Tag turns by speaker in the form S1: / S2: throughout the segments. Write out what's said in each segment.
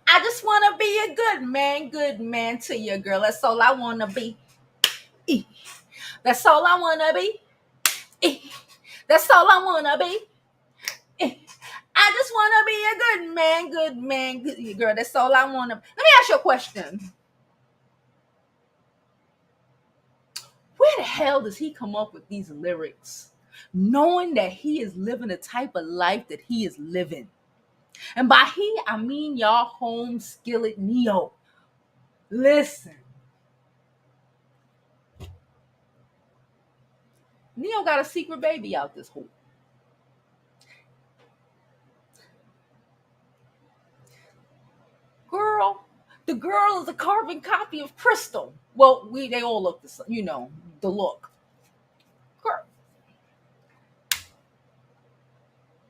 S1: I just want to be a good man to you, girl. That's all I want to be. Eh. That's all I want to be. Eh. That's all I want to be. Eh. I just want to be a good man, good girl. That's all I want to. Let me ask you a question. Where the hell does he come up with these lyrics? Knowing that he is living the type of life that he is living. And by he, I mean y'all home skillet Neyo. Listen. Neyo got a secret baby out this hole. Girl, the girl is a carbon copy of Crystal. Well, they all look the same, the look. Girl,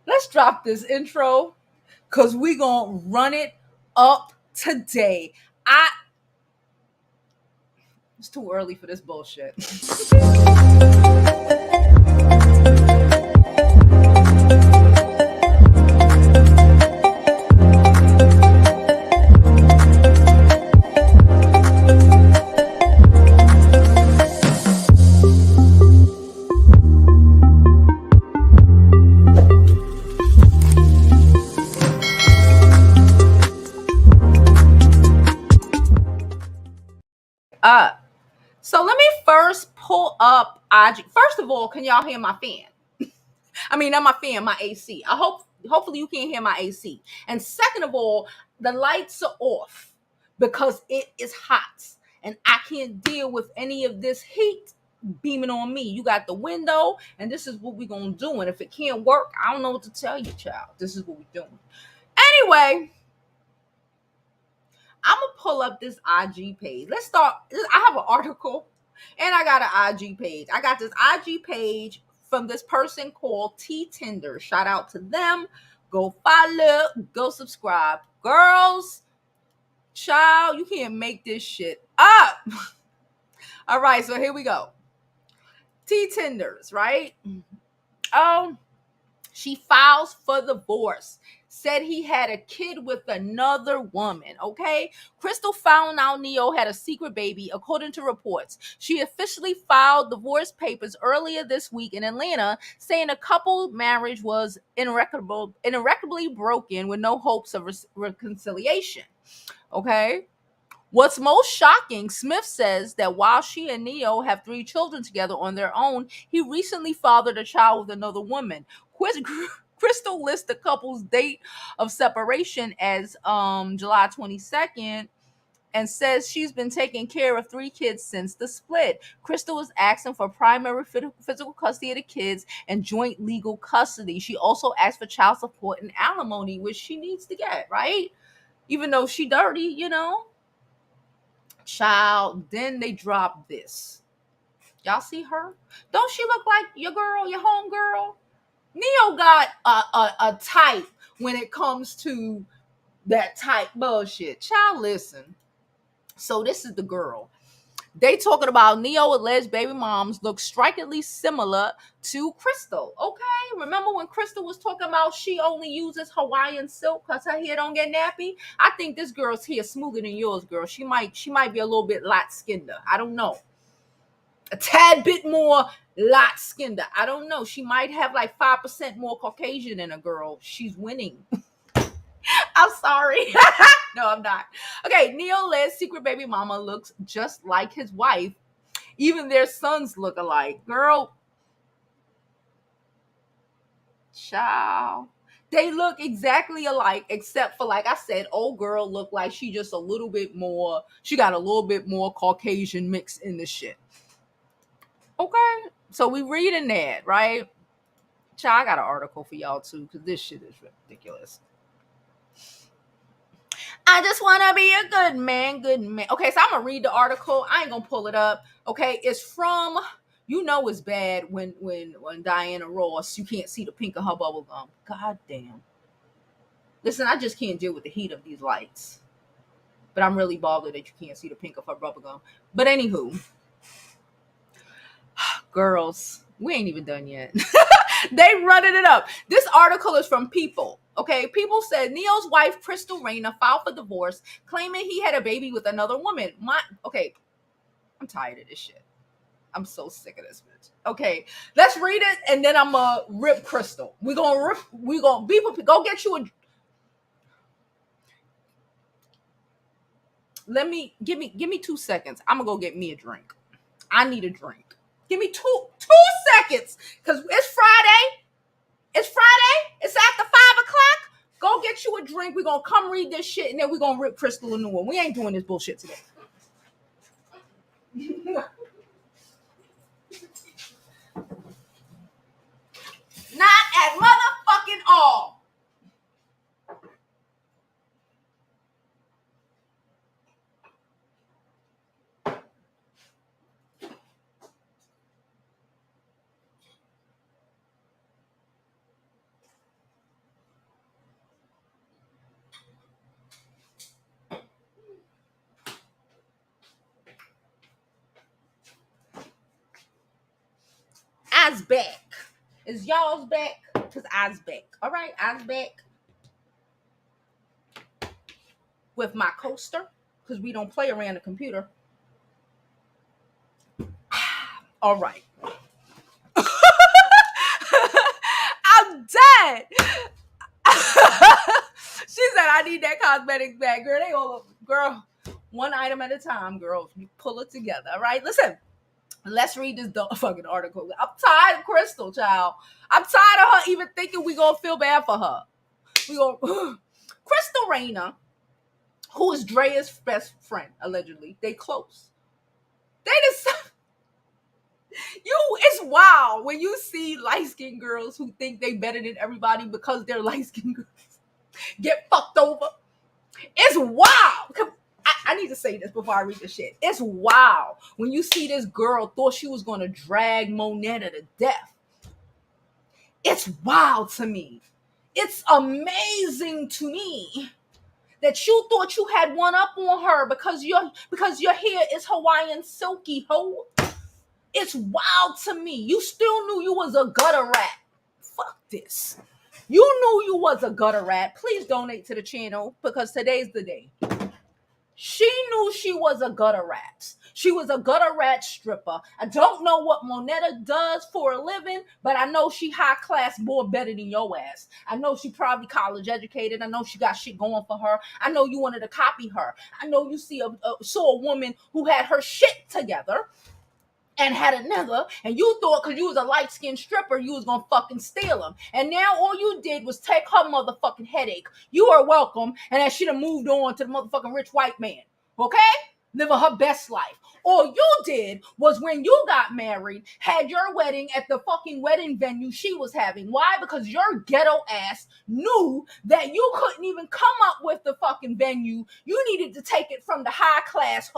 S1: let's drop this intro because we gonna run it up today. It's too early for this bullshit. So let me first pull up IG. First of all, can y'all hear my fan? I mean, not my fan, my AC. Hopefully you can hear my AC. And second of all, the lights are off because it is hot and I can't deal with any of this heat beaming on me. You got the window, and this is what we're gonna do. And if it can't work, I don't know what to tell you, child. This is what we're doing. Anyway, I'm gonna pull up this IG page. Let's start. I have an article and I got an IG page. I got this IG page from this person called T Tinder. Shout out to them. Go follow, go subscribe. Girls, child, you can't make this shit up. All right, so here we go. T Tinders, right? Oh, she files for divorce. Said he had a kid with another woman, okay? Crystal found out Neyo had a secret baby, according to reports. She officially filed divorce papers earlier this week in Atlanta, saying the couple marriage was irrecoverably broken with no hopes of reconciliation, okay? What's most shocking, Smith says that while she and Neyo have 3 children together on their own, he recently fathered a child with another woman. Crystal lists the couple's date of separation as July 22nd and says she's been taking care of 3 kids since the split. Crystal is asking for primary physical custody of the kids and joint legal custody. She also asked for child support and alimony, which she needs to get, right? Even though she dirty, Child, then they drop this. Y'all see her? Don't she look like your girl, your home girl? Neyo got a type when it comes to that type bullshit. Child, listen. So this is the girl. They talking about Neyo alleged baby moms look strikingly similar to Crystal. Okay, remember when Crystal was talking about she only uses Hawaiian silk because her hair don't get nappy? I think this girl's hair smoother than yours, girl. She might be a little bit light skinned. I don't know. A tad bit more light skinned. I don't know. She might have like 5% more Caucasian in a girl. She's winning. I'm sorry. No, I'm not. Okay, Neyo-led secret baby mama looks just like his wife. Even their sons look alike. Girl, child. They look exactly alike, except for, like I said, old girl look like she just a little bit more, she got a little bit more Caucasian mix in the shit. Okay, so we reading that, right? Child, I got an article for y'all too, because this shit is ridiculous. I just want to be a good man. Okay, so I'm going to read the article. I ain't going to pull it up. Okay, it's from, it's bad when Diana Ross, you can't see the pink of her bubble gum. God damn. Listen, I just can't deal with the heat of these lights. But I'm really bothered that you can't see the pink of her bubble gum. But anywho, girls, we ain't even done yet. They running it up. This article is from People. Okay, people said Neo's wife, Crystal Reyna, filed for divorce, claiming he had a baby with another woman. Okay, I'm tired of this shit. I'm so sick of this bitch. Okay, let's read it and then I'm gonna rip Crystal. We gonna be go get you a. Give me 2 seconds. I'm gonna go get me a drink. I need a drink. Give me two seconds, cause it's Friday. It's Friday. It's after 5 o'clock. Go get you a drink. We're gonna come read this shit and then we're gonna rip Crystal a new one. We ain't doing this bullshit today. Not at motherfucking all. I's back. Is y'all's back? Cause I's back. All right, I's back with my coaster. Cause we don't play around the computer. All right. I'm dead. She said, I need that cosmetics bag. Girl, they all over. Girl, one item at a time, girl. You pull it together. All right. Listen, let's read this fucking article. I'm tired of Crystal, child. I'm tired of her even thinking we gonna feel bad for her. We gonna Crystal Reyna, who is Drea's best friend, allegedly. They close. They just it's wild when you see light-skinned girls who think they better than everybody because they're light-skinned girls get fucked over. It's wild. I need to say this before I read the shit. It's wild when you see this girl thought she was going to drag Monyetta to death. It's wild to me. It's amazing to me that you thought you had one up on her because your hair is Hawaiian silky hoe. It's wild to me. You still knew you was a gutter rat. Fuck this. You knew you was a gutter rat. Please donate to the channel because today's the day. She knew she was a gutter rat. She was a gutter rat stripper. I don't know what Monyetta does for a living, but I know she high class more better than your ass. I know she probably college educated. I know she got shit going for her. I know you wanted to copy her. I know you saw a woman who had her shit together and had a nigga, and you thought because you was a light-skinned stripper, you was gonna fucking steal him. And now all you did was take her motherfucking headache. You are welcome, and that should have moved on to the motherfucking rich white man. Okay? Living her best life. All you did was when you got married, had your wedding at the fucking wedding venue she was having. Why? Because your ghetto ass knew that you couldn't even come up with the fucking venue. You needed to take it from the high class.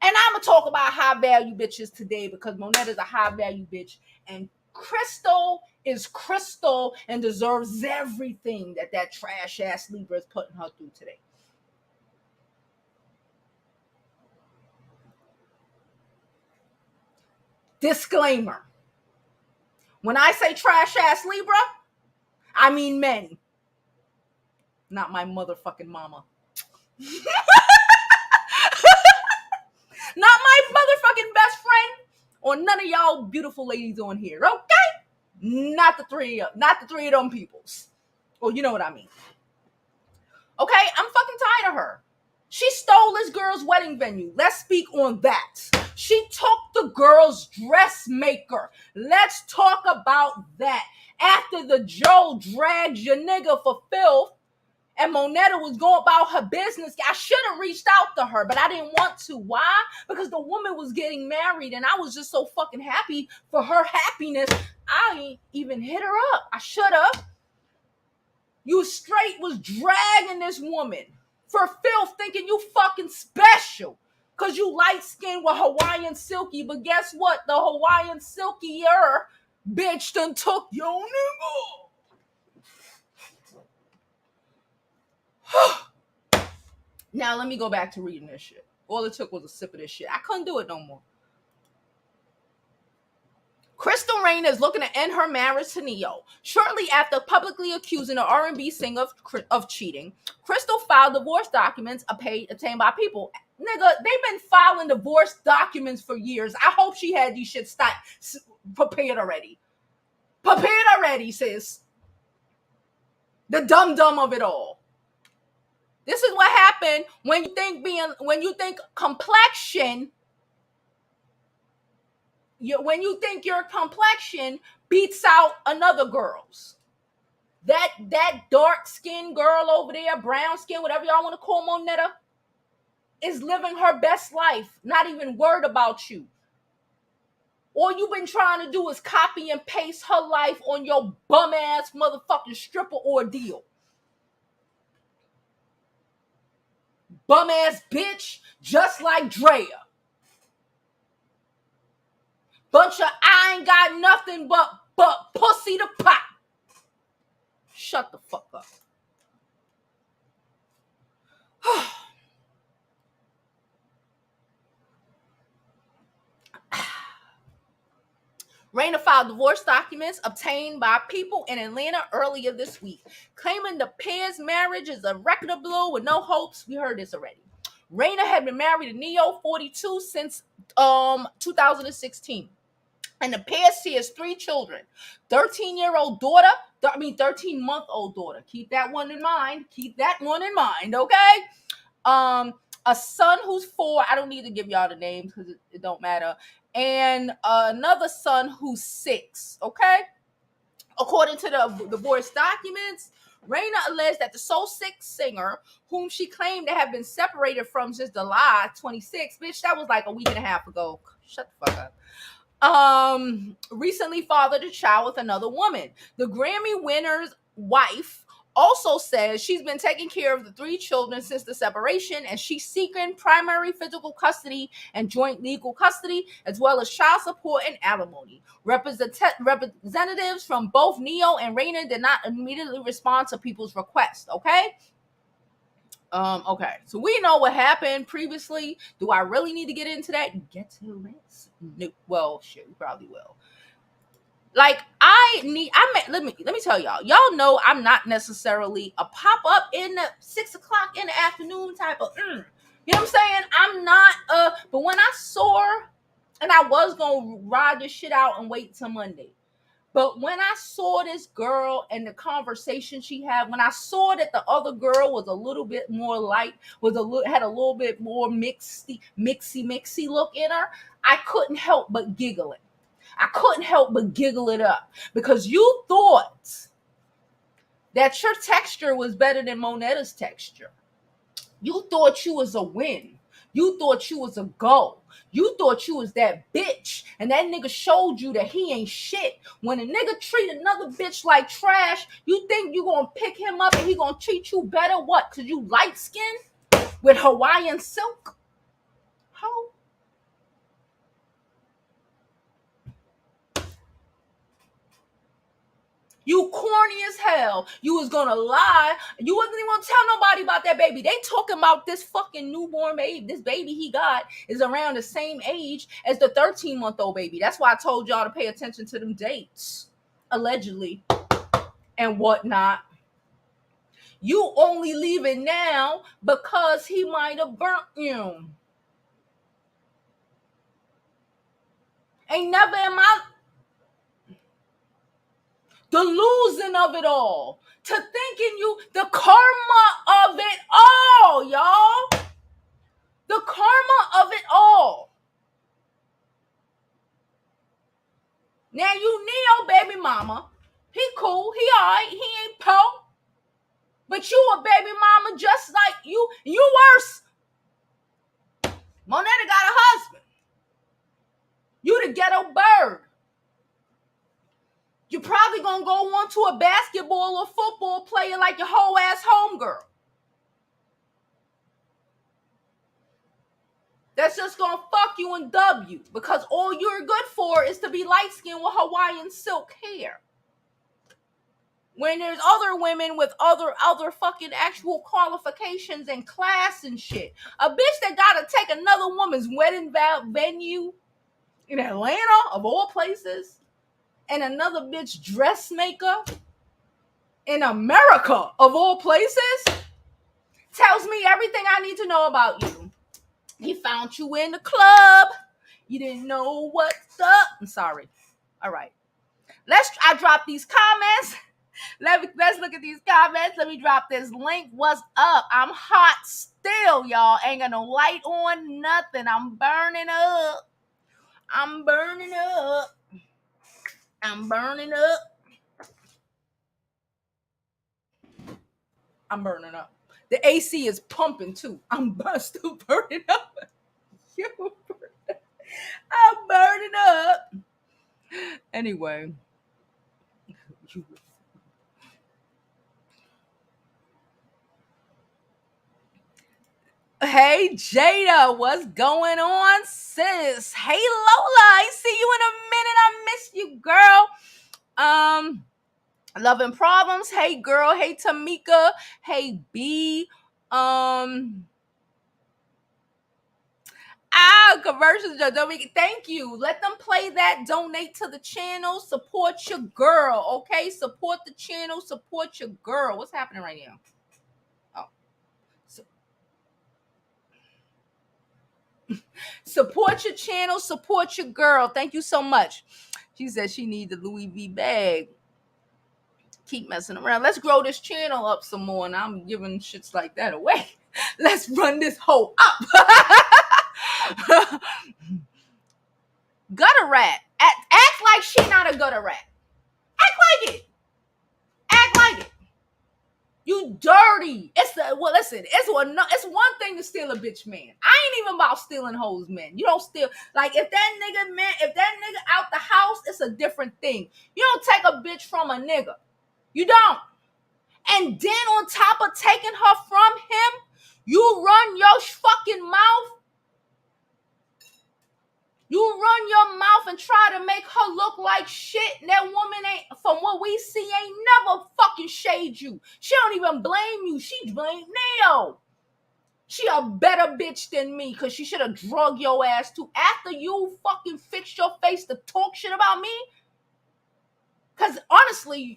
S1: And I'm going to talk about high value bitches today because Monetta's a high value bitch. And Crystal is Crystal and deserves everything that trash ass Libra is putting her through today. Disclaimer. When I say trash ass Libra, I mean men. Not my motherfucking mama. Not my motherfucking best friend or none of y'all beautiful ladies on here, okay? Not the three of them peoples. Well, you know what I mean. Okay, I'm fucking tired of her. She stole this girl's wedding venue. Let's speak on that. She took the girl's dressmaker. Let's talk about that. After the Joe dragged your nigga for filth, and Monyetta was going about her business, I should have reached out to her, but I didn't want to. Why? Because the woman was getting married, and I was just so fucking happy for her happiness. I ain't even hit her up. I should have. You straight was dragging this woman for filth, thinking you fucking special. Because you light-skinned with Hawaiian silky, but guess what? The Hawaiian silkier bitch done took your nigga. Now let me go back to reading this shit. All it took was a sip of this shit. I couldn't do it no more. Crystal Rain is looking to end her marriage to Neyo. Shortly after publicly accusing the R&B singer of cheating, Crystal filed divorce documents obtained by people. Nigga, they've been filing divorce documents for years. I hope she had these shit prepared already. Prepared already, sis. The dumb of it all. This is what happened when you think complexion. When you think your complexion beats out another girl's. That dark skinned girl over there, brown skin, whatever y'all want to call Monyetta, is living her best life, not even worried about you. All you've been trying to do is copy and paste her life on your bum ass motherfucking stripper ordeal. Bum ass bitch, just like Drea. Bunch of I ain't got nothing but pussy to pop. Shut the fuck up. Raina filed divorce documents obtained by people in Atlanta earlier this week, claiming the pair's marriage is irreconcilable with no hopes. We heard this already. Raina had been married to Neyo, 42, since 2016. And the pair shares 3 children. 13-year-old daughter, 13-month-old daughter. Keep that one in mind. Okay? A son who's 4. I don't need to give y'all the names because it don't matter. And another son who's 6. Okay? According to the divorce documents, Raina alleged that the Soul 6 singer, whom she claimed to have been separated from since July 26, bitch, that was like a week and a half ago. Shut the fuck up. Recently fathered a child with another woman. The Grammy winner's wife also says she's been taking care of the 3 children since the separation, and she's seeking primary physical custody and joint legal custody, as well as child support and alimony. Representatives from both Neyo and Raina did not immediately respond to people's requests. Okay, so we know what happened previously. Do I really need to get into that? Get to it? No. Well, shit, we probably will. Like, let me tell y'all know I'm not necessarily a pop up in the 6 o'clock in the afternoon type of, you know what I'm saying? I'm not, but when I saw, and I was gonna ride this shit out and wait till Monday. But when I saw this girl and the conversation she had, when I saw that the other girl was a little bit more light, had a little bit more mixy look in her, I couldn't help but giggle it. I couldn't help but giggle it up because you thought that your texture was better than Monetta's texture. You thought you was a win. You thought you was a go. You thought you was that bitch. And that nigga showed you that he ain't shit. When a nigga treat another bitch like trash, you think you gonna pick him up and he gonna treat you better? What? Cause you light skinned with Hawaiian silk? How? You corny as hell. You was gonna lie. You wasn't even gonna tell nobody about that baby. They talking about this fucking newborn baby. This baby he got is around the same age as the 13-month-old baby. That's why I told y'all to pay attention to them dates. Allegedly. And whatnot. You only leaving now because he might have burnt you. Ain't never in my... The losing of it all. To thinking you... The karma of it all, y'all. The karma of it all. Now you Neyo baby mama. He cool. He alright. He ain't po. But you a baby mama just like you. You worse. Monyetta got a husband. You the ghetto bird. You probably gonna go on to a basketball or football player like your whole ass homegirl. That's just gonna fuck you and dub you because all you're good for is to be light-skinned with Hawaiian silk hair. When there's other women with other fucking actual qualifications and class and shit. A bitch that gotta take another woman's wedding venue in Atlanta, of all places. and another bitch dressmaker in America, of all places, tells me everything I need to know about you. He found you in the club. You didn't know what's up. I'm sorry. All right. I drop these comments. Let's look at these comments. Let me drop this link. What's up? I'm hot still, y'all. Ain't got no light on, nothing. I'm burning up. I'm burning up. I'm burning up. I'm burning up. The AC is pumping too. I'm still burning up. I'm burning up. Anyway. Hey Jada, what's going on, sis? Hey Lola, I see you in a minute. I miss you, girl. Loving Problems. Hey girl. Hey Tamika. Hey B. Conversions. Thank you. Let them play that. Donate to the channel. Support your girl. Okay. Support the channel. Support your girl. What's happening right now? Oh. Support your channel. Support your girl. Thank you so much. She said she needs the Louis V bag. Keep messing around. Let's grow this channel up some more, and I'm giving shits like that away. Let's run this hoe up. Gutter rat. Act like she not a gutter rat. Act like it. Act like it. You dirty. Listen, it's one thing to steal a bitch man. I ain't even about stealing hoes men. You don't steal. Like if that nigga out the house, it's a different thing. You don't take a bitch from a nigga. You don't. And then on top of taking her from him, you run your fucking mouth. You run your mouth and try to make her look like shit. That woman ain't, from what we see, ain't never fucking shade you. She don't even blame you. She blamed Neyo. She a better bitch than me because she should have drug your ass too. After you fucking fixed your face to talk shit about me. Because honestly,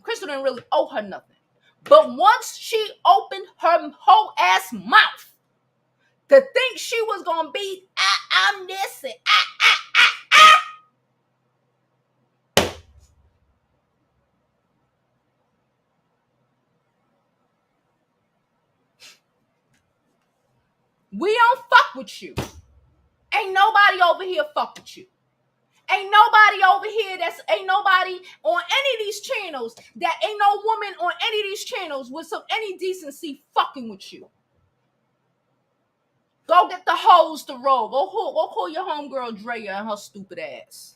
S1: Crystal didn't really owe her nothing. But once she opened her whole ass mouth to think she was going to be, I'm this and we don't fuck with you. Ain't nobody over here fuck with you. Ain't nobody over here ain't nobody on any of these channels that ain't no woman on any of these channels with any decency fucking with you. Go get the hoes to roll. Go call your homegirl Drea and her stupid ass.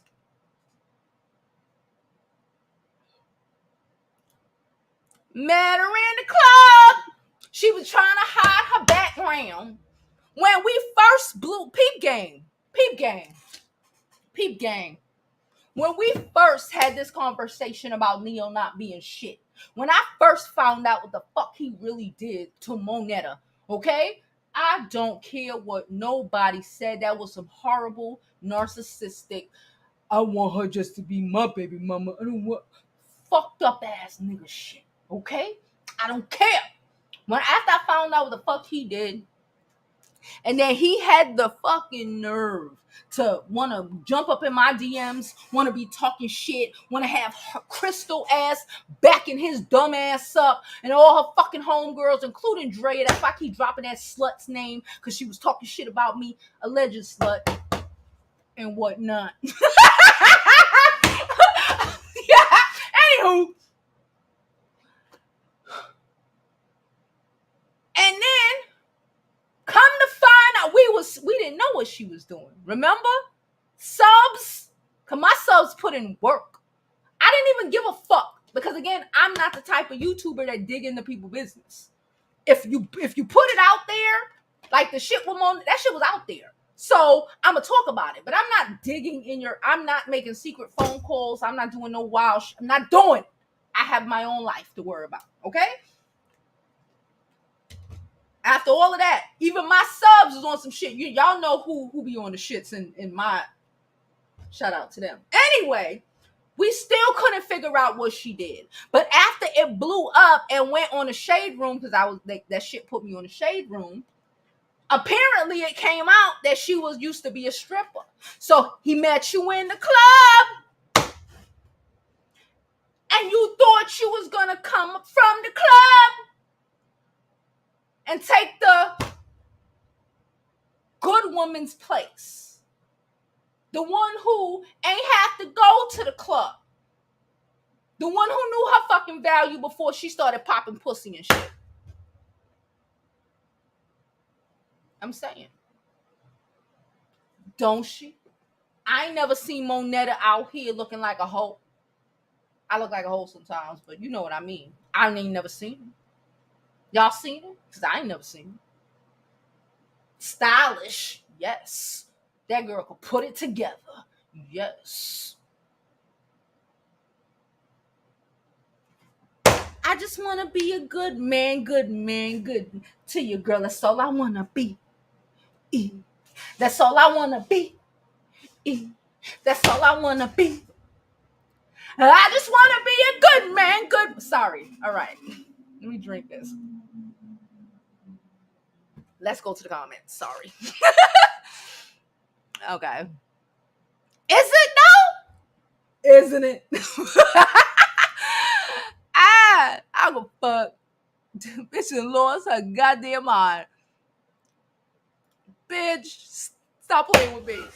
S1: Met her in the club. She was trying to hide her background. When we first blew peep game. When we first had this conversation about Neyo not being shit, when I first found out what the fuck he really did to Monyetta, okay? I don't care what nobody said. That was some horrible, narcissistic, I want her just to be my baby mama. I don't want fucked up ass nigga shit, okay? I don't care. After I found out what the fuck he did, and then he had the fucking nerve to want to jump up in my DMs, want to be talking shit, want to have her Crystal ass backing his dumb ass up, and all her fucking homegirls, including Drea. That's why I keep dropping that slut's name, because she was talking shit about me, alleged slut, and whatnot. Yeah. Anywho. And then come to find out, we didn't know what she was doing. Remember? Subs, cause my subs put in work. I didn't even give a fuck, because again, I'm not the type of YouTuber that dig into people's business. If you put it out there, like the shit with Mon, that shit was out there. So I'm gonna talk about it, but I'm not digging in I'm not making secret phone calls. I'm not doing no wild I'm not doing it. I have my own life to worry about. Okay. After all of that, even my subs is on some shit. Y'all know who be on the shits in my shout out to them. Anyway, We still couldn't figure out what she did. But after it blew up and went on the shade room, because I was that shit put me on the shade room. Apparently, it came out that she was used to be a stripper. So he met you in the club, and you thought you was gonna come from the club and take the good woman's place. The one who ain't have to go to the club. The one who knew her fucking value before she started popping pussy and shit. I'm saying. Don't she? I ain't never seen Monyetta out here looking like a hoe. I look like a hoe sometimes, but you know what I mean. I ain't never seen her. Y'all seen her? Because I ain't never seen her. Stylish. Yes. That girl could put it together. Yes. I just want to be a good man, good to you, girl. That's all I want to be. That's all I want to be. That's all I want to be. I just want to be a good man, good. Sorry. All right. Let me drink this. Let's go to the comments. Sorry. Okay. Is it though? Isn't it? I go fuck. Bitch lost her goddamn mind. Bitch, stop playing with me. Introducing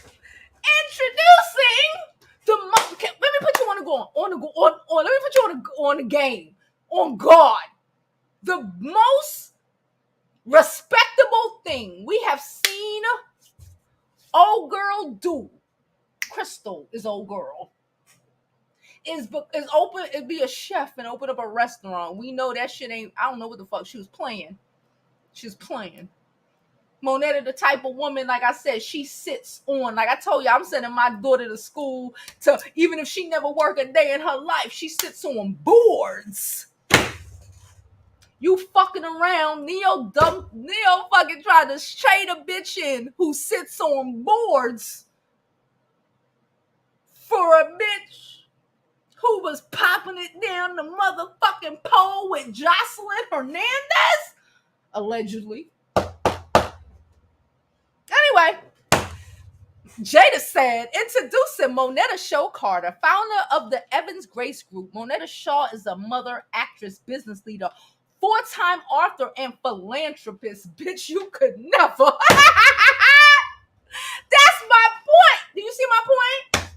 S1: the let me put you on the let me put you on the game. On guard. The most respectable thing we have seen old girl do. Crystal is old girl. Is open, it'd be a chef and open up a restaurant. We know that shit ain't, I don't know what the fuck she was playing. She's playing. Monyetta, the type of woman, like I said, she sits on, like I told you, I'm sending my daughter to school to, even if she never work a day in her life, she sits on boards. You fucking around, Neyo fucking tried to trade a bitch in who sits on boards for a bitch who was popping it down the motherfucking pole with Jocelyn Hernandez? Allegedly. Anyway, Jada said, introducing Monyetta Shaw Carter, founder of the Evans Grace Group. Monyetta Shaw is a mother, actress, business leader, 4-time author, and philanthropist. Bitch, you could never. That's my point. Do you see my point?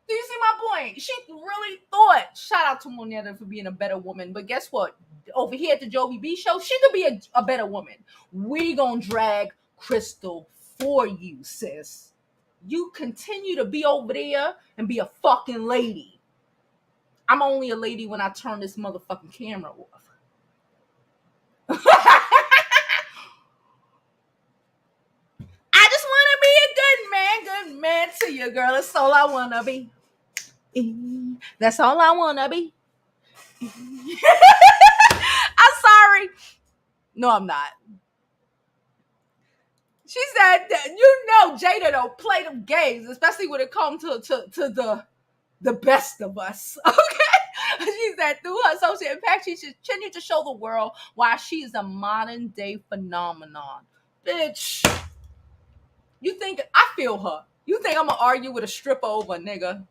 S1: Do you see my point? She really thought, shout out to Monyetta for being a better woman, but guess what? Over here at the Jovi B show, she could be a better woman. We gonna drag Crystal for you, sis. You continue to be over there and be a fucking lady. I'm only a lady when I turn this motherfucking camera off. I just want to be a good man to you, girl. That's all I want to be. That's all I want to be. I'm sorry. No, I'm not. She said that, you know, Jada don't play them games, especially when it comes to the best of us. Okay? She said through her social impact, she should continue to show the world why she is a modern day phenomenon. Bitch. You think I feel her? You think I'm gonna argue with a stripper over a nigga?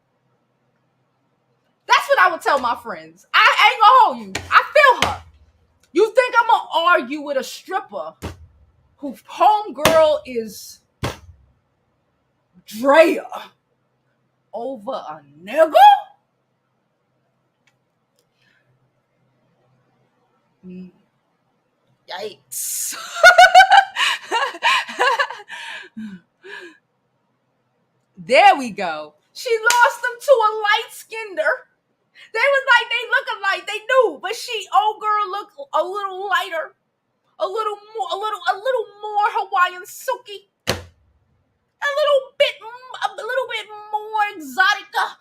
S1: That's what I would tell my friends. I ain't gonna hold you. I feel her. You think I'm gonna argue with a stripper who homegirl is Drea over a nigga? Yikes. There we go. She lost them to a light-skinned-er. They was like, they look alike, they knew, but old girl looked a little lighter, a little more Hawaiian silky, a little bit more exotica.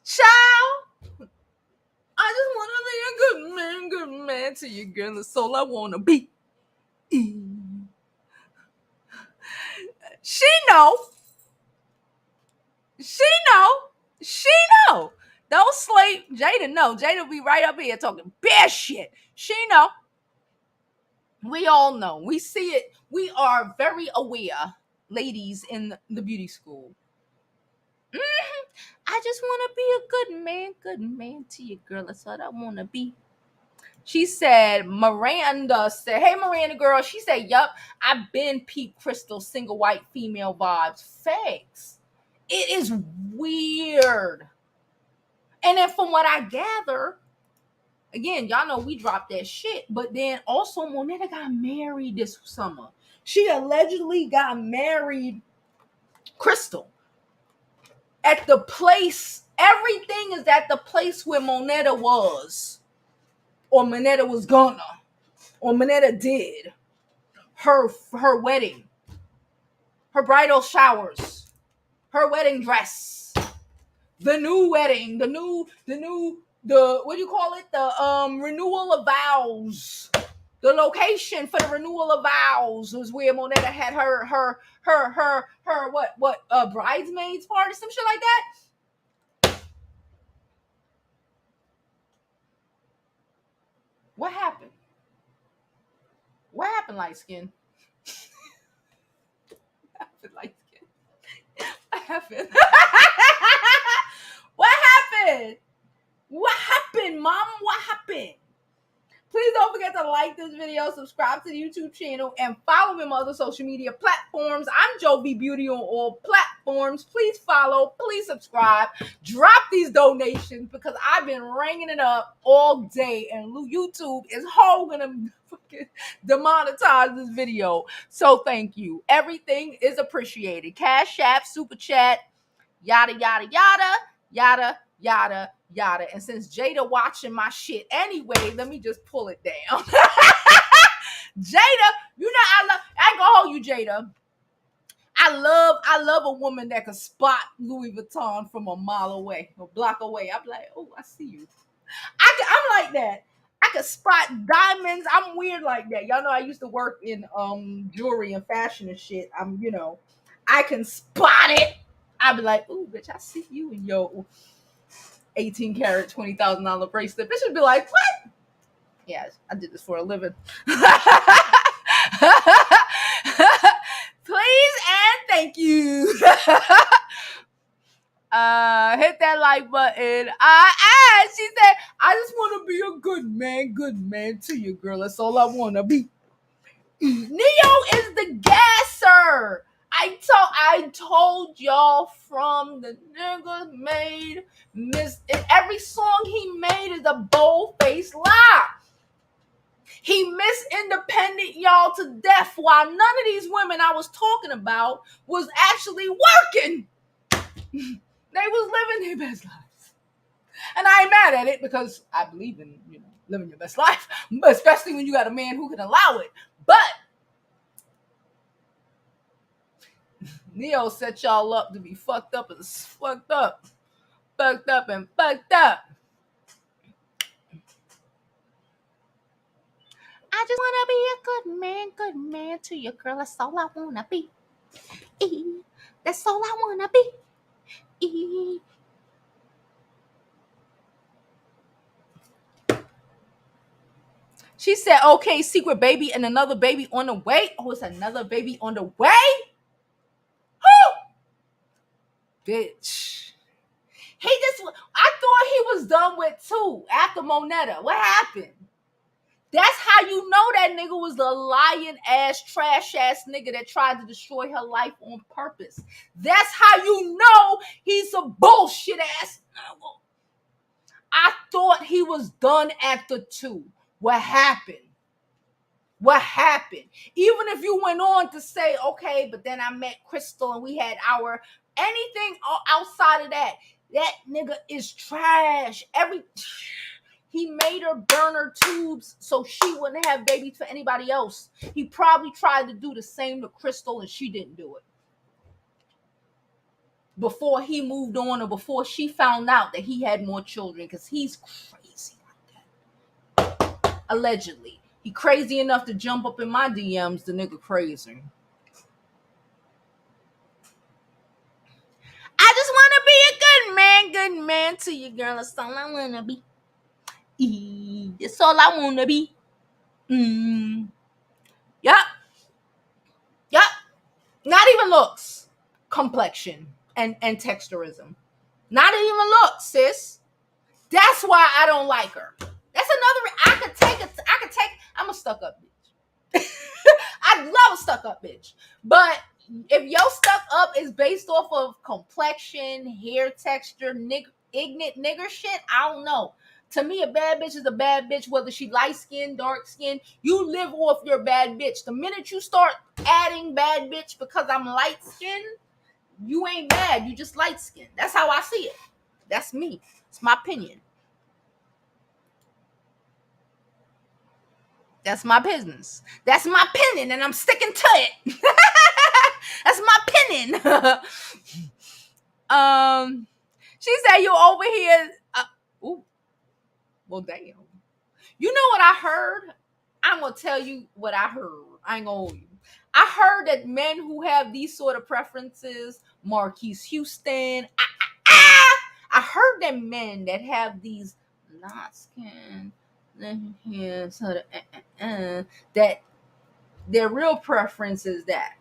S1: Child, I just want to be a good man to you, girl. That's all I want to be. know. She know. She know. Don't sleep. Jada know. Jada be right up here talking bad shit. She know. We all know. We see it. We are very aware, ladies in the beauty school. I just want to be a good man to you, girl. That's what I want to be. She said, Miranda said, hey, Miranda girl. She said, yup, I've been peep crystal, single white female vibes. Facts. It is weird. And then from what I gather, again, y'all know we dropped that shit. But then also Monyetta got married this summer. She allegedly got married, Crystal, at the place. Everything is at the place where Monyetta was, or Monyetta was gonna, or Monyetta did. Her wedding, her bridal showers, her wedding dress, the new wedding, the what do you call it? The renewal of vows. The location for the renewal of vows was where Monyetta had her what bridesmaids party, some shit like that. What happened? What happened, light skin? What happened, light skin? What happened? What happened? What happened, mom? What happened? Please don't forget to like this video, subscribe to the YouTube channel, and follow me on other social media platforms. I'm Jovi Beauty on all platforms. Please follow, please subscribe, drop these donations because I've been ringing it up all day, and YouTube is gonna fucking demonetize this video. So thank you. Everything is appreciated. Cash App, Super Chat, yada yada yada yada yada yada. And since Jada watching my shit anyway, let me just pull it down. Jada, you know I ain't gonna hold you, Jada. I love a woman that can spot Louis Vuitton from a mile away, a block away. I'm like, oh, I see you. I'm like that. I can spot diamonds. I'm weird like that. Y'all know I used to work in jewelry and fashion and shit. I can spot it. I'd be like, ooh, bitch, I see you in your 18 karat, $20,000 bracelet. Bitch would be like, what? Yeah, I did this for a living. Please and thank you. Hit that like button. She said, I just want to be a good man to you, girl. That's all I want to be. Neyo is the gasser. I told y'all from the nigga made every song he made is a bold-faced lie. He missed independent y'all to death while none of these women I was talking about was actually working. They was living their best lives. And I ain't mad at it because I believe in, living your best life, especially when you got a man who can allow it. But Neyo set y'all up to be fucked up and fucked up. Fucked up and fucked up. I just want to be a good man to you, girl. That's all I want to be. That's all I want to be. She said, okay, secret baby and another baby on the way. Oh, it's another baby on the way? Who? Bitch. I thought he was done with 2 after Monyetta. What happened? That's how you know that nigga was the lying ass, trash ass nigga that tried to destroy her life on purpose. That's how you know he's a bullshit ass nigga. I thought he was done after 2. What happened? What happened? Even if you went on to say, okay, but then I met Crystal and we had anything outside of that nigga is trash. He made her burn her tubes so she wouldn't have babies for anybody else. He probably tried to do the same to Crystal and she didn't do it. Before he moved on or before she found out that he had more children, because he's crazy like that. Allegedly. He crazy enough to jump up in my DMs, the nigga crazy. it to you, girl. That's all I wanna be. That's all I wanna be. Yup. Yup. Not even looks. Complexion and texturism. Not even looks, sis. That's why I don't like her. That's another. I could take it. I'm a stuck up bitch. I love a stuck up bitch. But if your stuck up is based off of complexion, hair texture, ignorant nigger shit, I don't know. To me, a bad bitch is a bad bitch, whether she light skin, dark skin. You live off your bad bitch. The minute you start adding bad bitch because I'm light skinned, you ain't bad. You just light skinned. That's how I see it. That's me. It's my opinion. That's my business. That's my opinion, and I'm sticking to it. That's my opinion. She said you over here. Ooh, well, damn. You know what I heard? I'm gonna tell you what I heard. I ain't gonna hold you. I heard that men who have these sort of preferences, Marquise Houston. I heard that men that have these light skin, that their real preference is that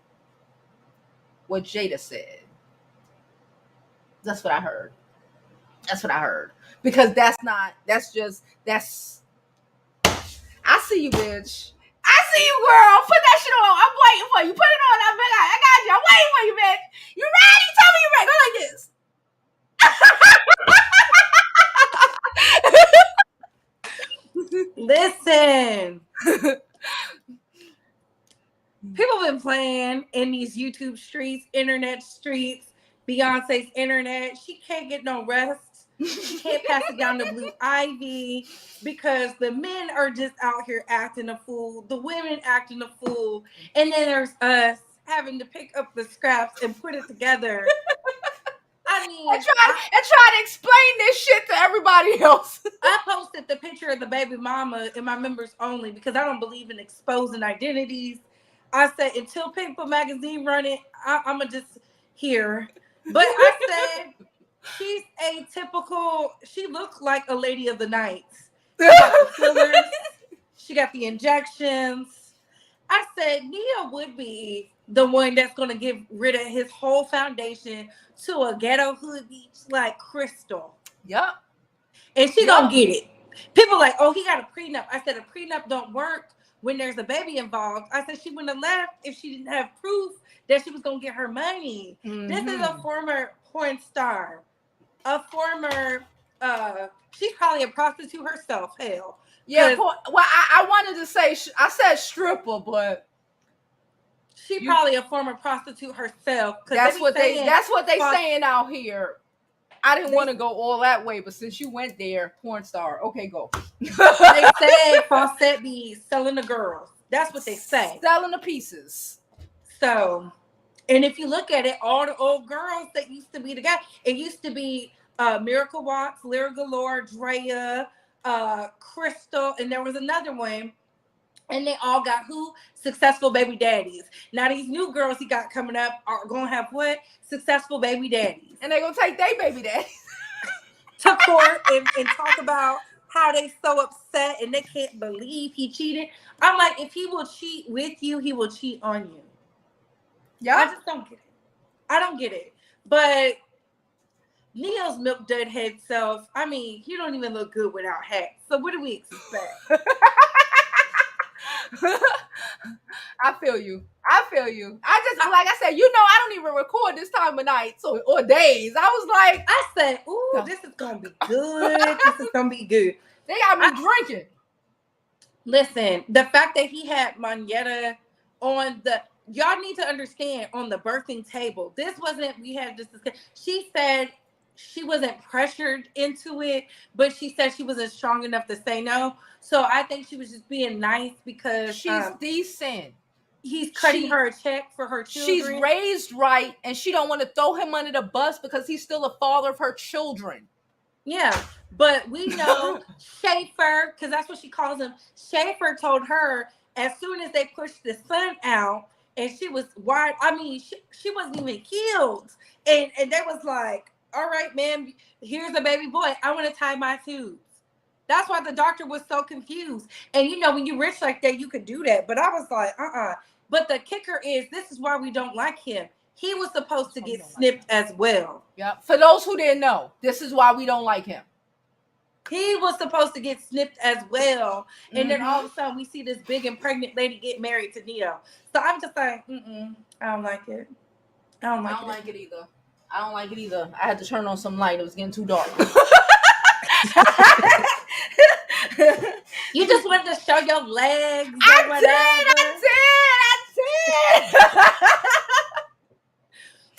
S1: what Jada said. That's what I heard. Because that's I see you, bitch. I see you, girl. Put that shit on. I'm waiting for you. Put it on. I got you. I'm waiting for you, bitch. You ready? Tell me you ready. Go like this.
S2: Listen. People have been playing in these YouTube streets, internet streets, Beyonce's internet. She can't get no rest. She can't pass it down to Blue Ivy because the men are just out here acting a fool, the women acting a fool, and then there's us having to pick up the scraps and put it together. I mean,
S1: and try to explain this shit to everybody else.
S2: I posted the picture of the baby mama in my members only because I don't believe in exposing identities. I said until People Magazine run it, I'm gonna just hear. But I said she's atypical. She looked like a lady of the night. She got the fillers. She got the injections. I said Neyo would be the one that's gonna get rid of his whole foundation to a ghetto hood beach like Crystal.
S1: Yup.
S2: And she gonna get it. People like, oh, he got a prenup. I said a prenup don't work when there's a baby involved. I said she wouldn't have left if she didn't have proof that she was gonna get her money. Mm-hmm. This is a former porn star, a former. She's probably a prostitute herself. Hell,
S1: yeah. Well, I wanted to say I said stripper, but
S2: she probably a former prostitute herself.
S1: That's what they saying out here. I didn't want to go all that way, but since you went there, porn star, okay, go.
S2: They said Fawcett be selling the girls. That's what they say.
S1: Selling the pieces.
S2: So, and if you look at it, all the old girls that used to be the guy, it used to be Miracle Watts, Lyra Galore, Drea, Crystal, and there was another one. And they all got who? Successful baby daddies. Now these new girls he got coming up are going to have what? Successful baby daddies.
S1: And they're going to take their baby daddies
S2: to court and talk about how they so upset and they can't believe he cheated. I'm like, if he will cheat with you, he will cheat on you. Yeah. I just don't get it. I don't get it. But Neo's milk dud head self, I mean, he don't even look good without hat. So what do we expect?
S1: I feel you. I just, like I said, I don't even record this time of night or days. I was like,
S2: I said, ooh, this is gonna be good. This is gonna be good.
S1: They got me drinking.
S2: Listen, the fact that he had Monyetta on y'all need to understand on the birthing table. This wasn't. We had this discussion. She said she wasn't pressured into it, but she said she wasn't strong enough to say no. So I think she was just being nice because
S1: she's decent.
S2: He's cutting her a check for her children.
S1: She's raised right, and she don't want to throw him under the bus because he's still a father of her children.
S2: Yeah, but we know Schaefer, because that's what she calls him. Schaefer told her as soon as they pushed the son out, and she was wide. I mean, she wasn't even healed, and they was like, all right, man, here's a baby boy. I want to tie my tubes. That's why the doctor was so confused. And you know, when you're rich like that, you could do that. But I was like, But the kicker is, this is why we don't like him. He was supposed to get snipped as well.
S1: Yep. For those who didn't know, this is why we don't like him.
S2: He was supposed to get snipped as well. And then all of a sudden, we see this big and pregnant lady get married to Neyo. So I'm just like, I don't like it. I don't like
S1: it either. I don't like it either. I had to turn on some light. It was getting too dark.
S2: You just wanted to show your legs or
S1: I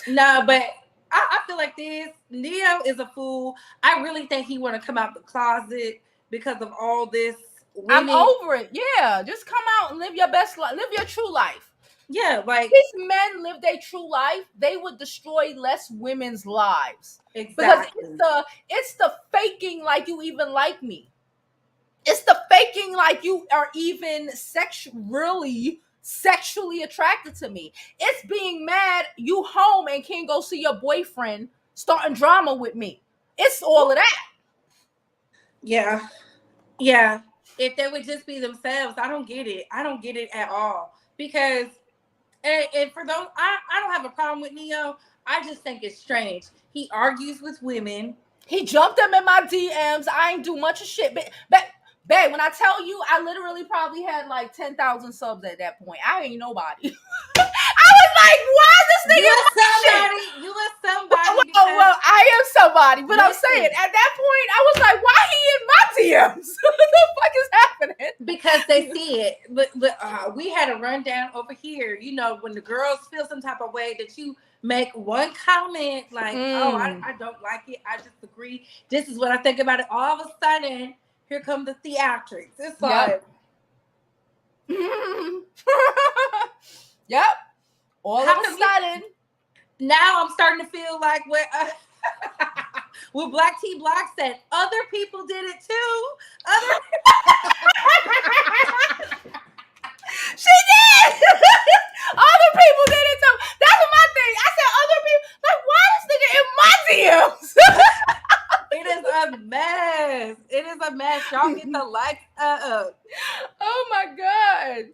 S2: did. No, but I feel like this. Neyo is a fool. I really think he want to come out the closet because of all this.
S1: I'm over it. Yeah, just come out and live your best life. Live your true life.
S2: Yeah, like
S1: these men live their true life, they would destroy less women's lives.
S2: Exactly.
S1: Because it's the faking like you even like me. It's the faking like you are even sexually attracted to me. It's being mad you home and can't go see your boyfriend starting drama with me. It's all of that.
S2: Yeah. Yeah. If they would just be themselves, I don't get it. I don't get it at all. Because and for those, I don't have a problem with Neyo. I just think it's strange. He argues with women.
S1: He jumped them in my DMs. I ain't do much of shit. But babe, when I tell you, I literally probably had like 10,000 subs at that point. I ain't nobody. I was like, why is this nigga
S2: somebody? You are somebody.
S1: Well, I am somebody. But I'm saying, at that point, I was like, why he in my DMs? What the fuck is happening?
S2: Because they see it. But we had a rundown over here. You know, when the girls feel some type of way that you make one comment like, oh, I don't like it. I disagree. This is what I think about it. All of a sudden, here come the theatrics. It's like,
S1: yep. All of a sudden.
S2: Now I'm starting to feel like what Black T Black said. Other people did it too.
S1: She did. Other people did it too. That's my thing. I said other people. Like, why this nigga in my DMs?
S2: It is a mess. It is a mess. Y'all get the likes up.
S1: Oh my God.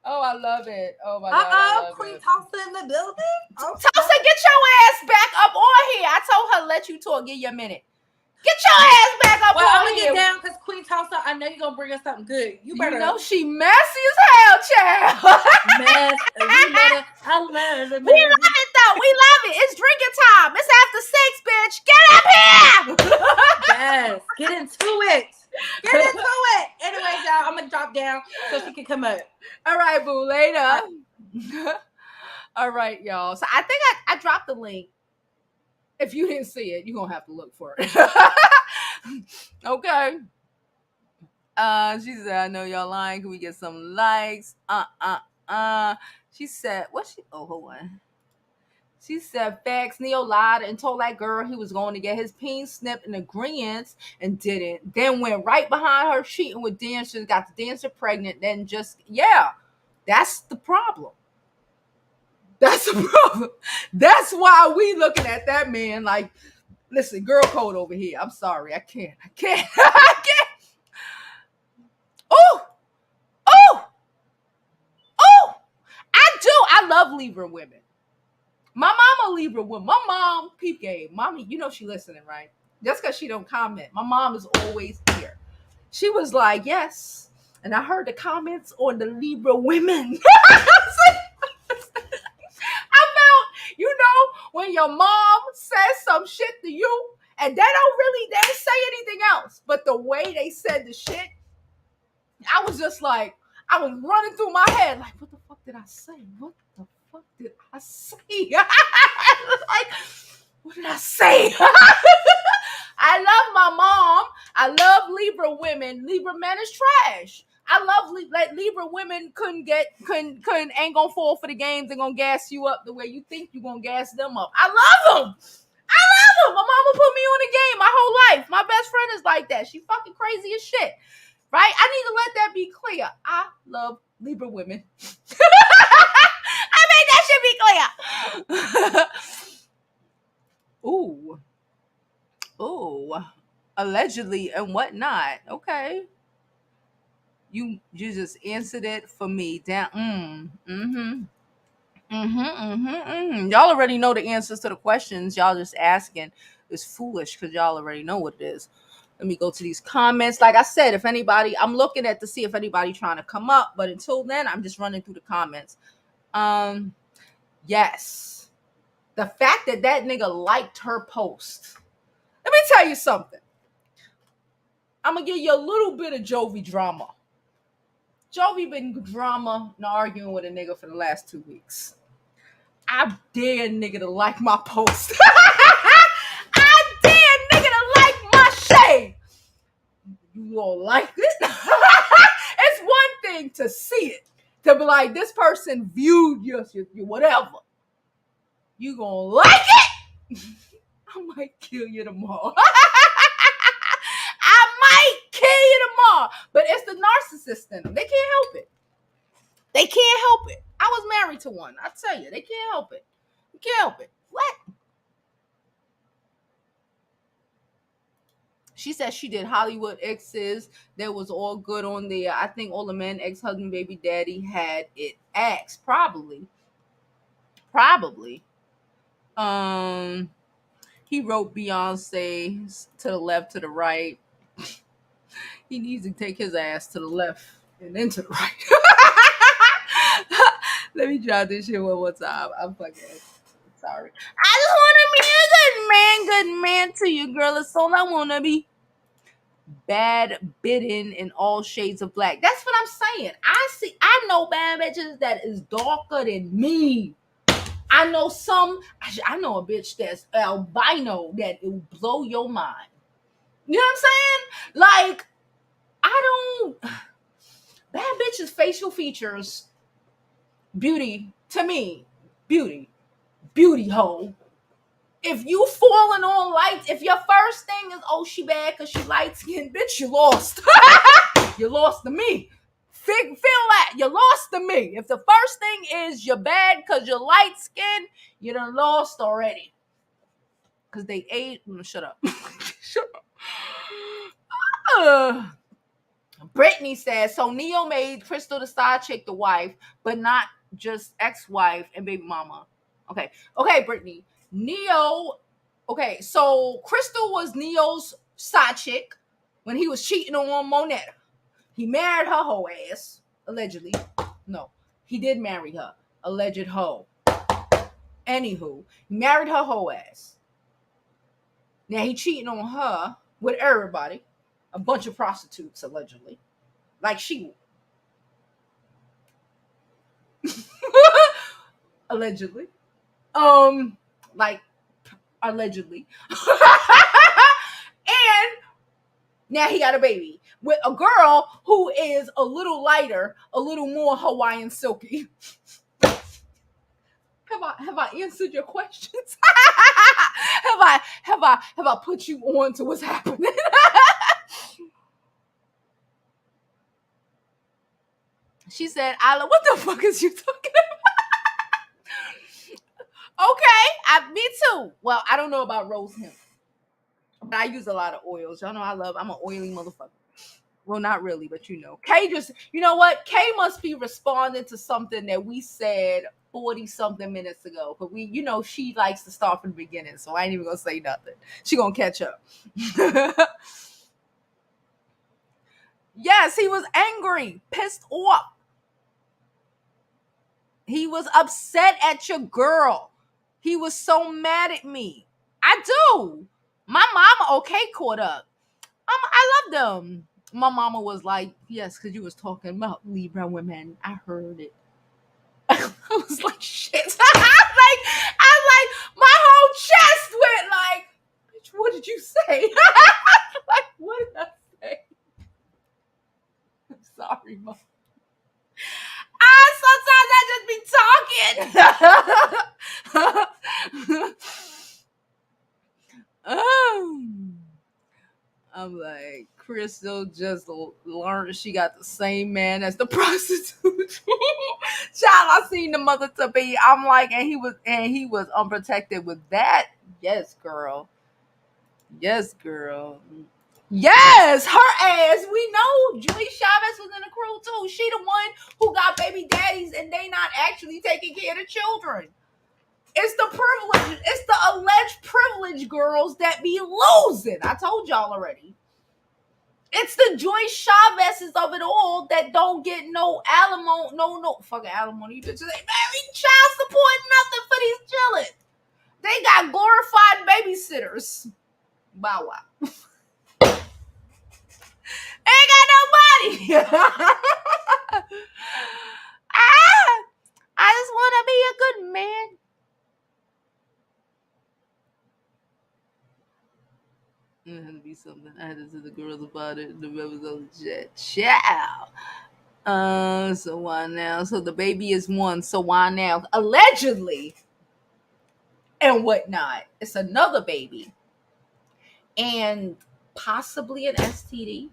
S1: Oh, I love it. Oh my God.
S2: Queen Tulsa in the building.
S1: Tulsa, get your ass back up on here. I told her, let you talk. Give you a minute. Get your ass back up on here.
S2: I'm gonna get down because Queen Tulsa, I know you're gonna bring us something good. You better
S1: know she messy as hell, child.
S2: Mess. I love it.
S1: We love it though. We love it. It's drinking time. It's after 6, bitch. Get up here.
S2: Yes. Get into it. Get into it. Anyways, y'all, I'm gonna drop down so she can come up.
S1: All right, boo. Later. All right, y'all. So I think I dropped the link. If you didn't see it, you're gonna have to look for it. Okay. She said, I know y'all lying. Can we get some likes? She said, hold on. She said, facts. Neyo lied and told that girl he was going to get his peen snipped in agreement and didn't. Then went right behind her cheating with dancers, got the dancer pregnant. Then that's the problem. That's the problem. That's why we looking at that man like, listen, girl code over here. I'm sorry. I can't. Oh, I love Libra women. My mama Libra woman. My mom, peep game. Mommy, you know she listening, right? Just because she don't comment. My mom is always here. She was like, yes. And I heard the comments on the Libra women. When your mom says some shit to you and they don't say anything else, but the way they said the shit, I was just like, I was running through my head like, what the fuck did I say? What the fuck did I say? Like, what did I say? I love my mom. I love Libra women. Libra men is trash. I love Libra women ain't gonna fall for the games and gonna gas you up the way you think you're gonna gas them up. I love them. My mama put me on the game my whole life. My best friend is like that. She fucking crazy as shit. Right? I need to let that be clear. I love Libra women. I made that shit be clear. Ooh. Oh, allegedly and whatnot. Okay. You just answered it for me. Down. Y'all already know the answers to the questions. Y'all just asking is foolish because y'all already know what it is. Let me go to these comments. Like I said, if anybody, I'm looking at to see if anybody trying to come up, but until then, I'm just running through the comments. Yes, the fact that that nigga liked her post. Let me tell you something. I'm gonna give you a little bit of Jovi drama. Jovi been drama and arguing with a nigga for the last 2 weeks. I dare nigga to like my post. I dare nigga to like my shade. You don't like it? It's one thing to see it, to be like, this person viewed your whatever. You gonna like it? I might kill you tomorrow. I might kill you tomorrow. But it's the narcissist in them. They can't help it. They can't help it. I was married to one. I tell you, they can't help it. You can't help it. What? She said she did Hollywood exes. That was all good on there. I think all the men, ex-husband, baby daddy had it axed. Probably. He wrote Beyonce to the left, to the right. He needs to take his ass to the left and then to the right. Let me try this shit one more time. I'm fucking sorry. I just want to be a good man to you, girl. That's all I want to be. Bad bitten in all shades of black. That's what I'm saying. I know bad bitches that is darker than me. I know a bitch that's albino that will blow your mind. You know what I'm saying? Like, bad bitches' facial features, beauty, to me, beauty hole. If you falling on lights, if your first thing is, oh, she bad because she light skinned, bitch, you lost. You lost to me. Feel that. You lost to me. If the first thing is you're bad because you're light skinned, you done lost already. Because they ate. Shut up. Shut up. Brittany says, so Neyo made Crystal the side chick the wife, but not just ex-wife and baby mama. Okay, Brittany. Neyo, okay, so Crystal was Neyo's side chick when he was cheating on Monyetta. He married her hoe ass, allegedly. No, he did marry her, alleged hoe. Anywho, he married her hoe ass. Now he cheating on her with everybody, a bunch of prostitutes, allegedly. Like she allegedly. Like allegedly. And now he got a baby with a girl who is a little lighter, a little more Hawaiian silky. Have I answered your questions? have I put you on to what's happening? She said, Isla, what the fuck is you talking about? Okay, me too. Well, I don't know about rose hemp, but I use a lot of oils. Y'all know I'm an oily motherfucker. Well, not really, but you know. Kay just, you know what? Kay must be responding to something that we said 40 something minutes ago. But we, you know, she likes to start from the beginning, so I ain't even gonna say nothing. She gonna catch up. Yes, he was angry, pissed off. He was upset at your girl. He was so mad at me. I do. My mama, okay, caught up. I love them. My mama was like, yes, because you was talking about Libra women. I heard it. I was like, shit. I like, my whole chest went like, bitch, what did you say? Like, what did I say? I'm sorry, mom. Sometimes I just be talking. I'm like, Crystal just learned she got the same man as the prostitute. Child, I seen the mother to be. I'm like, and he was unprotected with that. Yes, girl. Yes, girl. Yes, her ass. We know Julie Chavez was in the crew too. She the one who got baby daddies and they not actually taking care of the children. It's the privilege. It's the alleged privilege girls that be losing. I told y'all already. It's the Joyce Chavez's of it all that don't get no alimony, no fucking alimony. You bitches ain't married, child support, nothing for these children. They got glorified babysitters. Bow wow. Ain't got nobody. I just want to be a good man. It had to be something. I had to tell the girls about it. The rebels on the jet. Ciao. So why now? So the baby is one. So why now? Allegedly, and whatnot. It's another baby, and possibly an STD.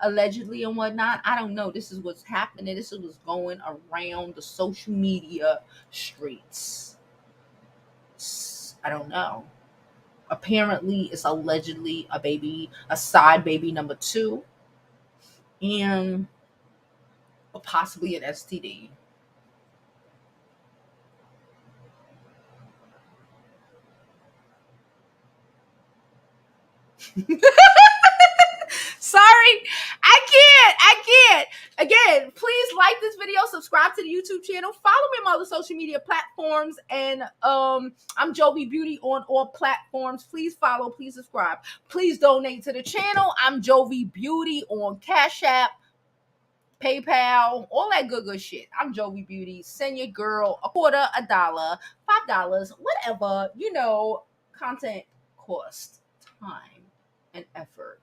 S1: Allegedly and whatnot. I don't know. This is what's happening. This is what's going around the social media streets. I don't know. Apparently, it's allegedly a baby, a side baby number 2, and possibly an STD. Sorry, I can't. Again, please like this video, subscribe to the YouTube channel, follow me on all the social media platforms, and I'm Jovi Beauty on all platforms. Please follow, please subscribe, please donate to the channel. I'm Jovi Beauty on Cash App, PayPal, all that good shit. I'm Jovi Beauty. Send your girl a quarter, $1, $5, whatever. Content cost time and effort.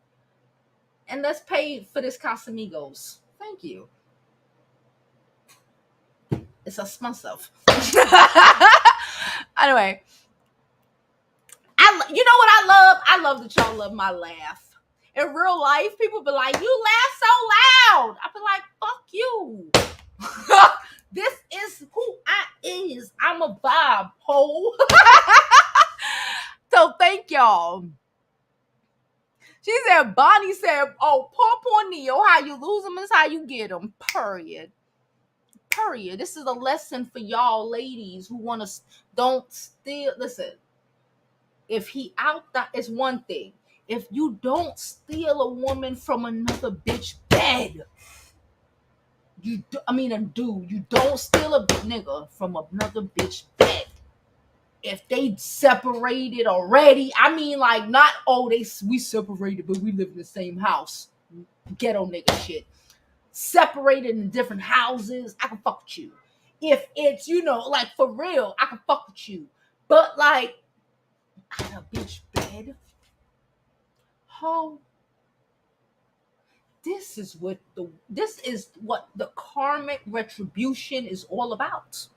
S1: And let's pay for this Casamigos. Thank you. It's expensive. Anyway, you know what I love? I love that y'all love my laugh. In real life, people be like, "You laugh so loud." I be like, "Fuck you." This is who I is. I'm a vibe hole. So thank y'all. She said, Bonnie said, "Oh, poor Neyo. How you lose them is how you get them." Period. This is a lesson for y'all ladies who want to don't steal. Listen, if he out that is one thing. If you don't steal a woman from another bitch bed, you don't steal a nigga from another bitch bed. If they separated already, like not we separated, but we live in the same house. Ghetto nigga shit. Separated in different houses, I can fuck with you. If it's, like for real, I can fuck with you. But like, out of bitch bed, ho, this is what the karmic retribution is all about.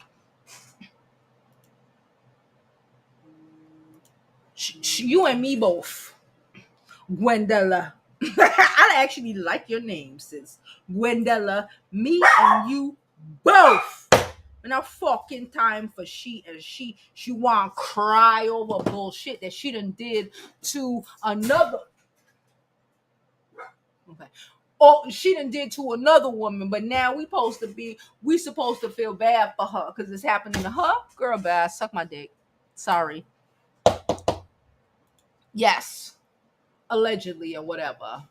S1: You and me both, Gwendella. I actually like your name, sis. Gwendella, me and you both. Enough fucking time for she want cry over bullshit that she done did to another. Okay. Oh, she done did to another woman, but now we supposed to feel bad for her because it's happening to her. Girl, bad. Suck my dick. Sorry. Yes. Allegedly or whatever.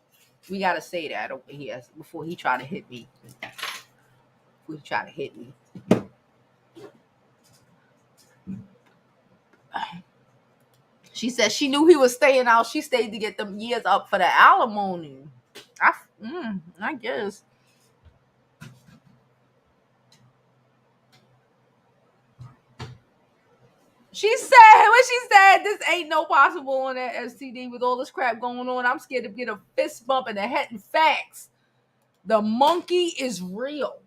S1: We gotta say that over here before he try to hit me. She said she knew he was staying out. She stayed to get them years up for the alimony. I guess. She said this ain't no possible on that STD with all this crap going on. I'm scared to get a fist bump in the head. And facts, the monkey is real.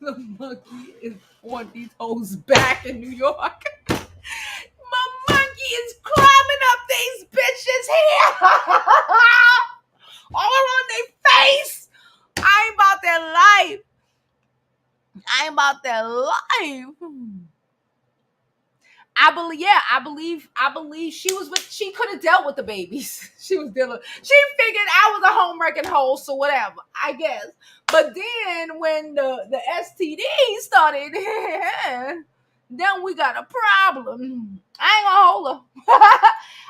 S1: The monkey is on these hoes back in New York. My monkey is climbing up these bitches here. All on their face. I ain't about that life. I believe she could have dealt with the babies. She figured I was a home wrecking hole, so whatever, I guess. But then when the STD started, then we got a problem. I ain't gonna hold her.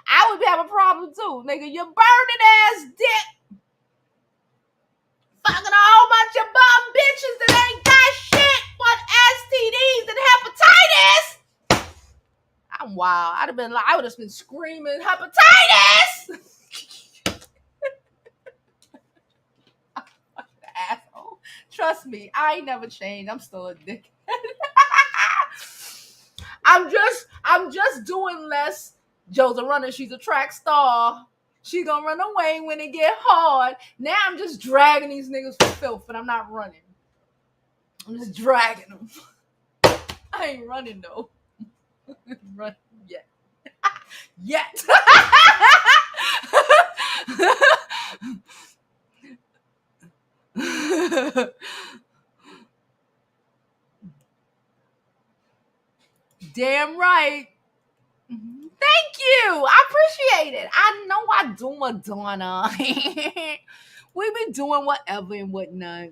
S1: I would have a problem too, nigga. You burning ass dick fucking a whole bunch of bum bitches that ain't got shit but STDs and hepatitis. I'm wild. I would have been screaming hepatitis. Asshole. Trust me, I ain't never changed. I'm still a dick. I'm just doing less. Joe's a runner. She's a track star. She gonna run away when it get hard. Now I'm just dragging these niggas for filth, and I'm not running. I'm just dragging them. I ain't running though. Run yet. Yet. Damn right. Thank you. I appreciate it. I know I do, Madonna. We be doing whatever and whatnot.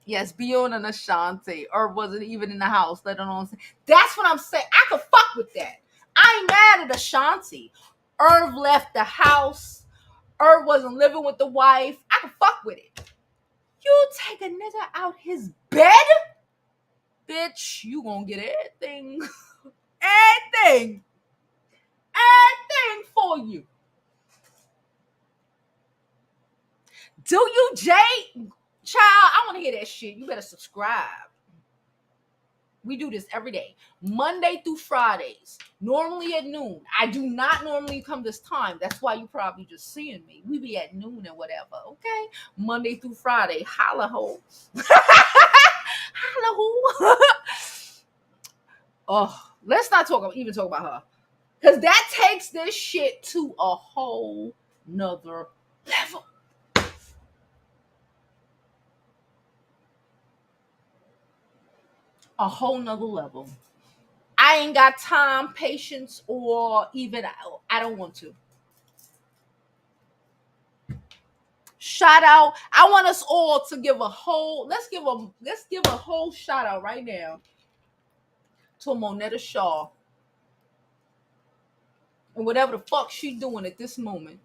S1: Yes, Bion and Ashanti, or wasn't even in the house. Let alone. That's what I'm saying. I could fuck with that. I ain't mad at Ashanti. Irv left the house. Irv wasn't living with the wife. I could fuck with it. You take a nigga out his bed, bitch. You gonna get everything, everything for you. Do you, Jay? Child, I want to hear that shit. You better subscribe. We do this every day, Monday through Fridays, normally at noon. I do not normally come this time. That's why you probably just seeing me. We be at noon and whatever, okay? Monday through Friday. Holla ho. Holla ho. Oh, let's not even talk about her. Because that takes this shit to a whole nother level. A whole nother level. I ain't got time, patience, or even I don't want to. Shout out. I want us all to give a whole let's give a whole shout out right now to Monyetta Shaw. And whatever the fuck she doing at this moment.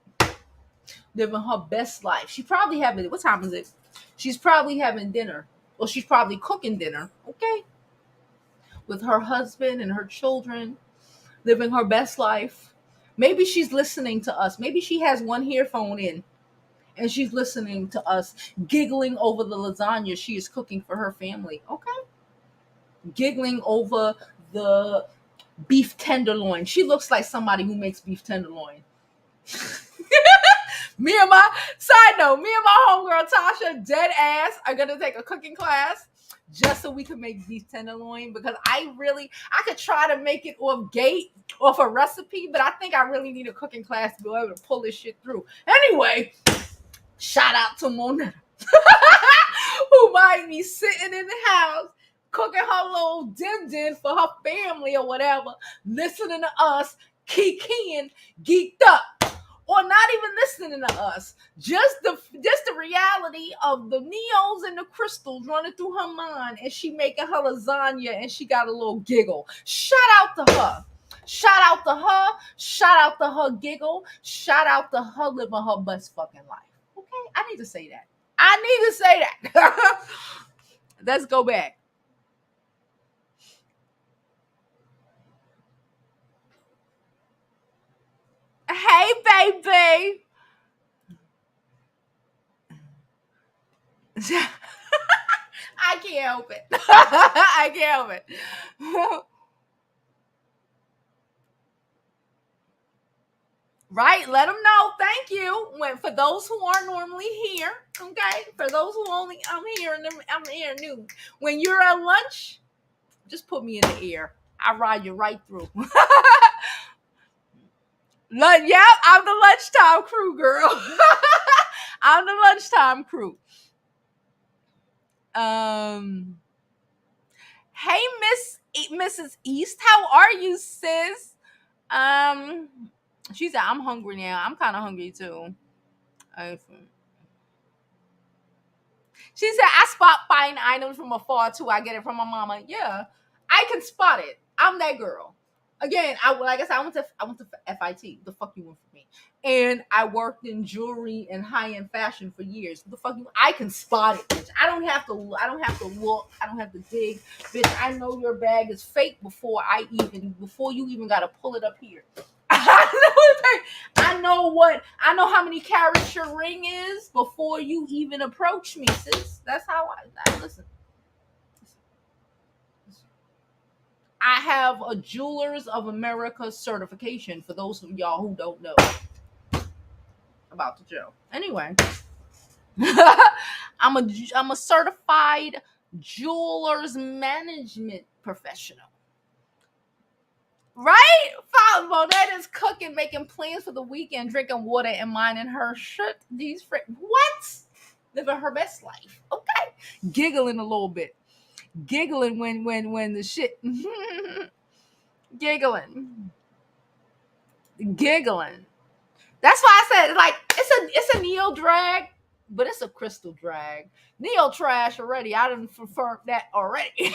S1: Living her best life. She probably having what time is it? She's probably having dinner. Or she's probably cooking dinner. Okay. With her husband and her children, living her best life. Maybe she's listening to us. Maybe she has one earphone in and she's listening to us, giggling over the lasagna she is cooking for her family. Okay. Giggling over the beef tenderloin. She looks like somebody who makes beef tenderloin. Me and my homegirl Tasha, dead ass, are gonna take a cooking class just so we can make beef tenderloin, because I could try to make it off a recipe, but I think I really need a cooking class to be able to pull this shit through. Anyway, shout out to Monyetta, who might be sitting in the house cooking her little din for her family or whatever, listening to us, kikiing, geeked up. Or not even listening to us. Just the reality of the ne-yos and the crystals running through her mind, and she making her lasagna and she got a little giggle. Shout out to her. Shout out to her. Shout out to her giggle. Shout out to her living her best fucking life. Okay? I need to say that. Let's go back. Hey, baby. I can't help it. I can't help it. Right? Let them know. Thank you. For those who aren't normally here, okay? For those who I'm here noon. When you're at lunch, just put me in the air. I ride you right through. Yep, I'm the lunchtime crew, girl. I'm the lunchtime crew. Hey, Mrs. East. How are you, sis? She said, I'm hungry now. I'm kind of hungry too. She said, I spot fine items from afar too. I get it from my mama. Yeah, I can spot it. I'm that girl. Again, like I said, I went to FIT. The fuck you want from me? And I worked in jewelry and high end fashion for years. The fuck you? I can spot it, bitch. I don't have to. I don't have to look. I don't have to dig, bitch. I know your bag is fake before you even gotta pull it up here. I know how many carats your ring is before you even approach me, sis. That's how I listen. I have a Jewelers of America certification for those of y'all who don't know about the Joe. Anyway, I'm a certified jewelers management professional. Right? Monetta's cooking, making plans for the weekend, drinking water and minding her shit. What? Living her best life. Okay. Giggling a little bit. Giggling when the shit. Giggling. That's why I said, like, it's a Neyo drag, but it's a crystal drag. Neyo trash already. I didn't confirm that already.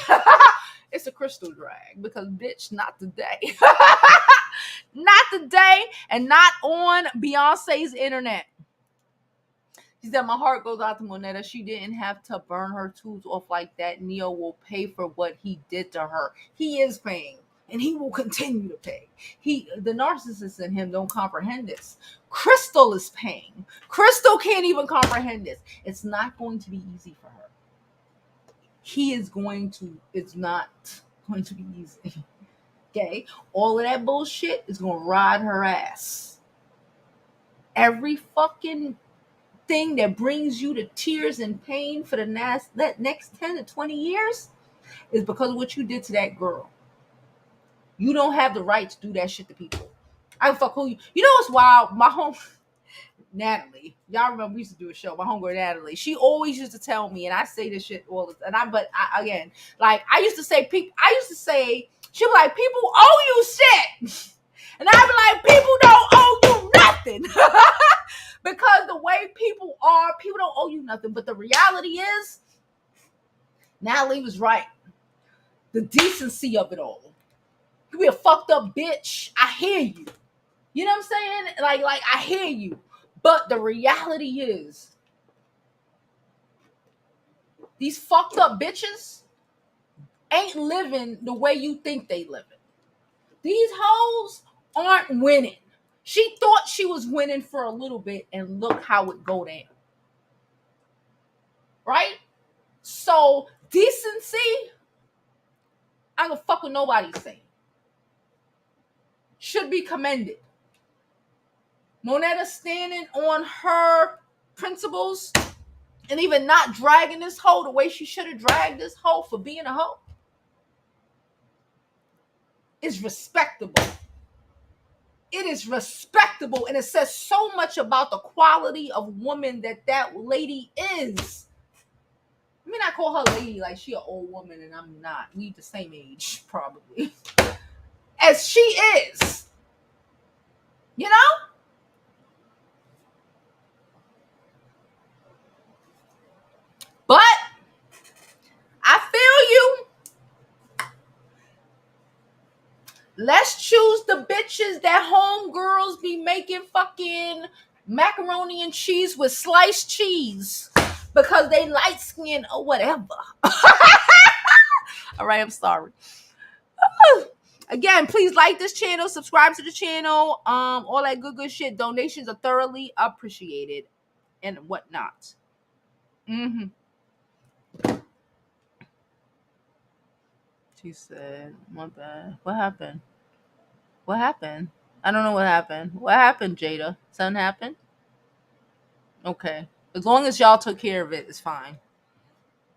S1: It's a crystal drag because, bitch, not today. Not today, and not on Beyonce's internet. She said, my heart goes out to Monyetta. She didn't have to burn her tools off like that. Neyo will pay for what he did to her. He is paying, and he will continue to pay. The narcissist in him don't comprehend this. Crystal is paying. Crystal can't even comprehend this. It's not going to be easy for her. It's not going to be easy. Okay? All of that bullshit is going to ride her ass. Every fucking thing that brings you to tears and pain for the next 10 to 20 years is because of what you did to that girl. You don't have the right to do that shit to people. I fuck who you. You know what's wild? My home Natalie, y'all remember we used to do a show. My homegirl Natalie, she always used to tell me, and I say this shit all the time. Again, like I used to say, she was like, people owe you shit, and I'd be like, people don't owe you nothing, because the way people are, people don't owe you nothing. But the reality is, Natalie was right. The decency of it all. You be a fucked up bitch. I hear you. You know what I'm saying? Like I hear you. But the reality is, these fucked up bitches ain't living the way you think they living. These hoes aren't winning. She thought she was winning for a little bit, and look how it go down. Right? So, decency, I don't fuck with nobody's saying. Should be commended. Monyetta standing on her principles and even not dragging this hoe the way she should have dragged this hoe for being a hoe is respectable. It is respectable, and it says so much about the quality of woman that lady is. I mean, I call her lady like she an old woman, and I'm not. We the same age, probably, as she is. You know? But I feel you. Let's choose the bitches that homegirls be making fucking macaroni and cheese with sliced cheese because they light skin or whatever. All right, I'm sorry. Again, please like this channel, subscribe to the channel, all that good shit. Donations are thoroughly appreciated and whatnot. She said, my bad. What happened? I don't know what happened. What happened, Jada? Something happened? Okay. As long as y'all took care of it, it's fine.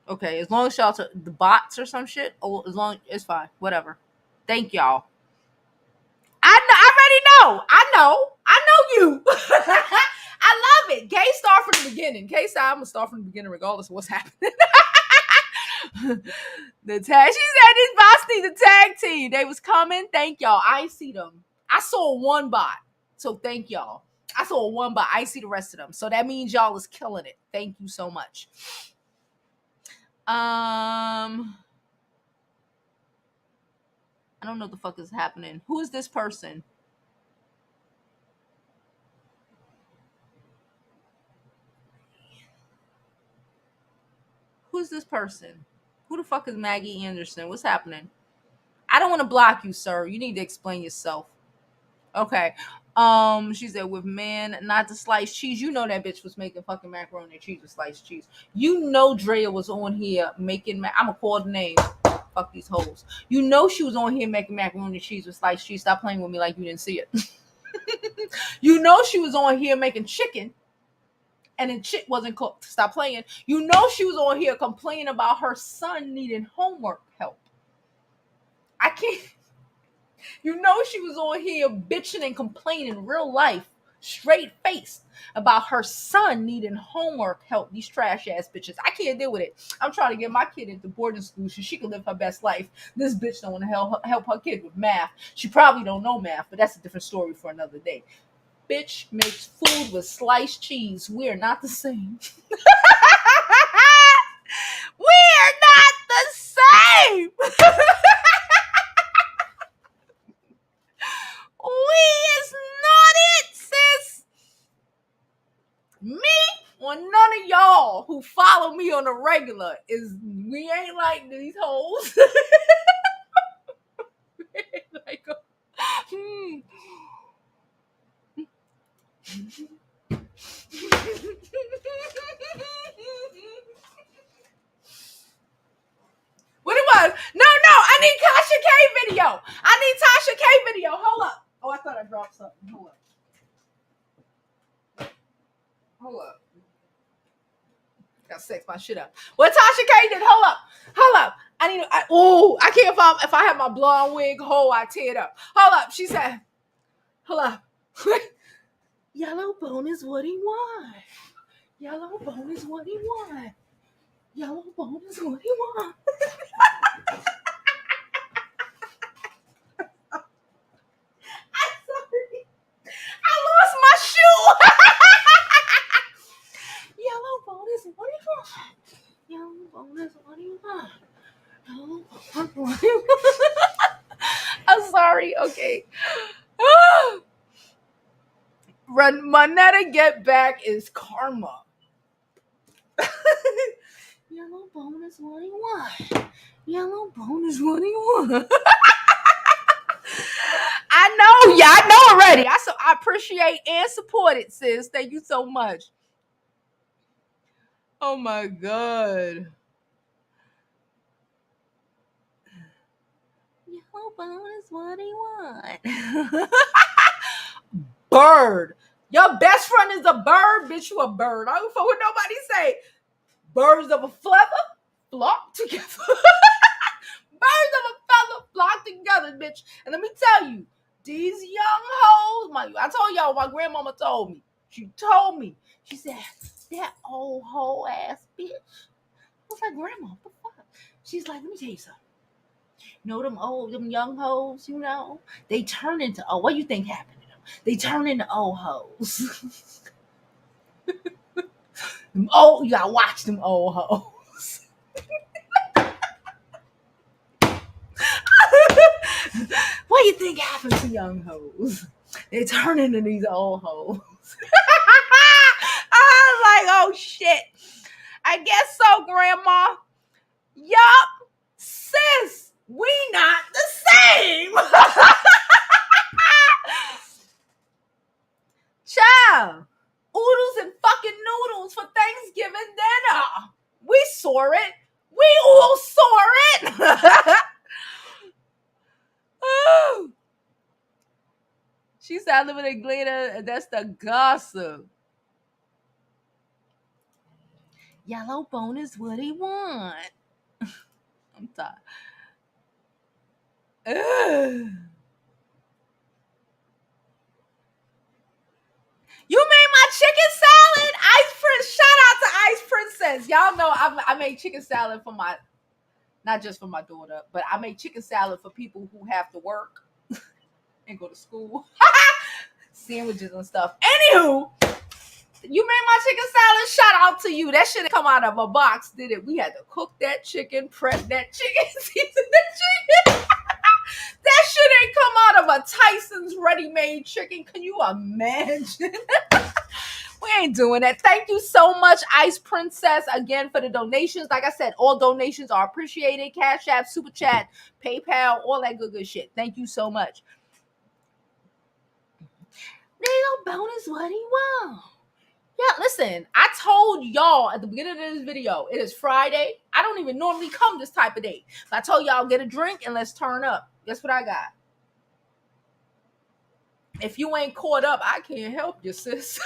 S1: Okay. As long as y'all took the bots or some shit, it's fine. Whatever. Thank y'all. I already know. I know you. I love it. Gay start from the beginning. I'm gonna start from the beginning regardless of what's happening. The tag. She said these bots need a tag team. They was coming. Thank y'all. I ain't see them. I saw one bot. So thank y'all. I saw one bot. I ain't see the rest of them. So that means y'all is killing it. Thank you so much. I don't know what the fuck is happening. Who is this person? Who's this person? Who the fuck is Maggie Anderson? What's happening? I don't want to block you, sir. You need to explain yourself. Okay. She said with man, not the sliced cheese. You know that bitch was making fucking macaroni and cheese with sliced cheese. You know Drea was on here making I'ma call the name. Fuck these hoes. You know she was on here making macaroni and cheese with sliced cheese. Stop playing with me like you didn't see it. You know she was on here making chicken and the chick wasn't cooked. Stop playing. You know she was on here complaining about her son needing homework help. I can't. You know she was on here bitching and complaining real life, straight faced, about her son needing homework help. These trash ass bitches. I can't deal with it. I'm trying to get my kid into boarding school so she can live her best life. This bitch don't want to help her kid with math. She probably don't know math, but that's a different story for another day. Bitch makes food with sliced cheese. We're not the same. We're not the same. We is not it, sis. Me or none of y'all who follow me on the regular is we ain't like these hoes. Like, What it was? No, I need Tasha K video. I need Tasha K video. Hold up. Oh, I thought I dropped something. Hold up. Gotta sex my shit up. What Tasha K did? Hold up. I can't find if I have my blonde wig. I tear it up. Hold up. She said, hold up. Yellow bone is what he want. Yellow bone is what he want. Yellow bone is what he want. I'm sorry. I lost my shoe. Yellow bone is what he want. Yellow bone is what he want. Yellow bone is what he want. I'm sorry. Okay. Monyetta get back is karma. Yellow bone is what he want. Yellow bone is what he want. I know. Yeah, I know already. I appreciate and support it, sis. Thank you so much. Oh my God. Yellow bone is what he want. Bird. Your best friend is a bird, bitch. You a bird. I don't fuck what nobody say. Birds of a feather flock together. Birds of a feather flock together, bitch. And let me tell you, these young hoes, I told y'all, my grandmama told me. She told me. She said, that old hoe ass bitch. I was like, Grandma, what the fuck? She's like, let me tell you something. You know them young hoes, they turn into, what you think happened to them? They turn into old hoes. You gotta watch them old hoes. What do you think happens to young hoes? They turn into these old hoes. I was like, oh shit. I guess so, Grandma. Yup. Sis, we not the same. Child. Oodles and fucking noodles for Thanksgiving dinner. We saw it. We all saw it. She said, I live in Atlanta. That's the gossip. Yellow bone is what he want. I'm tired. You made my chicken salad? Ice Prince. Shout out to Ice Princess. Y'all know I made chicken salad for my not just for my daughter, but I make chicken salad for people who have to work and go to school. Sandwiches and stuff. Anywho, you made my chicken salad. Shout out to you. That shit didn't come out of a box, did it? We had to cook that chicken, prep that chicken, season that chicken. That shit ain't come out of a Tyson's ready-made chicken. Can you imagine? We ain't doing that. Thank you so much, Ice Princess, again for the donations. Like I said, all donations are appreciated. Cash App, Super Chat, PayPal, all that good shit. Thank you so much. Neyo bonus, what do you want? Yeah, listen, I told y'all at the beginning of this video, it is Friday. I don't even normally come this type of day. But I told y'all, get a drink and let's turn up. Guess what I got? If you ain't caught up, I can't help you, sis.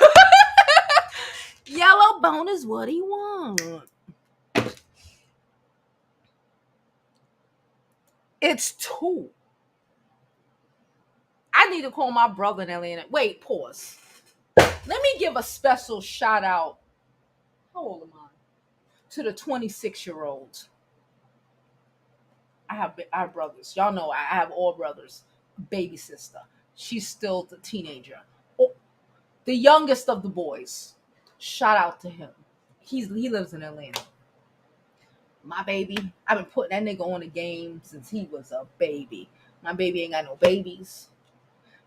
S1: Yellow bonus, what do you want? It's 2. I need to call my brother in Atlanta. Wait, pause. Let me give a special shout out. How old am I? To the 26-year-olds. I have brothers. Y'all know I have all brothers. Baby sister. She's still the teenager. Oh, the youngest of the boys. Shout out to him. He lives in Atlanta. My baby, I've been putting that nigga on the game since he was a baby. My baby ain't got no babies.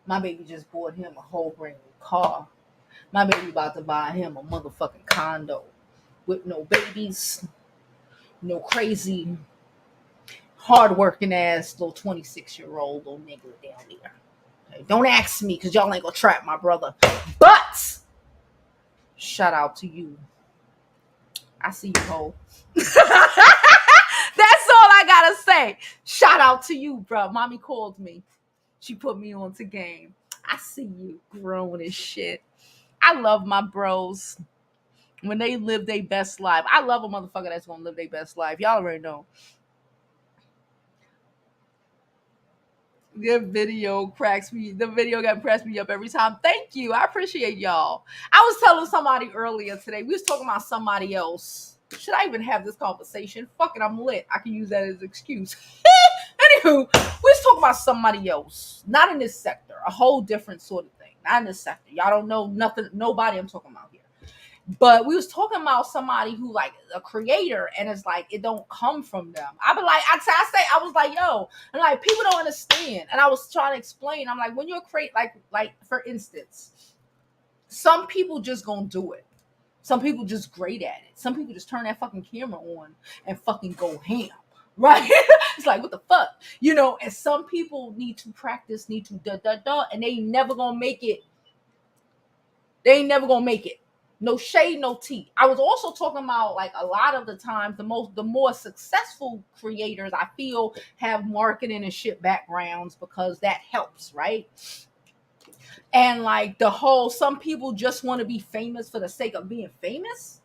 S1: My baby just bought him a whole brand new car. My baby about to buy him a motherfucking condo with no babies, no crazy, hard-working ass little 26-year-old little nigga down there. Okay, don't ask me because y'all ain't gonna trap my brother. But shout out to you. I see you, ho. That's all I gotta say. Shout out to you, bro. Mommy called me. She put me on to game. I see you grown as shit. I love my bros when they live their best life. I love a motherfucker that's gonna live their best life. Y'all already know. The video cracks me. The video got cracks me up every time. Thank you. I appreciate y'all. I was telling somebody earlier today. We was talking about somebody else. Should I even have this conversation? Fuck it, I'm lit. I can use that as an excuse. Anywho, we was talking about somebody else. Not in this sector. A whole different sort of thing. Not in this sector. Y'all don't know nothing. Nobody I'm talking about here. But we was talking about somebody who like a creator, and it's like it don't come from them. I be like, I was like, yo, and like people don't understand. And I was trying to explain. I'm like, when you're like for instance, some people just gonna do it. Some people just great at it. Some people just turn that fucking camera on and fucking go ham. Right? It's like, what the fuck? You know, and some people need to practice, need to and they never gonna make it. They ain't never gonna make it. No shade, no tea. I was also talking about like a lot of the times the more successful creators I feel have marketing and shit backgrounds because that helps, right? And like the whole some people just want to be famous for the sake of being famous.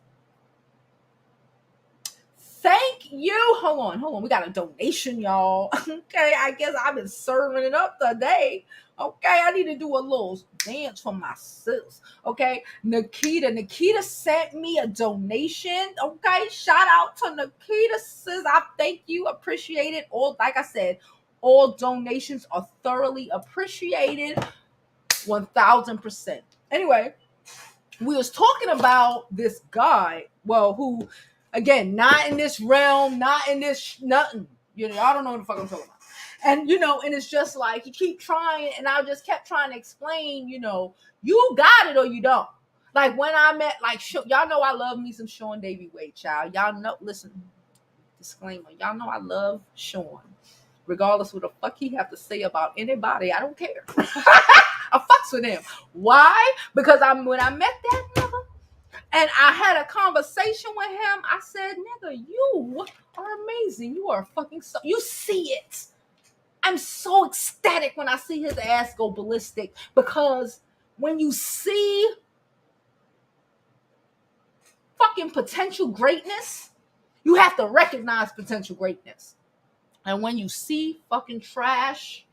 S1: Thank you. Hold on. We got a donation, y'all. Okay, I guess I've been serving it up today. Okay, I need to do a little dance for my sis. Okay, Nikita sent me a donation. Okay, shout out to Nikita, sis. I thank you, appreciate it. All like I said, all donations are thoroughly appreciated, 1000%. Anyway, we was talking about this guy, well, who, again, not in this realm, not in this nothing. You know, I don't know what the fuck I'm talking about. And, you know, and it's just like, you keep trying, and I just kept trying to explain, you know, you got it or you don't. Like, when I met, like, y'all know I love me some Sean Davy Wade, child. Y'all know, listen, disclaimer, y'all know I love Sean. Regardless of what the fuck he have to say about anybody, I don't care. I fucks with him. Why? Because when I met that nigga and I had a conversation with him, I said, nigga, you are amazing. You are fucking you see it. I'm so ecstatic when I see his ass go ballistic because when you see fucking potential greatness, you have to recognize potential greatness. And when you see fucking trash,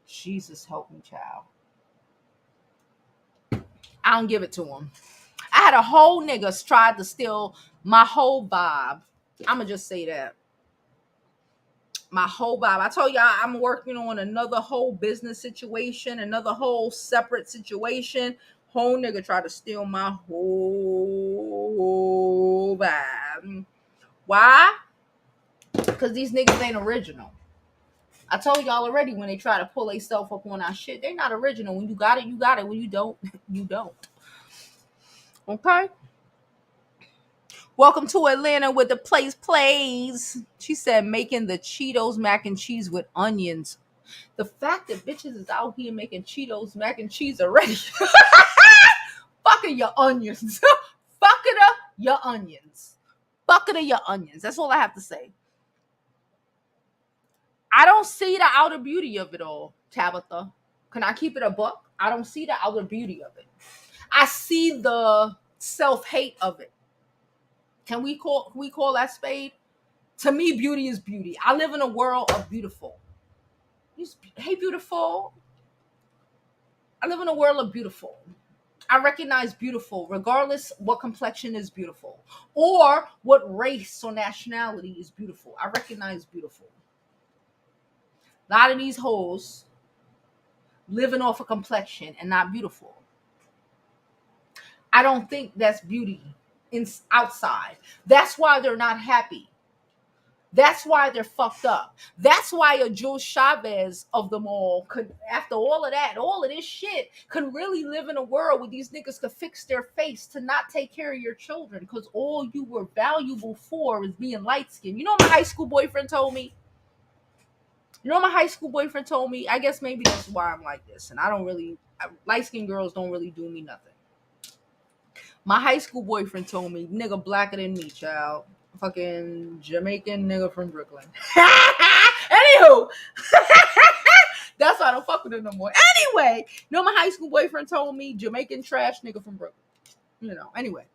S1: Jesus help me, child. I don't give it to him. I had a whole niggas tried to steal my whole vibe. I'ma just say that. My whole vibe. I told y'all I'm working on another whole business situation, another whole separate situation. Whole nigga tried to steal my whole vibe. Why? Because these niggas ain't original. I told y'all already, when they try to pull themselves up on our shit, they not original. When you got it, you got it. When you don't, you don't. Okay? Welcome to Atlanta with the place plays. She said making the Cheetos mac and cheese with onions. The fact that bitches is out here making Cheetos mac and cheese already. Fucking your onions. Fucking your onions. Fucking your onions. That's all I have to say. I don't see the outer beauty of it all, Tabitha. Can I keep it a buck? I don't see the outer beauty of it. I see the self-hate of it. Can we call that spade? To me, beauty is beauty. I live in a world of beautiful. Hey, beautiful. I live in a world of beautiful. I recognize beautiful, regardless what complexion is beautiful, or what race or nationality is beautiful. I recognize beautiful. A lot of these hoes living off a complexion and not beautiful. I don't think that's beauty outside. That's why they're not happy. That's why they're fucked up. That's why a Joe Chavez of them all could, after all of that, all of this shit, could really live in a world where these niggas could fix their face to not take care of your children because all you were valuable for is being light skinned. You know what my high school boyfriend told me? I guess maybe that's why I'm like this. And light skinned girls don't really do me nothing. My high school boyfriend told me, nigga blacker than me, child. Fucking Jamaican nigga from Brooklyn. Anywho, that's why I don't fuck with him no more. Anyway, my high school boyfriend told me Jamaican trash nigga from Brooklyn. Anyway.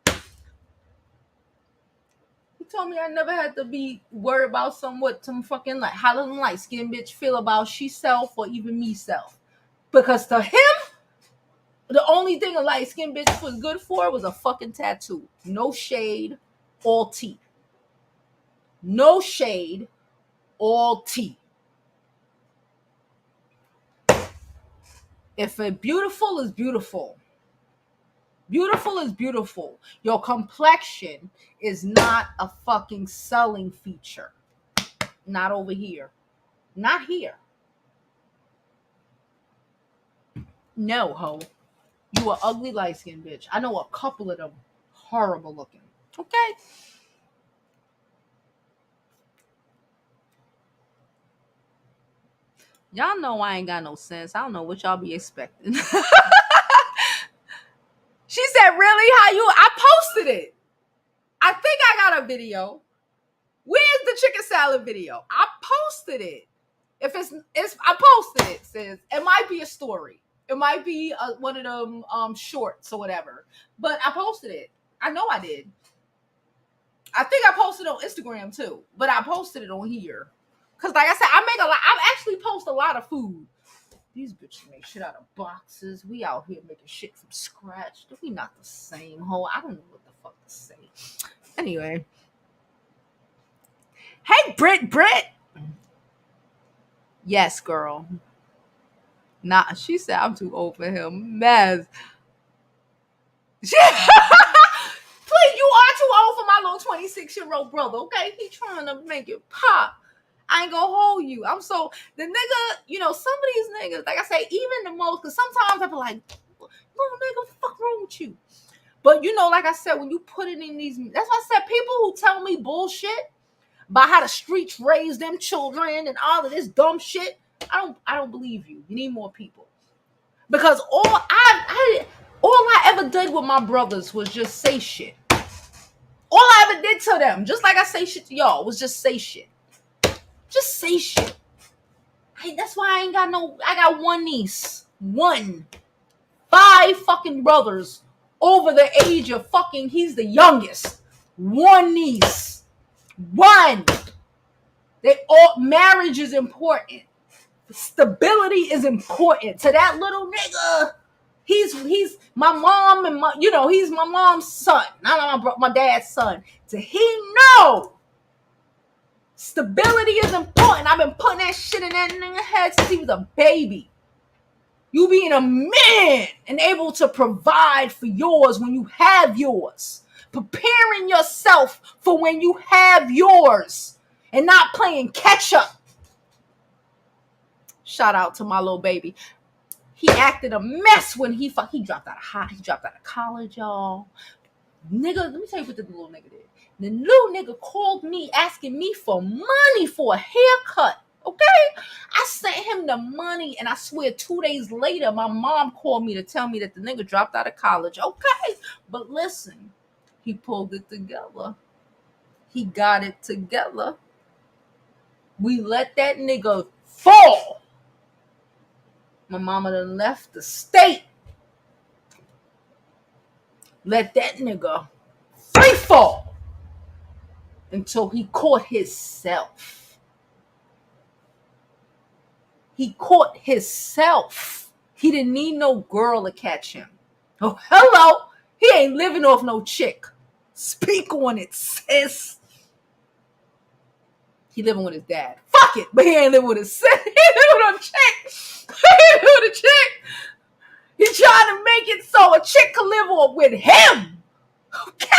S1: He told me I never had to be worried about some fucking like how does light skin bitch feel about she self or even me self. Because to him, the only thing a light skin bitch was good for was a fucking tattoo. No shade, all tea. No shade, all tea. If a beautiful is beautiful, beautiful is beautiful. Your complexion is not a fucking selling feature. Not over here. Not here. No, ho. You an ugly light-skinned bitch. I know a couple of them horrible looking. Okay? Y'all know I ain't got no sense. I don't know what y'all be expecting. She said, really? I posted it. I think I got a video. Where's the chicken salad video? I posted it. If I posted it, sis. It might be a story. It might be one of them shorts or whatever. But I posted it. I know I did. I think I posted it on Instagram too. But I posted it on here. Because like I said, I actually post a lot of food. These bitches make shit out of boxes. We out here making shit from scratch. We not the same, ho. I don't know what the fuck to say. Anyway. Hey, Brit. Yes, girl. Nah, she said I'm too old for him. Mess. Please, you are too old for my little 26-year-old brother, okay? He trying to make it pop. I ain't gonna hold you. The nigga, some of these niggas, like I say, even the most, because sometimes I be like, little nigga, what the fuck wrong with you? But like I said, when you put it in these, that's why I said people who tell me bullshit about how the streets raise them children and all of this dumb shit, I don't believe you. You need more people. Because all I ever did with my brothers was just say shit. All I ever did to them, just like I say shit to y'all, was just say shit. Just say shit. That's why I got one niece. 5 fucking brothers over the age of fucking, he's the youngest. One niece. One. Marriage is important. Stability is important to that little nigga. He's my mom and he's my mom's son, not my dad's son. So he know Stability is important. I've been putting that shit in that nigga head since he was a baby. You being a man and able to provide for yours when you have yours. Preparing yourself for when you have yours. And not playing catch up. Shout out to my little baby. He acted a mess when he dropped out of college, y'all. Nigga, let me tell you what the little nigga did. The little nigga called me asking me for money for a haircut. Okay? I sent him the money, and I swear 2 days later, my mom called me to tell me that the nigga dropped out of college. Okay? But listen, he pulled it together. He got it together. We let that nigga fall. My mama done left the state. Let that nigga free fall until he caught himself. He caught himself. He didn't need no girl to catch him. Oh, hello. He ain't living off no chick. Speak on it, sis. He living with his dad. Fuck it. But he ain't living with his sis. He living with a chick. He living with a chick. He trying to make it so a chick can live with him. Okay?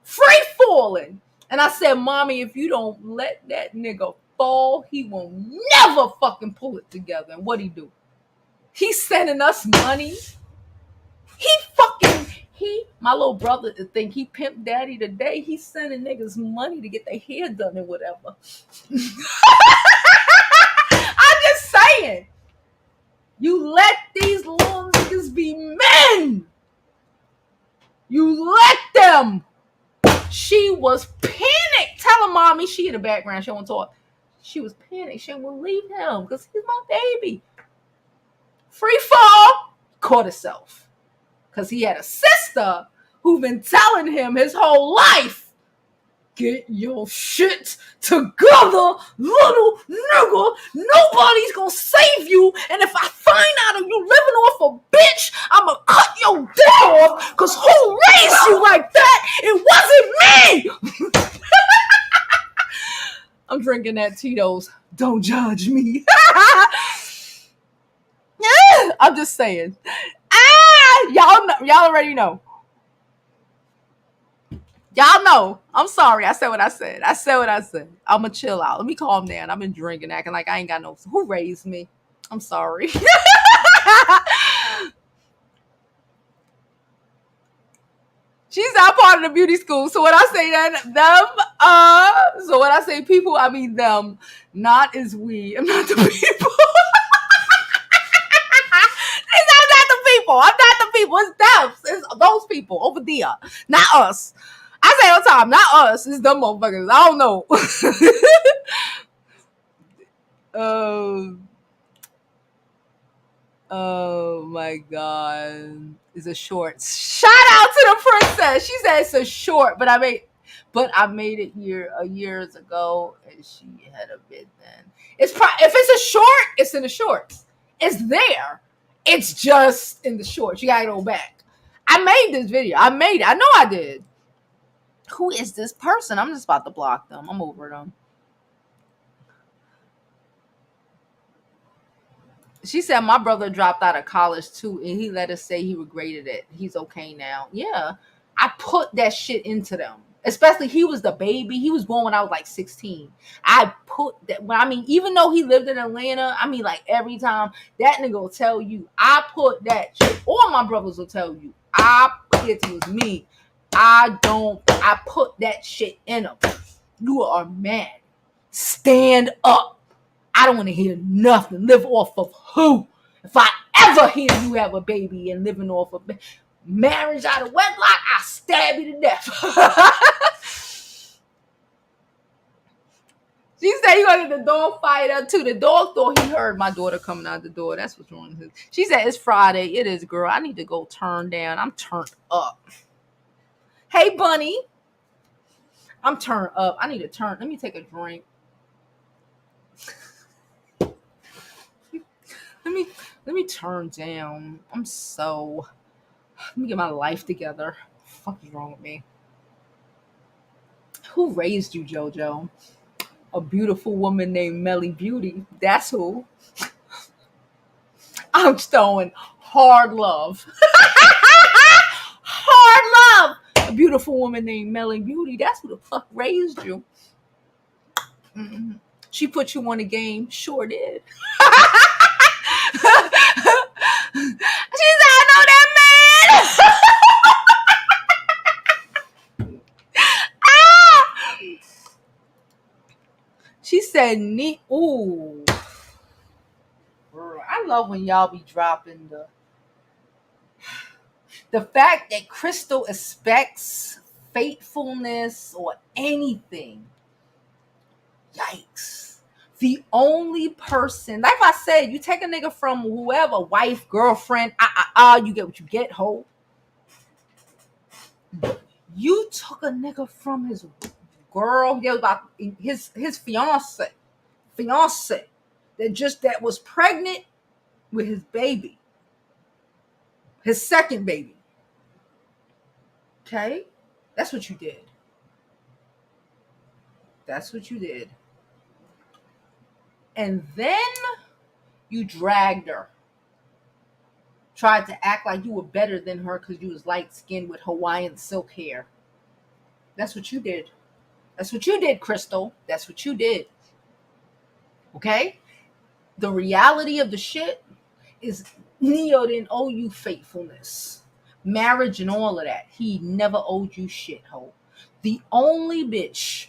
S1: Free falling. And I said, Mommy, if you don't let that nigga fall, he will never fucking pull it together. And what'd he do? He's sending us money. My little brother think he pimp daddy today. He's sending niggas money to get their hair done and whatever. I'm just saying. You let these little niggas be men. You let them. She was panicked. Tell her, Mommy, she in the background. She won't talk. She was panicked. She won't leave him because he's my baby. Free fall. Caught herself. Because he had a sister who's been telling him his whole life, get your shit together, little nigga. Nobody's gonna save you. And if I find out you living off a bitch, I'ma cut your dick off. Because who raised you like that? It wasn't me. I'm drinking that Tito's. Don't judge me. I'm just saying. Y'all already know. Y'all know. I'm sorry. I said what I said. I'ma chill out. Let me calm down. I've been drinking, acting like I ain't got no. Who raised me? I'm sorry. She's not part of the beauty school. So when I say them, so when I say people, I mean them. Not as we. I'm not the people. I'm not the people. It's them. It's those people over there. Not us. I say all the time, not us. It's them motherfuckers. I don't know. Oh my God. It's a short. Shout out to the princess. She said it's a short, but I made it years ago, and she had a bit then. If it's a short, it's in the shorts. It's there. It's just in the shorts. You gotta go back. I made this video. I made it. I know I did. Who is this person? I'm just about to block them. I'm over them. She said my brother dropped out of college too, and he let us say he regretted it. He's okay now. Yeah. I put that shit into them. Especially he was the baby. He was born when I was like 16. I put that. Even though he lived in Atlanta, like every time that nigga will tell you, I put that shit. All my brothers will tell you, it was me. I put that shit in them. You are mad. Stand up. I don't want to hear nothing. Live off of who? If I ever hear you have a baby and living off of marriage out of wedlock, I stab you to death. She said you gonna get the dog fired up too. The dog thought he heard my daughter coming out the door. That's what's wrong with him. She said it's Friday. It is, girl. I need to go turn down. I'm turned up. Hey, bunny. I'm turned up. I need to turn. Let me take a drink. Let me turn down. Let me get my life together. What the fuck is wrong with me? Who raised you, JoJo? A beautiful woman named Melly Beauty. That's who. I'm throwing hard love. Hard love. A beautiful woman named Melly Beauty. That's who the fuck raised you. Mm-hmm. She put you on the game. Sure did. She said, I know that man. Ah! She said, ooh. I love when y'all be dropping the fact that Crystal expects faithfulness or anything. Yikes. The only person, like I said, you take a nigga from whoever, wife, girlfriend, you get what you get, ho. You took a nigga from his girl, about his fiance, that was pregnant with his baby, his second baby. Okay, that's what you did. That's what you did. And then you dragged her. Tried to act like you were better than her because you was light skinned with Hawaiian silk hair. That's what you did. That's what you did, Crystal. That's what you did. Okay? The reality of the shit is Neyo didn't owe you faithfulness, marriage, and all of that. He never owed you shit, ho. The only bitch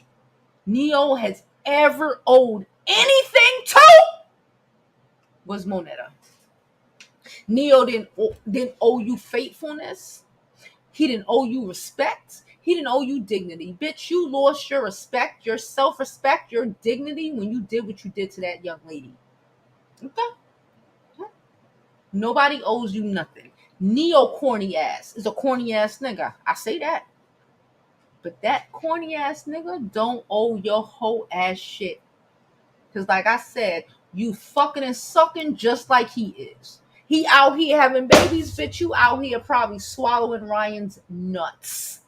S1: Neyo has ever owed anything to was Monyetta. Neyo didn't owe you faithfulness. He didn't owe you respect. He didn't owe you dignity. Bitch, you lost your respect, your self-respect, your dignity when you did what you did to that young lady. Okay? Nobody owes you nothing. Neyo corny ass is a corny ass nigga. I say that. But that corny ass nigga don't owe your whole ass shit. Because like I said, you fucking and sucking just like he is. He out here having babies, bitch. You out here probably swallowing Ryan's nuts.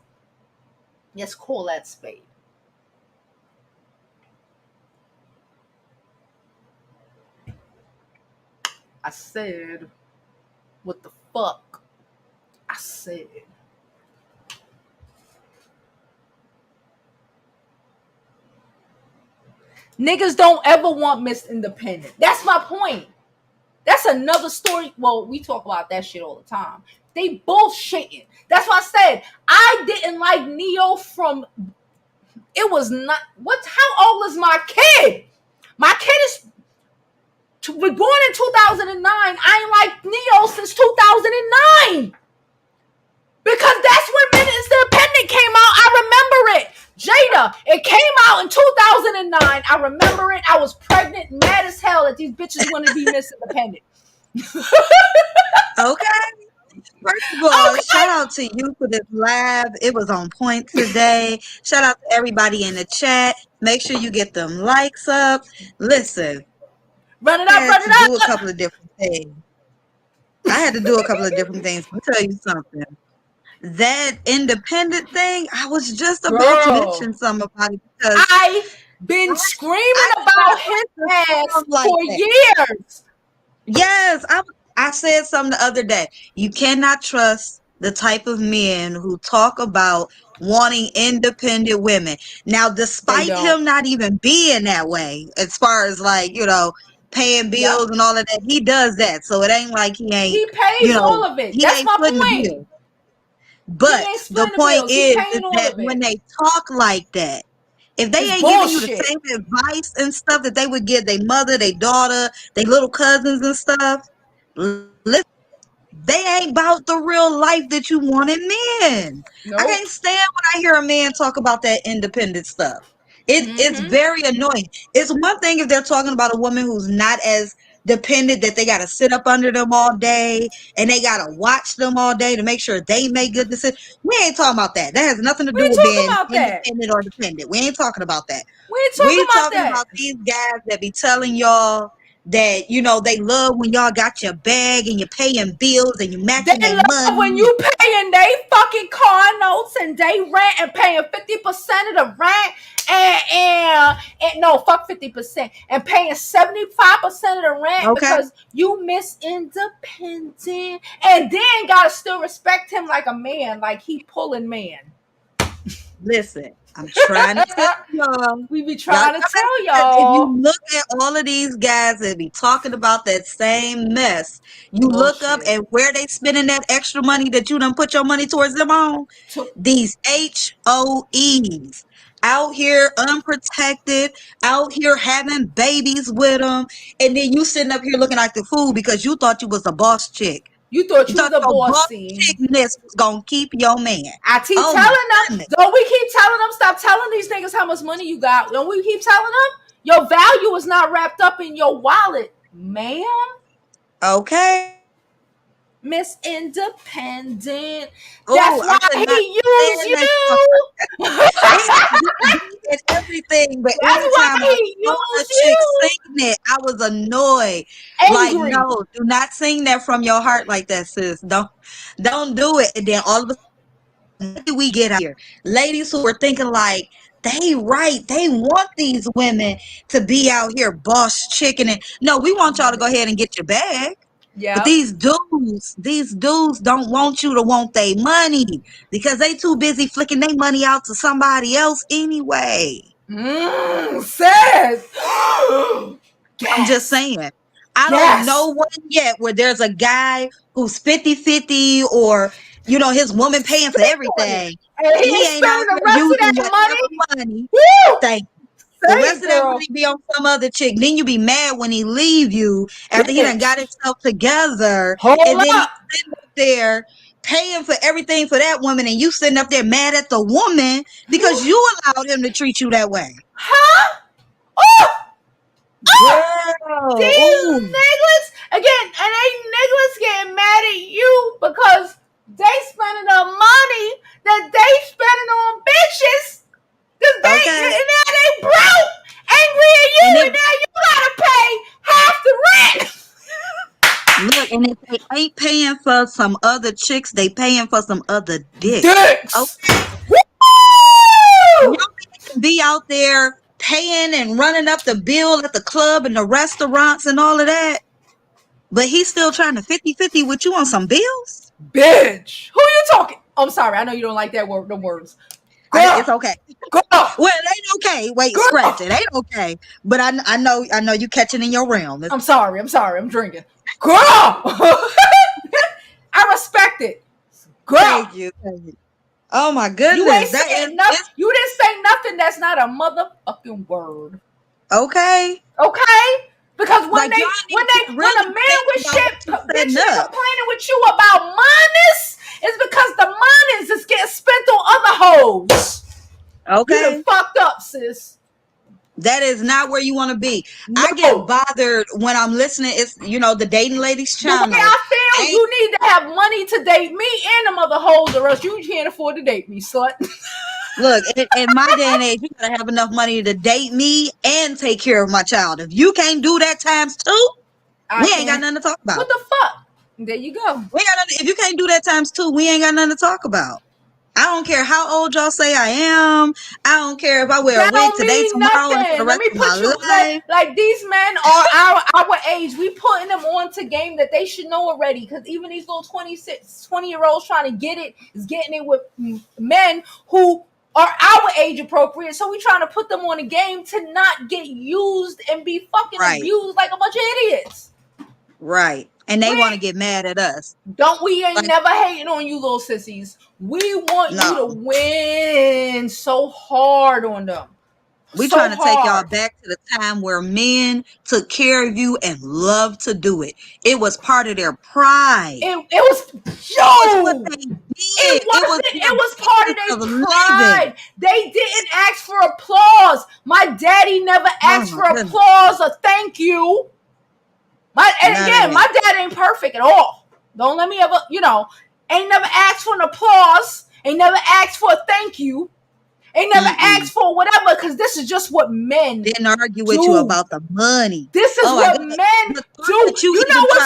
S1: Let's call that spade. I said, what the fuck? I said. Niggas don't ever want Miss Independent. That's my point. That's another story. Well, we talk about that shit all the time. They bullshitting. That's why I said I didn't like Neyo from. It was not. How old is my kid? My kid is was born in 2009. I ain't like Neyo since 2009. Because that's when Minutes Independent came out. I remember it. Jada, it came out in 2009. I remember it. I was pregnant, mad as hell that these bitches want to be Miss Independent.
S3: Okay. First of all, shout out to you for this live. It was on point today. Shout out to everybody in the chat. Make sure you get them likes up. Listen,
S1: Run it
S3: I
S1: up,
S3: had
S1: run
S3: to
S1: it
S3: do a
S1: up.
S3: couple of different things. I had to do a couple of different things. Let me tell you something. That independent thing, I was just about to
S1: Girl,
S3: mention something about it because
S1: I've been screaming
S3: I
S1: about
S3: tried
S1: his
S3: to
S1: ass
S3: sound like
S1: for
S3: that.
S1: years.
S3: Yes, I said something the other day. You cannot trust the type of men who talk about wanting independent women. Now,
S1: They
S3: despite
S1: don't.
S3: him not even being that way, as far as like, paying
S1: Yep.
S3: bills and all of that, he does that. So it ain't like he ain't,
S1: He pays all of it.
S3: he
S1: That's
S3: ain't
S1: my
S3: splitting the
S1: point.
S3: bill.
S1: He
S3: But
S1: ain't
S3: the
S1: splitting the
S3: point
S1: bills. He
S3: is
S1: paying all
S3: that
S1: of
S3: when
S1: it.
S3: they talk like that, if they
S1: It's
S3: ain't giving you the
S1: bullshit.
S3: same advice and stuff that they would give their mother, their daughter, their little cousins and stuff, listen, they ain't about the real life that you want in men. I
S1: Nope.
S3: can't stand when I hear a man talk about that independent stuff. It's
S1: Mm-hmm.
S3: very annoying. It's one thing if they're talking about a woman who's not as dependent that they got to sit up under them all day and they got to watch them all day to make sure they make good decisions. We ain't talking about that. That has nothing to
S1: We
S3: do
S1: ain't
S3: with
S1: talking
S3: being
S1: about that.
S3: independent or dependent. We ain't talking about that.
S1: We ain't talking
S3: We
S1: about
S3: talking
S1: that.
S3: about these guys that be telling y'all that they love when y'all got your bag and you're paying bills and you
S1: They
S3: matching their
S1: love when
S3: money.
S1: you paying they fucking car notes and they rent and paying 50% of the rent and no, fuck 50% and paying 75% of the rent
S3: Okay,
S1: because you miss independent and then gotta still respect him like a man, like he pulling man.
S3: listen, I'm trying to tell y'all.
S1: We be
S3: Y'all
S1: trying to tell
S3: if you
S1: y'all.
S3: look at all of these guys that be talking about that same mess, you look up
S1: Bullshit.
S3: at where they spending that extra money that you done put your money towards them on.
S1: To,
S3: These HOEs out here unprotected, out here having babies with them, and then you sitting up here looking like the fool because you thought you was a boss chick.
S1: you thought
S3: You
S1: you was
S3: thought
S1: a
S3: your boss
S1: bossy.
S3: chickness was gonna keep your man.
S1: I keep
S3: Oh
S1: telling
S3: my
S1: them,
S3: goodness.
S1: don't we keep telling them, stop telling these niggas how much money you got? Don't we keep telling them? Your value is not wrapped up in your wallet, ma'am.
S3: Okay.
S1: Miss Independent.
S3: Oh,
S1: That's
S3: I
S1: why
S3: could not
S1: he used
S3: stand that.
S1: you.
S3: It
S1: That's
S3: and everything, but
S1: why
S3: anytime I
S1: he
S3: saw a
S1: used
S3: chick
S1: you.
S3: sing it, I was annoyed. Like,
S1: Angry.
S3: no, do not sing that from your heart like that, sis. Don't do it. And then all of a sudden, what do we get out here? Ladies who are thinking like they right, they want these women to be out here boss chicken and no, we want y'all to go ahead and get your bag. But
S1: Yep.
S3: these dudes don't want you to want their money because they too busy flicking their money out to somebody else anyway.
S1: Says.
S3: I'm just
S1: Yes.
S3: saying. I don't know
S1: Yes.
S3: one yet where there's a guy who's 50-50 or, his woman paying for
S1: Speak on it.
S3: everything.
S1: And he
S3: And he
S1: ain't
S3: ain't out
S1: spending the
S3: here
S1: rest of
S3: using
S1: that
S3: whatever
S1: money.
S3: money.
S1: Woo!
S3: Thank the
S1: Say
S3: rest
S1: it,
S3: of that
S1: girl.
S3: money be on some other chick. Then you be mad when he leave you after he done got
S1: Bitch.
S3: himself together. And
S1: Hold
S3: then
S1: up.
S3: he's sitting up there paying for everything for that woman. And you sitting up there mad at the woman because you allowed him to treat you that way.
S1: Huh? Oh! Oh!
S3: Girl.
S1: These
S3: Ooh.
S1: niggas again, and they niggas getting mad at you because they spending the money that they spending on bitches. Cause they
S3: Okay.
S1: and now they broke, angry at you,
S3: And
S1: and now you gotta pay half the rent.
S3: look, and if they ain't paying for some other chicks, they paying for some other dick.
S1: Dicks.
S3: Okay. Your
S1: Woo!
S3: man can be out there paying and running up the bill at the club and the restaurants and all of that. But he's still trying to 50-50 with you on some bills?
S1: Bitch. Who you talking? I'm sorry, I know you don't like that word, the words.
S3: It's
S1: Girl,
S3: okay.
S1: girl,
S3: Well, it ain't okay. Wait, scratch
S1: girl.
S3: it. Ain't okay. But I know you catching in your realm.
S1: I'm sorry, I'm drinking. Girl! I respect it. Girl,
S3: Thank you. Thank you. Oh my
S1: you
S3: goodness.
S1: ain't
S3: That is
S1: saying nothing.
S3: it's
S1: You didn't say nothing that's not a motherfucking word.
S3: okay.
S1: Okay? Because when
S3: Like
S1: they
S3: y'all
S1: when
S3: need
S1: they
S3: to
S1: when a
S3: really
S1: man
S3: think
S1: with
S3: about what
S1: shit
S3: you setting
S1: bitching and
S3: up.
S1: complaining with you about monies, is because the monies is getting spent on other hoes. You done
S3: Okay.
S1: fucked up, sis.
S3: That is not where you want to be. I get
S1: No.
S3: bothered when I'm listening. It's the Dating Ladies
S1: The way
S3: channel.
S1: I feel,
S3: Ain't
S1: you need to have money to date me and them other hoes, or else you can't afford to date me, slut.
S3: look in my day and age, you gotta have enough money to date me and take care of my child. If you can't do that times two,
S1: I
S3: we ain't got
S1: can't.
S3: nothing to talk about.
S1: What the fuck? There you go.
S3: We ain't got nothing, if you can't do that times two, we ain't got nothing to talk about. I don't care how old y'all say I am. I don't care if I wear a
S1: That
S3: wig
S1: don't
S3: today,
S1: mean
S3: tomorrow, and for the
S1: nothing. Let
S3: rest
S1: me
S3: of my
S1: put you like
S3: life.
S1: like these men are our age. We putting them on to game that they should know already. Because even these little 26, 20-year-olds trying to get it is getting it with men who are our age appropriate. So we trying to put them on a game to not get used and be fucking
S3: Right,
S1: abused like a bunch of idiots.
S3: right. And they want to
S1: We
S3: get mad at us.
S1: don't we ain't
S3: Like,
S1: never hating on you little sissies. We want you
S3: no.
S1: to win so hard on them.
S3: We
S1: So
S3: trying to take y'all
S1: hard.
S3: back to the time where men took care of you and loved to do it. It was part of their pride.
S1: It was
S3: It was what
S1: yo.
S3: they
S1: It
S3: did. It was
S1: wasn't.
S3: their
S1: It was part of
S3: business of
S1: their
S3: living.
S1: pride. They didn't ask for applause. My daddy never
S3: Oh
S1: asked
S3: my
S1: for
S3: goodness.
S1: applause or thank you. And
S3: None of
S1: again,
S3: that.
S1: my dad ain't perfect at all. Don't let me ever, ain't never asked for an applause. Ain't never asked for a thank you. Ain't never
S3: Mm-mm.
S1: asked for whatever, because this is just what men
S3: Didn't argue with you
S1: do.
S3: about the money.
S1: This is
S3: Oh my
S1: what
S3: goodness.
S1: men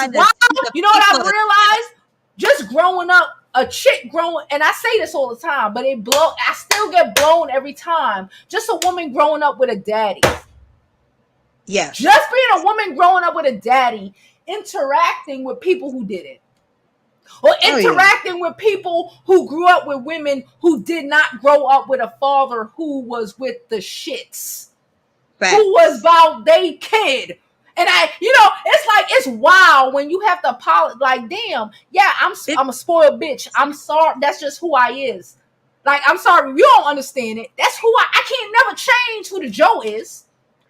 S1: it's
S3: trying to
S1: wild.
S3: see the
S1: You know what I've
S3: people.
S1: realized? Just growing up, a chick growing, and I say this all the time, but I still get blown every time. Just a woman growing up with a daddy.
S3: Yes.
S1: Just being a woman growing up with a daddy, interacting with people who didn't. Or interacting with people who grew up with women who did not grow up with a father who was with the shits.
S3: Facts.
S1: Who was about they kid. And it's like, it's wild when you have to apologize. Like, damn, yeah, I'm a spoiled bitch. I'm sorry. That's just who I is. Like, I'm sorry, you don't understand it. That's who I can't never change who the Joe is.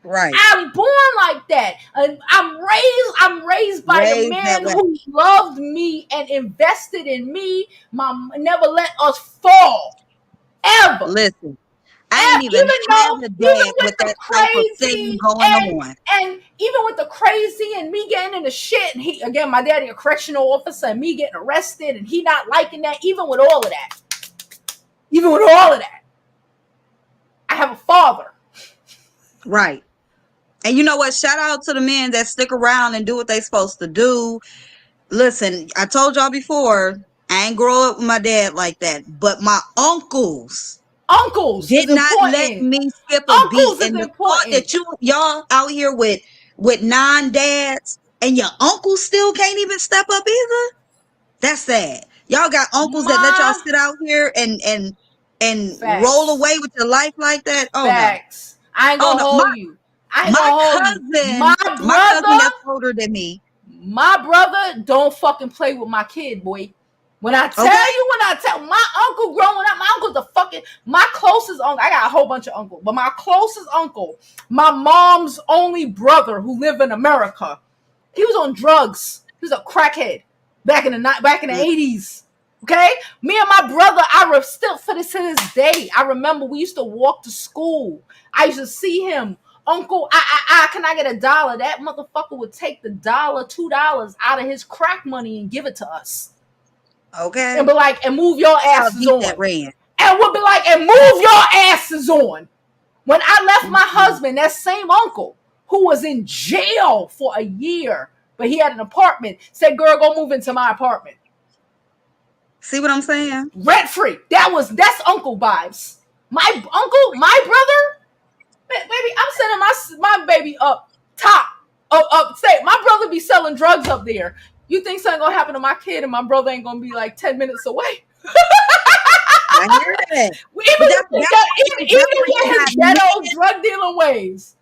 S3: Right.
S1: I'm born like that. I'm raised by the man who loved me and invested in me. Mom never let us fall. Ever.
S3: Listen. I ain't even have a dad with that type of thing going on.
S1: And even with the crazy and me getting into shit, and my daddy a correctional officer and me getting arrested and he not liking that, even with all of that, I have a father.
S3: Right. And you know what? Shout out to the men that stick around and do what they supposed to do. Listen, I told y'all before, I ain't grow up with my dad like that, but my uncles did not let me skip a beat. And the thought that y'all out here with 9 dads and your uncles still can't even step up either. That's sad. Y'all got uncles that let y'all sit out here and roll away with your life like that. Oh
S1: Facts.
S3: No.
S1: I ain't gonna hold you.
S3: My cousin that's older than me.
S1: My brother don't fucking play with my kid, boy. When I tell my uncle growing up, my uncle's my closest uncle. I got a whole bunch of uncles, but my closest uncle, my mom's only brother who lived in America, he was on drugs. He was a crackhead back in the 80s. Okay, me and my brother, still to this day, I remember we used to walk to school. I used to see him. Uncle, can I get $1? That motherfucker would take the $1, $2 out of his crack money and give it to us.
S3: Okay.
S1: And be like, and move your asses on. And we'll be like, and move your asses on. When I left my husband, that same uncle who was in jail for a year, but he had an apartment, said, girl, go move into my apartment.
S3: See what I'm saying?
S1: Rent free. That's uncle vibes. My uncle, my brother, baby, I'm sending my baby up upstate. My brother be selling drugs up there. You think something gonna happen to my kid and my brother ain't gonna be like 10 minutes away?
S3: I hear that.
S1: Even with his ghetto drug dealing ways.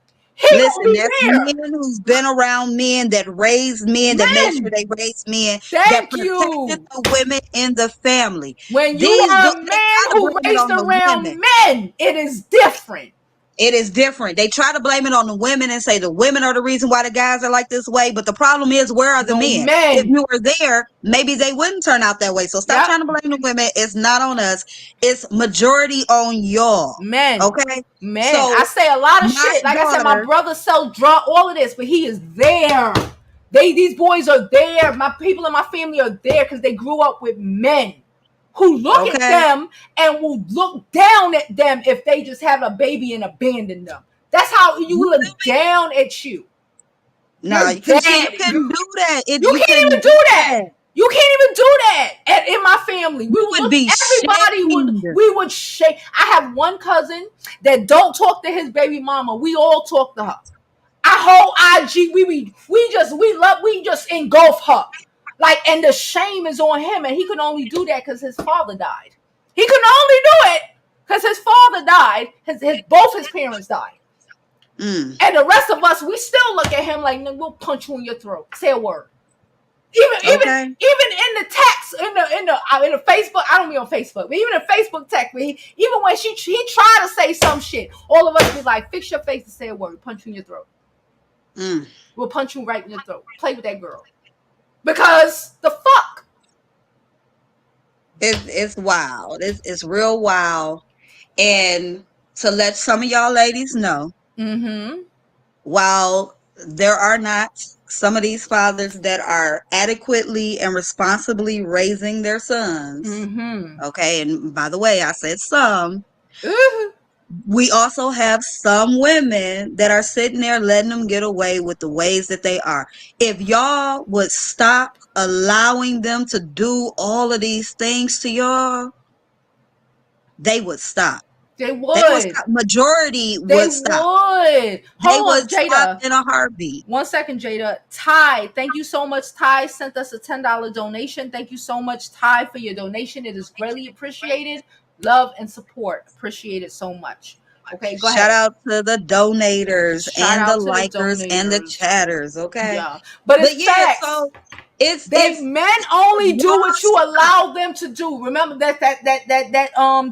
S3: Listen, that's men who's been around men that raised men, that made sure they raised men, that protected the women in the family.
S1: When you are a man who raised around men, it is different.
S3: It is different. They try to blame it on the women and say the women are the reason why the guys are like this way. But the problem is, where are the men? If you were there, maybe they wouldn't turn out that way. So stop trying to blame the women. It's not on us. It's majority on y'all.
S1: Men.
S3: Okay?
S1: Men. So I say a lot of shit. Like I said, my brother sells drugs, all of this, but he is there. These boys are there. My people in my family are there because they grew up with men who look at them and will look down at them if they just have a baby and abandon them. That's how you look down at you.
S3: No, you couldn't do that.
S1: You can't even do that. You can't even do that in my family. We would shake. I have one cousin that don't talk to his baby mama. We all talk to her. Our whole IG, we just engulf her. Like, and the shame is on him, and he could only do that because his father died. He could only do it because his father died. Both his parents died. And the rest of us, we still look at him like, we'll punch you in your throat. Say a word. Even in the text, in the Facebook, I don't be on Facebook, but even in Facebook text, even when he tried to say some shit, all of us be like, fix your face and say a word, punch you in your throat. We'll punch you right in your throat. Play with that girl. Because the fuck.
S3: It's wild. It's real wild. And to let some of y'all ladies know, while there are not some of these fathers that are adequately and responsibly raising their sons, okay, and by the way, I said some, we also have some women that are sitting there letting them get away with the ways that they are. If y'all would stop allowing them to do all of these things to y'all, they would stop.
S1: They
S3: They would
S1: would.
S3: stop. Majority
S1: They
S3: would stop.
S1: would.
S3: They
S1: Hold on,
S3: would stop
S1: Jada.
S3: in a heartbeat.
S1: 1 second, Jada. Ty, thank you so much. Ty sent us a $10 donation. Thank you so much, Ty, for your donation. It is greatly appreciated. Love and support. Appreciate it so much. Okay, go
S3: Shout
S1: ahead.
S3: out to the donators
S1: Shout
S3: and the
S1: out to the
S3: likers and the
S1: donators.
S3: chatters, okay?
S1: Yeah. But
S3: But
S1: it's
S3: yeah,
S1: facts.
S3: so it's
S1: They men only do
S3: y'all
S1: what you
S3: stop.
S1: allow them to do. Remember that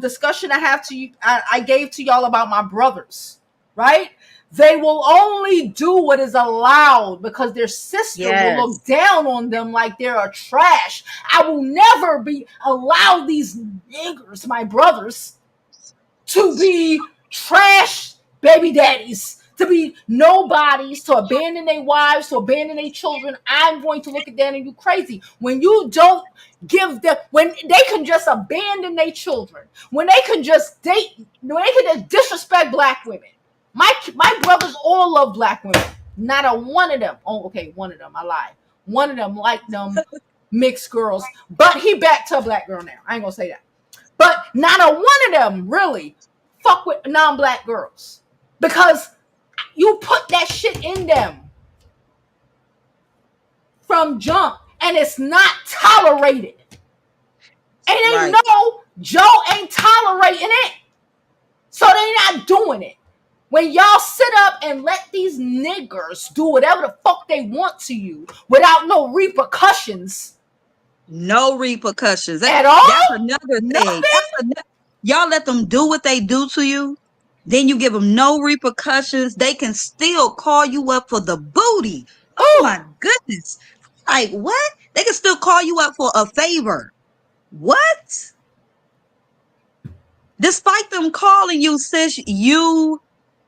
S1: discussion I have to you I gave to y'all about my brothers, right? They will only do what is allowed because their sister will
S3: Yes.
S1: look down on them like they're a trash. I will never be allow these niggers, my brothers, to be trash baby daddies, to be nobodies, to abandon their wives, to abandon their children. I'm going to look at that and you crazy. When you don't give them, when they can just abandon their children, when they can just date, when they can just disrespect black women. My brothers all love black women. Not a one of them. Oh, okay, one of them. I lied. One of them like them mixed girls, but he back to a black girl now. I ain't gonna say that. But not a one of them really fuck with non-black girls because you put that shit in them from jump and it's not tolerated. And they
S3: Right.
S1: know Joe ain't tolerating it, so they not doing it. When y'all sit up and let these niggers do whatever the fuck they want to you without no repercussions,
S3: No repercussions.
S1: at all,
S3: That's another thing.
S1: nothing.
S3: Y'all let them do what they do to you. Then you give them no repercussions. They can still call you up for the booty. Oh
S1: Ooh,
S3: my goodness. Like what? They can still call you up for a favor. What? Despite them calling you, sis, you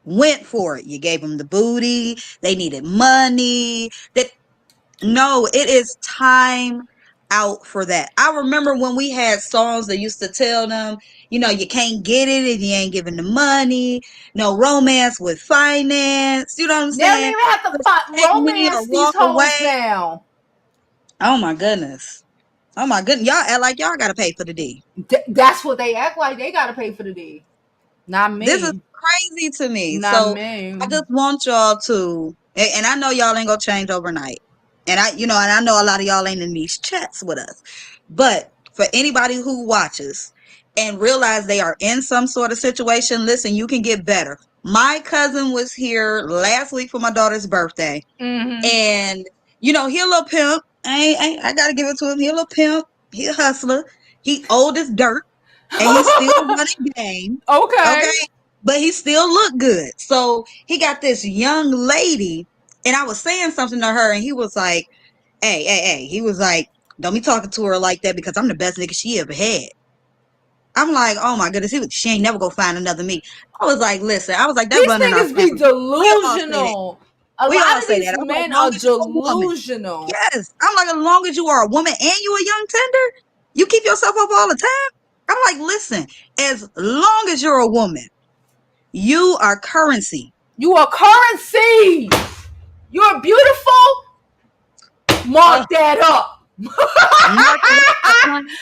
S3: went for it. You gave them the booty. They needed money. That no, it is time out for that. I remember when we had songs that used to tell them, you can't get it if you ain't giving the money. No romance with finance. You know what I'm
S1: they don't
S3: saying?
S1: even have to
S3: Just take me or
S1: romance these
S3: walk
S1: hoes
S3: away.
S1: now.
S3: Oh my goodness. Oh my goodness. Y'all act like y'all gotta pay for the D.
S1: That's what they act like. They gotta pay for the D. Not
S3: This is
S1: me.
S3: crazy to me.
S1: Not
S3: So
S1: me.
S3: I just want y'all to, and I know y'all ain't gonna change overnight. And and I know a lot of y'all ain't in these chats with us. But for anybody who watches and realize they are in some sort of situation, listen, you can get better. My cousin was here last week for my daughter's birthday.
S1: Mm-hmm.
S3: And he a little pimp. I gotta give it to him. He a little pimp. He a hustler. He old as dirt and he still running game.
S1: Okay.
S3: Okay. But he still look good. So he got this young lady, and I was saying something to her, and he was like, hey. He was like, don't be talking to her like that because I'm the best nigga she ever had. I'm like, oh my goodness, she ain't never gonna find another me. I was like, listen, I was like, that
S1: These
S3: run in our
S1: niggas be
S3: family. We all say that.
S1: delusional. A
S3: We
S1: lot
S3: all
S1: of
S3: say
S1: these
S3: that. I'm like,
S1: men
S3: long
S1: are
S3: as you a woman.
S1: delusional.
S3: Yes. I'm like, as long as you are a woman and you a young tender, you keep yourself up all the time. I'm like, listen, as long as you're a woman, you are currency.
S1: You are currency. You're beautiful.
S3: Uh,
S1: Mark that up.
S3: mark that up, honey.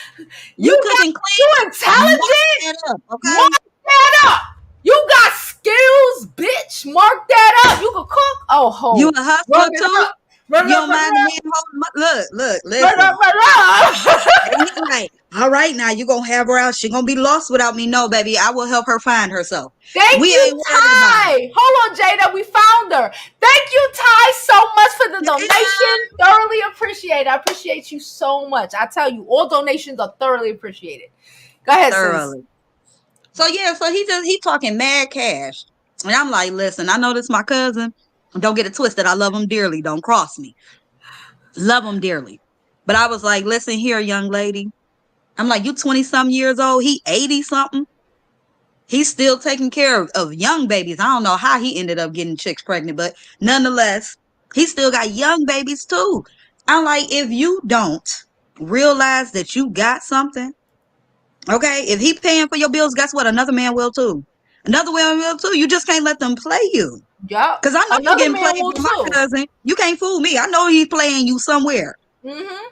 S3: You cooking
S1: You
S3: clean? Mark
S1: intelligent.
S3: that up, okay?
S1: Mark that up. You got skills, bitch. Mark that up. You can cook. Oh,
S3: You
S1: ho.
S3: a hustler
S1: Run it
S3: too?
S1: up. Run
S3: You
S1: it up.
S3: don't
S1: Run
S3: mind
S1: it
S3: the
S1: up.
S3: man holding look,
S1: Run it
S3: listen.
S1: up. Run it up.
S3: And he's like, all right, now you gonna have her out. She gonna be lost without me. No, baby, I will help her find herself.
S1: Thank
S3: We
S1: you,
S3: ain't worried about it.
S1: Ty. Hold on, Jada. We found her. Thank you, Ty, so much for the donation. Thoroughly appreciate it. I appreciate you so much. I tell you, all donations are thoroughly appreciated. Go ahead, sis.
S3: Thoroughly. So yeah, so he talking mad cash. And I'm like, listen, I know this my cousin. Don't get it twisted. I love him dearly. Don't cross me. Love him dearly. But I was like, listen here, young lady. I'm like, you 20 some years old. He 80 something. He's still taking care of young babies. I don't know how he ended up getting chicks pregnant, but nonetheless, he still got young babies too. I'm like, if you don't realize that you got something, okay, if he paying for your bills, guess what? Another man will too. Another woman will too. You just can't let them play you.
S1: Yup.
S3: Cause I know you
S1: Another
S3: getting
S1: man
S3: played
S1: will
S3: by my
S1: too.
S3: cousin. You can't fool me. I know he's playing you somewhere.
S1: Mm-hmm.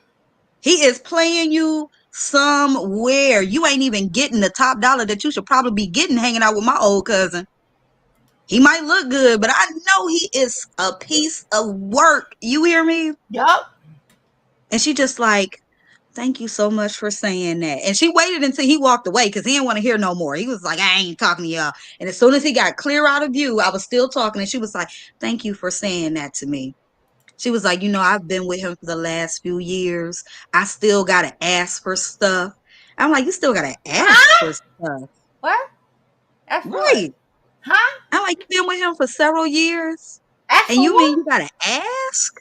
S3: He is playing you somewhere. You ain't even getting the top dollar that you should probably be getting hanging out with my old cousin. He might look good, but I know he is a piece of work. You hear me?
S1: Yup.
S3: And she just like, thank you so much for saying that. And she waited until he walked away because he didn't want to hear no more. He was like, I ain't talking to y'all. And as soon as he got clear out of view, I was still talking. And she was like, thank you for saying that to me. She was like, I've been with him for the last few years. I still got to ask for stuff. I'm like, you still got to ask
S1: Huh?
S3: for stuff.
S1: What? Ask for what?
S3: Right.
S1: Huh?
S3: I'm like, you've been with him for several years.
S1: Ask
S3: And
S1: for
S3: you mean
S1: what?
S3: you got to ask?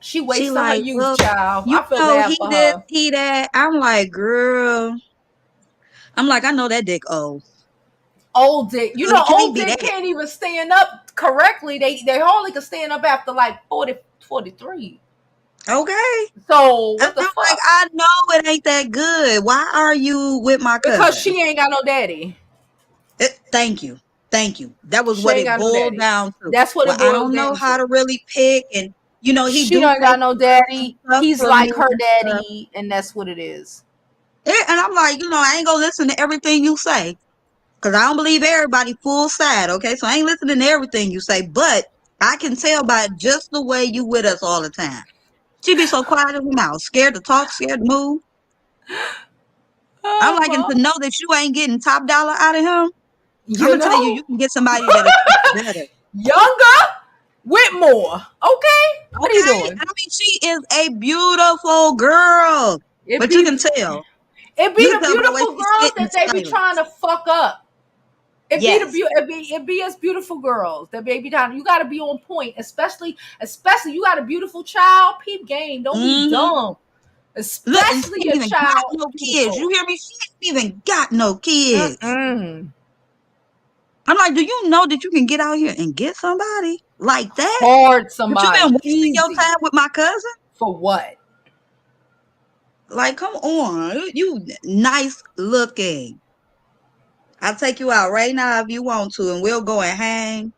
S1: She
S3: She
S1: wasted her
S3: like,
S1: youth,
S3: well,
S1: child. I feel bad
S3: he
S1: for
S3: this,
S1: her.
S3: he that. I'm like, girl. I'm like, I know that dick old.
S1: Old dick. You
S3: So he
S1: know,
S3: can't
S1: old
S3: be
S1: dick
S3: that.
S1: can't even stand up correctly. They only can stand up after like 40, 43.
S3: Okay.
S1: So
S3: And
S1: what the
S3: I'm like,
S1: fuck?
S3: I know it ain't that good. Why are you with my
S1: Because
S3: cousin?
S1: she ain't got no daddy.
S3: Thank you. Thank you. That was
S1: She
S3: what
S1: ain't
S3: it
S1: got no
S3: boiled
S1: daddy.
S3: down to.
S1: That's what
S3: Well,
S1: it
S3: I
S1: boils
S3: don't know
S1: down to.
S3: how to really pick. And, he
S1: She
S3: do
S1: don't
S3: say
S1: got no
S3: some
S1: daddy.
S3: stuff
S1: He's
S3: for
S1: like
S3: me
S1: her
S3: and stuff.
S1: daddy, and that's what it is.
S3: Yeah, and I'm like, I ain't gonna listen to everything you say. Because I don't believe everybody full side, okay? So I ain't listening to everything you say. But I can tell by just the way you with us all the time. She be so quiet in her mouth, scared to talk, scared to move. I'm
S1: Oh,
S3: liking to
S1: well,
S3: know that you ain't getting top dollar out of him. I'm
S1: you
S3: gonna tell you, you
S1: know,
S3: can get somebody that'll treat you better.
S1: younger, Whitmore. Okay, what are you
S3: Okay?
S1: doing?
S3: I mean, she is a beautiful girl.
S1: It
S3: But you
S1: be
S3: can tell.
S1: it
S3: You
S1: be
S3: can
S1: the
S3: tell by the way
S1: beautiful
S3: she
S1: girls
S3: sit in
S1: that they be trying
S3: silence.
S1: to fuck up.
S3: Yes.
S1: It be as beautiful girls that baby down. You got to be on point, especially you got a beautiful child. Peep game. Don't be
S3: Mm-hmm.
S1: dumb.
S3: Look, and she
S1: Especially
S3: ain't
S1: a
S3: even got
S1: child
S3: no kids. You
S1: beautiful.
S3: hear me? She ain't even got no kids.
S1: Mm-mm.
S3: I'm like, do you know that you can get out here and get somebody like that?
S1: Hard
S3: But you been
S1: somebody
S3: wasting your
S1: easy
S3: time with my cousin?
S1: for what?
S3: Like, come on. You nice looking. I'll take you out right now if you want to, and we'll go and hang.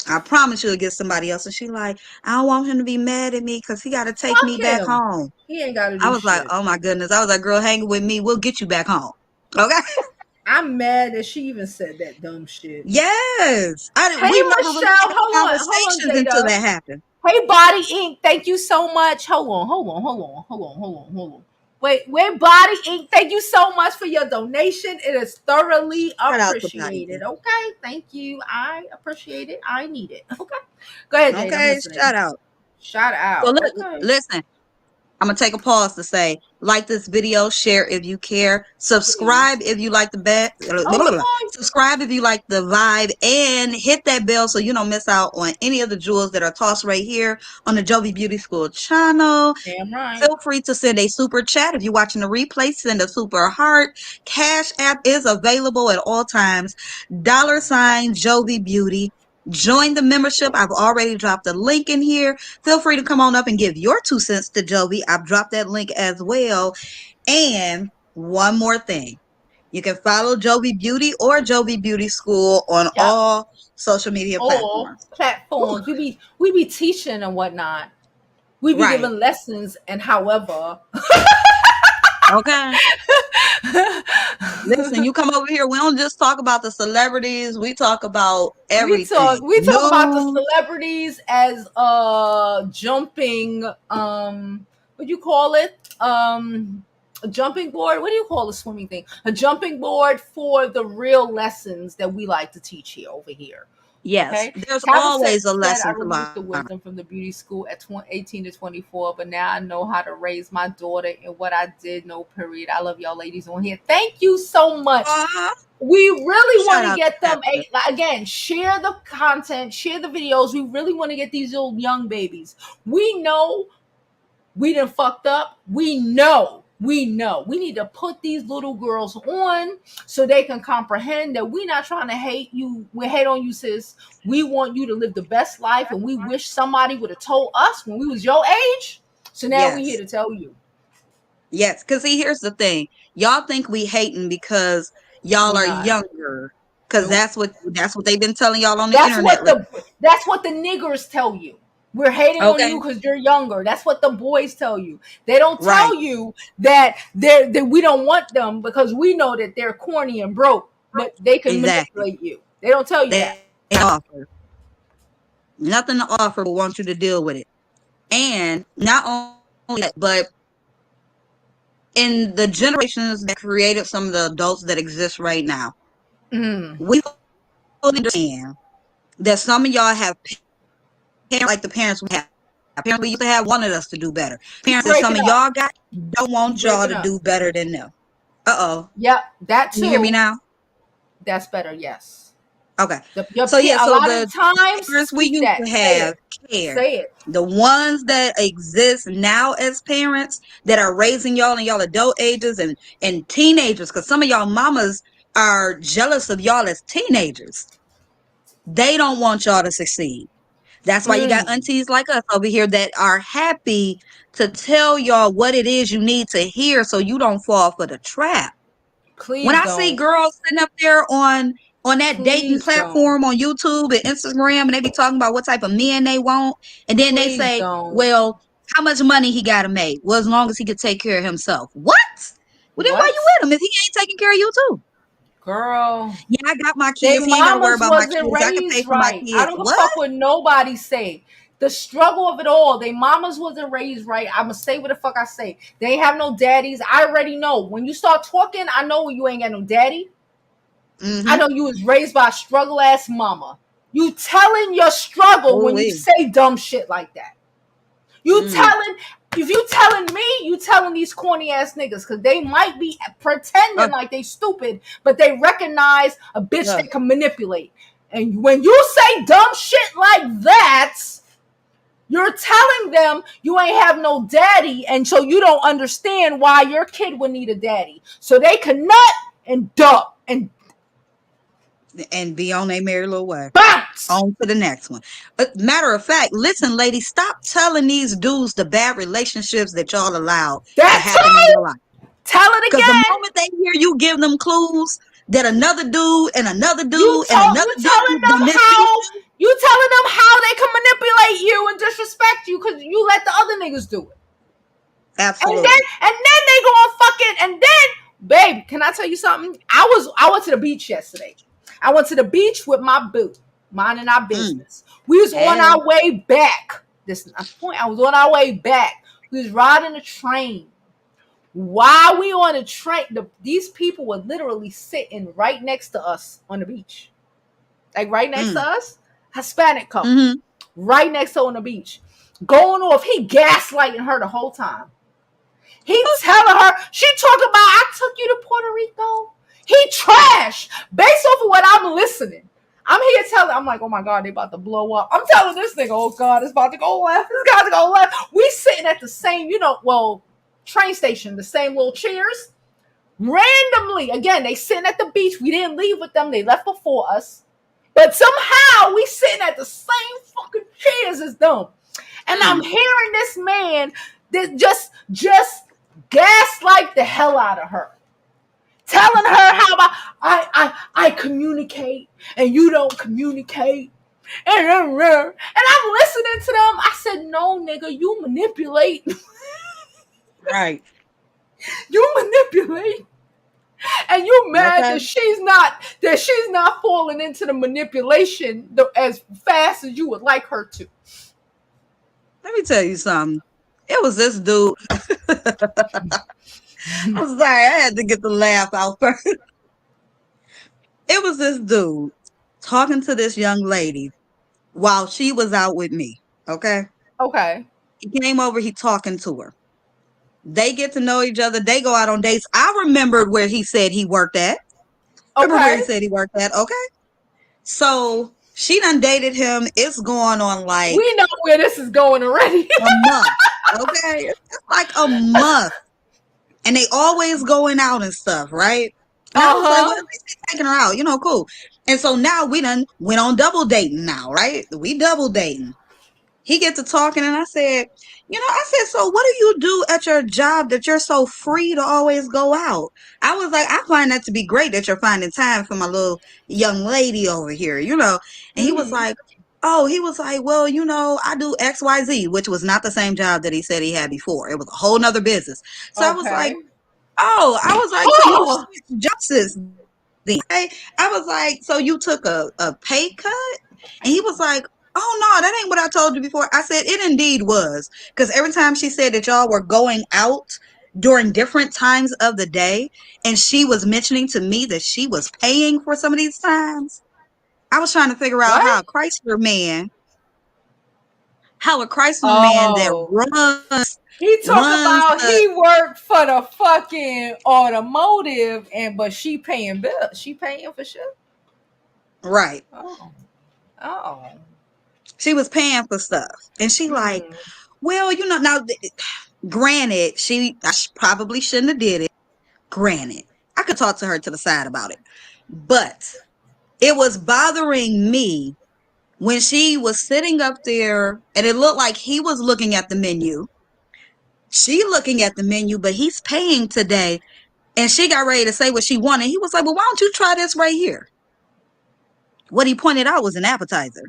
S3: I promise you'll get somebody else. And she like, I don't want him to be mad at me because he got to take me
S1: Fuck
S3: back
S1: him.
S3: home.
S1: He ain't got to
S3: I
S1: do
S3: was like,
S1: shit.
S3: oh my goodness. I was like, girl, hang with me. We'll get you back home. Okay.
S1: I'm mad that she even said that dumb shit.
S3: Yes.
S1: Hey
S3: We never really
S1: Michelle,
S3: had
S1: hold on,
S3: conversations until
S1: Jada.
S3: that happened.
S1: Hey Body Ink, thank you so much. Hold on. Wait, Body Ink, thank you so much for your donation. It is thoroughly
S3: Shout out to Body.
S1: appreciated. Okay, thank you. I appreciate it. I need it. Okay, go ahead, Jade. I'm
S3: Okay.
S1: listening.
S3: Shout out.
S1: Shout
S3: So
S1: out.
S3: look,
S1: Okay.
S3: listen. I'm gonna take a pause to say, like this video, share if you care, subscribe
S1: Please.
S3: if you like the bad,
S1: Okay.
S3: subscribe if you like the vibe, and hit that bell so you don't miss out on any of the jewels that are tossed right here on the Jovi Beauty School channel.
S1: Damn right.
S3: Feel free to send a super chat. If you're watching the replay, send a super heart. Cash app is available at all times. $ Jovi Beauty. Join the membership. I've already dropped a link in here. Feel free to come on up and give your 2 cents to Jovi. I've dropped that link as well. And one more thing. You can follow Jovi Beauty or Jovi Beauty School on
S1: Yep.
S3: all social media
S1: All
S3: platforms. Whew.
S1: platforms. We be teaching and whatnot. We be
S3: Right.
S1: giving lessons and however.
S3: Okay. Listen, you come over here. We don't just talk about the celebrities. We talk about everything.
S1: We talk about the
S3: News.
S1: celebrities as jumping what do you call it? A jumping board. What do you call a swimming thing? A jumping board for the real lessons that we like to teach here over here.
S3: Yes,
S1: Okay.
S3: there's
S1: Tabitha
S3: always a
S1: said, I
S3: lesson to
S1: released the
S3: learn.
S1: wisdom from the beauty school at 18 to 24, but now I know how to raise my daughter and what I did, no period. I love y'all ladies on here. Thank you so much.
S3: Uh-huh.
S1: We really want
S3: Shout
S1: to
S3: out to
S1: get them
S3: Tabitha.
S1: again, share the content, share the videos. We really want to get these little young babies. We know we done fucked up. We know we need to put these little girls on so they can comprehend that we're not trying to hate you. We hate on you, sis. We want you to live the best life, and we wish somebody would have told us when we was your age. So now we here
S3: Yes.
S1: to tell you
S3: Yes. Because see, here's the thing. Y'all think we hating because y'all
S1: we're
S3: are
S1: not.
S3: younger. Because
S1: Nope.
S3: that's what they've been telling y'all on the
S1: That's
S3: internet.
S1: what the niggers tell you. We're hating on
S3: Okay.
S1: you because you're younger. That's what the boys tell you. They don't
S3: Right.
S1: tell you that that we don't want them because we know that they're corny and broke, but they can
S3: Exactly.
S1: manipulate you. They don't tell you that.
S3: They offer nothing to offer, but want you to deal with it. And not only that, but in the generations that created some of the adults that exist right now,
S1: Mm.
S3: we understand that some of y'all have parents like the parents we have. Parents we used to have wanted us to do better.
S1: You
S3: Parents that some
S1: breaking
S3: of
S1: up.
S3: y'all got don't
S1: You
S3: want y'all
S1: breaking
S3: to
S1: up.
S3: do better than them. Uh-oh.
S1: Yep, that
S3: Can you hear me
S1: too.
S3: now?
S1: That's better. Yes.
S3: Okay.
S1: Your
S3: So yeah,
S1: a
S3: so
S1: lot of
S3: the
S1: the times
S3: parents we
S1: speak
S3: used
S1: that.
S3: to
S1: Say
S3: have
S1: it.
S3: care.
S1: Say it.
S3: The ones that exist now as parents that are raising y'all in y'all adult ages and teenagers, because some of y'all mamas are jealous of y'all as teenagers. They don't want y'all to succeed. That's why you got
S1: Mm.
S3: aunties like us over here that are happy to tell y'all what it is you need to hear so you don't fall for the trap. When
S1: Please
S3: I see
S1: don't.
S3: girls sitting up there on that dating
S1: Please don't.
S3: platform on YouTube and Instagram, and they be talking about what type of men they want, and then they
S1: Please
S3: say,
S1: don't.
S3: "Well, how much money he got to make? Well, as long as he could take care of himself." What? Well, then why you
S1: What?
S3: with him if he ain't taking care of you too?
S1: Girl.
S3: Yeah, I got my
S1: They
S3: kids. He ain't got to worry
S1: mamas
S3: about my
S1: wasn't
S3: kids. I can pay
S1: raised
S3: for my
S1: right. I
S3: kids.
S1: don't give a
S3: What?
S1: fuck what nobody say. The struggle of it all. They mamas wasn't raised right. I'ma say what the fuck I say. They ain't have no daddies. I already know. When you start talking, I know you ain't got no daddy. I
S3: Mm-hmm.
S1: know you was raised by a struggle ass mama. You telling your struggle
S3: Oh,
S1: when you
S3: wait.
S1: say dumb shit like that. You
S3: Mm.
S1: telling if you telling me, you telling these corny ass niggas because they might be pretending
S3: Uh,
S1: like they stupid, but they recognize a bitch
S3: uh,
S1: they can manipulate. And when you say dumb shit like that, you're telling them you ain't have no daddy, and so you don't understand why your kid would need a daddy. So they can nut and duck and
S3: and be on a merry little way.
S1: bounce.
S3: On to the next one. Matter of fact, listen, ladies, stop telling these dudes the bad relationships that y'all allowed to
S1: That
S3: happen in your
S1: too.
S3: life.
S1: Tell it
S3: Because the
S1: again.
S3: moment they hear you give them clues that another dude and another
S1: You
S3: dude and
S1: told you
S3: another
S1: telling
S3: dude
S1: them
S3: done mistreat
S1: how
S3: you,
S1: you telling them how they can manipulate you and disrespect you because you let the other niggas do it.
S3: absolutely.
S1: And then they go on fucking and then babe, can I tell you something? I went to the beach yesterday. I went to the beach with my boo, minding our
S3: Mm.
S1: business. We was on
S3: Hey.
S1: our way back. This is my point. I was on our way back. We was riding a train. While we on a train, these people were literally sitting right next to us on the beach. Like right next to
S3: Mm.
S1: us, Hispanic couple,
S3: Mm-hmm.
S1: right next to her on the beach, going off. He gaslighting her the whole time. He telling her, she talking about, I took you to Puerto Rico. He trash based off of what I'm listening. I'm here telling, I'm like, oh my God, they about to blow up. I'm telling this nigga, oh God, it's about to go left. It's got to go left. We sitting at the same, train station, the same little chairs. Randomly, again, they sitting at the beach. We didn't leave with them. They left before us. But somehow we sitting at the same fucking chairs as them. And I'm
S3: Mm.
S1: hearing this man that just gaslight the hell out of her. Telling her how I communicate and you don't communicate. And I'm listening to them. I said, no, nigga, you manipulate.
S3: Right.
S1: You manipulate. And you mad
S3: Okay.
S1: that she's not falling into the manipulation as fast as you would like her to.
S3: Let me tell you something. It was this dude. I'm sorry, I had to get the laugh out first. It was this dude talking to this young lady while she was out with me. Okay.
S1: Okay.
S3: He came over, he talking to her. They get to know each other. They go out on dates. I remembered where he said he worked at. Remember where
S1: Okay.
S3: he said he worked at? Okay. So she done dated him. It's going on like
S1: We know where this is going already.
S3: a month. Okay. It's like a month. And they always going out and stuff, right? And I was like, well,
S1: Uh-huh.
S3: at least they taking her out, cool. And so now we done went on double dating now, right? We double dating. he get to talking, and I said, I said, so what do you do at your job that you're so free to always go out? I was like, I find that to be great that you're finding time for my little young lady over here. And he was
S1: Mm-hmm.
S3: like, oh, he was like, well, I do XYZ, which was not the same job that he said he had before. It was a whole nother business. So I was like,
S1: Okay.
S3: oh, I was like, so you
S1: Oh,
S3: switched jobs then. Okay? I was like, so you took a pay cut? And he was like, oh no, that ain't what I told you before. I said, it indeed was. Because every time she said that y'all were going out during different times of the day, and she was mentioning to me that she was paying for some of these times, I was trying to figure out
S1: what?
S3: how a Chrysler man that
S1: Oh.
S3: runs
S1: He talk
S3: runs
S1: about
S3: the
S1: he worked for the fucking automotive but she paying bills. She paying for shit.
S3: right.
S1: Oh. Oh.
S3: She was paying for stuff. And she like,
S1: Mm.
S3: well, now granted, probably shouldn't have did it. Granted, I could talk to her to the side about it. But it was bothering me when she was sitting up there and it looked like he was looking at the menu. She looking at the menu, but he's paying today. And she got ready to say what she wanted. He was like, well, why don't you try this right here? What he pointed out was an appetizer.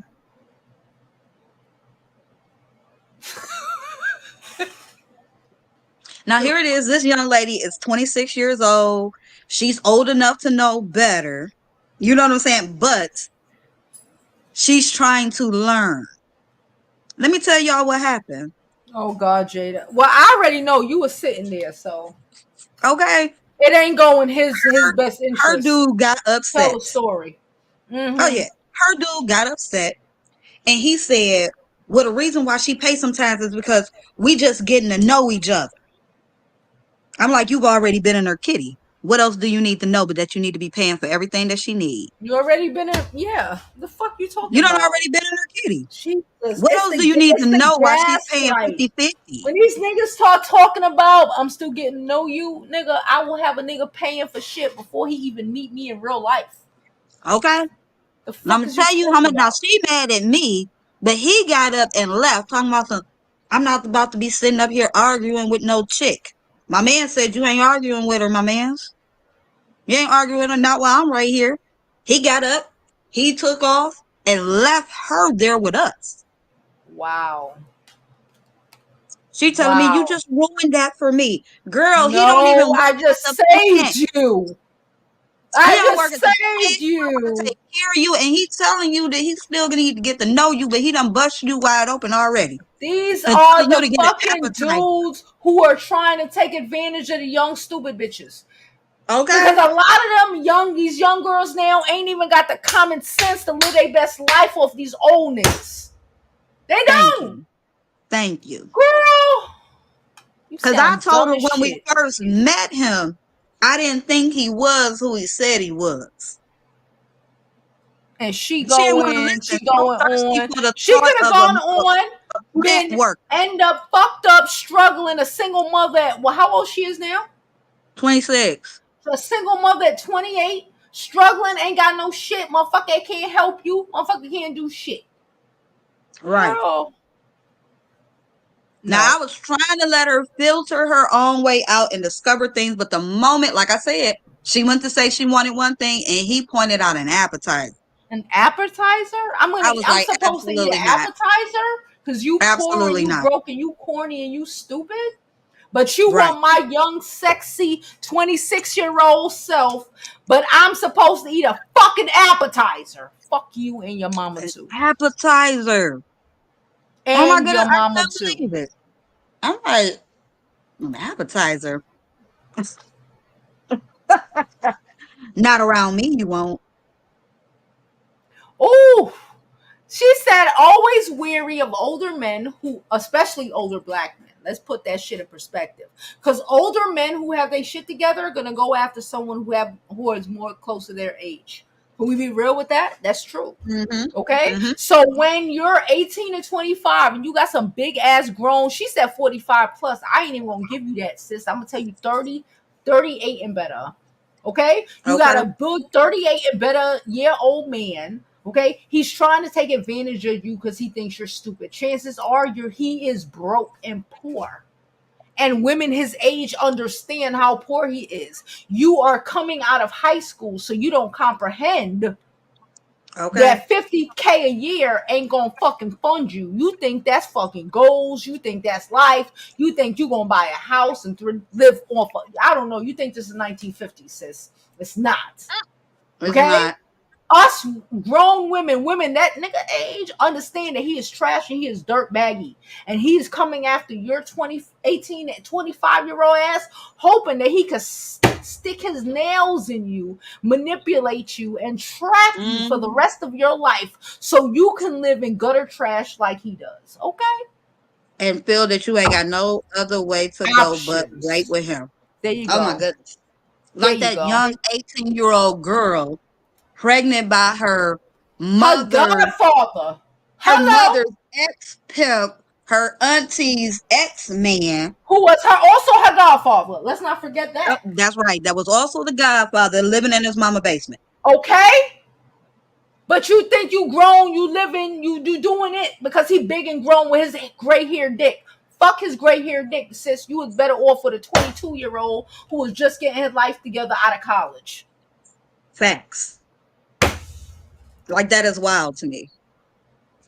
S3: Now, here it is. This young lady is 26 years old. She's old enough to know better. You know what I'm saying? But she's trying to learn. Let me tell y'all what happened.
S1: Oh God, Jada. Well, I already know you were sitting there, so
S3: Okay.
S1: it ain't going his best
S3: Her
S1: interest.
S3: dude got
S1: Tell
S3: upset.
S1: the story.
S3: Oh,
S1: Mm-hmm.
S3: yeah. Her dude got upset. And he said, well, the reason why she pays sometimes is because we just getting to know each other. I'm like, you've already been in her kitty. What else do you need to know but that you need to be paying for everything that she needs?
S1: You already been in. Yeah. The fuck you talking
S3: You don't
S1: about?
S3: already been in her kitty.
S1: Jesus,
S3: What else do you need to
S1: it's the
S3: know why she's paying
S1: gaslight.
S3: 50-50?
S1: When these niggas start talking about I'm still getting to know you, nigga, I will have a nigga paying for shit before he even meet me in real life.
S3: Okay?
S1: The
S3: And I'm
S1: fuck
S3: going
S1: is
S3: to
S1: you
S3: tell you how
S1: talking
S3: much. Now,
S1: about?
S3: she mad at me, but he got up and left talking about some, I'm not about to be sitting up here arguing with no chick. My man said, you ain't arguing with her, my mans. You ain't arguing with her, not while I'm right here. He got up, he took off, and left her there with us.
S1: Wow.
S3: She telling me, you
S1: Wow.
S3: just ruined that for me. Girl, he don't even
S1: No,
S3: work
S1: I
S3: at
S1: just
S3: the plant.
S1: saved you.
S3: He
S1: I
S3: don't work
S1: just
S3: at the plant.
S1: saved
S3: He don't want to
S1: you.
S3: take care of you, and he's telling you that he's still gonna need to get to know you, but he done bust you wide open already.
S1: These
S3: And
S1: are
S3: telling you
S1: the
S3: to get an
S1: fucking
S3: appetite.
S1: dudes who are trying to take advantage of the young stupid bitches. Because
S3: Okay?
S1: a lot of these young girls now ain't even got the common sense to live their best life off these old niggas. They
S3: Thank
S1: don't.
S3: you. Thank you.
S1: Girl, you
S3: Because I
S1: sound
S3: told
S1: dumb
S3: her
S1: as
S3: when we
S1: shit.
S3: first met him, I didn't think he was who he said he was.
S1: And
S3: She didn't want to listen.
S1: she
S3: She was
S1: going
S3: thirsty
S1: on.
S3: for the
S1: She
S3: thought
S1: could have
S3: of a,
S1: gone
S3: a
S1: on,
S3: plant
S1: been
S3: work.
S1: end up fucked up, struggling, a single mother at, well, how old she is now?
S3: 26.
S1: A single mother at 28, struggling, ain't got no shit. Motherfucker can't help you. Motherfucker can't do shit.
S3: Right.
S1: Girl.
S3: Now,
S1: No.
S3: I was trying to let her filter her own way out and discover things, but the moment, like I said, she went to say she wanted one thing and he pointed out an appetizer.
S1: An appetizer?
S3: I was
S1: I'm
S3: like,
S1: supposed to eat an
S3: absolutely not.
S1: appetizer? Because you poor and
S3: Absolutely
S1: you
S3: not.
S1: broke and you corny and you stupid? But you
S3: Right.
S1: want my young, sexy 26-year-old self, but I'm supposed to eat a fucking appetizer. Fuck you and your mama
S3: An
S1: too.
S3: appetizer. Oh my
S1: And
S3: goodness,
S1: your
S3: I
S1: mama
S3: can't
S1: too.
S3: believe it. I'm like, an appetizer. Not around me, you won't.
S1: Oh, she said, always weary of older men who, especially older black men. Let's put that shit in perspective. Because older men who have their shit together are gonna go after someone who is more close to their age. Can we be real with that? That's true.
S3: Mm-hmm.
S1: Okay.
S3: Mm-hmm.
S1: So when you're 18 to 25 and you got some big ass grown, she said 45 plus. I ain't even gonna give you that, sis. I'm gonna tell you 30, 38 and better. Okay. You got
S3: Okay.
S1: a good 38 and better year old man Okay, he's trying to take advantage of you because he thinks you're stupid. Chances are he is broke and poor. And women his age understand how poor he is. You are coming out of high school, so you don't comprehend
S3: Okay.
S1: that 50K a year ain't gonna fucking fund you. You think that's fucking goals. You think that's life. You think you're gonna buy a house and live off of, I don't know. You think this is 1950s, sis. It's not.
S3: It's
S1: Okay?
S3: not.
S1: Us grown women that nigga age, understand that he is trash and he is dirt baggy. And he is coming after your 20, 18, 25-year-old ass, hoping that he could stick his nails in you, manipulate you, and trap you for the
S3: Mm-hmm.
S1: rest of your life so you can live in gutter trash like he does. Okay?
S3: And feel that you ain't got no other way to go but right
S1: Options.
S3: with him.
S1: There you
S3: Oh my
S1: go.
S3: goodness.
S1: There
S3: Like
S1: you
S3: that
S1: go.
S3: young 18-year-old girl pregnant by
S1: Her
S3: mother,
S1: godfather.
S3: her
S1: Hello?
S3: mother's ex-pimp, her auntie's ex-man.
S1: Who was also her godfather. Let's not forget
S3: Oh,
S1: that.
S3: that's right. That was also the godfather living in his mama basement.
S1: Okay? But you think you grown, you living, you doing it because he big and grown with his gray hair dick. Fuck his gray hair dick, sis. You was better off with a 22-year-old who was just getting his life together out of college.
S3: Facts. Like that is wild to me.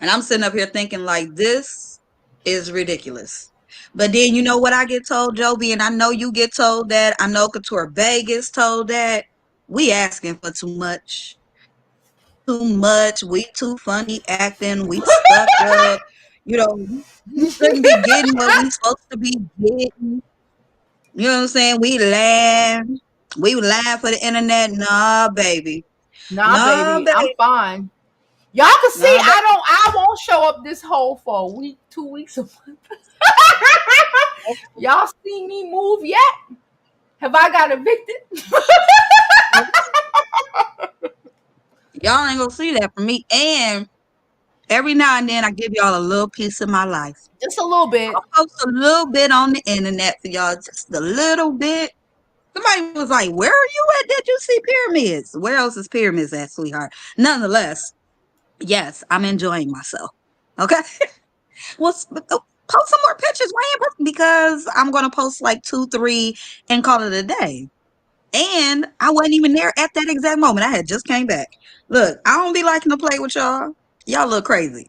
S3: And I'm sitting up here thinking like this is ridiculous. But then you know what I get told, Jovi, and I know you get told that. I know Couture Bay gets told that. We asking for too much. Too much. We too funny acting. We stuck up. You know, we shouldn't be getting what we supposed to be getting. You know what I'm saying? We laugh. We laugh for the internet. Nah, baby.
S1: Nah,
S3: Nah,
S1: baby, I'm
S3: baby.
S1: fine. Y'all can see
S3: Nah, baby.
S1: I won't show up this whole for a week, 2 weeks, a month. Y'all see me move yet? Have I got evicted?
S3: Y'all ain't gonna see that from me. And every now and then I give y'all a little piece of my life.
S1: Just a little
S3: I'll
S1: bit.
S3: post a little bit on the internet for y'all, just a little bit. Somebody was like, "Where are you at? Did you see pyramids? Where else is pyramids at, sweetheart?" Nonetheless, yes, I'm enjoying myself. Okay. Well, post some more pictures. Why ain't posting? Because I'm gonna post like 2, 3 and call it a day. And I wasn't even there at that exact moment. I had just came back. Look, I don't be liking to play with y'all. Y'all look crazy.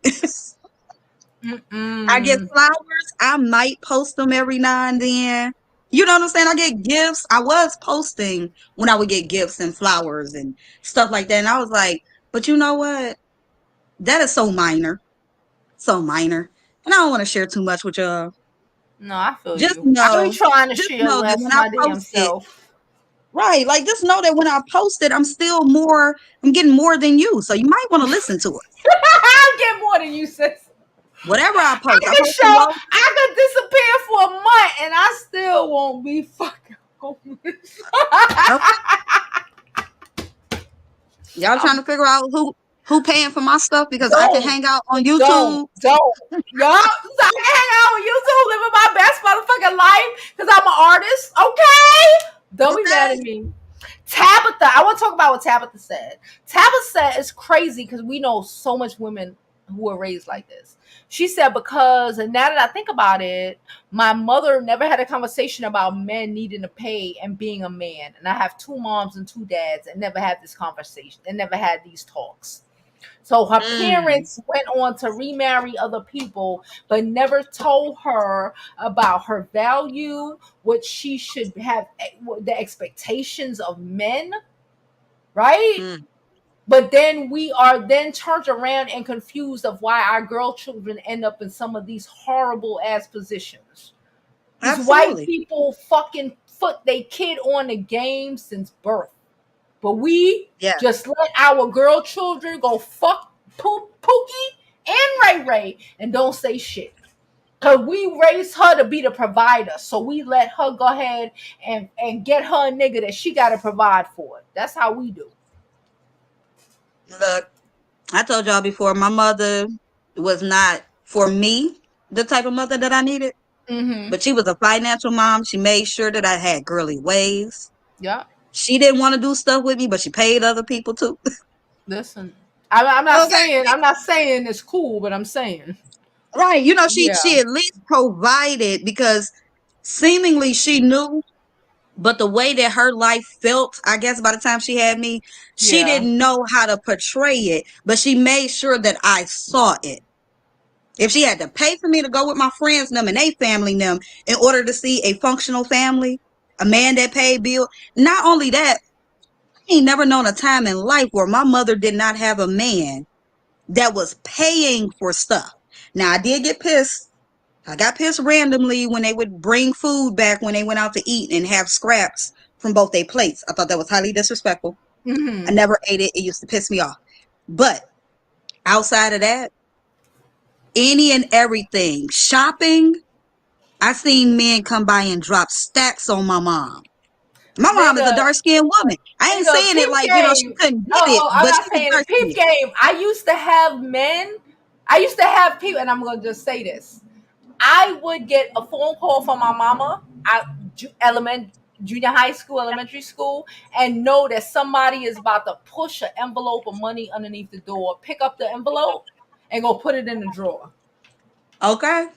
S3: I get
S1: Mm-mm.
S3: flowers. I might post them every now and then. You know what I'm saying? I get gifts. I was posting when I would get gifts and flowers and stuff like that. And I was like, but you know what? That is so minor. So minor. And I don't want to share too much with y'all.
S1: No, I feel
S3: Just
S1: you. I be
S3: know,
S1: trying to
S3: just
S1: share
S3: know that
S1: less
S3: when I
S1: my damn
S3: post it,
S1: self.
S3: right, like just know that when I post it, I'm getting more than you. So you might want to listen to it.
S1: I'll get more than you, sis.
S3: Whatever I
S1: Can
S3: post
S1: show
S3: a low.
S1: I could disappear for a month and I still won't be fucking homeless.
S3: Okay. Y'all trying to figure out who paying for my stuff because I can
S1: don't,
S3: hang out on
S1: don't,
S3: YouTube.
S1: don't. Y'all, so I can hang out with YouTube, living my best motherfucking life because I'm an artist. Okay, don't be mad
S3: Okay.
S1: at me. Tabitha, I want to talk about what Tabitha said. Tabitha said it's crazy because we know so much women who were raised like this. She said, because, and now that I think about it, my mother never had a conversation about men needing to pay and being a man. And I have two moms and two dads and never had this conversation and never had these talks. So her
S3: Mm,
S1: parents went on to remarry other people, but never told her about her value, what she should have, the expectations of men, right?
S3: mm.
S1: But then we are then turned around and confused of why our girl children end up in some of these horrible ass positions. These white
S3: Absolutely.
S1: people fucking put their kid on the game since birth. But we
S3: Yeah.
S1: just let our girl children go fuck Pookie and Ray Ray and don't say shit. Cause we raised her to be the provider. So we let her go ahead and get her a nigga that she gotta provide for. That's how we do.
S3: Look, I told y'all before, my mother was not for me the type of mother that I needed,
S1: Mm-hmm.
S3: but she was a financial mom. She made sure that I had girly ways.
S1: Yeah.
S3: She didn't want to do stuff with me, but she paid other people too.
S1: Listen. I'm not saying
S3: Okay.
S1: it's cool, but I'm saying
S3: Right. You know,
S1: yeah,
S3: she at least provided because seemingly she knew, but the way that her life felt, I guess by the time she had me, she
S1: yeah.
S3: didn't know how to portray it, but she made sure that I saw it. If she had to pay for me to go with my friends them and they family them in order to see a functional family, a man that paid bill, not only that, I ain't never known a time in life where my mother did not have a man that was paying for stuff. Now I did get pissed. I got pissed randomly when they would bring food back when they went out to eat and have scraps from both their plates. I thought that was highly disrespectful. I
S1: Mm-hmm.
S3: never ate it. It used to piss me off. But outside of that, any and everything, shopping, I seen men come by and drop stacks on my mom. My mom is a
S1: Nigga,
S3: dark skinned woman. I ain't saying it
S1: peep
S3: like, she
S1: game.
S3: couldn't get it,
S1: Oh, I'm
S3: but
S1: not
S3: she's
S1: saying
S3: dark
S1: it. Peep
S3: skinned.
S1: game. I used to have men. I used to have people, and I'm gonna just say this. I would get a phone call from my mama at junior high school, elementary school, and know that somebody is about to push an envelope of money underneath the door. Pick up the envelope and go put it in the drawer.
S3: Okay.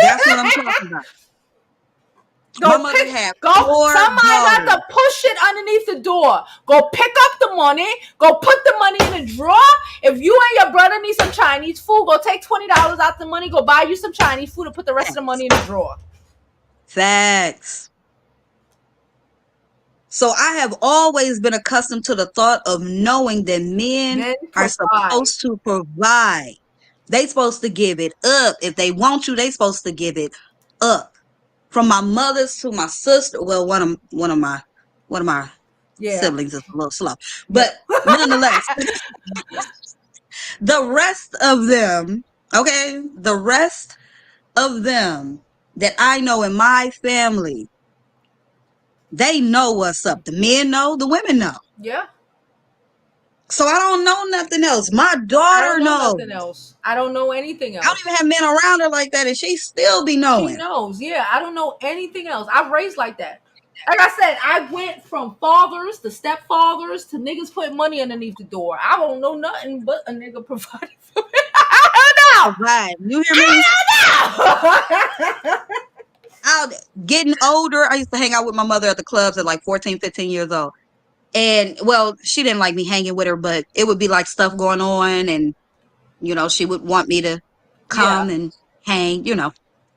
S3: That's what I'm talking about. My
S1: Go
S3: mother
S1: pick,
S3: had
S1: go.
S3: 4
S1: Somebody got
S3: daughters.
S1: to push it underneath the door. Go pick up the money. Go put the money in the drawer. If you and your brother need some Chinese food, go take $20 out the money. Go buy you some Chinese food and put the rest of the money in the drawer.
S3: Facts. So I have always been accustomed to the thought of knowing that men
S1: Men
S3: are
S1: provide.
S3: supposed to provide. They supposed to give it up. If they want you, they supposed to give it up. From my mother's to my sister. Well, one of my
S1: Yeah.
S3: siblings is a little slow.
S1: Yeah.
S3: But nonetheless, the rest of them, okay, the rest of them that I know in my family, they know what's up. The men know, the women know.
S1: Yeah.
S3: So I don't know nothing else. My
S1: I don't
S3: daughter
S1: know
S3: knows.
S1: nothing else. I don't know anything
S3: I don't
S1: else.
S3: even have men around her like that, and she still be
S1: She
S3: knowing.
S1: knows. Yeah. I don't know anything else. I've raised like that. Like I said, I went from fathers to stepfathers to niggas putting money underneath the door. I don't know nothing but a nigga provided for me. I
S3: Provide. You hear me?
S1: don't know.
S3: Out getting older, I used to hang out with my mother at the clubs at like 14, 15 years old. And well, she didn't like me hanging with her, but it would be like stuff going on, and she would want me to
S1: Yeah.
S3: come and hang,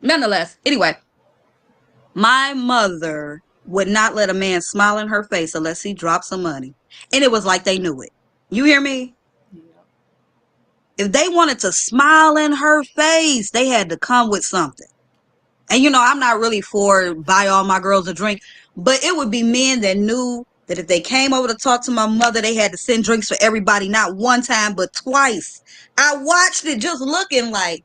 S3: Nonetheless, anyway, my mother would not let a man smile in her face unless he dropped some money. And it was like they knew it. You hear me?
S1: Yeah.
S3: If they wanted to smile in her face, they had to come with something. And I'm not really for buy all my girls a drink, but it would be men that knew that if they came over to talk to my mother, they had to send drinks for everybody, not one time, but twice. I watched it just looking like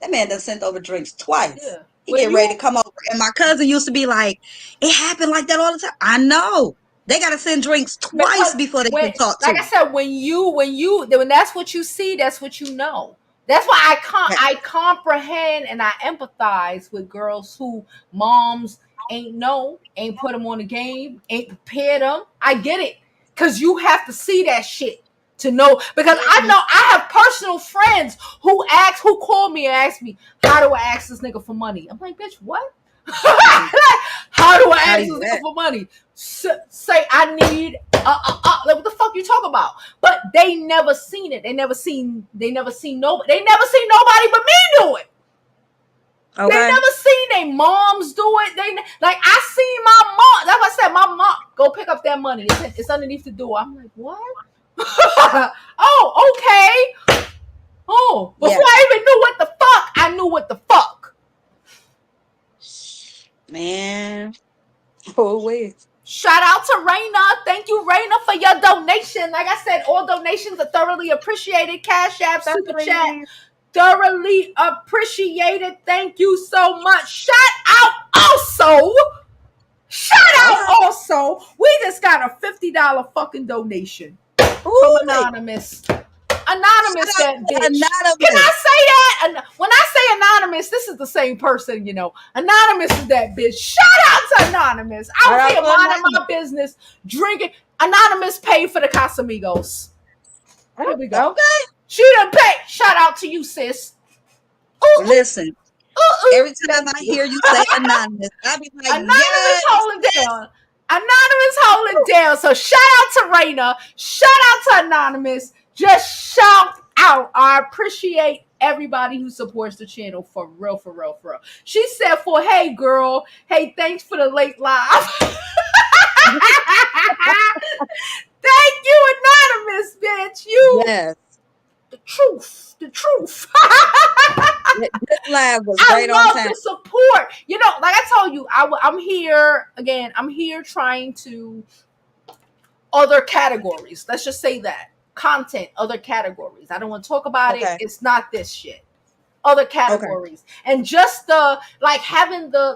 S3: that man done sent over drinks twice.
S1: Yeah.
S3: He
S1: When
S3: getting ready to
S1: you
S3: come over. And my cousin used to be like, it happened like that all the time. I know. They got to send drinks twice
S1: because
S3: before they
S1: when
S3: can talk to
S1: like I
S3: him.
S1: said, when that's what you see, that's what you know. That's why
S3: Yeah.
S1: I comprehend and I empathize with girls who moms ain't put them on the game, ain't prepared them. I get it. Cause you have to see that shit to know, because I
S3: Mhm.
S1: know I have personal friends who call me and ask me, how do I ask this nigga for money? I'm like, bitch, what? How do I
S3: Not
S1: ask
S3: even
S1: this nigga
S3: that.
S1: for money? Say I need like what the fuck you talk about? But they never seen it. They never seen nobody. They never seen nobody but me do it. They
S3: Okay.
S1: never seen their moms do it. Like I seen my mom. That's what I said. My mom go pick up that money. It's underneath the door. I'm like, what? Oh, okay. Oh, before
S3: Yeah.
S1: I even knew what the fuck, I knew what the fuck.
S3: Man. Oh, wait.
S1: Shout out to Raina. Thank you, Raina, for your donation. Like I said, all donations are thoroughly appreciated. Cash App, Super Chat,
S2: Certainly.
S1: thoroughly appreciated. Thank you so much. Also, shout out
S3: Okay.
S1: also, we just got a $50 fucking donation from
S3: Ooh, wait.
S1: Anonymous.
S3: Shout
S1: Anonymous,
S3: out
S1: that
S3: to
S1: bitch. Can I
S3: Anonymous.
S1: say that? When I say Anonymous, this is the same person, Anonymous is that bitch. Shout out to Anonymous.
S3: Shout
S1: Out
S3: out
S1: here
S3: to
S1: minding
S3: Anonymous.
S1: my business, drinking. Anonymous paid for the Casamigos. Here we go.
S3: Okay.
S1: She done pay. Shout out to you, sis. Ooh, ooh,
S3: Listen,
S1: ooh, ooh.
S3: every time
S1: Thank
S3: I
S1: you.
S3: hear you say anonymous, I be like,
S1: Anonymous
S3: yes,
S1: holding
S3: sis.
S1: down. Anonymous holding down. So shout out to Raina. Shout out to Anonymous. Just shout out. I appreciate everybody who supports the channel for real, for real, for real. She said for hey girl, hey, thanks for the late live. Thank you, Anonymous, bitch. You
S3: Yes.
S1: the truth. The truth.
S3: This live was
S1: I
S3: right on
S1: love
S3: time.
S1: the support. You know, like I told you, I'm here again. I'm here trying to other categories. Let's just say that content, other categories. I don't want to talk about it.
S3: Okay.
S1: It's not this shit. Other
S3: Okay.
S1: categories, and just the like having the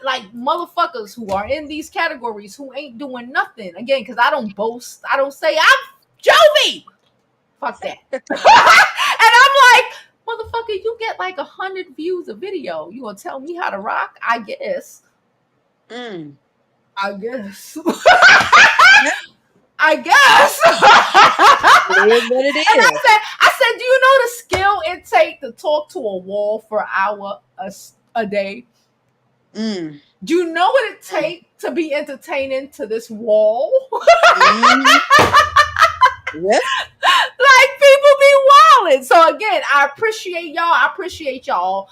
S1: like motherfuckers who are in these categories who ain't doing nothing again because I don't boast. I don't say I'm Jovi. Fuck that. And I'm like, motherfucker, you get like 100 views a video. You gonna tell me how to rock? I guess.
S3: Mm.
S1: I guess.
S3: Yeah,
S1: I guess.
S3: it is what it
S1: And
S3: is.
S1: I said, do you know the skill it takes to talk to a wall for an hour a day?
S3: Mm.
S1: Do you know what it
S3: Mm.
S1: takes to be entertaining to this wall?
S3: Mm. Yep.
S1: Like people be wilding. So again, I appreciate y'all. I appreciate y'all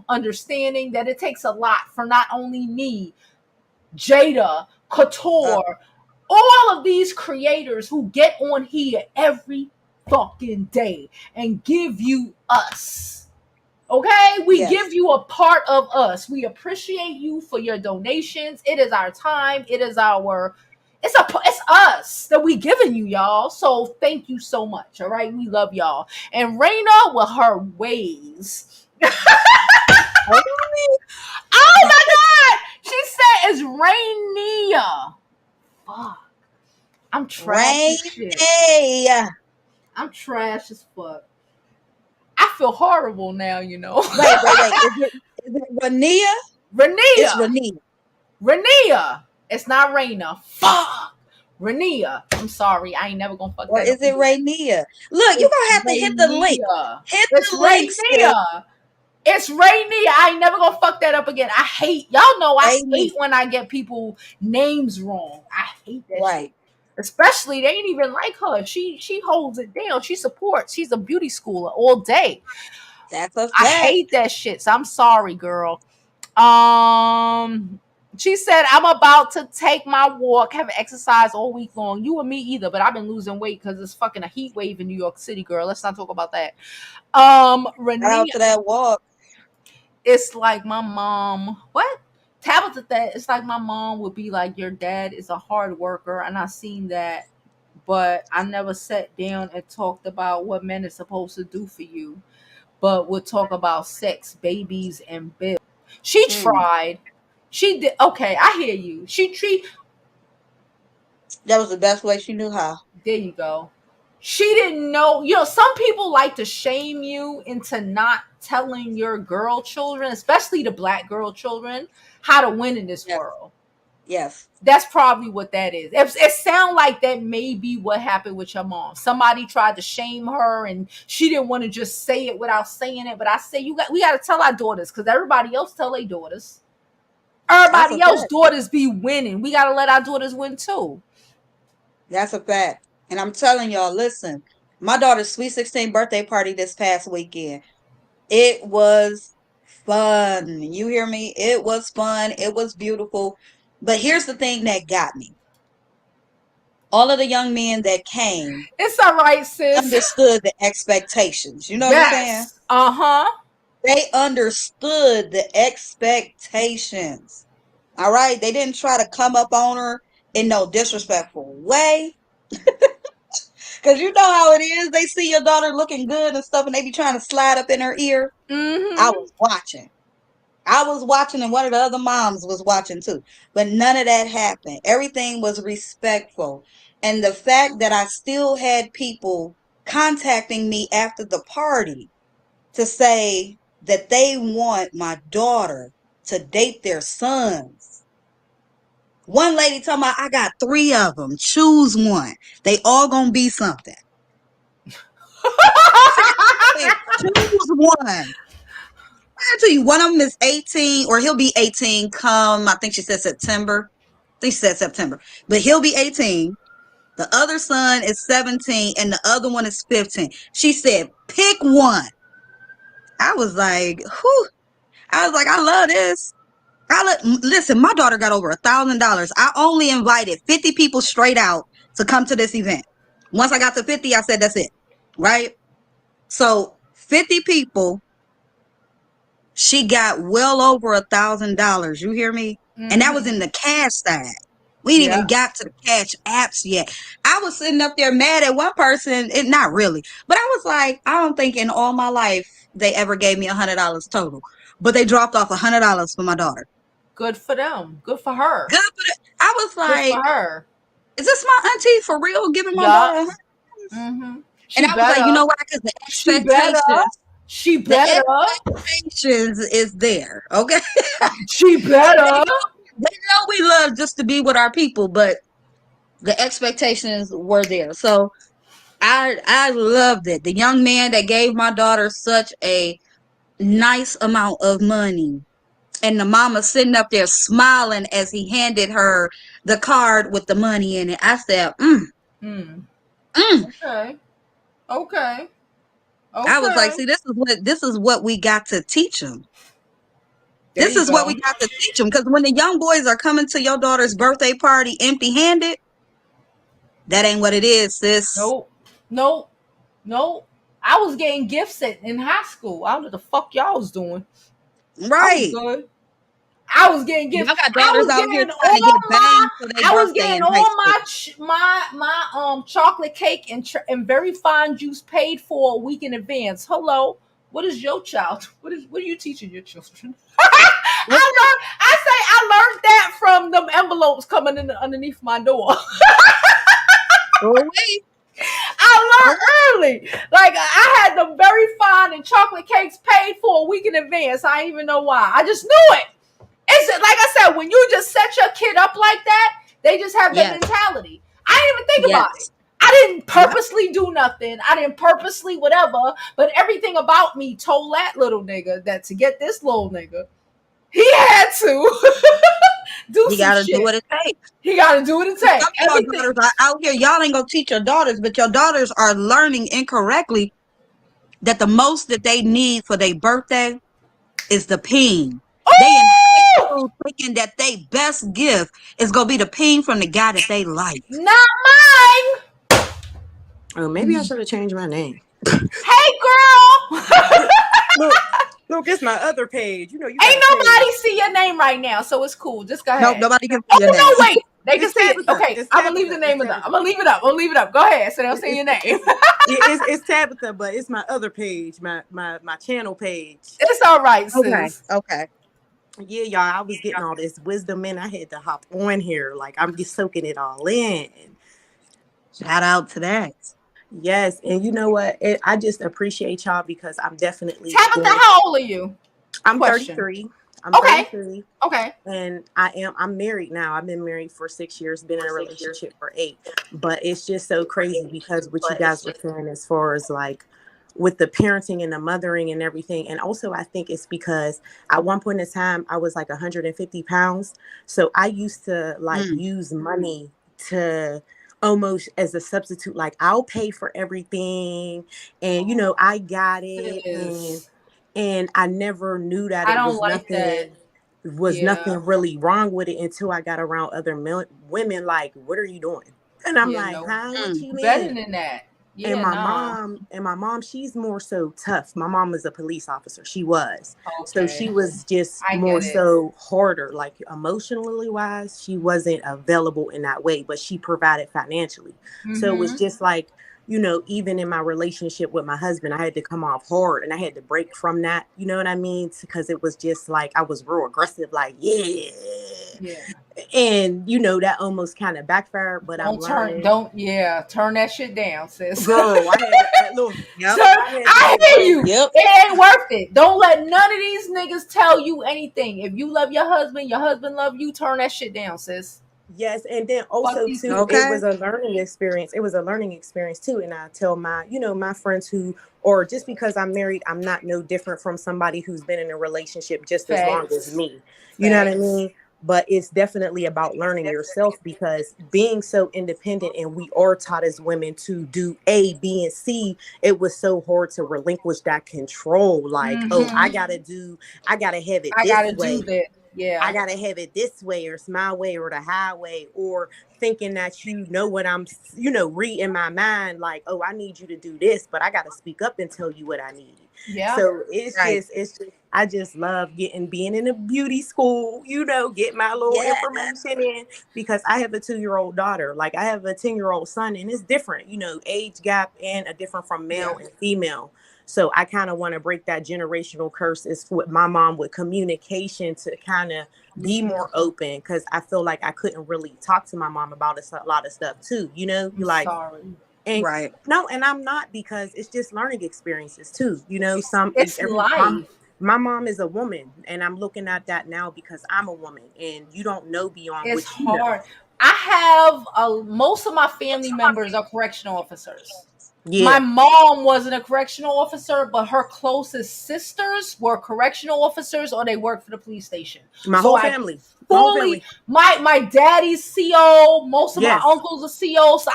S1: understanding that it takes a lot for not only me, Jada,
S3: Uh,
S1: Couture, all of these creators who get on here every fucking day and give you us. Okay, we
S3: yes.
S1: give you a part of us. We appreciate you for your donations. It is our time. It is our. It's us that we giving you, y'all. So thank you so much. All right, we love y'all. And Raina with her ways.
S3: Okay.
S1: Oh my god, she said it's Rainia. Fuck, I'm trash
S3: Rain
S1: as shit.
S3: day.
S1: I'm trash as fuck. I feel horrible now, you know.
S3: Wait. Is it Rania? It's
S1: Rania.
S3: Rania.
S1: Rania. It's not Raina. Fuck. Rania. I'm sorry. I ain't never gonna fuck
S3: Or
S1: that up
S3: is it
S1: again.
S3: Rania? Look, you're
S1: It's
S3: gonna have to hit the link.
S1: Rania.
S3: Hit
S1: It's
S3: the link, sis.
S1: Rania. It's Rania. I ain't never gonna fuck that up again. I hate y'all know I
S3: Rania.
S1: hate when I get people names wrong. I hate that shit.
S3: Right.
S1: Especially they ain't even like her. She holds it down. She supports. She's a beauty schooler all day.
S3: That's a
S1: I
S3: fact.
S1: hate that shit. So I'm sorry, girl. Um, she said, I'm about to take my walk, haven't exercised all week long. You and me either, but I've been losing weight because it's fucking a heat wave in New York City, girl. Let's not talk about that.
S3: Shout
S1: Renee,
S3: out to that walk.
S1: it's like my mom. What? Tabitha, that it's like my mom would be like, your dad is a hard worker, and I seen that, but I never sat down and talked about what men are supposed to do for you, but would talk about sex, babies, and bills. She
S3: Mm.
S1: tried. She did. Okay, I hear you. She treat.
S3: That was the best way she knew how.
S1: There you go. She didn't know. You know, some people like to shame you into not telling your girl children, especially the black girl children, how to win in this
S3: Yes.
S1: world.
S3: Yes.
S1: That's probably what that is. It sounds like that may be what happened with your mom. Somebody tried to shame her, and she didn't want to just say it without saying it. But I say we got to tell our daughters because everybody else tell their daughters.
S3: That's a
S1: Everybody else
S3: fact.
S1: daughters be winning. We got to let our daughters win too.
S3: That's a fact. And I'm telling y'all, listen, my daughter's sweet 16 birthday party this past weekend. It was fun. You hear me? It was fun. It was beautiful. But here's the thing that got me. All of the young men that came
S1: It's all right, sis.
S3: understood the expectations. You know what I'm saying?
S1: Yes. Uh-huh.
S3: They understood the expectations. All right. They didn't try to come up on her in no disrespectful way. Because you know how it is. They see your daughter looking good and stuff, and they be trying to slide up in her ear. I
S1: Mm-hmm.
S3: was watching. I was watching, and one of the other moms was watching too. But none of that happened. Everything was respectful. And the fact that I still had people contacting me after the party to say that they want my daughter to date their sons One lady talking about, I got 3 of them. Choose one. They all gonna be something. Choose one. I tell you, one of them is 18, or he'll be 18 come, I think she said September. I think she said September. But he'll be 18. The other son is 17, and the other one is 15. She said, pick one. I was like, whew. I was like, I love this. Listen, my daughter got over $1,000. I only invited 50 people straight out to come to this event. Once I got to 50, I said, that's it. Right? So 50 people, she got well over $1,000. You hear me?
S1: Mm-hmm.
S3: And that was in the cash side. We ain't even got to the cash apps yet. I was sitting up there mad at one person. Not really, but I was like, I don't think in all my life they ever gave me $100 total. But they dropped off $100 for my daughter.
S1: Good for them. Good for her.
S3: Good for them. I was like,
S1: good for her.
S3: Is this my auntie for real giving my daughter $100?
S1: Mm-hmm.
S3: And I was like, you know why? Because the expectations.
S1: She better.
S3: The expectations is there. Okay.
S1: She better.
S3: They know we love just to be with our people, but the expectations were there. So I loved it. The young man that gave my daughter such a nice amount of money, and the mama sitting up there smiling as he handed her the card with the money in it. I said,
S1: Okay.
S3: I was like, see, this is what we got to teach them. This is what we got to teach them, because when the young boys are coming to your daughter's birthday party empty-handed, that ain't what it is, sis.
S1: Nope. I was getting gifts in high school. I don't know what the fuck y'all was doing.
S3: Right.
S1: I was getting gifts.
S3: Y'all got daughters out here trying to get banged for their
S1: I was
S3: birthday
S1: getting
S3: in
S1: all my chocolate cake and very fine juice paid for a week in advance. Hello. What is your child? What are you teaching your children? I learned that from them envelopes coming in underneath my door. I learned early. Like, I had them very fine and chocolate cakes paid for a week in advance. I didn't even know why. I just knew it. It's like I said, when you just set your kid up like that, they just have that mentality. I didn't even think about it. I didn't purposely do nothing. I didn't purposely whatever. But everything about me told that little nigga that to get this little nigga, he had to do some shit. He got to do what it takes. He got to do what it takes.
S3: Some of your daughters are out here. Y'all ain't going to teach your daughters, but your daughters are learning incorrectly that the most that they need for their birthday is the peen. They in high school thinking that their best gift is going to be the peen from the guy that they like.
S1: Not mine.
S4: Oh, maybe I should have changed my name.
S1: Hey, girl.
S4: Look, it's my other page. You know,
S1: ain't nobody see your name right now, so it's cool. Just go ahead.
S3: Nope, nobody can see your name.
S1: No, wait. They can see it. Okay, I'm gonna leave the name of that. I'm gonna leave it up. Go ahead, so they'll see your name.
S4: it's Tabitha, but it's my other page, my channel page.
S1: It's all right, sis.
S3: Okay.
S4: Yeah, y'all. I was getting all this wisdom in. I had to hop on here. Like, I'm just soaking it all in.
S3: Shout out to that.
S4: Yes, and you know what? I just appreciate y'all because I'm definitely.
S1: Tabitha, how old are you?
S4: I'm 33. I'm 33.
S1: Okay.
S4: And I'm married now. I've been married for 6 years, been in a relationship for 8. But it's just so crazy because what you guys were saying as far as like with the parenting and the mothering and everything. And also I think it's because at one point in time I was like 150 pounds. So I used to like use money to almost as a substitute, like I'll pay for everything and you know I got it and I never knew that nothing really wrong with it until I got around other women like, what are you doing? And I'm what you mean?
S1: Better than that. Yeah,
S4: and my mom, she's more so tough. My mom was a police officer. She was. So she was just more so harder, like emotionally wise. She wasn't available in that way, but she provided financially. So it was just like, you know, even in my relationship with my husband, I had to come off hard and I had to break from that. You know what I mean? Because it was just like, I was real aggressive, like, yeah. And you know, that almost kind of backfired, but turn
S1: that shit down, sis.
S4: Girl,
S1: I hear you. Yep. It ain't worth it. Don't let none of these niggas tell you anything. If you love your husband love you, turn that shit down, sis.
S4: Yes, and then
S1: Fuck
S4: also
S1: these
S4: too,
S1: people.
S4: it
S3: Okay.
S4: was a learning experience. It was a learning experience too. And I tell my, my friends who, or just because I'm married, I'm not no different from somebody who's been in a relationship just as long as
S1: Facts.
S4: me. You know what I
S1: Facts.
S4: mean? But it's definitely about learning yourself, because being so independent, and we are taught as women to do A, B, and C, it was so hard to relinquish that control. Like, oh, I gotta have it
S1: I
S4: this
S1: gotta do
S4: way.
S1: that.
S4: I
S1: Yeah.
S4: gotta have it this way, or it's my way or the highway, or thinking that you know what I'm, reading my mind, like, oh, I need you to do this, but I gotta speak up and tell you what I need.
S1: Yeah.
S4: So
S3: Right.
S4: I just love being in a beauty school, get my little
S3: Yeah.
S4: information in, because I have a 2-year-old daughter. Like, I have a 10-year-old son, and it's different, age gap and a different from
S1: Yeah.
S4: male and female. So I kind of want to break that generational curse is with my mom with communication, to kind of be more open, because I feel like I couldn't really talk to my mom about a lot of stuff too.
S1: I'm
S4: Like,
S1: sorry.
S4: and
S3: Right.
S4: no, and I'm not, because it's just learning experiences too.
S1: It's
S4: Every mom.
S1: life.
S4: My mom is a woman, and I'm looking at that now because I'm a woman, and you don't know beyond
S1: It's
S4: what you know.
S1: hard. I have most of my family members are correctional officers. My
S4: Yeah,
S1: mom wasn't a correctional officer, but her closest sisters were correctional officers or they worked for the police station.
S4: my
S1: So
S4: whole
S1: I
S4: family, my whole
S1: fully
S4: family.
S1: my daddy's CO, most of my
S4: Yes,
S1: uncles are CO. So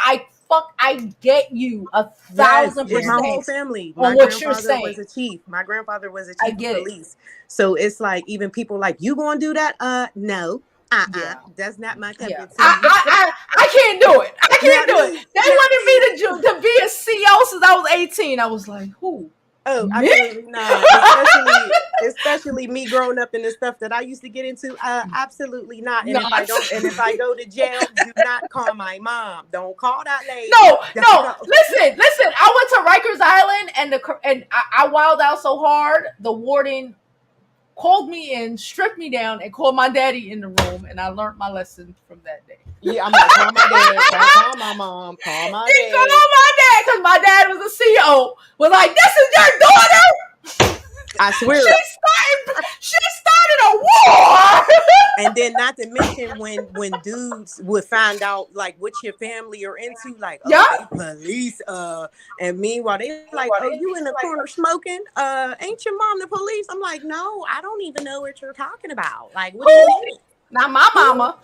S1: I get you a
S4: yes,
S1: thousand
S4: it's my
S3: Yeah.
S4: whole
S1: percent
S4: family.
S1: on
S4: My
S1: what you're
S4: grandfather was
S1: saying.
S4: a chief. My grandfather was a
S1: I
S4: chief of
S1: get it.
S4: police. So it's like, even people like, you gonna do that? No.
S1: Yeah.
S4: That's not my cup
S1: Yeah,
S4: of tea.
S1: I can't do it. I
S4: Not
S1: can't do it.
S4: me.
S1: They
S4: Not
S1: wanted
S4: me.
S1: me to be a CEO since I was 18. I was like, who?
S4: Oh,
S1: Me?
S4: absolutely not. Especially me growing up in the stuff that I used to get into. Absolutely not. And
S1: Not.
S4: if I go to jail, do not call my mom. Don't call that lady.
S1: No,
S4: Don't
S1: no.
S4: call.
S1: Listen. I went to Rikers Island and I wilded out so hard. The warden called me in, stripped me down, and called my daddy in the room, and I learned my lesson from that day.
S4: Yeah, I'm like, call my dad. Don't call my mom. Call my
S1: He called
S4: dad.
S1: my dad because my dad was a CO. Was like, this is your daughter.
S4: I
S1: She
S4: swear.
S1: started a war.
S4: And then, not to mention, when dudes would find out like what your family are into, like, oh,
S1: Yeah.
S4: they police, and meanwhile they like, oh, you in the corner smoking, ain't your mom the police? I'm like, no, I don't even know what you're talking about. Like, what do you
S1: Who?
S4: mean?
S1: Not my
S4: Who?
S1: mama.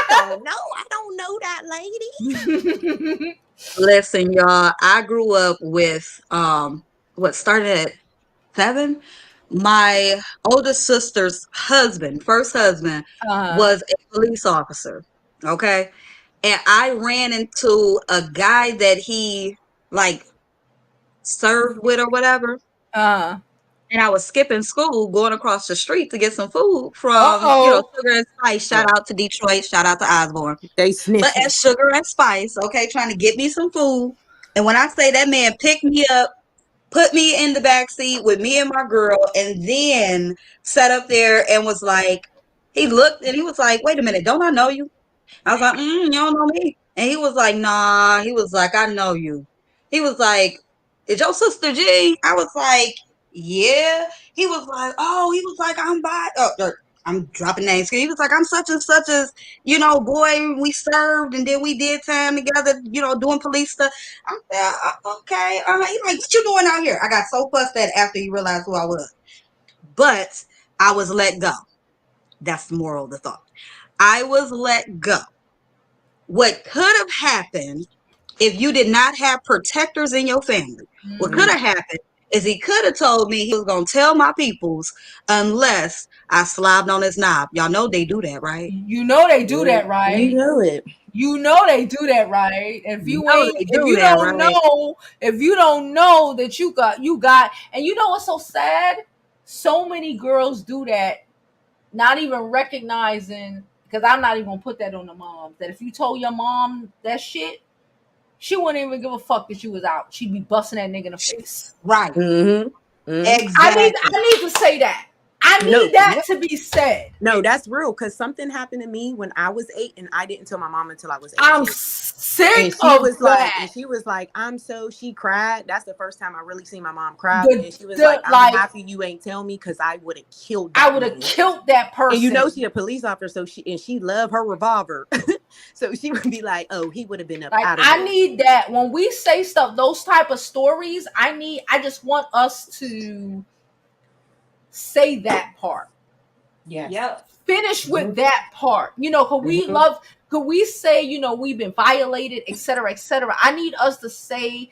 S4: I don't know that lady.
S3: Listen, y'all. I grew up with what started at 7. My oldest sister's husband, first husband,
S1: uh,
S3: was a police officer. Okay. And I ran into a guy that he like served with or whatever.
S1: uh,
S3: And I was skipping school, going across the street to get some food from,
S1: oh.
S3: Sugar and Spice. Shout
S4: Oh,
S3: out to Detroit. Shout out to Osborne.
S4: they
S3: But at
S4: snitching.
S3: Sugar and Spice, okay, trying to get me some food. And when I say that man picked me up, put me in the back seat with me and my girl, and then sat up there and was like, he looked and he was like, wait a minute, don't I know you? I was like, you don't know me. And he was like, nah. He was like, I know you. He was like, is your sister G? I was like, yeah. He was like, oh, he was like, I'm dropping names. He was like, I'm such and such as, boy, we served and then we did time together, doing police stuff. I'm okay. He's like, what you doing out here? I got so fussed at after he realized who I was. But I was let go. That's the moral of the thought. I was let go. What could have happened if you did not have protectors in your family? What could
S1: Mhm.
S3: have happened is he could have told me he was going to tell my peoples unless I slobbed on his knob. Y'all know they do that, right?
S1: You know they do that,
S4: You
S1: right?
S4: know it.
S1: You know they do that, right?
S3: You know they
S1: If
S3: do
S1: you
S3: that,
S1: don't
S3: right?
S1: know, that you got, and you know what's so sad? So many girls do that, not even recognizing. Because I'm not even gonna put that on the moms. That if you told your mom that shit, she wouldn't even give a fuck that you was out. She'd be busting that nigga in the face.
S3: Right.
S4: Mm-hmm. Mm-hmm.
S3: Exactly.
S1: I need to say that. I
S4: No,
S1: need that to be said.
S4: no, that's real. Because something happened to me when I was 8, and I didn't tell my mom until I was
S1: I'm
S4: 18.
S1: sick
S4: And she
S1: of
S4: was like,
S1: that.
S4: she cried. That's the first time I really seen my mom cry. And she was like,
S1: The
S4: I'm
S1: like
S4: happy you ain't tell me, because I would have killed
S1: I
S4: that
S1: would have
S4: man.
S1: killed that
S4: And you know
S1: person.
S4: she a police officer, so she loved her revolver. So she would be like, oh, he would have been up
S1: Like
S4: out of
S1: I
S4: there.
S1: need that when we say stuff, those type of stories. I just want us to say that part.
S4: Yes.
S2: Yep.
S1: Finish with that part. You know, could we say, you know, we've been violated, etc., etc. I need us to say,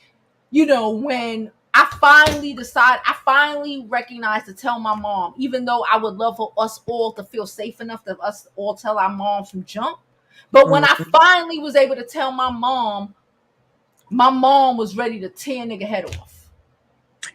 S1: you know, when I finally recognize to tell my mom, even though I would love for us all to feel safe enough that us all tell our moms from jump. But when I finally was able to tell my mom was ready to tear nigga head off.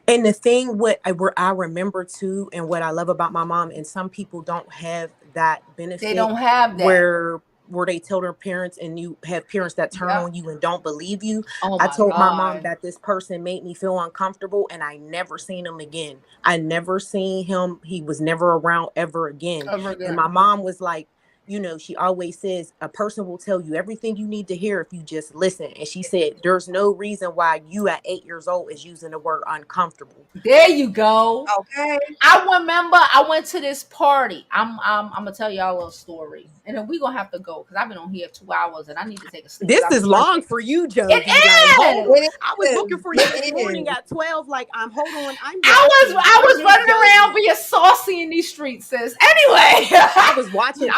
S4: And the thing where I remember too, and what I love about my mom, and some people don't have that benefit.
S1: They don't have that.
S4: Where they tell their parents, and you have parents that turn on you and don't believe you.
S1: Oh
S4: I
S1: my
S4: told my mom
S1: God.
S4: that this person made me feel uncomfortable, and I never seen him again. I never seen him. He was never around ever again. And my mom was like, you know, she always says a person will tell you everything you need to hear if you just listen. And she said, there's no reason why you at 8 years old is using the word uncomfortable.
S1: There you go.
S3: Okay.
S1: I remember I went to this party. I'm gonna tell y'all a little story, and then we're gonna have to go because I've been on here 2 hours and I need to take a sleep.
S4: This is long for you, Jovi.
S1: It is.
S4: I was looking for you this morning at 12. Like, hold on.
S1: I was running around being saucy in these streets, sis. Anyway,
S4: I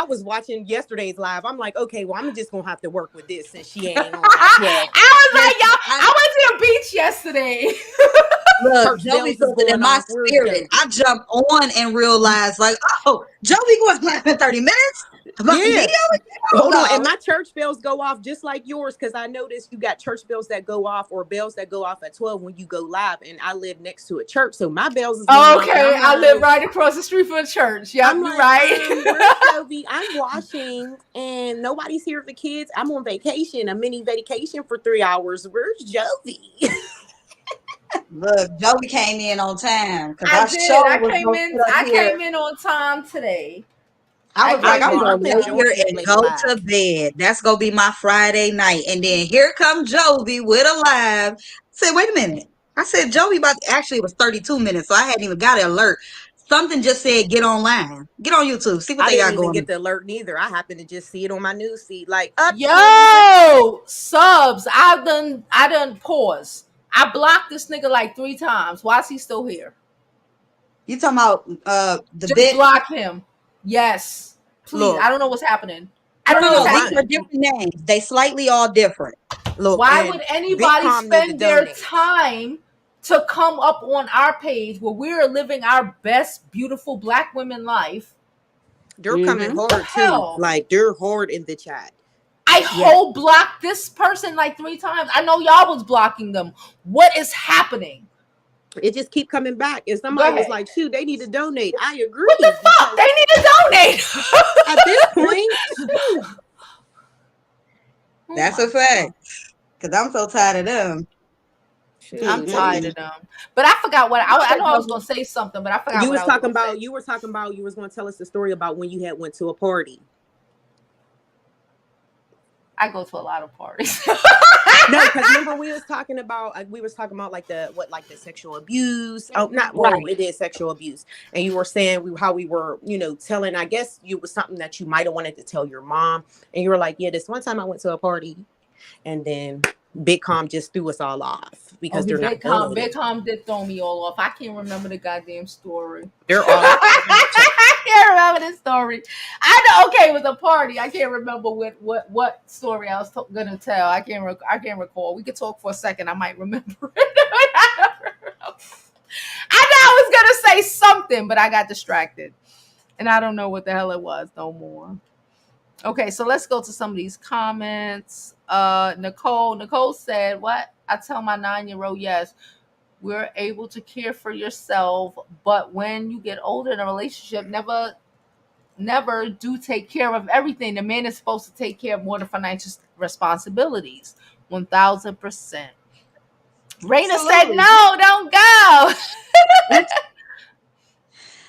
S4: was watching yesterday's live. I'm like, okay, well, I'm just gonna have to work with this since she ain't on that.
S1: I was like, y'all, I went to the beach yesterday.
S3: Look, Joey something in my spirit. I jumped on and realized, like, oh, Joey going live in 30 minutes?
S4: Yeah. Hold on. And my church bells go off just like yours, because I noticed you got church bells that go off, or bells that go off at 12 when you go live. And I live next to a church, so my bells is going
S1: okay.
S4: off.
S1: I live right across the street from a church. Yeah, I'm like, right.
S4: Where's Jovi? I'm washing and nobody's here for kids. I'm on vacation, a mini vacation for 3 hours. Where's Jovi?
S3: Look, Joey came in on time.
S1: I came in on time today.
S3: I was like, I'm gonna lay here and go to bed. That's gonna be my Friday night. And then here comes Jovi with a live. I said, wait a minute. I said Jovi actually it was 32 minutes, so I hadn't even got an alert. Something just said get online. Get on YouTube. See what they got going. I didn't even
S4: get the alert neither. I happened to just see it on my news feed. Like,
S1: subs. I done pause. I blocked this nigga like 3 times. Why is he still here?
S3: You talking about the
S1: just block him. Yes. Please. Look, I don't know what's happening. I don't know what's happening.
S3: These are different names. They slightly all different.
S1: Look, why would anybody spend their time to come up on our page where we're living our best, beautiful Black women life?
S4: They're coming hard too. Like, they're hard in the chat.
S1: I whole blocked this person like 3 times. I know y'all was blocking them. What is happening?
S4: It just keep coming back. And somebody was like, shoot, they need to donate. I agree.
S1: What the fuck? They need to donate.
S4: At this point.
S3: That's a fact. Because I'm so tired of them.
S1: I'm tired of them. But I forgot what I know I was gonna say something, but I forgot
S4: you were talking about you was gonna tell us the story about when you had went to a party.
S1: I go to a lot of parties.
S4: No, because remember we was talking about like the sexual abuse. Oh, not right. It is sexual abuse, and you were saying how we were, telling. I guess you was something that you might have wanted to tell your mom, and you were like, yeah, this one time I went to a party, and then Big Com just threw us all off because they're not.
S1: Big Com did throw me all off. I can't remember the goddamn story.
S4: They're all.
S1: I can't remember the story. I know. Okay, it was a party. I can't remember what story I was gonna tell. I can't recall. We could talk for a second. I might remember it. I know I was gonna say something, but I got distracted, and I don't know what the hell it was no more. Okay, so let's go to some of these comments. Nicole said, "What? I tell my 9-year-old, yes, we're able to care for yourself, but when you get older in a relationship, never do take care of everything. The man is supposed to take care of more of the financial responsibilities. 1000%." Raina said, "No, don't go."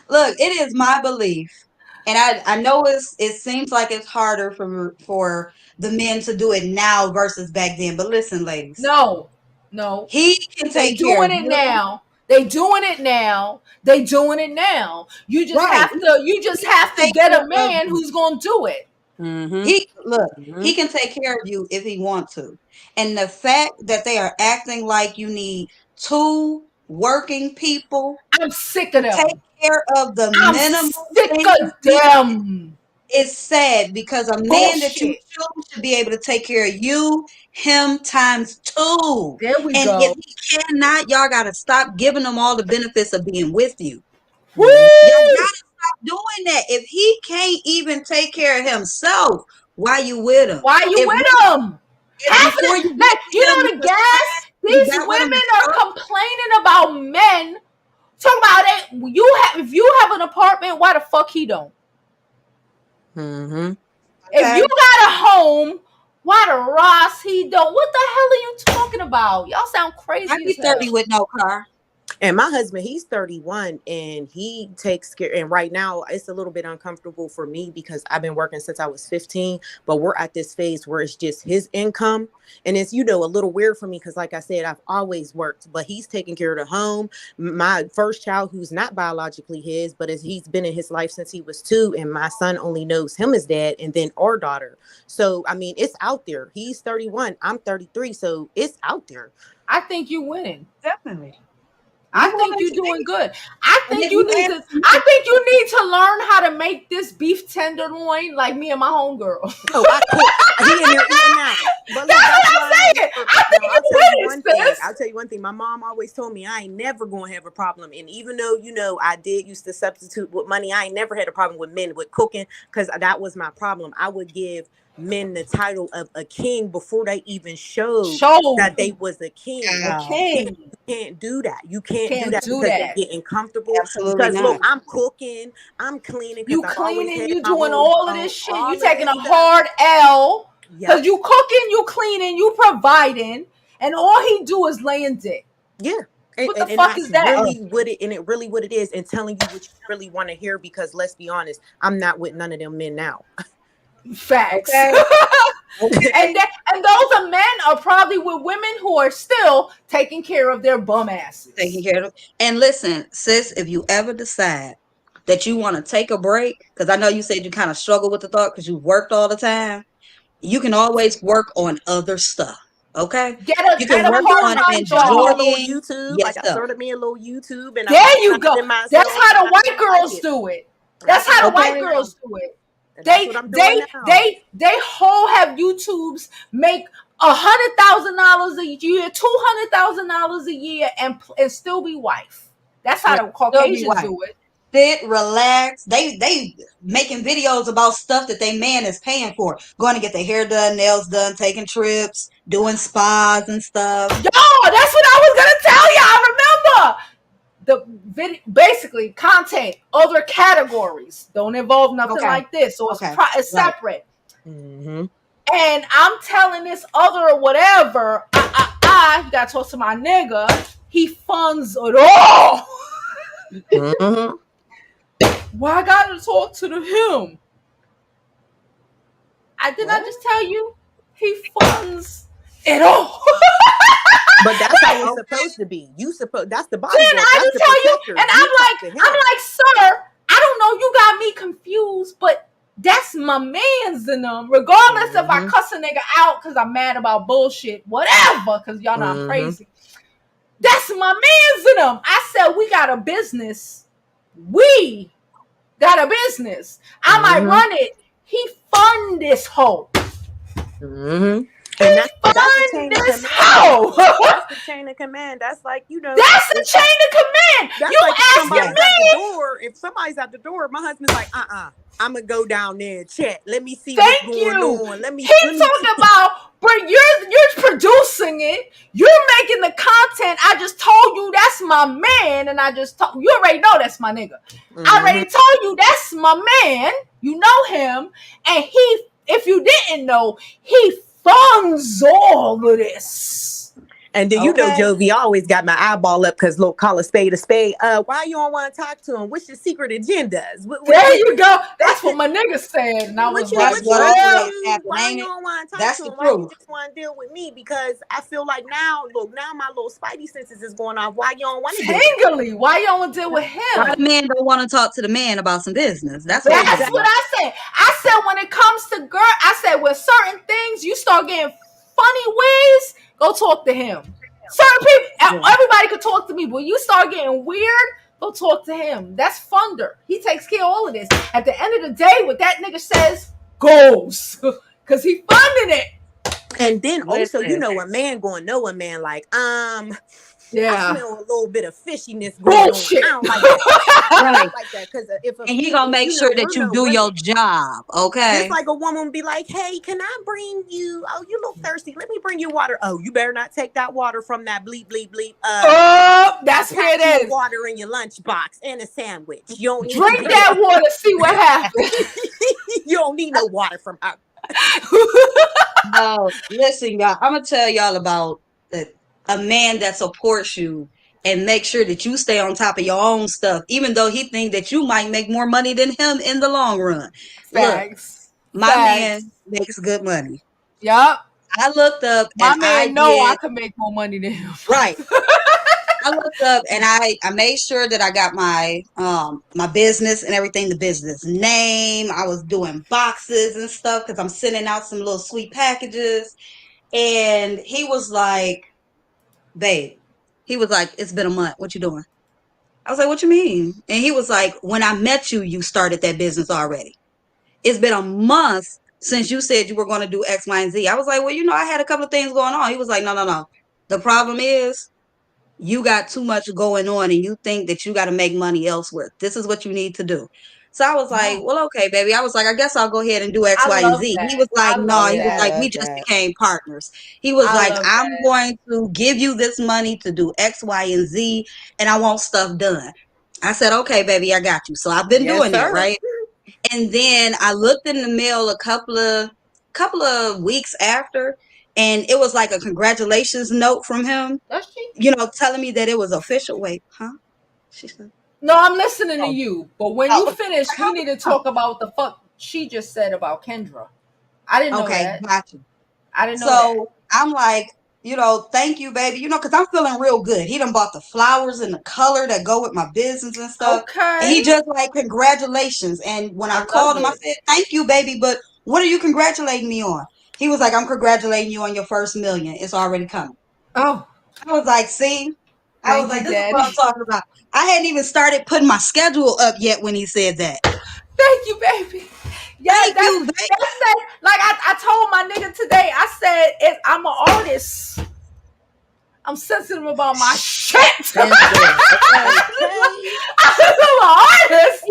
S3: Look, it is my belief, and I know it seems like it's harder for the men to do it now versus back then. But listen, ladies,
S1: No, no.
S3: he can
S1: They
S3: take care
S1: doing
S3: of
S1: it
S3: you,
S1: now. They doing it now. They doing it now. You just
S3: right?
S1: have to. You just
S3: He can
S1: have to
S3: take
S1: get
S3: care
S1: a
S3: of
S1: man
S3: you.
S1: who's gonna do it.
S4: Mm-hmm.
S3: He look,
S4: Mm-hmm.
S3: he can take care of you if he wants to. And the fact that they are acting like you need two working people
S1: I'm sick
S3: to
S1: of
S3: take
S1: them.
S3: care of the
S1: I'm
S3: minimum
S1: sick
S3: things
S1: of
S3: you
S1: them.
S3: is sad because a man that you
S1: Bullshit.
S3: choose should be able to take care of you, him times two.
S1: There we
S3: And if
S1: go.
S3: he cannot, y'all gotta stop giving him all the benefits of being with you. Y'all
S1: Woo!
S3: gotta stop doing that. If he can't even take care of himself, why you with him?
S1: Why you
S3: If
S1: with
S3: when
S1: them?
S3: if
S1: Half of
S3: before
S1: the
S3: you
S1: like,
S3: get
S1: you
S3: with him, you
S1: know the
S3: was
S1: gas.
S3: trash, you
S1: These
S3: got with him
S1: women are
S3: first.
S1: complaining about men. Talk about it. You have if you have an apartment, why the fuck he don't?
S4: Mm-hmm.
S1: If you
S3: Okay.
S1: got a home, why the Ross he don't? What the hell are you talking about? Y'all sound
S3: I
S1: crazy
S3: be
S1: as hell.
S3: 30 with no car.
S4: And my husband, he's 31 and he takes care. And right now, it's a little bit uncomfortable for me because I've been working since I was 15. But we're at this phase where it's just his income. And it's, a little weird for me because, like I said, I've always worked, but he's taking care of the home. My first child, who's not biologically his, but he's been in his life since he was 2. And my son only knows him as dad and then our daughter. So, I mean, it's out there. He's 31. I'm 33. So it's out there.
S1: I think you winning.
S3: Definitely.
S1: I
S3: You
S1: think
S3: want
S1: you're
S3: it to
S1: doing
S3: be.
S1: good. I
S3: And
S1: think
S3: if
S1: you
S3: you
S1: need
S3: ask
S1: to.
S3: me,
S1: I think you need to learn how to make this beef tenderloin like me and my homegirl.
S4: No, I cook. He in there eating now. But look,
S1: That's what
S4: that's
S1: I'm
S4: why I
S1: saying.
S4: never.
S1: I think
S4: Now
S1: you
S4: I'll tell you
S1: winning,
S4: one thing.
S1: sis.
S4: I'll tell you one thing. My mom always told me I ain't never gonna have a problem. And even though I did used to substitute with money, I ain't never had a problem with men with cooking because that was my problem. I would give men the title of a king before they even showed
S1: Show
S4: that they was a king.
S1: a
S3: no,
S1: king.
S4: You can't do that. You can't do
S1: Can't
S4: that
S1: do
S4: because they
S1: that.
S4: getting comfortable.
S3: absolutely
S4: Because look,
S3: not.
S4: I'm cooking, I'm cleaning because
S1: You
S4: I've always
S1: cleaning,
S4: had
S1: you
S4: my
S1: doing
S4: little,
S1: all of this shit. You
S4: all of
S1: taking
S4: this
S1: a
S4: stuff.
S1: hard L because
S4: Yep.
S1: you cooking, you cleaning, you providing, and all he do is laying dick.
S4: Yeah. And,
S1: What the
S4: and, and
S1: fuck
S4: that's
S1: is that?
S3: Oh,
S4: really what it is, and telling you what you really want to hear because let's be honest, I'm not with none of them men now.
S1: Facts.
S3: okay. Okay.
S1: And those men are probably with women who are still taking care of their bum
S3: Taking
S1: asses.
S3: care of. And listen, sis, if you ever decide that you want to take a break, because I know you said you kind of struggle with the thought because you worked all the time, you can always work on other stuff. Okay?
S1: Get a
S3: You
S4: That's
S3: can
S1: get
S4: what
S1: a
S3: work
S4: I'm doing.
S3: on
S4: Like I
S1: part-time
S4: started me a
S1: job.
S4: little
S3: enjoying
S4: YouTube. Like I
S3: yourself.
S4: started me a little YouTube, and I'm
S1: There you go.
S4: patronizing
S1: That's
S4: myself, and
S1: how the
S4: I
S1: white
S4: really like
S1: girls
S4: it.
S1: do it.
S4: And
S1: That's
S4: that's what
S1: how
S4: I'm
S1: the white
S4: doing
S3: Okay?
S4: now.
S1: girls do it.
S4: And that's
S1: They
S4: what I'm doing
S1: they
S4: now.
S1: they whole have YouTubes make $100,000 a year, $200,000 a year, and still be wife. That's how
S3: Right.
S1: the
S3: Still be
S1: Caucasians
S3: white.
S1: do it.
S3: Sit, relax. They making videos about stuff that they man is paying for. Going to get their hair done, nails done, taking trips, doing spas and stuff.
S1: Yo, that's what I was gonna tell you. I remember the video, basically content, other categories don't involve nothing
S3: Okay.
S1: like this, so
S3: Okay.
S1: it's
S3: Right.
S1: separate.
S4: Mm-hmm.
S1: And I'm telling this other or whatever, you gotta talk to my nigga. He funds it all.
S4: Mm-hmm.
S1: Why I gotta talk to him? I
S3: Well,
S1: just tell you he funds it all.
S4: But that's how it's
S3: okay.
S4: supposed to be. That's the
S1: Then
S4: bodyguard.
S1: I
S4: That's
S1: just
S4: the
S1: tell you,
S4: protector.
S1: and
S4: You talk to
S1: I'm
S4: him.
S1: like, sir, I don't know, you got me confused, but that's my man's in them. Regardless if I
S4: Mm-hmm.
S1: cuss a nigga out because I'm mad about bullshit, whatever, because y'all know I'm
S4: Mm-hmm.
S1: crazy. That's my man's in them. I said, we got a business. We got a business. I might
S4: Mm-hmm.
S1: run it. He fund this hoe.
S4: Mm-hmm.
S1: He
S4: And that's a
S1: fund
S4: chain of
S1: this
S4: command.
S1: hoe.
S4: That's the chain of command. That's like,
S1: That's the chain of command.
S4: that's
S1: You
S4: like if
S1: ask your
S4: somebody's at the
S1: man.
S4: door. If somebody's at the door, my husband's like, I'm gonna go down there and check. Let me see what's
S1: Thank
S4: going
S1: you.
S4: on. Let me
S1: He
S4: let me
S1: talking about, but you're producing it. You're making the content. I just told you that's my man, and I just told you already know that's my nigga. I
S4: Mm-hmm.
S1: already told you that's my man. You know him, and if you didn't know, he funds all of this.
S4: And then
S3: Okay.
S4: Jovi always got my eyeball up because look, call a spade a spade. Why you don't want to talk to him? What's your secret agendas?
S1: There you go. That's what my nigga said, and I was like,
S3: That's what
S1: well,
S3: always happens,
S4: why
S3: ain't
S4: you
S3: it?
S4: don't want to talk
S3: That's
S4: to
S3: the
S4: him? Why you
S3: truth.
S4: just want to deal with me? Because I feel like now my little spidey senses is going off. Why you don't want to deal with me?
S1: tingly. Why you don't deal with
S3: Why the
S1: him?
S3: man don't want to talk to the man about some business? That's what I'm
S1: That's
S3: talking
S1: what
S3: about.
S1: I said. I said when it comes to girl, I said with certain things you start getting funny ways, go talk to him. Certain people, everybody could talk to me, but you start getting weird, go talk to him. That's Thunder. He takes care of all of this. At the end of the day, what that nigga says goes, cause he funding it.
S4: And then also,
S3: Listen.
S4: a man going to know a man like, I
S1: Yeah,
S4: smell a little bit of fishiness going on.
S1: bullshit.
S4: I don't like that. I
S3: Right.
S4: don't like that because if
S3: And he gonna make sure that you do your job.
S4: just
S3: Okay.
S4: like a woman would be like, hey, can I bring you? Oh, you look thirsty. Let me bring you water. Oh, you better not take that water from that bleep bleep bleep.
S1: Oh, that's where
S4: Pack you
S1: it is.
S4: water in your lunchbox and a sandwich. You don't need
S1: Drink that water, see what happens.
S4: you don't need no water from her.
S3: No, listen, y'all. I'm gonna tell y'all about a man that supports you and make sure that you stay on top of your own stuff, even though he think that you might make more money than him in the long run. Look,
S1: Facts.
S3: my man makes good money.
S1: Yup.
S3: I looked up
S1: My
S3: and I
S1: man know I
S3: did
S1: can make more money than him.
S3: right. I looked up and I made sure that I got my business and everything, the business name. I was doing boxes and stuff because I'm sending out some little sweet packages. And he was like, babe, he was like, it's been a month. What you doing? I was like, what you mean? And he was like, when I met you, you started that business already. It's been a month since you said you were going to do X, Y, and Z. I was like, well, I had a couple of things going on. He was like, no, no, no. The problem is you got too much going on and you think that you got to make money elsewhere. This is what you need to do. So I was like, well, okay, baby. I was like, I guess I'll go ahead and do X,
S1: I
S3: Y, and
S1: love
S3: Z. He
S1: that.
S3: was like,
S1: I
S3: no,
S1: love
S3: he was
S1: that.
S3: like, we just became partners. He was
S1: I
S3: like,
S1: love
S3: I'm
S1: that.
S3: going to give you this money to do X, Y, and Z, and I want stuff done. I said, okay, baby, I got you. So I've been
S4: Yes,
S3: doing that,
S4: sir.
S3: right? And then I looked in the mail a couple of weeks after, and it was like a congratulations note from him,
S1: Does she?
S3: telling me that it was official. Wait, huh? She said,
S1: No, I'm listening to
S3: oh,
S1: you. But when you
S3: oh,
S1: finish, we need to talk about what the fuck she just said about Kendra. I didn't know
S3: okay,
S1: that.
S3: gotcha.
S1: I didn't know that.
S3: So I'm like, thank you, baby. Because I'm feeling real good. He done bought the flowers and the color that go with my business and stuff. And he
S1: Okay.
S3: just like, congratulations. And when
S1: I
S3: I
S1: love
S3: called him, I
S1: it.
S3: said, thank you, baby. But what are you congratulating me on? He was like, I'm congratulating you on your first million. It's already coming.
S1: Oh,
S3: I was like, see? I was
S1: thank
S3: like,
S1: you,
S3: this is what I'm
S1: Daddy.
S3: talking about. I hadn't even started putting my schedule up yet when he said that.
S1: Thank you, baby. Yeah,
S3: Thank you, baby.
S1: that's that. Like I told my nigga today, I said I'm an artist. I'm sensitive about my shit.
S3: Sensitive. Okay.
S4: Okay.
S1: I'm an artist.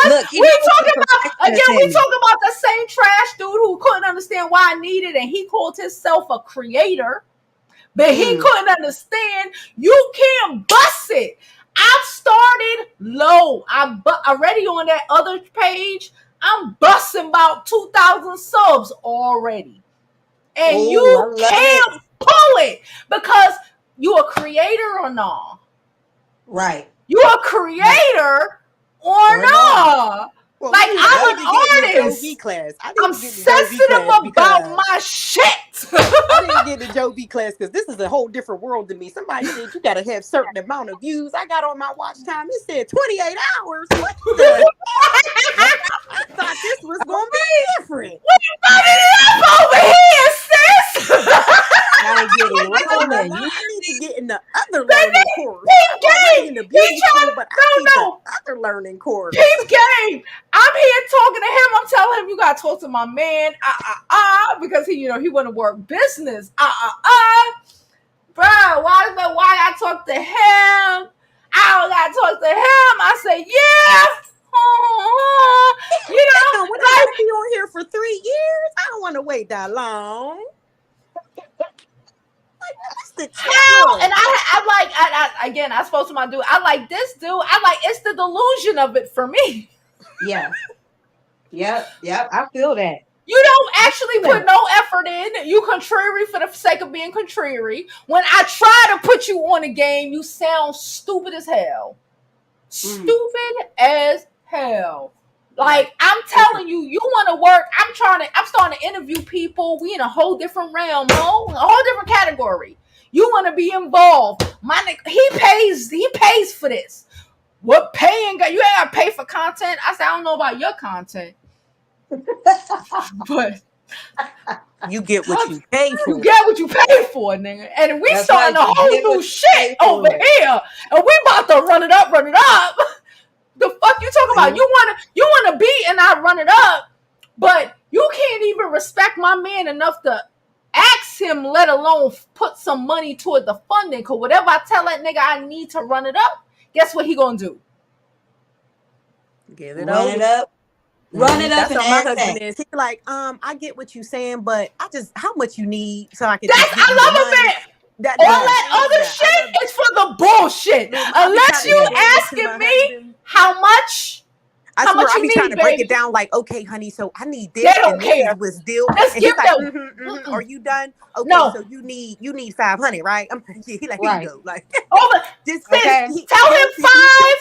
S3: Look, he
S1: We
S3: knows
S1: talking
S3: the
S1: about again.
S3: perfectionist
S1: We
S3: in me.
S1: talking about the same trash dude who couldn't understand why I needed, and he called himself a creator, but he
S3: Mm,
S1: couldn't understand. You can't bust it. I've started low. Already on that other page. I'm busting about 2,000 subs already, and
S3: oh, I
S1: you
S3: love it.
S1: can't pull it because you a creator or not.
S3: Right.
S1: You a
S3: Right.
S1: creator or
S3: Or not.
S1: not.
S4: Well,
S1: Like
S3: Yep.
S1: I'm
S4: I need to get in the
S1: an
S4: Joe V
S1: artist.
S4: class. I
S1: I'm
S4: need to get in the Joe V
S1: sensitive
S4: class
S1: about
S4: because
S1: my shit.
S4: I didn't get the Joe V class because this is a whole different world to me. Somebody said you got to have certain amount of views. I got on my watch time. It said 28 hours. What the? I thought this was going to be different.
S1: Put it up over here, sis.
S3: Gotta get it rolling.
S4: I need to get in the other
S1: That
S4: learning
S1: nigga,
S4: course.
S1: peep
S4: I'm already in
S1: game.
S4: the
S1: He
S4: beauty
S1: trying
S4: school,
S1: to
S4: but I need the
S1: no.
S4: other learning course.
S1: Peep game. I'm here talking to him. I'm telling him you gotta talk to my man. Because he want to work business. Bro, why I talk to him? I don't gotta talk to him. I say, yeah.
S4: Now, when I gotta be on here for 3 years, I don't want to wait that long. What's the
S1: How?
S4: challenge?
S1: And again, I spoke to my dude. I like this dude. It's the delusion of it for me.
S3: Yeah. Yep. I feel that.
S1: You don't actually put no effort in. You contrary for the sake of being contrary. When I try to put you on a game, you sound stupid as hell. Stupid as hell. Like, I'm telling you, you want to work. I'm starting to interview people. We in a whole different realm, a whole different category. You want to be involved. My nigga, he pays for this. What paying? You ain't got to pay for content. I said, I don't know about your content. But
S4: you get what you pay for.
S1: You get what you pay for, nigga. And we starting a whole new shit over here. And we about to run it up. The fuck you talking about? You wanna be and I run it up, but you can't even respect my man enough to ask him, let alone put some money toward the funding. Cause whatever I tell that nigga I need to run it up, guess what he gonna do?
S4: Give it up.
S3: Run it up.
S4: That's
S3: and
S4: what my
S3: add
S4: husband
S3: that.
S4: is. He's like, I get what you're saying, but how much you need so I can.
S1: I love it, man. All that other shit is for the bullshit. Unless you asking me how much.
S4: I swear, I be trying to break it down like, okay, honey, so I need this.
S1: They don't care.
S4: Was deal.
S1: Let's give them.
S4: Are you done? Okay,
S1: no.
S4: So you need 500, right? I'm like, he like, here you go. Like,
S1: just tell him 5.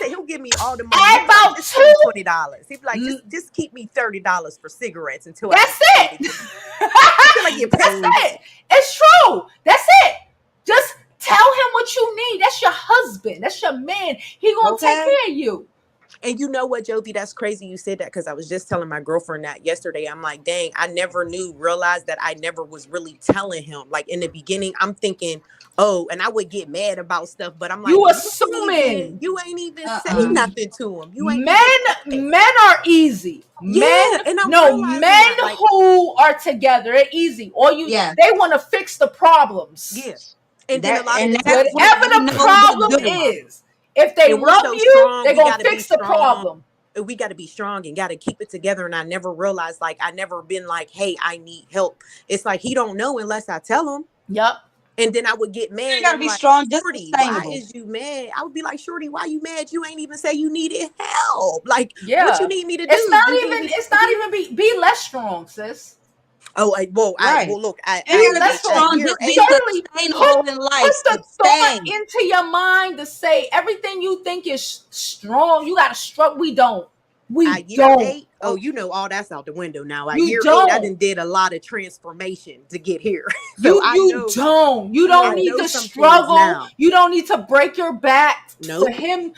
S4: He'll give me all the money.
S1: Add about
S4: $20. He'd be like, just keep me $30 for cigarettes until
S1: That's
S4: I feel like you're
S1: That's it. It's true. That's it. Just tell him what you need. That's your husband. That's your man. He gonna take care of you.
S4: And you know what, Jovi, that's crazy you said that, because I was just telling my girlfriend that yesterday. I'm like, dang, I never realized that I never was really telling him. Like in the beginning, I'm thinking, and I would get mad about stuff, but I'm like,
S1: you assuming.
S4: You ain't even say nothing to him. You ain't
S1: men are easy. Men who are together are easy. They want to fix the problems.
S4: Yes. And then
S1: whatever the problem is. If they love you, they're going to fix the problem.
S4: We got to be strong and got to keep it together. And I never realized, like, I never been like, hey, I need help. It's like, he don't know unless I tell him.
S1: Yep.
S4: And then I would get mad.
S3: You got to be strong.
S4: Shorty, why is you mad? I would be like, Shorty, why you mad? You ain't even say you needed help. Like, what you need me to do?
S1: It's not even be less strong, sis.
S4: Look,
S1: that's strong. Put the thought into your mind to say everything you think is strong. You got to struggle. We don't. Don't.
S4: 8, you know, all that's out the window now. At year 8, I done did a lot of transformation to get here. So
S1: you don't need to struggle. You don't need to break your back for him.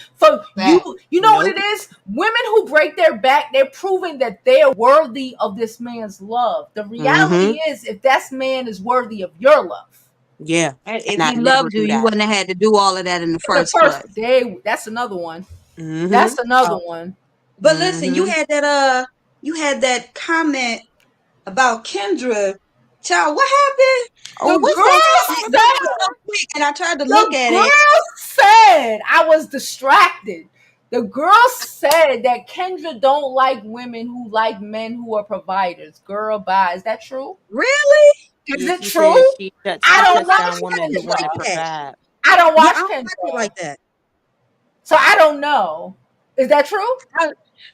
S1: You know what it is? Women who break their back, they're proving that they're worthy of this man's love. The reality is, if that man is worthy of your love.
S4: Yeah.
S3: If he loved you, you wouldn't have had to do all of that in the first place.
S1: That's another one. That's another one.
S3: But listen, you had that comment about Kendra. Child, what happened? The girl said so quick, and I tried to look at it.
S1: The girl said, I was distracted. The girl said that Kendra don't like women who like men who are providers. Girl, bye. Is that true?
S3: Really?
S1: Is it true? I don't watch Kendra. I don't watch Kendra
S3: like that.
S1: So I don't know. Is that true?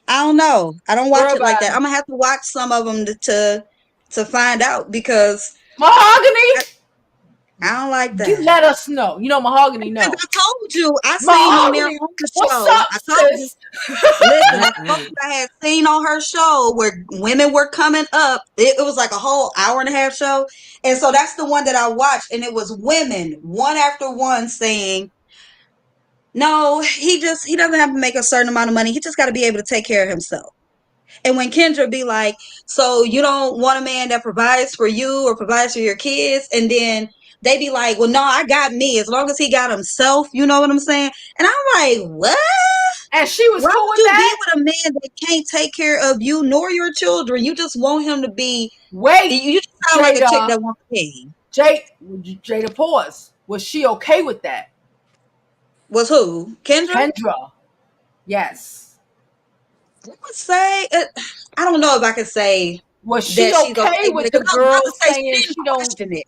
S3: I don't know. I don't watch it like that. I'm gonna have to watch some of them to find out, because
S1: Mahogany.
S3: I don't like that.
S1: You let us know. You know Mahogany knows.
S3: I told you. I seen on there on the show.
S1: What's up, sis?
S3: Listen, I had seen on her show where women were coming up. It was like a whole hour and a half show. And so that's the one that I watched. And it was women, one after one, saying, no, he doesn't have to make a certain amount of money. He just got to be able to take care of himself. And when Kendra be like, so you don't want a man that provides for you or provides for your kids? And then they be like, well, no, I got me. As long as he got himself, you know what I'm saying? And I'm like, what?
S1: And she was cool with that?
S3: Why would you be with a man that can't take care of you nor your children? You just want him to be... You just sound like a chick that wants to pay.
S1: Jada, pause. Was she okay with that?
S3: Was who?
S1: Kendra. Yes.
S3: I would say, I don't know if I could say.
S1: Was she okay with the girl saying she don't
S3: question it?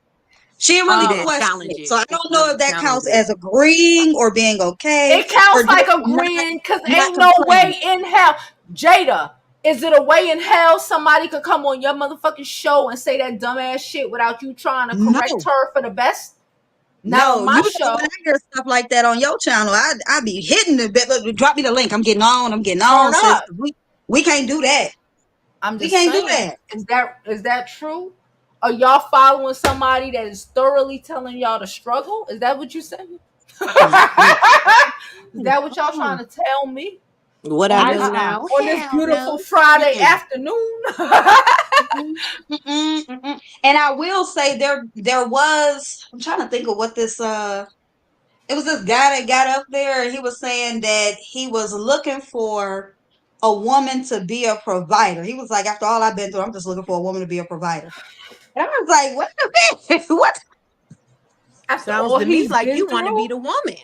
S3: She didn't really question it. So I don't know if that counts as agreeing or being okay.
S1: It counts like agreeing, because ain't no way in hell. Jada, Is it a way in hell somebody could come on your motherfucking show and say that dumbass shit without you trying to correct
S3: No.
S1: her for the best? Not on
S3: No,
S1: my
S3: usually when
S1: show.
S3: I hear stuff like that on your channel, I be hitting the bit. Look, drop me the link. I'm getting
S1: Turn
S3: on, sis.
S1: up.
S3: We can't do that.
S1: I'm
S3: We
S1: just
S3: can't do
S1: saying.
S3: that.
S1: Is that true? Are y'all following somebody that is thoroughly telling y'all to struggle? Is that what you saying?
S4: Mm-mm.
S1: Is that what y'all trying to tell me
S4: What I
S1: on
S4: know
S1: this
S4: now?
S1: on this
S4: Hell
S1: beautiful
S4: no.
S1: Friday
S4: Mm-mm.
S1: afternoon?
S3: Mm-mm, mm-mm, mm-mm. And I will say there was. I'm trying to think of what this. It was this guy that got up there and he was saying that he was looking for a woman to be a provider. He was like, after all I've been through, I'm just looking for a woman to be a provider. And I was like, wait a minute, what?
S1: After
S4: Sounds
S1: all
S4: to me
S1: he's
S4: like
S1: been
S4: you want to be
S1: through?
S4: the woman.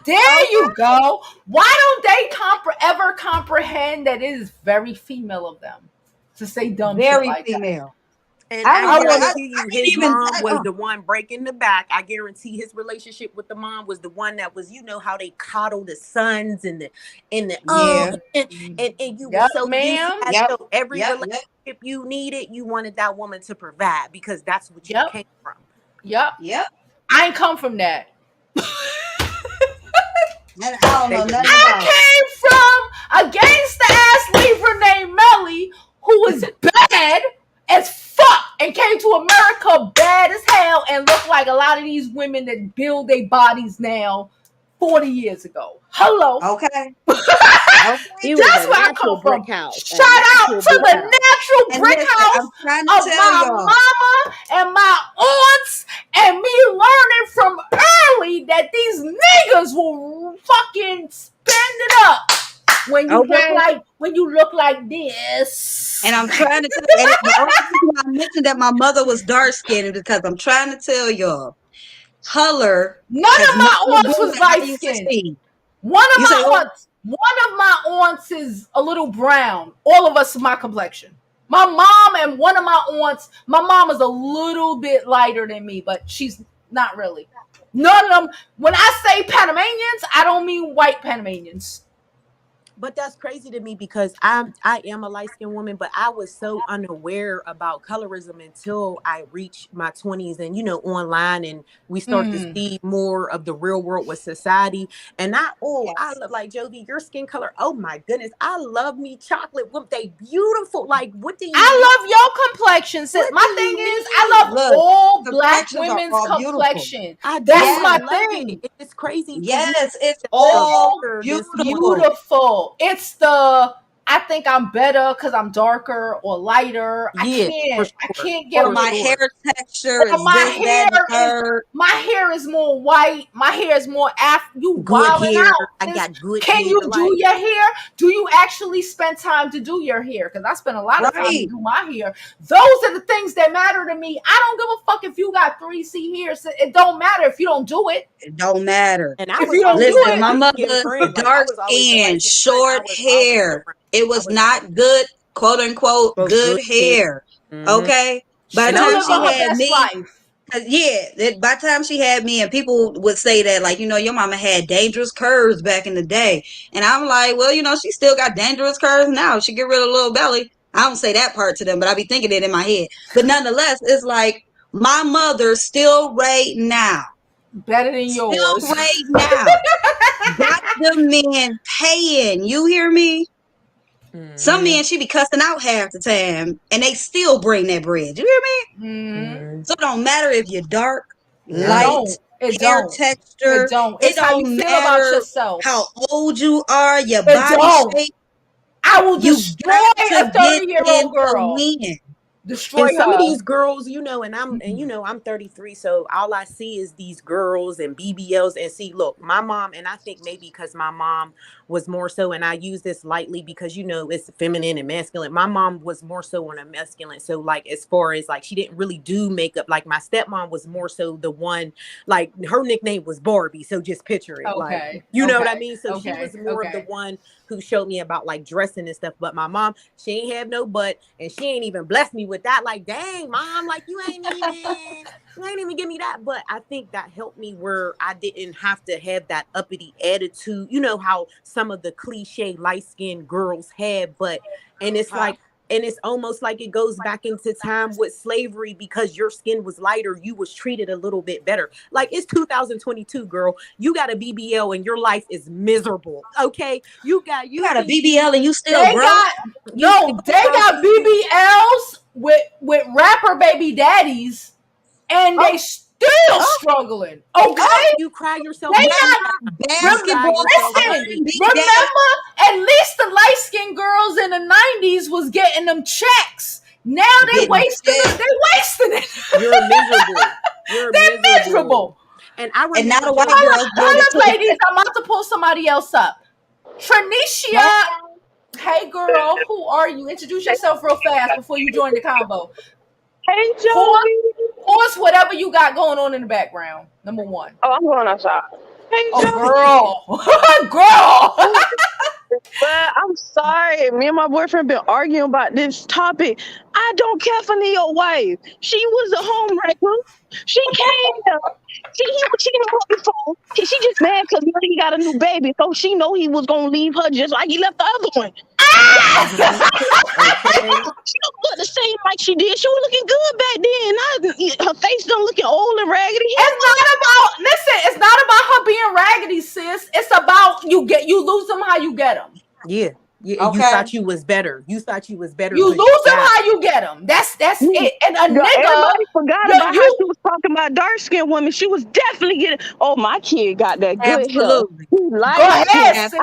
S1: There
S3: Okay,
S1: you go. Why don't they ever comprehend that it is very female of them to say dumb shit
S3: very
S1: like that?
S3: female.
S4: And
S3: I
S4: I
S3: was
S1: I
S3: like,
S1: want to.
S4: guarantee
S3: I
S4: you,
S3: didn't
S4: his
S3: even.
S4: mom was the one breaking the back. I guarantee his relationship with the mom was the one that was, you know, how they coddle the sons and the
S3: Yeah.
S4: and you were
S1: Yep,
S4: so used to
S1: ma'am.
S4: that.
S3: Yep.
S4: So every
S3: Yep.
S4: relationship
S3: Yep.
S4: you needed, you wanted that woman to provide because that's what you
S1: Yep.
S4: came from.
S1: Yep.
S3: Yep.
S1: I ain't come from that.
S3: And I don't
S4: They
S3: know
S4: would
S3: nothing
S1: I
S3: about it.
S1: came from a gangsta ass Libra named Melly who was bad as fuck and came to America bad as hell and looked like a lot of these women that build their bodies now 40 years ago. Hello.
S3: Okay. Okay.
S4: He was
S1: That's
S4: a
S1: where I
S4: natural
S1: come
S4: brick
S1: from.
S4: house. A
S1: Shout out
S4: natural
S1: to
S4: brick
S1: the
S4: house.
S1: natural
S3: And
S1: brick
S3: listen, I'm
S1: house
S3: trying to
S1: of
S3: tell
S1: my
S3: y'all.
S1: mama and my aunts and me learning from early that these niggas will fucking spend it up
S3: Okay.
S1: when you look like this.
S3: And I'm trying to tell, and the only reason why I mentioned that my mother was dark skinned is because I'm trying to tell y'all, color
S1: None
S3: has
S1: of
S3: nothing
S1: my
S3: to do
S1: aunts was
S3: with how
S1: light
S3: you
S1: skinned.
S3: see.
S1: One of
S3: You say what?
S1: my aunts is a little brown. All of us are my complexion. My mom and one of my aunts, my mom is a little bit lighter than me, but she's not really. None of them. When I say Panamanians, I don't mean white Panamanians.
S4: But that's crazy to me because I am a light skinned woman, but I was so unaware about colorism until I reached my 20s and online and we start to
S1: Mm.
S4: see more of the real world with society. And I
S3: Yes.
S4: look like Jovi, your skin color. Oh my goodness. I love me chocolate. What they beautiful. Like what do you mean?
S1: I love your complexion.
S4: What do
S1: My thing
S4: you
S1: is, I love
S4: mean?
S3: Look,
S1: all black
S3: complexions are
S1: women's
S3: all beautiful.
S1: complexion.
S4: I
S1: That's
S4: do. I
S1: my
S3: Yes.
S4: love
S1: thing.
S4: it. It's crazy for you
S3: Yes. It's
S4: to
S3: all
S1: All
S4: compare than someone.
S3: beautiful.
S1: beautiful. It's the I think I'm better because I'm darker or lighter. I
S4: Yeah, for
S1: can't. I
S4: sure.
S1: can't get
S3: Or
S1: a
S4: For
S3: my
S1: little.
S3: hair
S4: sure.
S3: texture
S1: Or
S3: is this, that, and the third.
S1: my hair is more white. My hair is more you
S4: Good
S1: wilding
S4: hair.
S1: out.
S4: I got good
S1: Can
S4: hair.
S1: you do
S4: Like,
S1: your hair? Do you actually spend time to do your hair? Because I spend a lot of time to
S3: Right.
S1: do my hair. Those are the things that matter to me. I don't give a fuck if you got 3C hair. It don't matter if you don't do it.
S3: It don't matter.
S4: and I
S1: If
S4: was
S1: you don't do
S4: always the
S3: Listen, my
S1: it,
S4: light skinned
S3: mother,
S4: friend. Like, I
S3: dark
S4: was always the
S3: skin,
S4: light skinned friend. I
S3: short
S4: was always
S3: hair.
S4: around.
S3: It
S4: I
S3: was
S4: was
S3: not good, quote unquote,
S4: for
S3: good
S4: good hair.
S3: hair.
S4: Hmm.
S3: Okay. By the
S1: she's
S3: time
S1: living
S3: she
S4: Shallow.
S1: her
S3: had
S1: best
S3: me,
S1: life.
S3: by the time she had me, and people would say that, like, your mama had dangerous curves back in the day. And I'm like, well, she still got dangerous curves now. She get rid of a little belly. I don't say that part to them, but I be thinking it in my head. But nonetheless, it's like my mother still right now.
S1: Better than
S3: Still
S1: yours.
S3: right now. Got the men paying. You hear me? Some
S4: Hmm.
S3: men she be cussing out half the time, and they still bring that bread. You hear me?
S1: Mm-hmm.
S4: Hmm.
S3: So it don't matter if you're dark,
S1: It
S4: Nah.
S3: light,
S1: don't. It
S3: hair
S1: don't. It
S3: texture.
S1: don't.
S3: It
S1: It's how you
S3: don't
S1: feel about
S3: matter
S1: yourself.
S3: how old you are, your
S1: It
S3: body
S1: don't.
S3: shape.
S1: I will
S3: You
S1: destroy
S3: got
S1: a
S3: to get
S1: 30-year-old
S3: in the
S1: girl.
S3: win.
S1: Destroy
S4: And some of
S1: her.
S4: these girls, I'm 33, so all I see is these girls and BBLs. And see, look, my mom, and I think maybe because my mom was more so, and I use this lightly because it's feminine and masculine. My mom was more so on a masculine. So like as far as like she didn't really do makeup. Like my stepmom was more so the one, like her nickname was Barbie. So just picture it. Like,
S1: Okay.
S4: you know what I
S1: Okay.
S4: mean? So she
S1: Okay.
S4: was more of the
S1: Okay.
S4: one who showed me about like dressing and stuff. But my mom, she ain't have no butt, and she ain't even blessed me with that. Like, dang, mom, like you ain't even give me that. But I think that helped me where I didn't have to have that uppity attitude. You know how some some of the cliche light-skinned girls had, and it's like, and it's almost like it goes back into time with slavery, because your skin was lighter, you was treated a little bit better. Like, it's 2022, girl. You got a BBL and your life is miserable. Okay, you got
S3: a BBL and you still
S1: They
S3: broke.
S1: got they got BBLs with rapper baby daddies, and they still struggling. Okay,
S4: you cry yourself
S1: they
S4: to sleep.
S1: not.
S3: Basketball
S1: Listen, remember, at least the light skinned girls in the '90s was getting them checks. Now they wasting it. They wasting it.
S4: You're miserable. You're
S1: miserable.
S4: And I remember,
S3: and now the white
S1: hold
S3: girls
S1: up, ladies. I'm about to pull somebody else up. Trinicia. Hey girl, who are you? Introduce yourself real fast before you join the combo.
S5: Hey, Jovi.
S1: Pause whatever you got going on in the background. Number one.
S5: Oh, I'm going outside. Hey,
S1: Jovi. Girl.
S5: But I'm sorry. Me and my boyfriend been arguing about this topic. I don't care for Neyo wife. She was a homewrecker. She came here. She cheating on her before. She just mad because he got a new baby. So she know he was going to leave her just like he left the other one. She don't look the same like she did. She was looking good back then. Her face don't looking old and raggedy.
S1: It's not about her being raggedy, sis. It's about you lose them how you get them.
S4: Yeah. Okay. You thought you was better. You
S1: lose them how you get them. That's it. And
S5: everybody forgot about how she was talking about dark skinned women. She was definitely getting. Oh, my kid got that good hair.
S1: Go ahead,
S5: sis.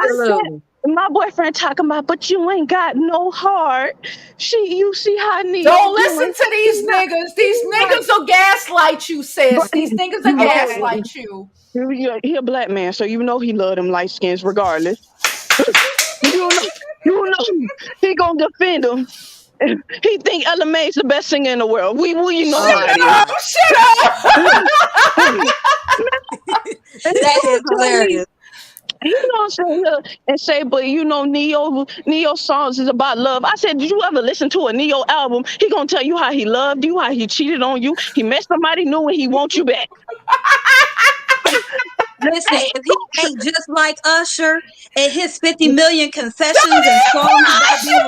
S5: My boyfriend talking about, but you ain't got no heart. You see how Neyo
S1: don't listen to these niggas. These niggas will gaslight you, sis. These niggas will gaslight you.
S5: He a black man, so you know he love them light skins regardless. you know he gonna defend them. He think Ella Mae's the best singer in the world. We you know
S1: shut up.
S3: That is hilarious.
S5: You know what I'm saying? And say, but you know, Neyo songs is about love. I said, did you ever listen to a Neyo album? He gonna tell you how he loved you, how he cheated on you. He met somebody new and he wants you back.
S3: Listen, if he ain't just like Usher and his 50 million confessions and songs about being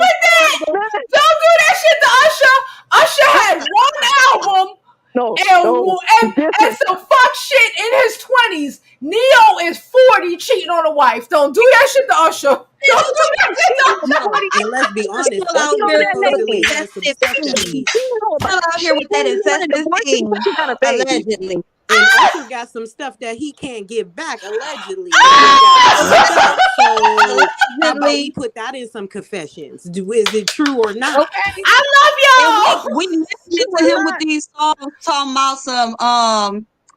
S1: don't do that shit to Usher. Usher had one album. And some fuck shit in his 20s. Neyo is 40 cheating on a wife. Don't do that shit to Usher. Don't do that shit to Usher.
S4: And let's be honest,
S3: still out here with that infested thing, allegedly.
S4: And Usher got some stuff that he can't give back, allegedly. So how about we put that in some confessions? Is it true or not?
S1: Okay. I love y'all.
S3: We listened to him with these songs talking about some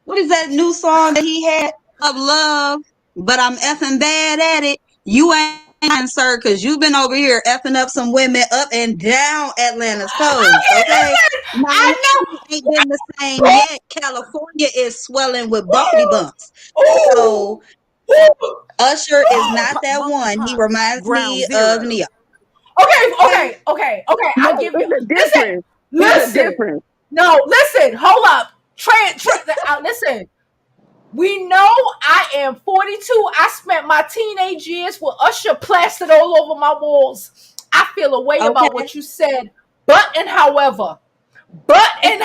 S3: what is that new song that he had of love? But I'm effing bad at it. You ain't, sir, because you've been over here effing up some women up and down Atlanta's coast. Okay, I know ain't been the same yet. California is swelling with bumpity bumps. So Usher is not that one. He reminds me of Neyo.
S1: Okay. I'll give you. Listen. No, listen. Hold up. Listen. We know I am 42. I spent my teenage years with Usher plastered all over my walls. I feel a way about what you said. But and however, I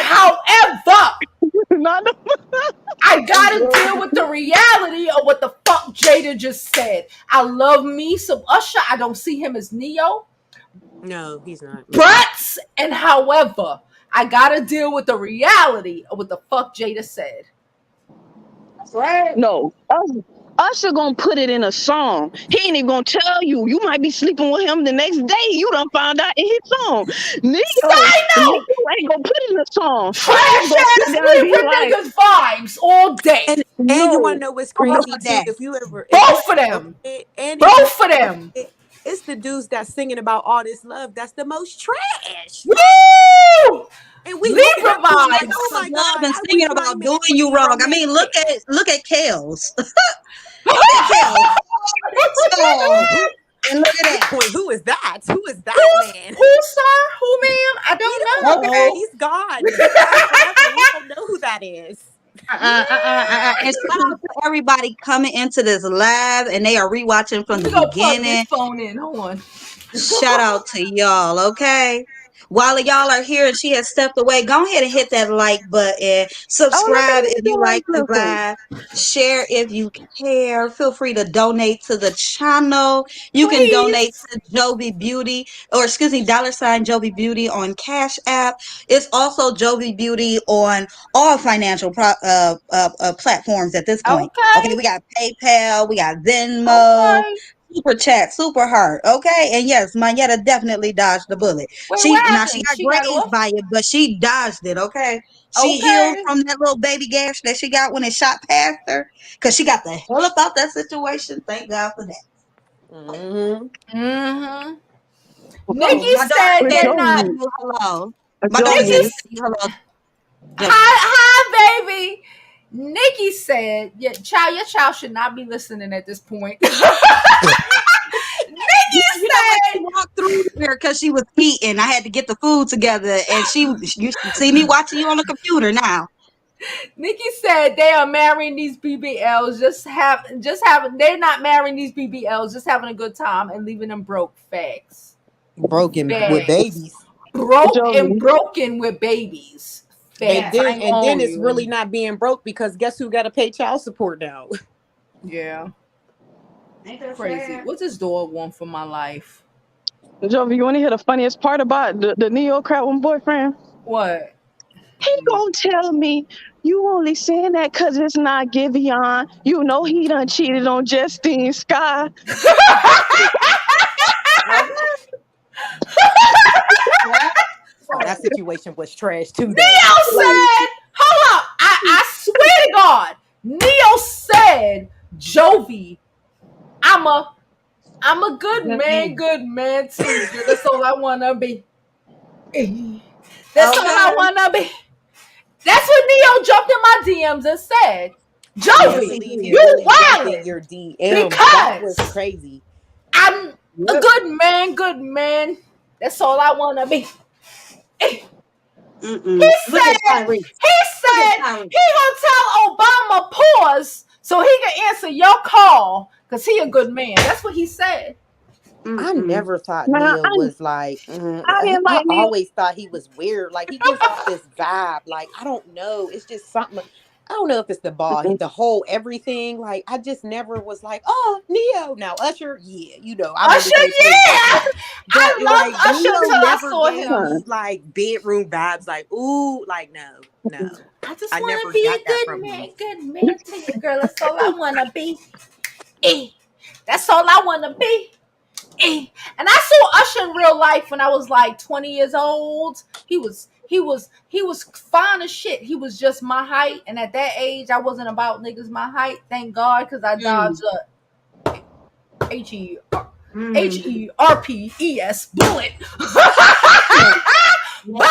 S1: gotta deal with the reality of what the fuck Jada just said. I love me some Usher. I don't see him as Neyo.
S4: No, he's not.
S1: But and however, I gotta deal with the reality of what the fuck Jada said.
S5: Right. No, Usher gonna put it in a song. He ain't even gonna tell you. You might be sleeping with him the next day. You done found out in his song. Neyo ain't gonna put it in a song.
S1: Trash ass sleeping niggas vibes all day.
S4: And you wanna know what's crazy too? If you ever
S1: both of them.
S4: It's the dudes that's singing about all this love that's the most trash.
S1: Woo!
S4: And we
S1: Libra vibes.
S3: Oh my God! Been singing about doing you wrong. I mean, look at Kels. Look at Kels. And look at that.
S4: Point. Who is that? Who is that man?
S1: Who, sir? Who, ma'am? I don't know.
S4: Okay, he's gone. We don't know who that is.
S3: And shout out to everybody coming into this live and they are rewatching from
S1: Let me
S3: the
S1: go plug this
S3: beginning.
S1: phone in. Hold on.
S3: Shout out to y'all, okay? While y'all are here and she has stepped away, go ahead and hit that like button.
S5: Oh, let
S3: Subscribe
S5: me
S3: if
S5: do
S3: you
S5: it
S3: like the
S5: real quick.
S3: live. Share if you care. Feel free to donate to the channel. You can donate
S1: Please.
S3: to Jovi Beauty, or excuse me, $ Jovi Beauty on Cash App. It's also Jovi Beauty on all financial platforms at this point. Okay,
S1: Okay.
S3: we got PayPal, we got Venmo,
S1: Okay.
S3: Super chat, super heart, okay? And yes, Monyetta definitely dodged the bullet.
S1: Wait,
S3: She
S1: what
S3: she
S1: happened?
S3: got
S1: She got
S3: grazed
S1: off?
S3: by it, but she dodged it, okay? She healed
S1: Okay.
S3: from that little baby gash that she got when it shot past her, because she got the hell up out that situation. Thank God for that.
S4: Mm-hmm.
S1: Mm-hmm.
S3: Oh,
S1: Nikki
S3: my daughter
S1: said
S5: But
S3: said
S1: they're
S3: hi
S1: not.
S5: Jovi,
S3: to you. Hello. My daughter said
S5: Jovi,
S3: hi
S1: Nikki,
S3: to you. Hello, Jovi.
S1: hi, baby. Nikki said, "Yeah, child, your child should not be listening at this point." Nikki
S3: You know what? She
S1: said,
S3: walked through here because she was eating. I had to get the food together, and you should see me watching you on the computer now.
S1: Nikki said they are marrying these BBLs, they're not marrying these BBLs, just having a good time and leaving them broke. Facts.
S4: Broken with
S1: Facts.
S4: babies.
S1: Broke and
S5: Jovi.
S1: broken with babies.
S4: And
S1: Facts. I
S4: then
S1: ain't
S4: and
S1: gonna
S4: then
S1: hold
S4: it's really
S1: you.
S4: not being broke because guess who got to pay child support now?
S1: Yeah.
S3: Ain't that
S1: Crazy.
S3: sad?
S1: What's this dog want for my life?
S5: Jovi, you want to hear the funniest part about the Neo crap one boyfriend?
S1: What?
S5: He gonna tell me you only saying that because it's not Giveon. You know he done cheated on Justine Sky.
S3: Okay.
S4: Oh, that situation was trash too, though.
S1: Neo said, hold up. I swear to God, Neo said, Jovi, I'm a I'm a
S3: Good man.
S1: good man too. That's all I wanna be. That's all I
S3: Okay.
S1: wanna be. That's what Neo jumped in my DMs and said,
S3: Yes,
S4: Can't
S3: he
S1: Jovi,
S4: believe he
S3: did.
S1: you
S4: really jumped in
S1: wildin'
S4: your DMs. That was
S1: because
S4: crazy.
S1: I'm a
S3: Yep.
S1: good man, good man. That's all I wanna be.
S3: Mm-mm. Look at Tyrese.
S1: He
S3: Look at
S1: said
S3: Tyrese.
S1: he gonna tell Obama pause so he can answer your call because he a good man. That's what he said.
S4: I
S3: Mm-mm.
S4: never thought
S5: Now
S4: Neil was like.
S5: I didn't
S4: I
S5: like Neo.
S4: always thought he was weird. Like he gives off this vibe. Like I don't know. It's just something. I don't know if it's the ball, the whole everything. Like I just never was like, oh, Neo. Now Usher, yeah, I remember
S1: Usher,
S4: they played
S1: yeah.
S4: Usher, but
S1: I
S4: like
S1: loved Usher
S4: Neo
S1: until I
S4: never
S1: saw
S4: gave
S1: him.
S5: Huh.
S4: me like bedroom vibes. Like ooh, like no, no.
S1: I just
S4: I
S1: want to
S4: never
S1: be
S4: got
S1: a
S4: that from him.
S1: good man to you, girl. That's all I want to be. Eh. That's all I want to be. Eh. And I saw Usher in real life when I was like 20 years old. He was fine as shit. He was just my height, and at that age, I wasn't about niggas my height. Thank God, because I dodged a H E
S3: Mm.
S1: HERPES bullet.
S3: Yeah.
S1: But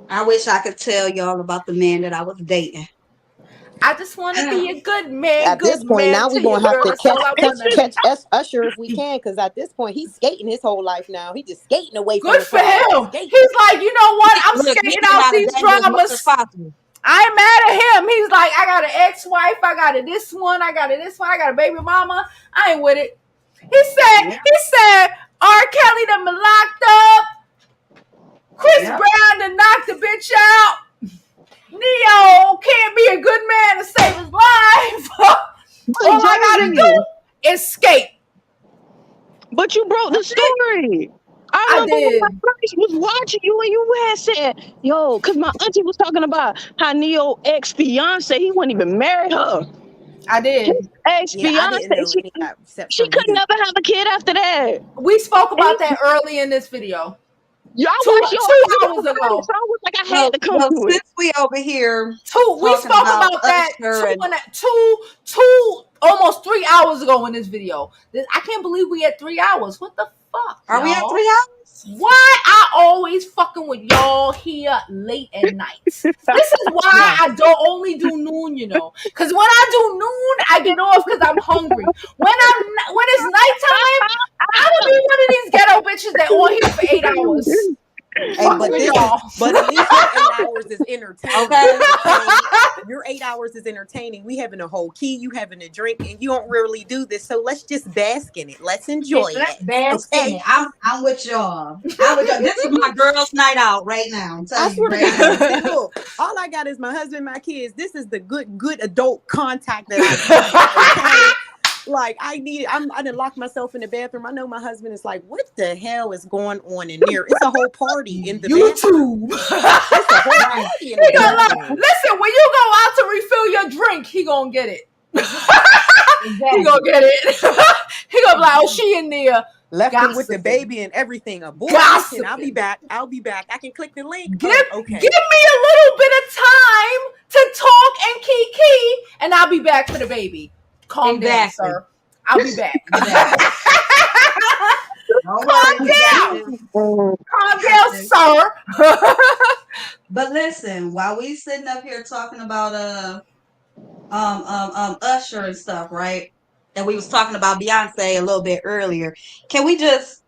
S3: I wish I could tell y'all about the man that I was dating.
S1: I just want to be a
S4: At this
S1: good
S4: point,
S1: man
S4: now we're
S1: to you,
S4: gonna have
S1: girl.
S4: to
S1: That's all
S4: catch
S1: I
S4: catch
S1: want to be.
S4: catch Usher if we can, because at this point he's skating his whole life now. He just skating away from
S1: Good
S4: the
S1: for
S4: problem.
S1: him.
S4: Skating.
S1: He's like, you know what? I'm
S3: Look, he
S1: skating
S3: getting
S1: out
S3: out of
S1: these
S3: danger as much as
S1: dramas.
S3: possible.
S1: I ain't mad at him. He's like, I got an ex-wife, I got a this one, I got a this one, I got a baby mama. I ain't with it.
S3: Yep.
S1: He said, R. Kelly done been locked up. Chris
S3: Yep.
S1: Brown done knocked the bitch out. Neo can't be a good man to save his life.
S5: But
S1: All I gotta
S5: Jovi,
S1: do is skate.
S5: but you broke the
S3: That's it.
S5: story. I
S1: I
S5: remember when my
S1: did.
S5: friends was watching you and you had said, yo, because my auntie was talking about how Neo ex-fiance, he wouldn't even marry her.
S1: I
S5: His
S1: did.
S4: Yeah, I
S5: ex-fiance,
S4: didn't know any of that except
S5: she
S4: from
S5: could
S4: you.
S5: never have a kid after that.
S1: We spoke
S5: And
S1: about that early in this video.
S5: y'all
S1: Two
S5: watched your
S1: two
S5: video
S1: hours
S5: about it,
S1: ago.
S5: so I was like, I had
S3: Well,
S5: to come
S3: well,
S5: to it.
S3: since we over here
S1: We
S3: talking
S1: spoke
S3: about
S1: about that
S3: Usher and
S1: two almost 3 hours ago in this video. I can't believe we had 3 hours. What the fuck,
S3: are we at
S1: y'all?
S3: 3 hours?
S1: Why I always fucking with y'all here late at nights? This is why
S3: Yeah.
S1: I don't only do noon, Because when I do noon, I get off because I'm hungry. When it's nighttime, I'm gonna be one of these ghetto bitches that on here for 8 hours.
S4: Hey,
S1: Fuck
S4: but
S1: with
S4: this is,
S1: y'all.
S4: but at least your 8 hours is entertaining.
S3: Okay.
S4: Okay? Your 8 hours is entertaining. We having a whole key, you having a drink, and you don't really do this. So let's just bask in it. Let's enjoy
S3: Let's
S4: it.
S3: bask in
S4: Okay.
S3: it. I'm with y'all. I'm with y'all. This is my girls' night out right now. I'm
S4: I
S3: telling you
S4: swear to
S3: right
S4: God.
S3: now.
S4: See, look, all I got is my husband, my kids. This is the good adult contact that I need. Okay. Like I didn't lock myself in the bathroom. I know my husband is like, what the hell is going on in there? It's a whole party in the bathroom.
S1: YouTube.
S4: It's a whole party in the
S1: He gonna
S4: bathroom.
S1: listen, when you go out to refill your drink, he gonna get it. He gonna
S3: Exactly.
S1: get it. He gonna be like, oh, she in there
S4: Left him with the
S1: gossiping.
S4: baby and everything. Boy, listen, I'll be
S1: Gossiping.
S4: back. I'll be back. I can click the link.
S1: Give
S4: Oh,
S1: give
S4: okay.
S1: me a little bit of time to talk and kiki, and I'll be back for the baby. Calm down,
S3: Exactly.
S1: sir. I'll be back.
S3: Exactly. Don't worry,
S1: Calm
S3: we got
S1: down.
S3: this.
S1: Calm
S3: Got
S1: down,
S3: this.
S1: sir.
S3: But listen, while we sitting up here talking about Usher and stuff, right? And we was talking about Beyonce a little bit earlier. Can we just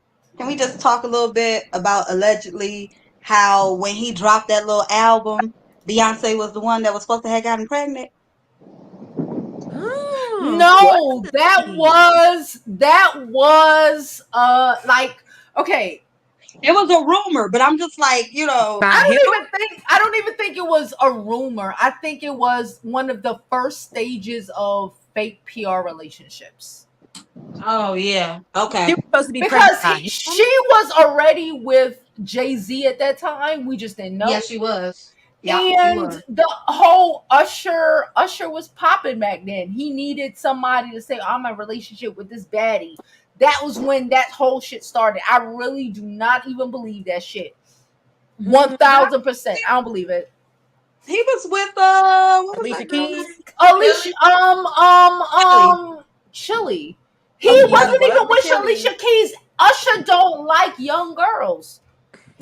S3: talk a little bit about allegedly how when he dropped that little album, Beyonce was the one that was supposed to have gotten pregnant?
S4: What?
S1: No, that was like, okay.
S3: It was a rumor, but I'm just like, you know,
S4: By him?
S1: I don't even think it was a rumor. I think it was one of the first stages of fake PR relationships.
S3: oh yeah,
S4: She
S3: okay,
S4: was supposed to be pregnant
S1: Because
S4: by him.
S1: she was already with Jay-Z at that time. We just didn't know.
S3: yeah, she was. Yeah, she
S1: And
S3: was.
S1: the whole Usher was popping back then. He needed somebody to say, I'm in a relationship with this baddie. That was when that whole shit started. I really do not even believe that shit. 1000%. I don't believe it.
S3: He was with what was
S4: Alicia
S3: that girl
S4: Keys.
S3: name?
S1: Alicia,
S3: Chili.
S1: Chili. He
S3: Oh
S4: Yeah,
S3: yeah,
S4: he
S1: wasn't
S4: was
S1: even
S4: with
S1: with
S4: Chili.
S1: Alicia Keys. Usher don't like young girls.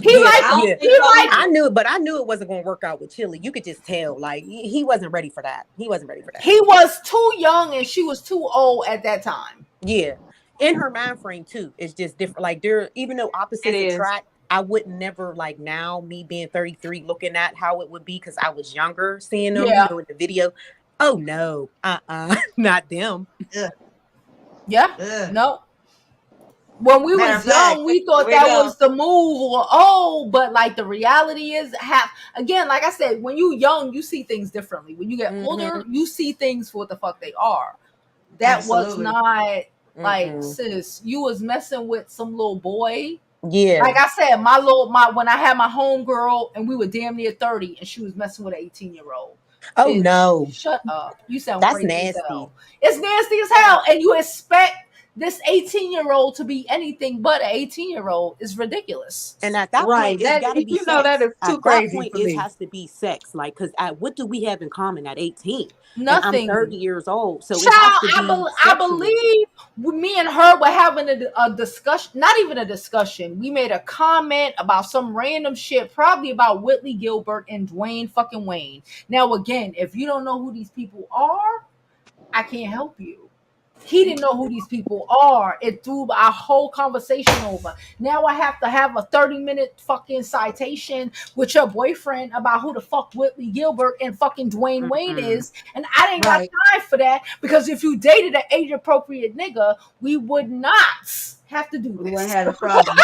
S1: He
S4: Yeah,
S1: like
S3: I don't
S4: yeah.
S3: think
S1: he
S3: so
S1: like
S4: I
S3: either.
S4: knew it, but I knew it wasn't going to work out with Chili. You could just tell. Like, he wasn't ready for that. He wasn't ready for that.
S1: he was too young and she was too old at that time.
S4: Yeah. In her mind frame, too, it's just different. Like, even though
S5: It
S4: opposites
S5: is.
S4: attract, I would never, like, now, me being 33, looking at how it would be because I was younger, seeing them,
S1: Yeah.
S4: in the video. Oh, no. Not them.
S3: Ugh,
S1: Yeah.
S3: ugh.
S1: No. When we
S3: Matter
S1: was
S3: of fact,
S1: young, we
S3: here
S1: thought
S3: we
S1: that
S3: go.
S1: was the move, or oh, but like the reality is, again, like I said, when you young, you see things differently. When you get older, you see things for what the fuck they are. That was
S3: Absolutely.
S1: not like,
S4: Mm-mm.
S1: sis, you was messing with some little boy.
S4: Yeah.
S1: Like I said, when I had my homegirl and we were damn near 30 and she was messing with an 18-year-old.
S4: Oh,
S1: Bitch,
S4: no.
S1: shut up. You sound
S4: That's
S1: crazy as
S4: nasty.
S1: hell. It's nasty as hell. And you expect this 18-year-old to be anything but an 18-year-old is ridiculous.
S4: And at that
S5: Right.
S4: point, it's
S5: That
S4: got to be
S5: you know
S4: sex.
S5: that is too
S4: At that
S5: crazy
S4: point,
S5: for
S4: it
S5: me.
S4: has to be sex. Like, because what do we have in common at 18? And I'm
S1: Nothing.
S4: 30 years old. So it
S1: Child,
S4: has to be
S1: I
S4: sexual.
S1: believe me and her were having a discussion, not even a discussion. We made a comment about some random shit, probably about Whitley Gilbert and Dwayne fucking Wayne. Now, again, if you don't know who these people are, I can't help you. He didn't know who these people are. It threw our whole conversation over. Now I have to have a 30-minute fucking citation with your boyfriend about who the fuck Whitley Gilbert and fucking Dwayne Wayne is. And I didn't got
S3: Right.
S1: time for that, because if you dated an age appropriate nigga, we would not have to do
S3: We
S1: this.
S3: wouldn't have a problem.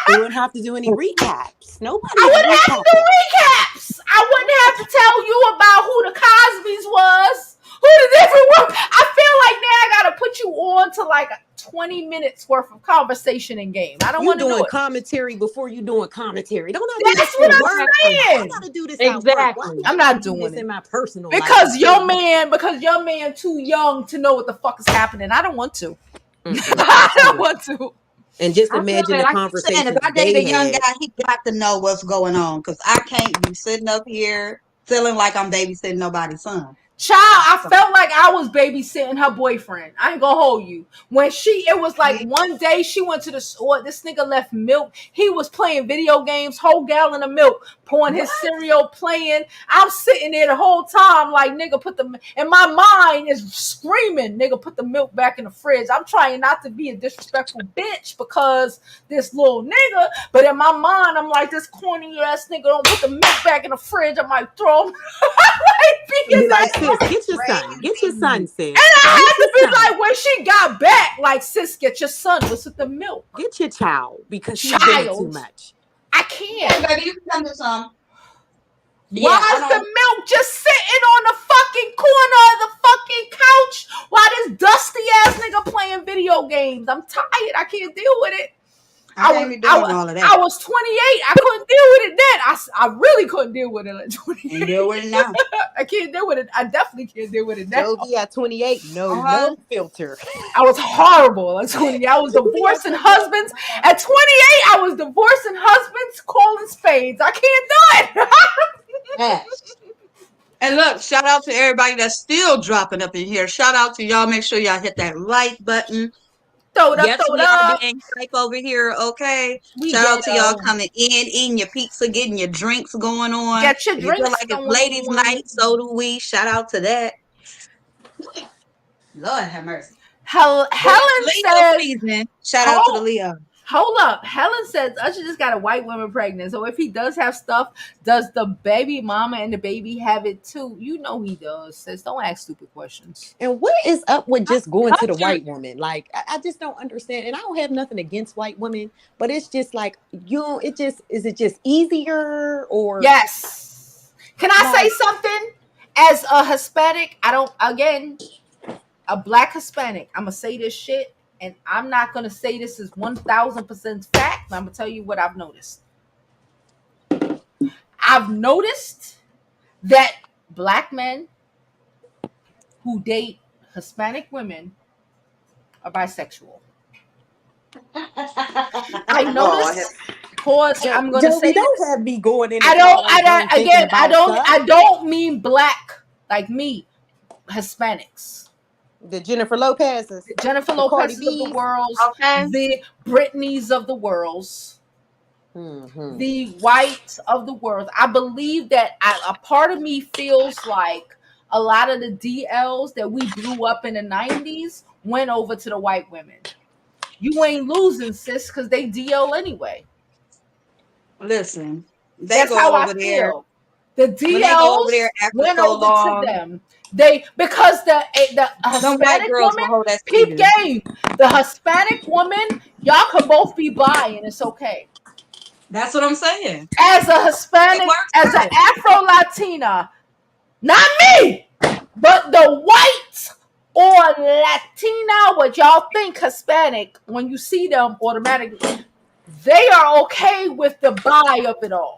S4: We wouldn't have to do any recaps. Nobody
S1: I
S4: is
S1: wouldn't have to do
S4: recapping.
S1: recaps. I wouldn't have to tell you about who the Cosbys was, who the different ones. I feel like now I gotta put you on to like 20 minutes worth of conversation and game. I don't
S4: You
S1: want to do
S4: doing
S1: it.
S4: commentary before you doing commentary. Don't I do
S1: That's
S4: this
S1: what
S4: for
S1: I'm
S4: work? I
S1: saying.
S4: gotta do this at work. Why
S5: Exactly.
S4: do
S1: I'm
S4: I
S1: not
S4: do
S1: doing
S4: this
S1: it
S4: in my personal life?
S1: because your man too young to know what the fuck is happening. I don't want to. I don't want to.
S4: And just
S5: I feel
S4: imagine
S5: that
S4: the
S5: I
S3: I'm saying if
S4: conversations
S3: I date
S4: they
S3: a young
S4: had.
S3: guy, he got to know what's going on because I can't be sitting up here feeling like I'm babysitting nobody's son.
S1: Child, I felt like I was babysitting her boyfriend. I ain't gonna hold you. It was like one day she went to the store. This nigga left milk. He was playing video games, whole gallon of milk, pouring his cereal, playing. I'm sitting there the whole time, like, nigga, and my mind is screaming, nigga, put the milk back in the fridge. I'm trying not to be a disrespectful bitch because this little nigga, but in my mind, I'm like, this corny ass nigga don't put the milk back in the fridge. I might throw him.
S4: Like, sis, get your son. Get your son, sis.
S1: And I had to be like, when she got back, like, sis, get your son. What's with the milk?
S4: Get your child because he's doing too much.
S1: I can't.
S3: Hey, baby, you can come to some.
S1: Why is the milk just sitting on the fucking corner of the fucking couch while this dusty ass nigga playing video games? I'm tired. I can't deal with it. I was 28. I couldn't deal with it then. I really couldn't deal with it at 28.
S3: Can't deal with it now.
S1: I can't deal with it. I definitely can't deal with it now.
S4: Jovi at 28, no filter.
S1: I was horrible at 20. I was divorcing husbands. At 28, I was divorcing husbands, calling spades. I can't do it.
S3: Yes. And look, shout out to everybody that's still dropping up in here. Shout out to y'all. Make sure y'all hit that like button.
S1: Throw it up, throw it up.
S3: Being hype over here, okay? Shout out to y'all coming in, eating your pizza, getting your drinks going on.
S1: Get your drinks.
S3: You feel like it's ladies' night, so do we. Shout out to that. Lord have mercy.
S1: Helen says,
S3: shout out to the Leo.
S1: Hold up. Helen says Usher just got a white woman pregnant. So if he does have stuff, does the baby mama and the baby have it too? You know he does. Sis, don't ask stupid questions.
S4: And what is up with just going to the white woman? Like, I just don't understand. And I don't have nothing against white women, but it's just like, is it just easier or?
S1: Yes. Can I say something? As a Hispanic, a black Hispanic, I'm going to say this shit. And I'm not going to say this is 1,000% fact. I'm going to tell you what I've noticed. I've noticed that black men who date Hispanic women are bisexual. I noticed. Pause. I'm going to say
S4: don't have me going in.
S1: I don't mean black like me, Hispanics.
S4: The Jennifer Lopez's.
S1: The Jennifer Lopez of the world. The Britneys of the world. Mm-hmm. The whites of the world. I believe that a part of me feels like a lot of the DLs that we blew up in the 90s went over to the white women. You ain't losing, sis, because they DL anyway.
S3: Listen,
S1: that's how I feel. The DLs went over to them. Because the Hispanic woman, peep game. The Hispanic woman, y'all can both be bi and it's okay.
S3: That's what I'm saying.
S1: As a Hispanic, as an Afro Latina, not me, but the white or Latina, what y'all think Hispanic, when you see them automatically, they are okay with the bi of it all.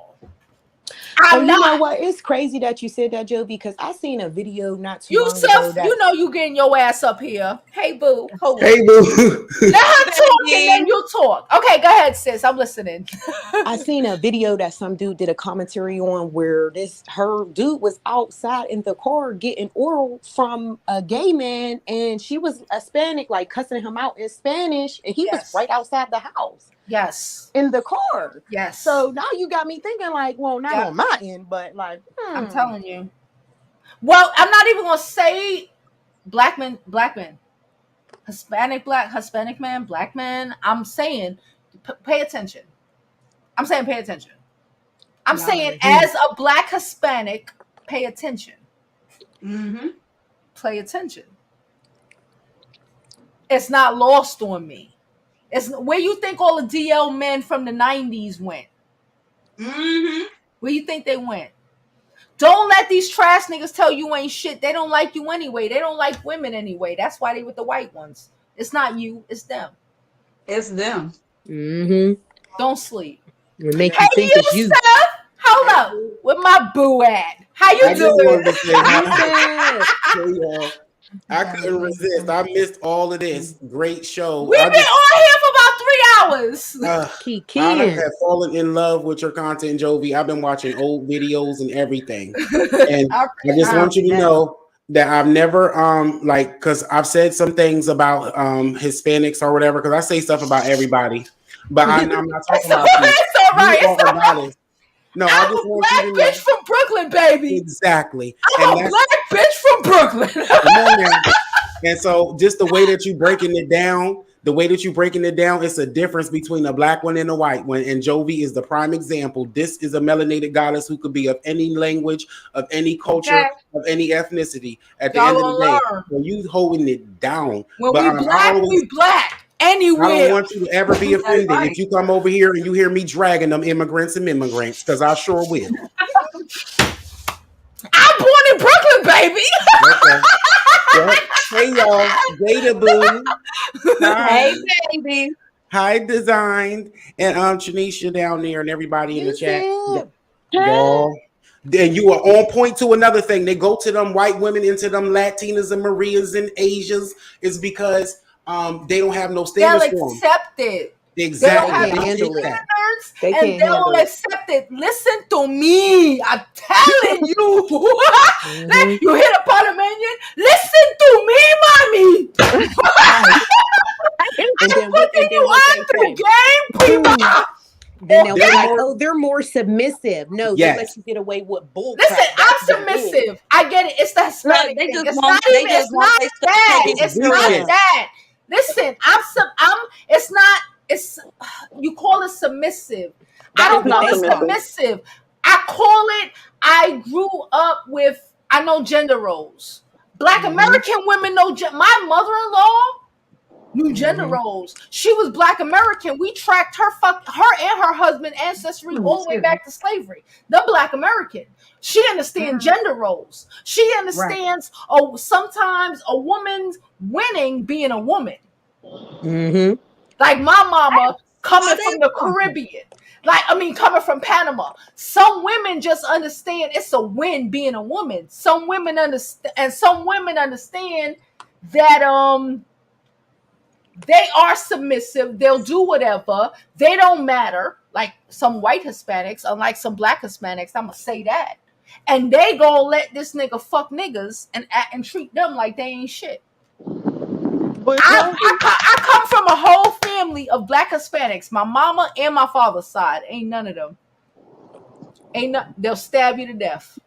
S4: You know what? It's crazy that you said that, Joe, because I seen a video not too long ago.
S1: You know you getting your ass up here. Hey, boo.
S6: Hey, boo.
S1: Let her talk and then you talk. Okay, go ahead, sis. I'm listening.
S4: I seen a video that some dude did a commentary on where her dude was outside in the car getting oral from a gay man, and she was Hispanic, like cussing him out in Spanish, and he was right outside the house.
S1: Yes.
S4: In the car.
S1: Yes.
S4: So now you got me thinking like, well, not on my end, but like,
S1: I'm telling you. Well, I'm not even going to say black men, Hispanic man, black man. I'm saying pay attention. I'm saying pay attention. I'm saying as a black Hispanic, pay attention. Mm-hmm. Pay attention. It's not lost on me. It's where you think all the DL men from the 90s went. Mm-hmm. Where you think they went? Don't let these trash niggas tell you ain't shit. They don't like you anyway. They don't like women anyway. That's why they with the white ones. It's not you. It's them.
S3: It's them.
S4: Mm-hmm.
S1: Don't sleep.
S4: It make you think it's you.
S1: Hold up. Where my boo at? How you doing?
S6: I couldn't resist. I missed all of this. Great show.
S1: We've been on here for about 3 hours.
S6: I have fallen in love with your content, Jovi. I've been watching old videos and everything. And I just want you to know that I've never like, because I've said some things about Hispanics or whatever, because I say stuff about everybody, but I'm not talking about you.
S1: It's all right.
S6: You
S1: It's
S6: are
S1: all
S6: a
S1: right.
S6: goddess. No, I
S1: I'm
S6: just
S1: a
S6: want
S1: black
S6: you to know
S1: bitch from Brooklyn, baby.
S6: exactly.
S1: I'm
S6: And
S1: a
S6: that's
S1: black bitch from Brooklyn.
S6: come on now. And so just the way that you breaking it down, it's a difference between a black one and a white one. And Jovi is the prime example. This is a melanated goddess who could be of any language, of any culture,
S1: Okay.
S6: of any ethnicity. At the
S1: Y'all
S6: end of the
S1: gonna
S6: day,
S1: learn.
S6: so you holding it down.
S1: When
S6: But
S1: we black, we black.
S6: I don't
S1: Anywhere.
S6: want you to ever be offended
S3: right.
S6: if you come over here and you hear me dragging them immigrants, because I sure will.
S1: I'm born in Brooklyn, baby.
S6: Okay. Well, hey y'all, Data Boo. Hi.
S5: Hey, baby.
S6: Hi, Designed, and Tranisha down there, and everybody in the chat.
S5: Hey.
S6: Y'all, then you are on point to another thing. They go to them white women, into them Latinas and Marias and Asians, is because they don't have no
S1: They'll
S6: standards for them.
S1: accept it. They don't
S6: Exactly.
S1: have
S4: They
S1: no
S4: can't handle it.
S1: standards,
S4: They
S1: and
S4: can't
S1: they'll
S4: handle it.
S1: accept it. Listen to me. I'm telling you.
S4: Mhm.
S1: You hear the Panamanian? Listen to me, mommy.
S4: And then what?
S1: Putting
S4: And then
S1: you
S4: what
S1: on
S4: they
S1: the
S4: say?
S1: game, prima.
S4: Then they'll be
S6: They're
S4: like,
S6: more-
S4: "Oh, they're more submissive." No, they
S6: Yes.
S4: let you get away with bull
S1: Listen,
S4: crap.
S1: I'm
S4: That's the bull.
S1: submissive. I get it. It's the Hispanic
S5: They
S1: thing.
S5: just
S1: It's
S5: want
S1: not
S5: they
S1: even.
S5: just
S1: It's
S5: want
S1: not
S5: their stuff
S1: that.
S5: taken
S6: It's
S1: It's not
S6: bullshit.
S1: that. Listen, I'm. It's not. It's. You call it submissive. I
S4: That's
S1: don't
S5: It's
S4: what
S1: call
S5: not
S1: it
S4: they call it.
S1: submissive. I call it. I grew up with. I know gender roles. Black
S4: Mhm.
S1: American women know. My mother-in-law knew gender
S4: Mhm.
S1: roles. She was Black American. We tracked her and her husband ancestry all the way back to slavery. The Black American. She understands gender roles. She understands. Oh, sometimes a woman's winning being a woman.
S4: Mhm.
S1: Like my mama coming
S3: they
S1: from the Caribbean. Coming from Panama. Some women just understand it's a win being a woman. Some women understand, and some women understand that they are submissive. They'll do whatever. They don't matter. Like some white Hispanics, unlike some black Hispanics, I'm gonna say that. And they gonna let this nigga fuck niggas and act and treat them like they ain't shit.
S5: But
S1: I come from a whole family of black Hispanics. My mama and my father's side. Ain't none of them. They'll stab you to death.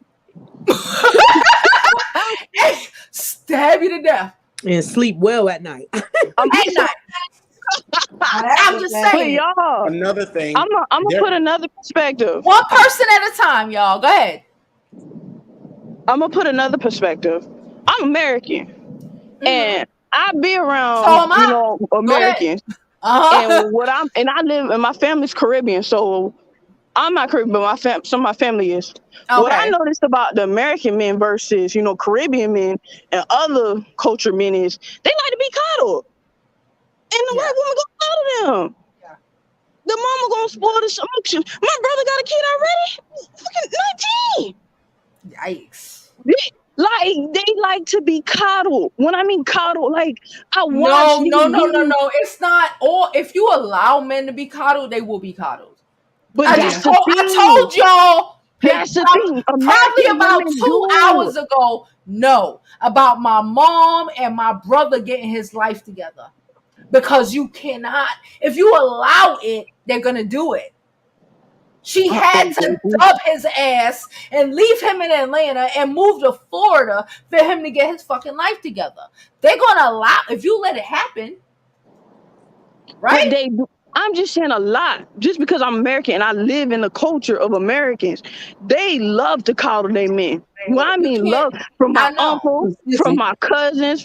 S1: Stab you to death.
S4: And sleep well at night.
S5: I'm
S1: At night. I'm just
S5: but
S1: saying.
S5: y'all,
S6: Another thing.
S5: I'm gonna put another perspective.
S1: One person at a time, y'all. Go ahead.
S5: I'm gonna put another perspective. I'm American, and I be around,
S1: So am I.
S5: Americans.
S1: Uh-huh.
S5: And I live, and my family's Caribbean, so I'm not Caribbean, but some of my family is. What I
S1: Okay.
S5: noticed about the American men versus, Caribbean men and other culture men is they like to be coddled. And the white woman gonna coddle them.
S1: Yeah.
S5: The mama gonna spoil the smoke. My brother got a kid already. Fucking 19.
S1: Yikes.
S5: They like to be coddled. When I mean coddled, like I
S1: No,
S5: watch these
S1: no.
S5: men,
S1: It's not all. If you allow men to be coddled, they will be coddled.
S5: but
S1: I
S5: that's the
S1: told
S5: thing.
S1: y'all.
S5: That's the thing.
S1: Probably
S5: American
S1: about
S5: women
S1: 2 hours ago. No, about my mom and my brother getting his life together. Because you cannot. If you allow it, they're gonna do it. She had to dub his ass and leave him in Atlanta and move to Florida for him to get his fucking life together. They're gonna allow, if you let it happen, right?
S5: But they do. I'm just saying a lot. Just because I'm American and I live in the culture of Americans, they love to coddle their men. When I mean love, from my uncle, from my cousins,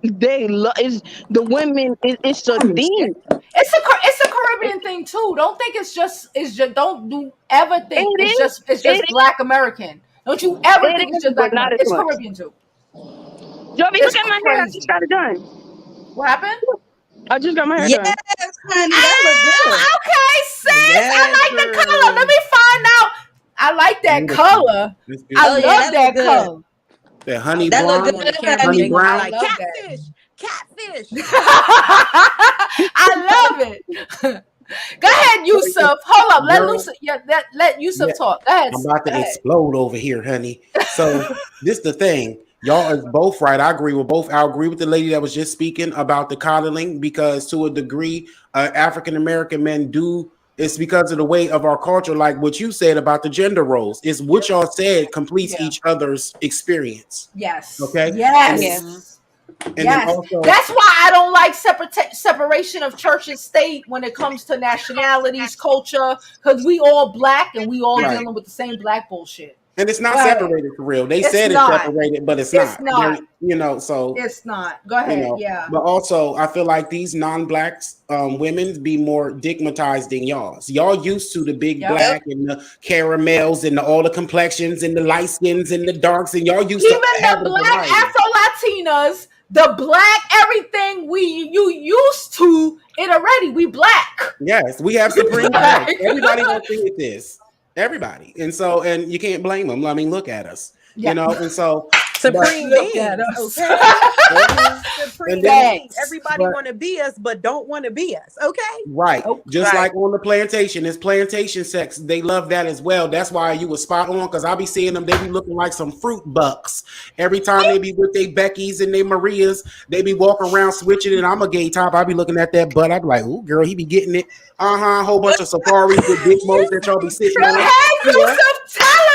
S5: they love. Is the women? It's a thing.
S1: It's a Caribbean thing too. Don't think it's just don't do ever think it's just Black American. Don't you ever think it's just Black
S5: but not
S1: American.
S5: as
S1: It's
S5: much.
S1: Caribbean too.
S5: Jovi,
S1: It's
S5: look at my hair. I
S1: crazy.
S5: just got it done.
S1: What happened?
S5: I just got my hair
S3: Yes,
S5: done.
S3: honey, that look good.
S1: Okay, sis.
S4: Yes,
S1: I like the color.
S4: girl.
S1: Let me find out. I like that
S6: Beautiful.
S1: color.
S6: It's
S1: I
S3: Oh,
S1: love
S3: yeah, that
S1: that
S3: look
S1: color.
S6: The honey
S3: That look
S6: blonde.
S4: On the
S3: good,
S4: camera,
S6: Honey
S4: they gonna be
S6: brown.
S4: like
S1: I love
S4: catfish, catfish.
S1: I love it. Go ahead, Yusuf. Hold up. Let Yusuf talk. Go ahead.
S6: I'm about to explode over here, honey. So this the thing. Y'all is both right. I agree with both. I agree with the lady that was just speaking about the coddling because to a degree, African American men do. It's because of the way of our culture, like what you said about the gender roles. It's what y'all said completes
S1: Yeah.
S6: each other's experience.
S1: Yes.
S6: Okay.
S3: Yeah.
S1: Yes.
S6: And then
S1: Yes.
S6: also,
S1: That's why I don't like separation of church and state when it comes to nationalities, culture, because we all black and we all
S6: right.
S1: dealing with the same black bullshit.
S6: And it's not
S1: But
S6: separated for real. They
S1: it's
S6: said it's
S1: not.
S6: separated, but it's
S1: It's
S6: not. They're,
S1: not.
S6: so
S1: It's not. Go ahead. Yeah.
S6: but also I feel like these non-black women be more digmatized than y'all. So y'all used to the big
S1: Yep.
S3: Yep.
S6: black and the caramels and all the complexions and the light skins and the darks, and y'all used to
S1: Even the
S6: having a
S1: black
S6: variety.
S1: Afro Latinas, the black everything you used to it already. We black.
S6: Yes, we have supreme
S1: Black.
S6: heads. Everybody gonna think this. Everybody, and you can't blame them. I mean, look at us,
S1: Yeah.
S6: and so, but
S4: Supreme
S1: Look at
S4: beings,
S1: us.
S4: okay?
S6: mhm.
S4: Supreme
S6: and then,
S4: beings. Everybody
S6: but
S4: want to be us, but don't want to be us, okay?
S6: right,
S1: Oh,
S6: just
S3: Right.
S6: like on the plantation, it's plantation sex. They love that as well. That's why you was spot on because I be seeing them. They be looking like some fruit bucks every time they be with their Beckys and their Marias. They be walking around switching it. I'm a gay top. I be looking at that butt. I be like, "Ooh, girl, he be getting it." A whole bunch of safaris with big modes that y'all be sitting
S1: Hey,
S6: on. Yeah,
S1: Yusuf, tell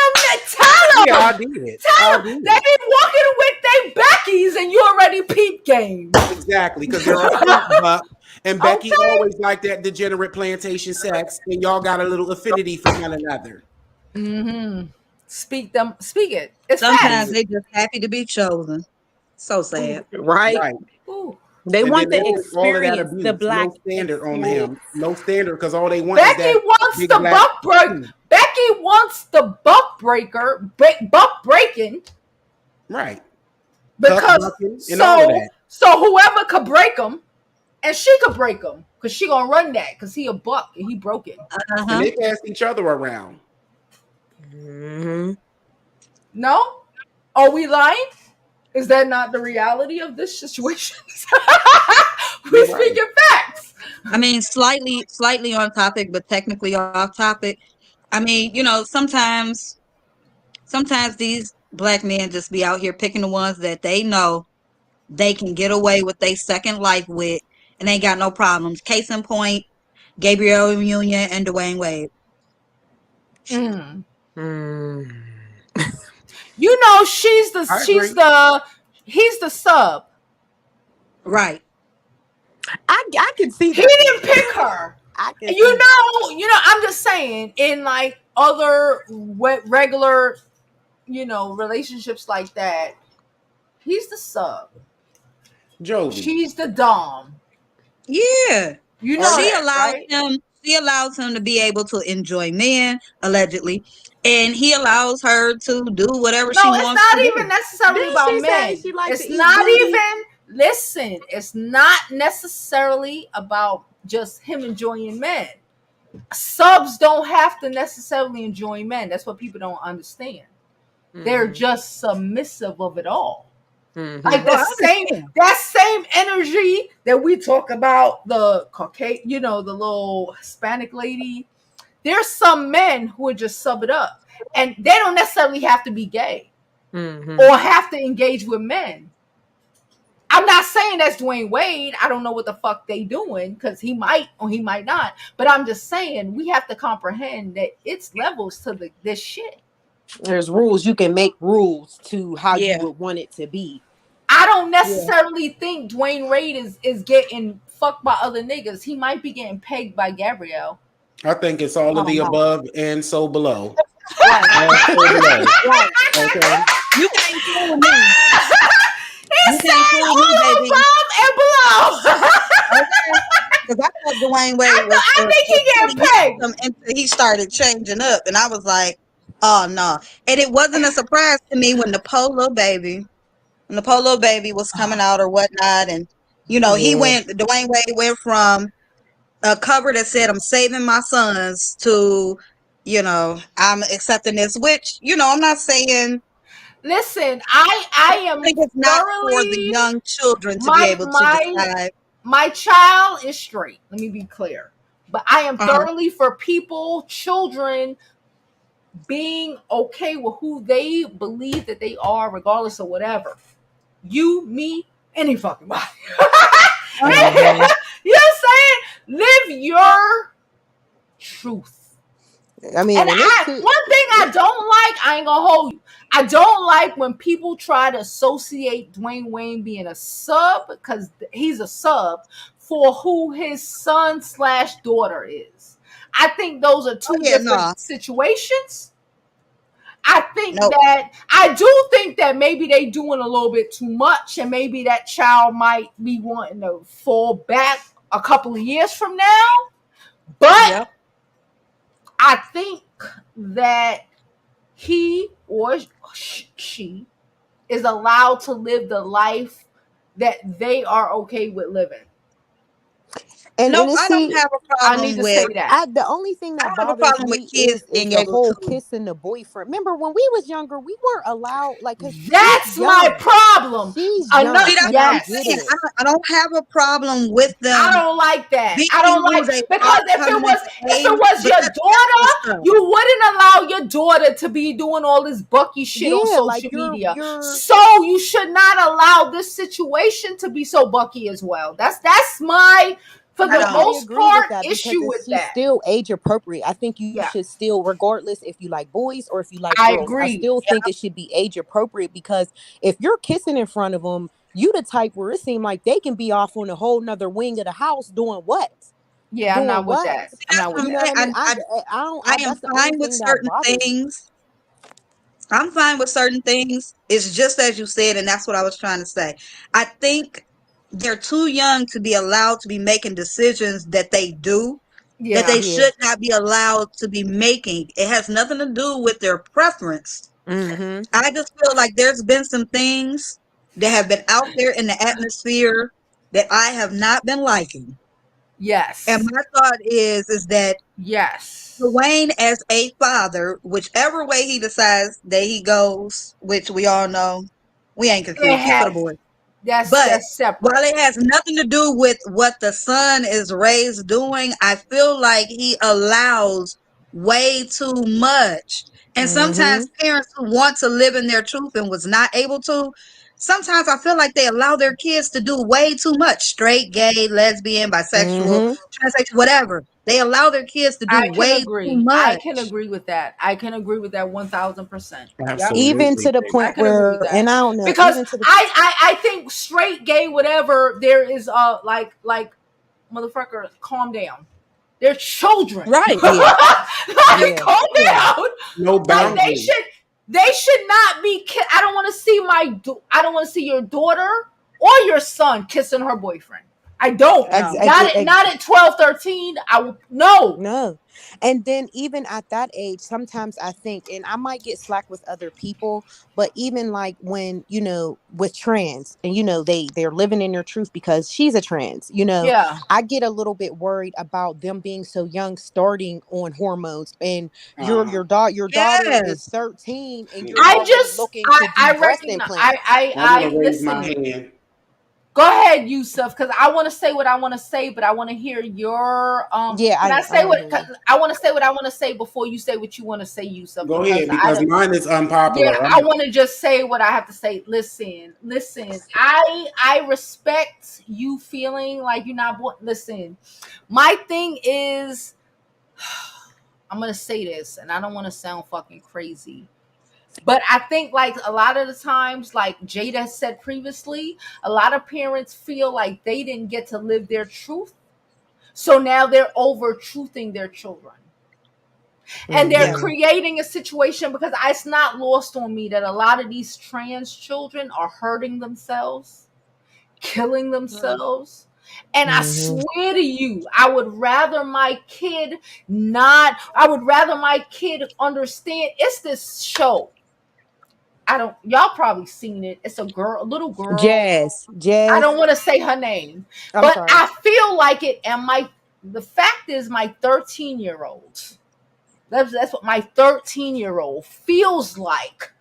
S6: yeah, I
S1: them.
S6: did. I
S1: Tell them.
S6: did.
S1: They be walking with their Beckies and you already peep game.
S6: Exactly, because they're a fruit buck. And Becky
S1: Okay.
S6: always liked that degenerate plantation sex, and y'all got a little affinity for one another.
S1: Mm-hmm. Speak it. It's
S3: Sometimes
S1: facts.
S3: they just happy to be chosen. So sad.
S4: Right?
S6: Right.
S1: Ooh.
S4: They
S6: And then
S4: want the
S6: all of that
S4: experience, the
S6: abuse,
S4: black
S6: no standard on him,
S4: experience.
S6: no standard, because all they want is
S1: Becky
S6: that
S1: wants
S6: big
S1: the
S6: black.
S1: buck break. Becky wants the buck breaker, buck breaking,
S6: Right, cuck
S1: because
S6: bucking and all of that.
S1: so whoever could break him, and she could break him, because she gonna run that, because he a buck and he broken.
S6: And
S3: Uh-huh.
S6: they pass each other around.
S4: Hmm.
S1: No, are we lying? Is that not the reality of this situation? We
S6: You're right.
S1: speaking facts.
S3: I mean, slightly on topic, but technically off topic. I mean, sometimes these black men just be out here picking the ones that they know they can get away with their second life with and ain't got no problems. Case in point, Gabrielle Union and Dwayne Wade.
S1: Mm.
S4: Mm.
S1: You know,
S6: I agree.
S1: he's the sub.
S3: Right.
S4: I can see
S1: He
S4: that
S1: didn't
S4: being.
S1: pick her.
S4: I can
S1: You
S4: see that.
S1: know, I'm just saying, in like other regular, relationships like that, he's the sub.
S6: Jovi,
S1: She's the dom.
S3: Yeah.
S1: You
S6: are
S1: know
S6: you?
S3: She
S1: that,
S3: allows
S1: right?
S3: him she allows him to be able to enjoy men, allegedly, and he allows her to do whatever she
S1: No, it's
S3: wants to
S1: not
S3: do.
S1: even necessarily
S4: Didn't
S1: about
S4: she say
S1: men.
S4: she liked to
S1: It's
S4: eat
S1: not
S4: booty?
S1: even, listen, it's not necessarily about just him enjoying men. Subs don't have to necessarily enjoy men. That's what people don't understand. They're
S4: Hmm.
S1: just submissive of it all.
S4: Hmm.
S1: Like
S3: Oh,
S1: the
S3: I
S1: same
S3: understand.
S1: that same energy that we talk about the Caucasian, the little Hispanic lady. There's some men who would just sub it up, and they don't necessarily have to be gay
S4: Hmm.
S1: or have to engage with men. I'm not saying that's Dwayne Wade. I don't know what the fuck they doing, because he might or he might not. But I'm just saying we have to comprehend that it's levels to this shit.
S4: There's rules. You can make rules to how you
S3: Yeah.
S4: would want it to be.
S1: I don't
S3: Yeah.
S1: necessarily think Dwayne Wade is getting fucked by other niggas. He might be getting pegged by Gabrielle.
S6: I think it's all of
S3: Oh
S6: the
S3: no.
S6: above and so below.
S3: Right.
S6: And so below.
S3: Right.
S6: Okay.
S3: You can't fool me.
S1: He
S3: You can't
S1: said
S3: fool me,
S1: all
S3: baby.
S1: above and below.
S3: Okay. Because I thought Dwayne Wade
S1: I think
S3: was
S1: he getting
S3: pretty
S1: pegged.
S3: handsome until he started changing up. And I was like, oh no. And it wasn't a surprise to me when the Polo baby was coming out or whatnot. And,
S4: Yeah.
S3: Dwayne Wade went from a cover that said, I'm saving my sons to, I'm accepting this, which, I'm not saying,
S1: Listen, I
S3: I
S1: am
S3: think it's not for the
S1: thoroughly
S3: young children to be
S1: my
S3: able to
S1: my
S3: decide.
S1: my child is straight. Let me be clear. But I am
S3: Uh-huh.
S1: thoroughly for people, children, being okay with who they believe that they are, regardless of whatever. You, me, any fucking body. You know
S4: Mhm.
S1: what I'm saying? Live your truth.
S4: I mean,
S1: And
S4: and it's too.
S1: one thing I don't like, I ain't gonna hold you. I don't like when people try to associate Dwayne Wayne being a sub, because he's a sub for who his son/daughter is. I think those are
S3: Oh
S1: two
S3: yeah, no,
S1: different situations. I think
S3: nope.
S1: that I do think that maybe they doing a little bit too much, and maybe that child might be wanting to fall back a couple of years from now. But
S3: Yep.
S1: I think that he or she is allowed to live the life that they are okay with living.
S4: And
S3: Nope.
S4: it's
S3: I don't
S4: see,
S3: have a
S1: I need
S3: problem
S1: to
S3: with.
S1: say that.
S4: the only thing
S3: I
S4: that
S3: have a
S4: bothers
S3: problem with
S4: me
S3: kids
S4: is
S3: being
S4: the
S3: able
S4: whole
S3: to.
S4: kissing the boyfriend. Remember when we was younger, we weren't allowed, like, cause she's
S1: That's my
S4: young.
S1: problem.
S4: She's
S1: Another,
S4: young,
S3: See, that's
S4: and
S3: what
S4: I
S3: I'm
S4: get
S1: yes.
S3: saying.
S4: it.
S3: I don't have a problem with
S1: I
S3: them
S1: don't like that. I
S3: being
S1: don't
S3: who
S1: like,
S3: they are,
S1: because if it
S3: coming
S1: was
S3: into
S1: if it
S3: age.
S1: was
S3: But
S1: your
S3: that's the
S1: daughter,
S3: stuff.
S1: you wouldn't allow your daughter to be doing all this bucky shit on
S4: Yeah, like
S1: social media.
S4: you're.
S1: So you should not allow this situation to be so bucky as well. That's my, for
S3: I
S1: the
S4: No,
S3: don't.
S4: I
S1: most
S4: agree with
S1: part,
S4: that because
S1: issue with
S4: she's
S1: that.
S4: still age appropriate. I think you
S1: Yeah,
S4: should still, regardless if you like boys or if you like
S1: I
S4: girls, I
S1: agree.
S4: still think it should be age appropriate because if you're kissing in front of them, you the type where it seems like they can be off on a whole nother wing of the house doing what?
S1: Yeah, I'm
S4: Doing
S1: not with
S4: what?
S1: that.
S3: See,
S1: I'm
S3: that's
S1: not
S3: what
S1: with
S3: I'm
S4: You know
S1: that.
S4: what
S3: saying.
S4: I mean? I don't.
S3: I am
S4: That's the only
S3: fine with
S4: thing that
S3: certain
S4: bothers me.
S3: things. I'm fine with certain things. It's just as you said, and that's what I was trying to say. I think they're too young to be allowed to be making decisions that they do, that
S1: Yeah,
S3: they
S4: Yeah.
S3: should not be allowed to be making. It has nothing to do with their preference.
S4: Mm-hmm.
S3: I just feel like there's been some things that have been out there in the atmosphere that I have not been liking. And
S1: yes,
S3: my thought is that
S1: yes.
S3: Dwayne as a father, whichever way he decides that he goes, which we all know, we ain't
S1: It
S3: confused. He for the
S1: has,
S3: boy. But
S1: that's separate.
S3: while it has nothing to do with what the son is raised doing, I feel like he allows way too much. And
S4: Mm-hmm.
S3: sometimes parents who want to live in their truth and was not able to, sometimes I feel like they allow their kids to do way too much. Straight, gay, lesbian, bisexual,
S4: Mm-hmm.
S3: transsexual, whatever. They allow their kids to do
S1: I can
S3: way too
S1: agree. I can
S3: much.
S1: agree with that. I can agree with that 1000%. Yep.
S4: Even
S6: Absolutely.
S4: to the
S1: I
S4: point
S1: can agree with
S4: where,
S1: that.
S4: and I don't know,
S1: Because
S4: even to the.
S1: I think straight, gay, whatever, there is like motherfucker, calm down. They're children.
S3: Right.
S4: Yeah.
S1: Like,
S4: Yeah.
S1: calm
S4: Yeah.
S1: down.
S6: No
S1: Like,
S6: boundaries.
S1: they should not be I don't want to see I don't want to see your daughter or your son kissing her boyfriend. I don't.
S4: Ex-
S3: No.
S4: ex- ex-
S1: Not at 12, 13. I will no.
S4: No. And then even at that age, sometimes I think, and I might get slack with other people, but even like when, with trans and they're living in their truth because she's a trans,
S1: Yeah.
S4: I get a little bit worried about them being so young starting on hormones and
S6: Uh-huh.
S4: your daughter is
S3: Yes.
S4: 13 and you're
S1: I
S6: Mm-mm.
S4: already
S1: just
S4: looking to do
S1: I
S4: breast
S1: recognize
S4: implants.
S6: I want to
S1: I
S6: raise my
S1: listen.
S6: hand.
S1: Go ahead, Yusuf, because I want to say what I want to say, but I want to hear your
S4: Yeah,
S1: Can I
S4: I
S1: say
S4: want to
S1: what
S4: hear you.
S1: I want to say what I want to say before you say what you want to say, Yusuf?
S6: Go
S1: Because
S6: ahead, because mine is
S1: yeah,
S6: unpopular.
S1: I want to just say what I have to say. Listen. I respect you feeling like you're not born. Listen, my thing is, I'm gonna say this, and I don't want to sound fucking crazy. But I think like a lot of the times, like Jada said previously, a lot of parents feel like they didn't get to live their truth. So now they're over truthing their children. And they're
S4: Hmm.
S3: Yeah.
S1: creating a situation, because it's not lost on me that a lot of these trans children are hurting themselves, killing themselves. And I
S4: Hmm.
S1: swear to you, I would rather my kid understand. It's this show. I don't, y'all probably seen it. It's a little girl.
S4: Jazz.
S1: I
S4: Jazz.
S1: don't want to say her name,
S4: I'm
S1: but
S4: sorry.
S1: I feel like it. And the fact is, my 13-year-old, that's what my 13-year-old feels like.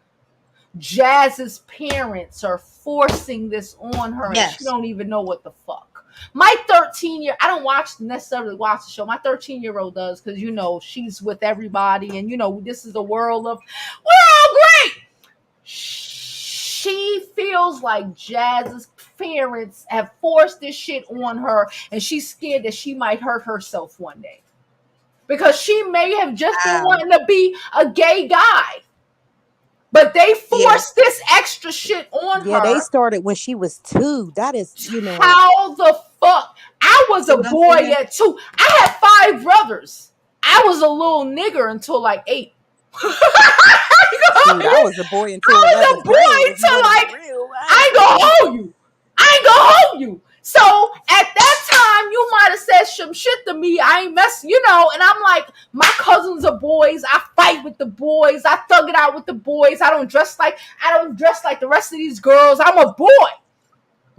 S1: Jazz's parents are forcing this on her, and she
S3: Yes.
S1: don't even know what the fuck. My 13-year, I don't necessarily watch the show. My 13-year-old does, because she's with everybody, and this is a world of we're all great. She feels like Jazz's parents have forced this shit on her, and she's scared that she might hurt herself one day, because she may have just been wanting to be a gay guy, but they forced this extra shit on her.
S4: Yeah, they started when she was 2. That is,
S1: How the fuck? I was a boy at 2. I had 5 brothers. I was a little nigger until like 8.
S4: Dude, I was a boy until
S1: I was a boy until like I ain't gonna hold you. So at that time, you might have said some shit to me. I ain't messing, and I'm like, my cousins are boys. I fight with the boys. I thug it out with the boys. I don't dress like the rest of these girls. I'm a boy.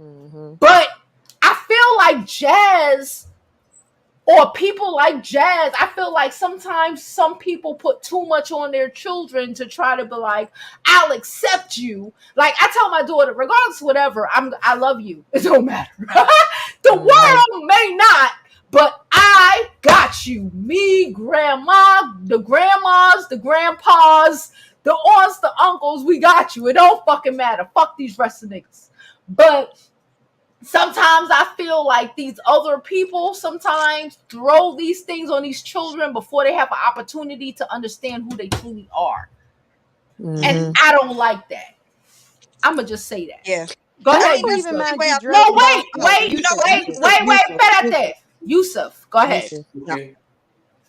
S1: Mm-hmm. But I feel like Jazz, or people like Jazz, I feel like sometimes some people put too much on their children to try to be like, I'll accept you. Like, I tell my daughter, regardless of whatever, I love you. It don't matter. The world may not, but I got you. Me, grandma, the grandmas, the grandpas, the aunts, the uncles, we got you. It don't fucking matter. Fuck these rest of niggas. But sometimes I feel like these other people sometimes throw these things on these children before they have an opportunity to understand who they truly are. Mm-hmm. And I don't like that. I'm going to just say that.
S3: Yeah.
S1: Go ahead,
S4: Yusuf.
S1: Wait. Yusuf, go ahead.
S6: Okay.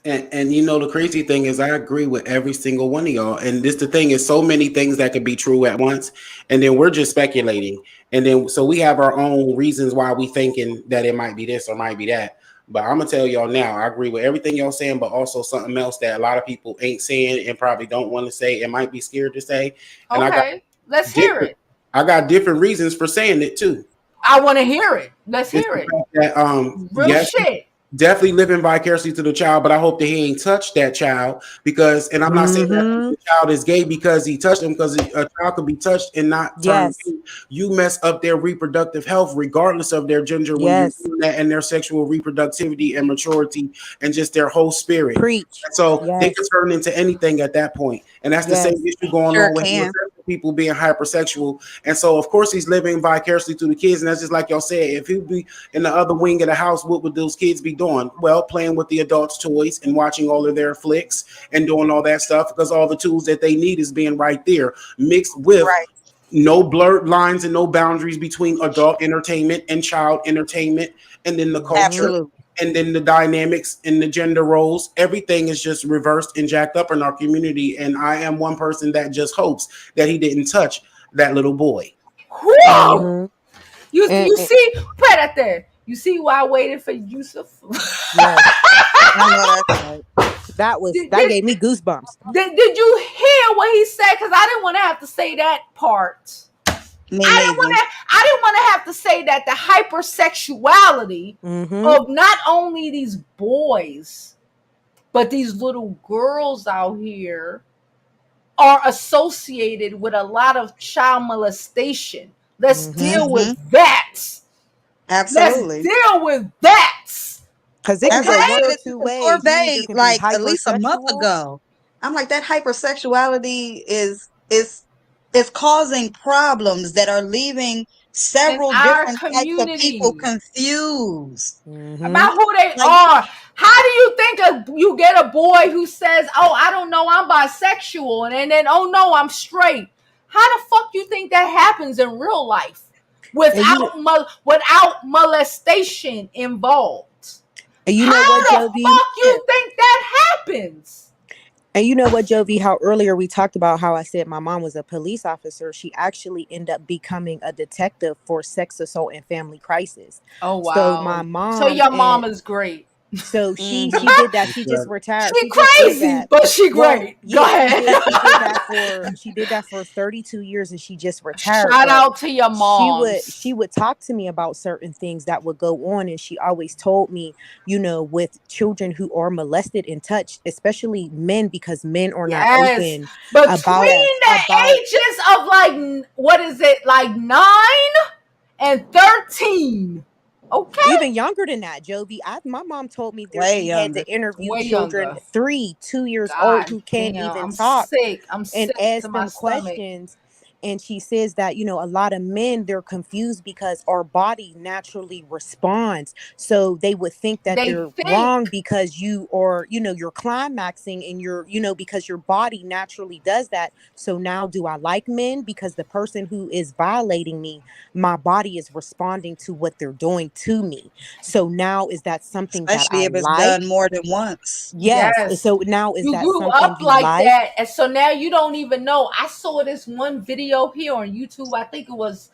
S6: And the crazy thing is, I agree with every single one of y'all. And the thing is, so many things that could be true at once, and then we're just speculating. And then so we have our own reasons why we thinking that it might be this or might be that. But I'm gonna tell y'all now, I agree with everything y'all saying, but also something else that a lot of people ain't saying and probably don't want to say and might be scared to say. And
S1: okay, let's hear it.
S6: I got different reasons for saying it too.
S1: I want to hear it. Let's hear it.
S6: That,
S1: real shit.
S6: Definitely living vicariously to the child, but I hope that he ain't touched that child, because, and I'm not saying that the child is gay because he touched him, because a child could be touched and not turn gay. You mess up their reproductive health regardless of their gender when you're doing that, and their sexual reproductivity and maturity and just their whole spirit.
S4: Preach.
S6: So they can turn into anything at that point. And that's the same issue going on with people being hypersexual. And so of course he's living vicariously through the kids, and that's just like y'all said, if he'd be in the other wing of the house, what would those kids be doing? Well, playing with the adults' toys and watching all of their flicks and doing all that stuff, because all the tools that they need is being right there, mixed with no blurred lines and no boundaries between adult entertainment and child entertainment, and then the culture and then the dynamics and the gender roles. Everything is just reversed and jacked up in our community. And I am one person that just hopes that he didn't touch that little boy.
S1: Whoa! You see, Predator. You see why I waited for Yusuf?
S4: That gave me goosebumps.
S1: Did you hear what he said? Because I didn't want to have to say that part. I didn't want to have to say that the hypersexuality of not only these boys, but these little girls out here are associated with a lot of child molestation. Let's deal with that.
S3: Absolutely.
S1: Let's deal with that.
S4: Because it can go one or two ways.
S3: Like at least a month ago, I'm like, that hypersexuality is causing problems that are leaving several different types of people confused
S1: about who they are. How do you think you get a boy who says, "Oh, I don't know, I'm bisexual," and then, "Oh no, I'm straight"? How the fuck you think that happens in real life without molestation involved?
S4: And you know what, Jovi?
S1: How the fuck you think that happens?
S4: And you know what, Jovi, how earlier we talked about how I said my mom was a police officer. She actually ended up becoming a detective for sex assault and family crisis.
S1: Oh, wow.
S4: So my mom.
S1: So your mom is great.
S4: So she did that. She just retired.
S1: She crazy, but she great. Go
S4: ahead. She did that for 32 years, and she just retired.
S1: Shout out to your mom.
S4: She would talk to me about certain things that would go on, and she always told me, with children who are molested and touched, especially men, because men are not open
S1: between the ages of like 9 and 13. Okay.
S4: Even younger than that, Jovi. My mom told me there
S3: Way
S4: she had
S3: younger.
S4: to interview
S1: Way
S4: children
S1: younger.
S4: 3, 2 years old
S1: God
S4: who can't
S1: damn.
S4: even
S1: I'm
S4: talk
S1: sick. I'm
S4: and
S1: sick to
S4: ask
S1: my
S4: them
S1: stomach.
S4: questions. And she says that, a lot of men, they're confused because our body naturally responds. So they would think that
S1: They
S4: they're
S1: think.
S4: wrong because you're climaxing and because your body naturally does that. So now do I like men? Because the person who is violating me, my body is responding to what they're doing to me. So now is that something that
S3: Especially
S4: I
S3: if it's done
S4: like?
S3: more than once.
S4: Yes.
S1: Yes.
S4: So now is
S1: You
S4: that
S1: grew
S4: something
S1: up
S4: you
S1: like
S4: like?
S1: that. And so now you don't even know. I saw this one video here on YouTube. I think it was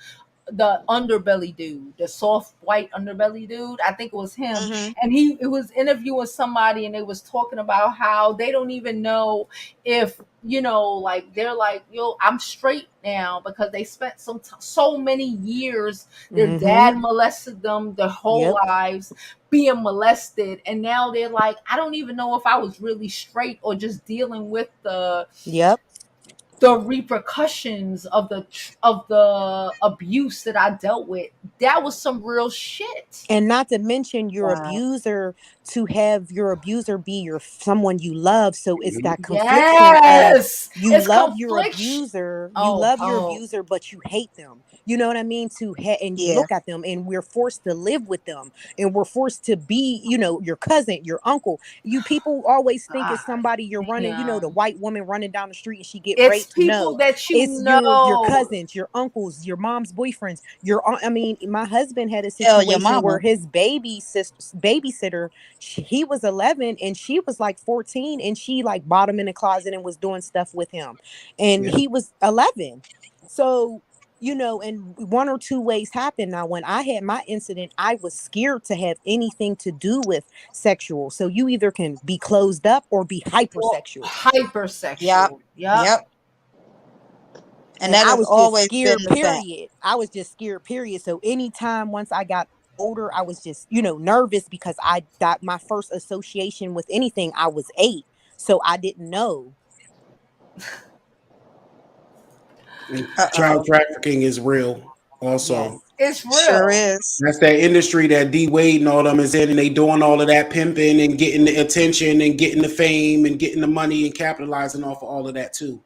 S1: the underbelly dude, the soft white underbelly dude. I think it was him.
S3: Hmm.
S1: And it was interviewing somebody and they was talking about how they don't even know if, like they're like, yo, I'm straight now because they spent so many years, their
S4: Mm-hmm.
S1: dad molested them their whole
S4: Yep.
S1: lives, being molested, and now they're like, I don't even know if I was really straight or just dealing with
S4: Yep.
S1: the repercussions of the abuse that I dealt with. That was some real shit.
S4: And not to mention your
S3: Wow.
S4: abuser, to have your abuser be your someone you love. So it's that confliction of
S1: Yes,
S4: you
S1: it's
S4: love your
S1: confliction.
S4: abuser,
S1: Oh, oh,
S4: but you hate them. You know what I mean? And you
S3: Yeah.
S4: look at them, and we're forced to live with them, and we're forced to be, your cousin, your uncle. You people always think it's
S1: God
S4: somebody you're running, the
S1: damn.
S4: white woman running down the street and she get
S1: It's
S4: raped.
S1: people
S4: No,
S1: that you
S4: it's your
S1: know.
S4: cousins, your uncles, your mom's boyfriends, I mean, my husband had a
S3: Tell your
S4: situation where
S3: mama.
S4: his babysitter, he was 11 and she was like 14, and she like bought him in the closet and was doing stuff with him, and
S6: Yeah.
S4: he was 11. So, and one or two ways happened. Now, when I had my incident, I was scared to have anything to do with sexual. So you either can be closed up or be
S1: Or
S4: hypersexual.
S3: Yep.
S1: hypersexual. Yep.
S3: Yep. And
S4: And
S3: that
S4: I
S3: has
S4: was just
S3: always been
S4: scared,
S3: the fact.
S4: period. I was just scared, period. So anytime once I got older, I was just, nervous because I got my first association with anything. I was 8. So I didn't know.
S6: And child
S3: Uh-oh.
S6: trafficking is real also.
S4: Yes.
S1: It's
S3: Sure
S1: real.
S3: is.
S6: That's that industry that D Wade and all them is in, and they doing all of that pimping and getting the attention and getting the fame and getting the money and capitalizing off of all of that too.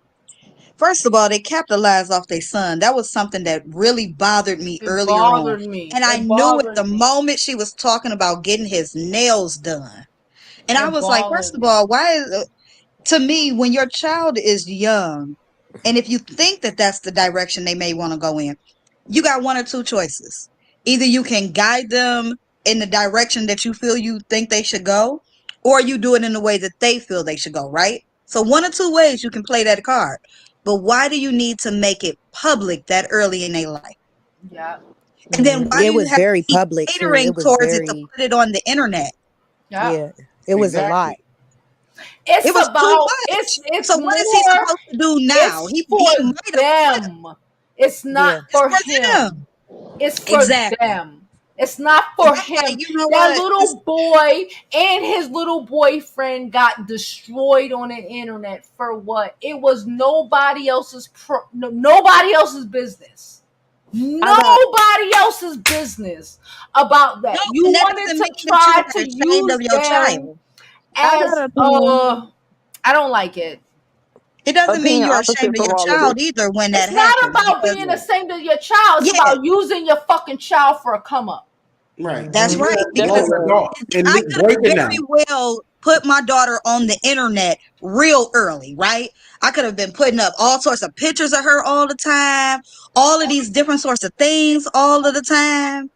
S3: First of all, they capitalized off their son. That was something that really bothered me
S1: It
S3: earlier on.
S1: bothered me.
S3: And I
S1: It
S3: knew it the
S1: bothered me.
S3: moment she was talking about getting his nails done. And I
S1: It
S3: was like, first
S1: bothered
S3: of
S1: me.
S3: all, why is to me, when your child is young, and if you think that that's the direction they may want to go in, you got one or two choices. Either you can guide them in the direction that you feel you think they should go, or you do it in the way that they feel they should go, right? So one or two ways you can play that card. But why do you need to make it public that early in their life?
S1: Yep.
S3: And then why do
S4: It
S3: you
S4: was
S3: have to
S4: very
S3: keep
S4: public too.
S3: catering
S4: It was
S3: towards it to
S4: very,
S3: put it on the internet?
S1: Yep.
S4: yeah, it was a lot.
S6: Exactly.
S3: It
S1: It's
S3: was too
S1: about
S3: much.
S1: it's
S3: So what is he
S1: more.
S3: supposed to do now?
S1: It's
S3: He
S1: for
S3: might have put it.
S1: them. It's not
S4: Yeah.
S3: It's
S1: for
S3: for
S1: him.
S3: them.
S1: It's for
S3: Exactly.
S1: them. It's not
S3: And
S1: for
S3: I'm like,
S1: him.
S3: you know
S1: That
S3: what?
S1: little boy and his little boyfriend got destroyed on the internet for what? It was nobody else's nobody else's business.
S5: I got
S1: Nobody else's business about
S3: No,
S1: that. You
S3: and that
S1: wanted
S3: doesn't
S1: to
S3: mean that you
S1: try
S3: are
S1: to
S3: ashamed
S1: use
S3: of your
S1: them
S3: child.
S5: I
S1: as
S5: got an opinion.
S1: I don't like it.
S3: It doesn't mean
S5: Opinion
S3: you're
S5: opposite
S3: ashamed of
S5: from
S3: your
S5: all of this.
S3: child either when that
S1: It's not
S3: happens.
S1: about
S3: Because
S1: being ashamed of your child. It's
S3: yeah,
S1: about using your fucking child for a come up.
S6: Right.
S3: that's
S6: And
S4: Hmm.
S6: you
S3: right.
S6: have
S5: That's
S3: Because
S5: it.
S6: grown adults and
S3: I could have
S6: breaking
S3: very
S6: them.
S3: well put my daughter on the internet real early, right? I could have been putting up all sorts of pictures of her all the time, all of these different sorts of things all of the time.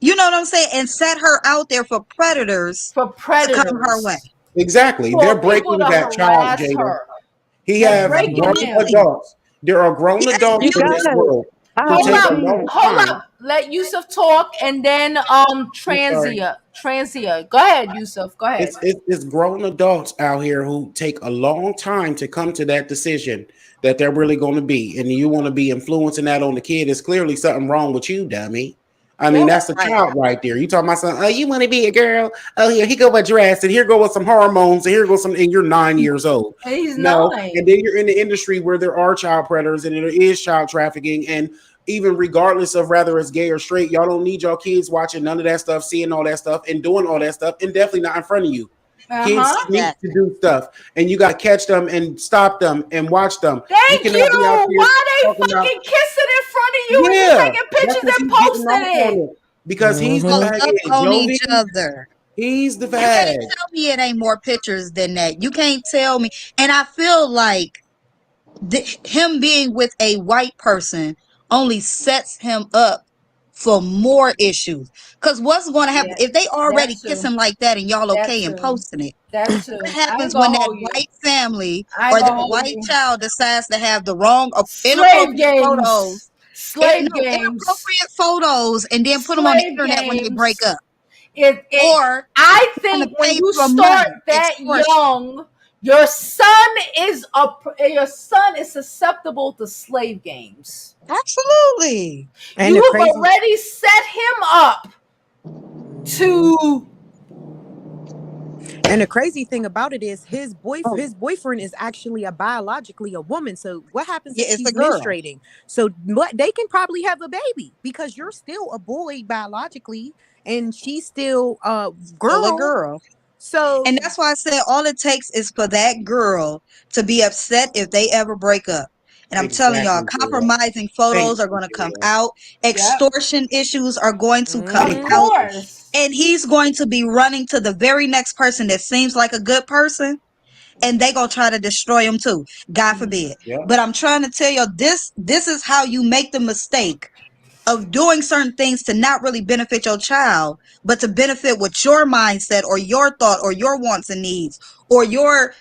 S3: You know what I'm saying? And set her out there for predators
S1: For
S3: to come her way.
S1: predators,
S6: Exactly. They're
S1: for people
S6: breaking
S1: to
S6: that child,
S1: harass
S6: Jada.
S1: her.
S6: He
S1: They're
S6: have
S1: breaking
S6: grown
S1: him.
S3: Absolutely.
S6: adults. There are grown
S3: Yes,
S6: adults
S5: You
S6: in this
S5: guys,
S3: beautiful.
S6: world
S5: I
S6: who
S5: have an
S6: take a
S5: opinion.
S6: long
S1: Hold
S6: time.
S1: up. Let Yusuf talk and then
S6: I'm sorry.
S1: Transia. Go ahead, Yusuf. Go ahead.
S6: It's grown adults out here who take a long time to come to that decision that they're really going to be, and you want to be influencing that on the kid. It's clearly something wrong with you, dummy. I mean,
S1: Yep.
S6: that's a
S3: Right.
S6: child right there. You talking about something? Oh, you want to be a girl? Oh, here go a dress, and here go with some hormones, and here goes some. And you're 9 years old.
S1: And he's
S6: No, and
S1: nine.
S6: then you're in the industry where there are child predators and there is child trafficking, and even regardless of whether it's gay or straight, y'all don't need y'all kids watching none of that stuff, seeing all that stuff, and doing all that stuff, and definitely not in front of you. Kids need
S1: Uh-huh.
S6: to do stuff, and you got to catch them and stop them and watch them. You
S1: Thank
S6: cannot be out
S1: you.
S6: here
S1: Why they
S6: talking about,
S1: fucking kissing in front of you and you
S6: yeah,
S1: taking
S6: that's
S1: pictures
S6: because
S1: and
S6: he's getting
S1: posting
S6: off on
S1: it?
S6: it. Because he's the
S3: All
S4: Mhm.
S3: up
S6: fag.
S3: on
S6: Jovi,
S3: each other.
S6: he's the
S3: You can't
S6: fag.
S3: tell me it ain't more pictures than that. You can't tell me. And I feel like him being with a white person only sets him up for more issues. Because what's going to happen
S1: Yeah,
S3: if they
S1: that
S3: already kiss
S1: too.
S3: him like that and y'all
S1: That
S3: okay and
S1: too.
S3: posting it?
S1: That
S3: What
S1: too. I ain't
S3: happens when
S1: gonna
S3: that
S1: hold you.
S3: white family
S1: I
S3: or
S1: ain't
S3: that
S1: gonna hold
S3: white
S1: you.
S3: child decides to have the wrong,
S1: Slave
S3: inappropriate photos?
S1: games. Slave
S3: No,
S1: games.
S3: inappropriate photos and then put them on the
S1: Slave
S3: internet when they break
S1: games.
S3: up,
S1: It
S3: or
S1: I
S3: trying to
S1: think when
S3: pay
S1: you
S3: for
S1: start
S3: money,
S1: that
S3: extortion.
S1: young, your son is susceptible to slave games.
S3: Absolutely.
S4: And the
S1: You've
S4: crazy
S1: already set him up to
S4: And the crazy thing about it is his boyfriend is actually a biologically a woman. So what happens
S3: Yeah,
S4: if
S3: it's a
S4: she's
S3: girl.
S4: menstruating? So what they can probably have a baby because you're still a boy biologically and she's still a
S3: Still a
S4: girl.
S3: girl. And
S4: So
S3: that's why I said all it takes is for that girl to be upset if they ever break up. And I'm telling y'all,
S6: Exactly, Jada.
S3: compromising
S6: Thank
S3: photos are
S6: you,
S3: going to come
S6: Jada.
S3: out.
S1: yep,
S3: Extortion issues are going to come
S6: Thank
S1: of
S6: you,
S4: mhm.
S3: out.
S6: Jada.
S1: course.
S3: And he's going to be running to the very next person that seems like a good person. And they going to try to destroy him too. God forbid.
S6: Yep.
S3: But I'm trying to tell you, this is how you make the mistake of doing certain things to not really benefit your child, but to benefit with your mindset or your thought or your wants and needs or your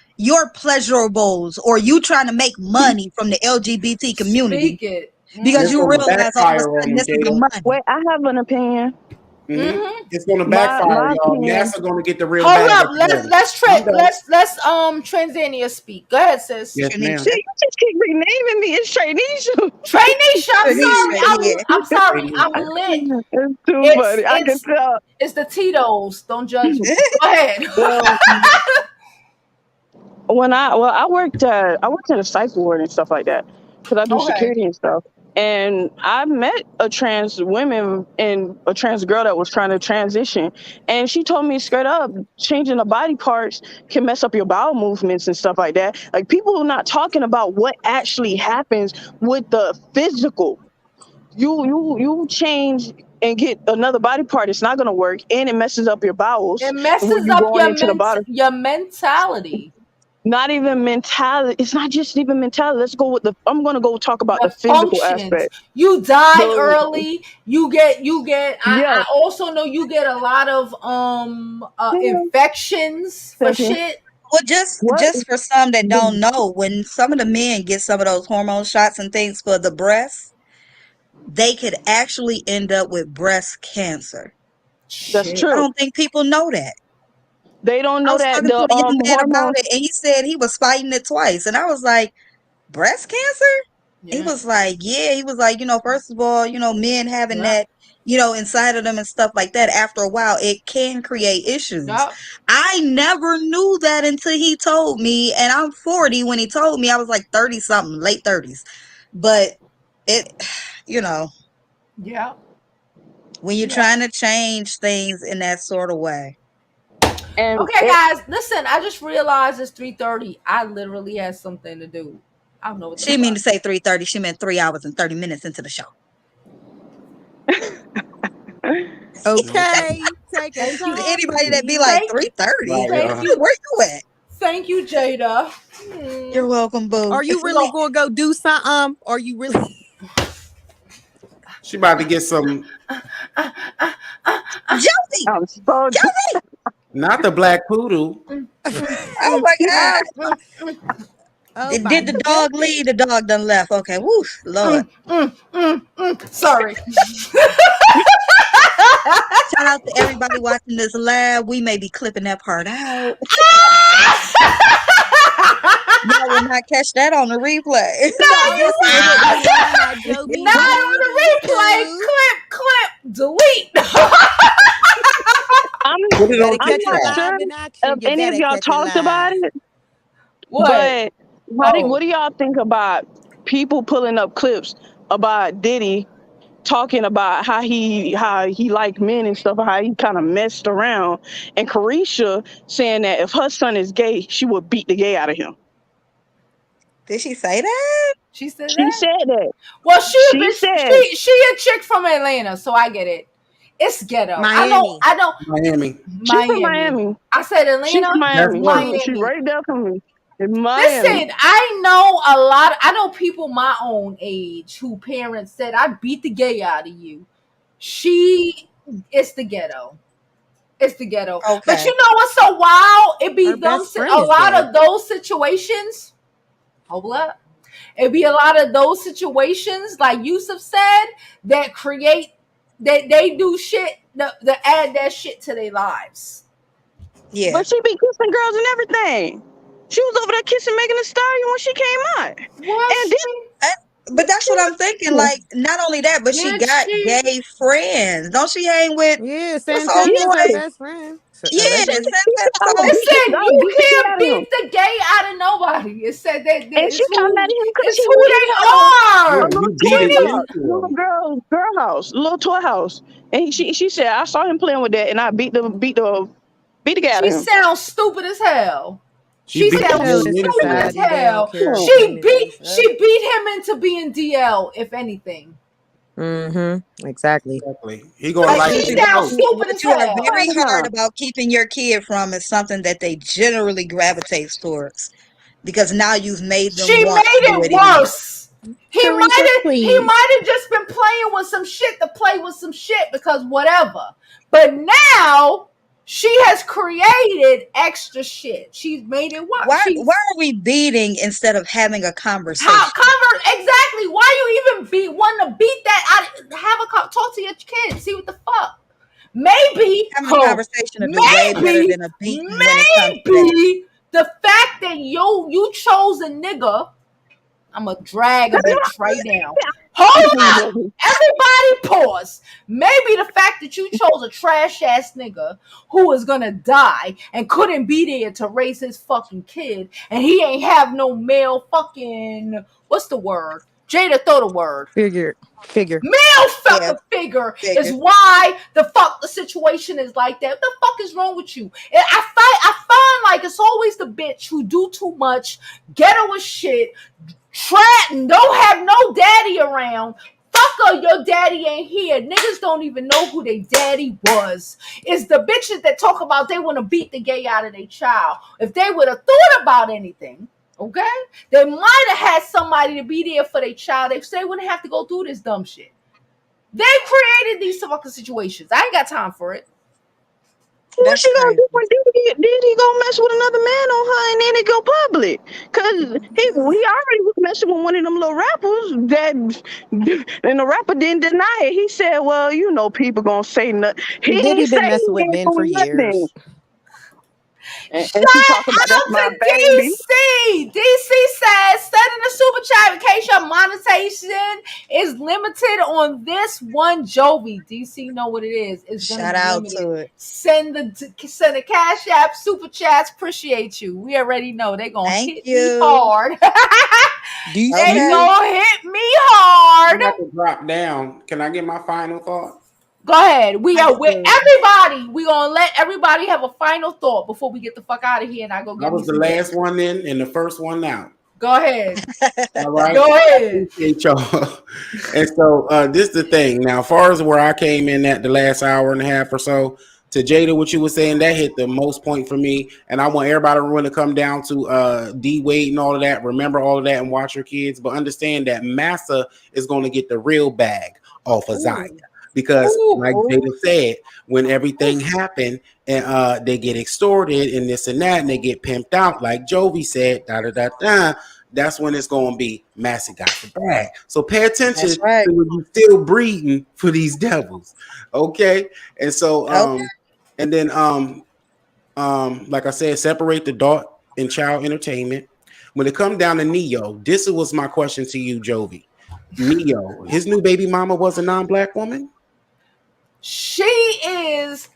S3: pleasurables or you trying to make money from the LGBT community
S1: Speak it.
S6: And
S3: because
S6: it's
S3: you
S6: going to
S1: Mm-hmm.
S3: realize all of a
S6: backfire on
S3: sudden
S6: them,
S3: this is a
S6: Jada.
S3: money.
S5: Wait, I have an opinion.
S6: Mm-hmm.
S1: Mm-hmm.
S6: It's going to
S5: My
S6: backfire,
S5: my
S6: y'all.
S5: opinion.
S6: NASA going to get the real
S1: Hold
S6: bag
S1: up.
S6: at the
S1: Let's
S6: end.
S1: let's
S6: I'm
S1: tra-
S6: done.
S1: let's Transania speak. Go ahead, sis.
S6: Yes, ma'am.
S5: See, you just keep renaming me. It's Traineesha.
S1: Traineesha, I'm sorry.
S3: Tanisha, yeah.
S1: I'm sorry. I'm
S6: Tanisha.
S1: lit.
S5: It's too
S1: It's
S5: funny. I can
S1: it's
S5: tell.
S1: it's the Tito's. Don't judge me. Go ahead.
S5: Well, I worked in a psych ward and stuff like that because I do
S1: Okay.
S5: security and stuff. And I met a trans woman and a trans girl that was trying to transition, and she told me straight up, changing the body parts can mess up your bowel movements and stuff like that. Like people are not talking about what actually happens with the physical. You change and get another body part, it's not gonna work, and it messes up your bowels
S1: It
S5: when
S1: messes
S5: you're
S1: up
S5: going into the bottom.
S1: your mentality,
S5: Not even mentality. It's not just even mentality. Let's go with the. I'm gonna go talk about
S1: the
S5: the physical
S1: functions.
S5: aspect.
S1: You die
S5: The
S1: early. You get.
S5: yeah.
S1: I also know you get a lot of
S5: Yeah.
S1: infections for
S5: Thank you.
S1: shit.
S3: Well, just
S5: What?
S3: just for some that don't know, when some of the men get some of those hormone shots and things for the breast, they could actually end up with breast cancer.
S5: That's
S1: Shit.
S3: I
S5: true.
S3: don't think people know that.
S5: They don't
S3: I
S5: know
S3: was
S5: that
S3: talking to
S5: the
S3: a young man about
S5: hormone.
S3: it, and he said he was fighting it twice, and I was like, breast cancer? He
S1: Yeah.
S3: was like, yeah. He was like, first of all, men having
S1: Yeah.
S3: that, inside of them and stuff like that, after a while, it can create issues.
S1: Yeah.
S3: I never knew that until he told me, and I'm 40. When he told me, I was like 30 something, late 30s. But it, you know,
S1: Yeah.
S3: when you're
S1: Yeah.
S3: trying to change things in that sort of way.
S5: And
S1: Okay, guys, listen. I just realized it's 3:30. I literally had something to do. I don't know what the
S3: She mean
S1: fuck.
S3: to say 3:30. She meant 3 hours and 30 minutes into the show.
S4: Okay, take a
S1: Thank you.
S4: shot.
S3: Anybody that be like
S1: Thank
S3: 3:30,
S6: Right,
S1: thank you.
S3: where you at?
S1: Thank you, Jada.
S3: You're welcome, boo.
S4: Are you really
S1: No.
S4: gonna go do something? Are you really
S6: She about to get some,
S3: Josie,
S5: I'm so
S3: Josie.
S6: not the black poodle.
S3: Oh my God.
S4: oh, oh my
S3: Did the dog
S4: goodness.
S3: leave? The dog done left. Okay, woo, Lord.
S1: Sorry.
S3: Shout out to everybody watching this live. We may be clipping that part out. Y'all will not catch that on the replay.
S4: So this is what we learn about
S1: Not
S4: Jovi
S1: on
S4: Beauty
S1: the replay.
S4: School.
S1: Delete.
S5: I'm
S4: You
S6: Put it on
S4: better
S5: I'm
S4: catch it
S5: not
S6: TikTok.
S5: sure
S4: live in
S5: if
S4: action. You
S5: any of
S4: better
S5: y'all
S4: catch it
S5: talked about
S4: live.
S5: it,
S1: What?
S5: but
S1: Oh.
S5: what do y'all think about people pulling up clips about Diddy talking about how he liked men and stuff, how he kind of messed around, and Carisha saying that if her son is gay, she would beat the gay out of him.
S3: Did she say that?
S1: She said
S5: She
S1: that.
S5: said that.
S1: Well, she a
S5: She
S1: bitch.
S5: said
S1: She a chick from Atlanta, so I get it. It's ghetto.
S4: Miami.
S1: I know.
S6: Miami.
S5: she's from
S1: Miami.
S5: Miami.
S1: I said
S5: She's
S1: Atlanta,
S5: from
S6: That's
S5: Miami.
S6: worse.
S5: She
S1: Miami.
S5: right there from me. In Miami.
S1: Listen, I know a lot. I know people my own age who parents said, "I beat the gay out of you." It's the ghetto. It's the ghetto. But
S3: Okay.
S1: you know what's so wild? It be
S4: Her best friend
S1: a
S4: is
S1: lot
S4: gay.
S1: of those situations. Hold up. It'd be a lot of those situations, like Yusuf said, that create that they do shit to add that shit to their lives.
S3: Yeah.
S5: But she be kissing girls and everything. She was over there kissing Megan Thee Stallion when she came out.
S1: Was
S5: And
S1: she?
S3: But that's what I'm thinking. Like, not only that, but she
S1: Did
S3: got
S1: she?
S3: gay friends. Don't she hang with
S4: Yeah,
S3: what's
S4: Santana's her
S3: homeboy?
S4: best friend.
S3: Yeah,
S4: Allegedly.
S3: Santana.
S5: I
S3: So
S5: would beat the,
S1: Listen,
S5: I would
S1: you
S5: beat the shit
S1: can't
S5: out of
S1: beat
S3: Oh,
S5: him.
S1: the gay out of nobody. It said that
S5: And she got mad at him because
S1: it's
S5: he
S1: who
S5: had
S6: Yeah,
S5: a
S1: they are.
S6: you
S5: little
S6: beat
S5: toy
S6: it
S1: She
S5: house,
S6: into
S5: little
S6: him.
S5: girl house, little toy house. And she said, I saw him playing with that, and I beat the guy out of
S1: she
S5: him.
S1: sounds stupid as hell.
S6: She
S1: She
S6: beat
S4: You
S6: the
S1: sounds
S4: know,
S6: man
S4: this
S6: into
S1: stupid as
S6: him.
S4: society, they don't
S1: hell.
S4: care
S5: Hmm.
S4: what women do.
S1: She beat him into being DL, if anything.
S4: Exactly.
S6: Exactly. He
S1: So
S6: gonna
S3: like
S6: like
S1: she
S6: it
S3: you,
S6: the
S1: sounds
S6: most.
S1: stupid
S3: what
S1: as
S3: you are
S1: hell.
S3: very hard
S5: Huh.
S3: about keeping your kid from is something that they generally gravitate towards because now you've made them
S1: She
S3: want to
S1: made
S3: do
S1: it
S3: it even more.
S1: worse.
S4: Carisha,
S1: He
S4: please.
S1: might have just been playing with some shit to play with some shit because whatever. But now she has created extra shit. She's made it work.
S3: Why
S1: She's
S3: are we beating instead of having a
S1: how
S3: conversation?
S1: cover exactly. Why you even want to beat that out? Have a talk to your kids. See what the fuck. Maybe,
S3: Having a conversation will do way better
S1: maybe,
S3: than a beating when it comes to that.
S1: maybe the fact that you chose a nigga. I'm gonna drag a bitch right now. Hold up! Everybody pause. Maybe the fact that you chose a trash ass nigga who is gonna die and couldn't be there to raise his fucking kid, and he ain't have no male fucking what's the word? Jada, throw the word.
S4: Figure.
S1: Male
S3: Yeah,
S1: fucking figure is
S3: figure.
S1: why the situation is like that. What the fuck is wrong with you? And I find like it's always the bitch who do too much, ghetto as shit, don't have no daddy around. Fucker, your daddy ain't here. Niggas don't even know who their daddy was. It's the bitches that talk about they want to beat the gay out of their child. If they would have thought about anything, okay, they might have had somebody to be there for their child. They wouldn't have to go through this dumb shit. They created these fucking situations. I ain't got time for it.
S5: What
S3: That's
S5: she gonna
S3: crazy.
S5: do when Diddy gonna mess with another man on her and then it go public? Cause he already was messing with one of them little rappers and the rapper didn't deny it. He said, well, people gonna say nothing. He
S4: Diddy
S5: ain't say
S4: been messing
S5: he
S4: with
S5: ain't
S4: men for
S5: doing nothing.
S4: years.
S5: And she
S1: Shout
S5: talking about that's
S1: out
S5: my
S1: to
S5: baby.
S1: DC. DC says, send in the super chat in case your monetization is limited on this one Jovi. DC know what it is. It's gonna
S3: Shout
S1: be
S3: out
S1: limited.
S3: to it.
S1: Send the cash app super chats. Appreciate you. We already know they gonna
S3: Thank
S1: hit me
S3: you.
S1: hard. They
S3: Okay.
S1: gonna hit me hard.
S6: I'm about to drop down. Can I get my final thought?
S1: Go ahead. We are with
S3: Absolutely.
S1: everybody. We gonna let everybody have a final thought before we get the fuck out of here and I go
S6: I
S1: get me
S6: was the
S1: some
S6: last
S1: dinner.
S6: one in and the first one out.
S1: Go ahead.
S6: All right.
S1: Go
S6: I
S1: ahead.
S6: appreciate y'all. And so this is the thing. Now, as far as where I came in at the last hour and a half or so, to Jada, what you were saying, that hit the most point for me. And I want everybody to really come down to D Wade and all of that. Remember all of that and watch your kids. But understand that Massa is going to get the real bag off of Zaya. Because, like Jada said, when everything happened and they get extorted and this and that, and they get pimped out, like Jovi said, that's when it's going to be Massey got the bag. So pay attention
S3: That's right.
S6: to when you still breeding for these devils, okay? And so,
S3: Okay.
S6: and then, like I said, separate the adult and child entertainment. When it come down to Neyo, this was my question to you, Jovi. Neyo, his new baby mama was a non-black woman.
S1: She is.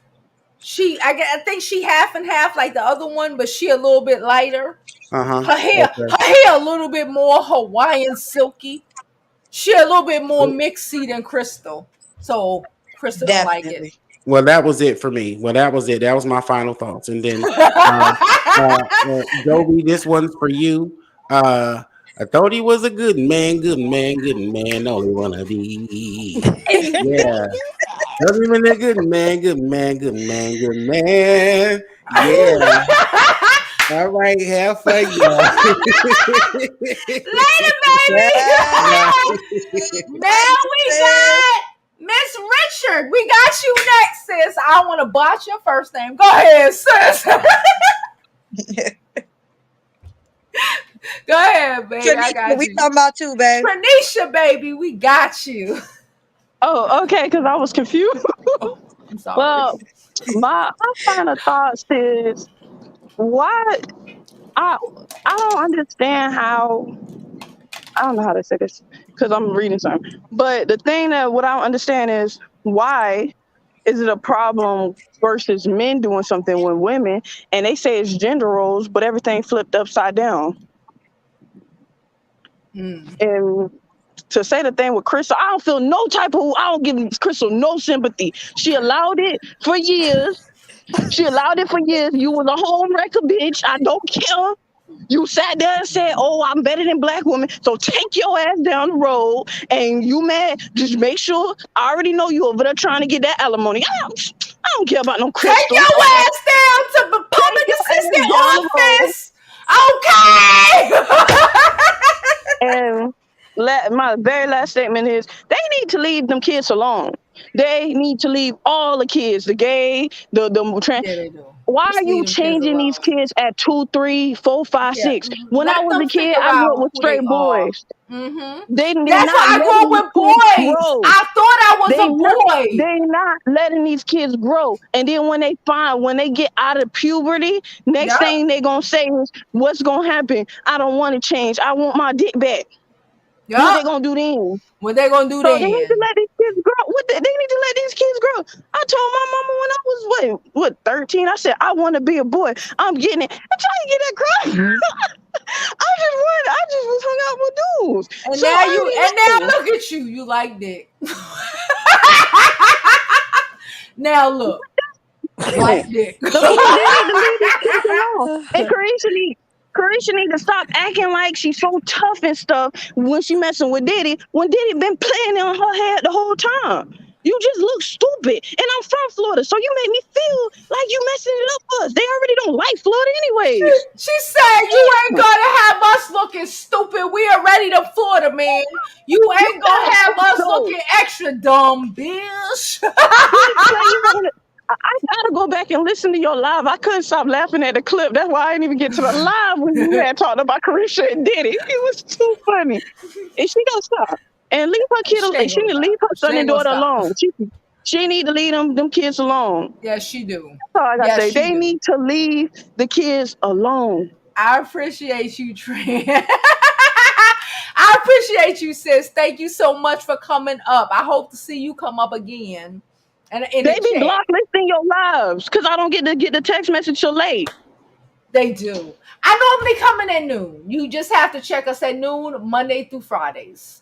S1: I think she half and half like the other one, but she a little bit lighter.
S6: Uh-huh.
S1: Her hair
S6: Okay.
S1: a little bit more Hawaiian silky. She a little bit more mixy than Crystal, so Crystal don't like it.
S3: Definitely.
S6: Well, that was it for me. Well, that was it. That was my final thoughts. And then, uh, Joby, this one's for you. I thought he was a good man, good man, good man. Only wanna be. Yeah. Thought he was a good man, good man, good man, good man. Yeah. All right, have fun, y'all.
S1: Later, baby. Now we got Miss Richard. We got you next, sis. I want to botch your first name. Go ahead, sis. Go ahead, baby. I got
S3: we
S1: you.
S3: talking about you, babe.
S1: Tranisha, baby, we got you.
S5: Oh, okay, because I was confused.
S1: Oh, I'm sorry.
S5: Well, my final thoughts is why I I don't understand how I don't know how to say this because I'm reading something. But the thing that what I don't understand is why is it a problem versus men doing something with women and they say it's gender roles, but everything flipped upside down. And to say the thing with Crystal, I don't feel no type of I don't give Crystal no sympathy. She allowed it for years. She allowed it for years. You was a home wrecker, bitch. I don't care. You sat there and said, "Oh, I'm better than black women." So take your ass down the road, and you mad? Just make sure. I already know you over there trying to get that alimony. I don't care about no Crystal.
S1: Take your ass down to the public assistant office. Okay.
S5: And my very last statement is they need to leave them kids alone. They need to leave all the kids, the gay, the trans.
S1: Yeah, they do.
S5: Why
S1: Just
S5: are you
S1: leave them kids
S5: changing
S1: alone.
S5: these kids at 2, 3, 4, 5,
S1: Yeah.
S5: 6? When I
S1: Let
S5: was
S1: them
S5: a kid,
S1: figure
S5: I grew up
S1: out
S5: with
S1: who they
S5: straight
S1: are.
S5: boys.
S1: Mm-hmm.
S5: They
S1: That's
S5: not
S1: why I grew
S5: letting
S1: up
S5: these
S1: with
S5: kids
S1: boys.
S5: grow.
S1: I thought I was a boy.
S5: They not letting these kids grow. And then when they get out of puberty, next
S1: Yep.
S5: thing they gonna say is, "What's gonna happen? I don't want to change. I want my dick back." What they
S1: Yep.
S5: gonna do then?
S1: What they gonna do
S5: So they need to
S1: then?
S5: let these kids grow. They need to let these kids grow. I told my mama when I was what 13. I said I want to be a boy. I'm getting it. I'm trying to get that girl. I just was hung out with dudes.
S1: And
S5: So
S1: now
S5: I
S1: look at you. You like dick. Now look, like dick.
S5: they need to leave these kids alone. And Carisha need to stop acting like she's so tough and stuff when she messing with Diddy. When Diddy been playing in her head the whole time. You just look stupid. And I'm from Florida, so you make me feel like you messing it up for us. They already don't like Florida anyways.
S1: She said you ain't gonna have us looking stupid. We are ready to Florida, man. You ain't gonna have us
S5: No.
S1: looking extra dumb, bitch.
S5: I gotta go back and listen to your live. I couldn't stop laughing at the clip. That's why I didn't even get to the live when you had talked about Carisha and Diddy. It was too funny. And she gotta stop. And leave her kid alone. She need to leave her son and daughter alone. She need to leave them kids alone.
S1: Yes, she do.
S5: That's all I gotta say. They need to leave the kids alone.
S1: I appreciate you, Trent. I appreciate you, sis. Thank you so much for coming up. I hope to see you come up again. And
S5: they be blacklisting your lives because I don't get to get the text message till late.
S1: They do. I normally come in at noon. You just have to check us at noon, Monday through Fridays.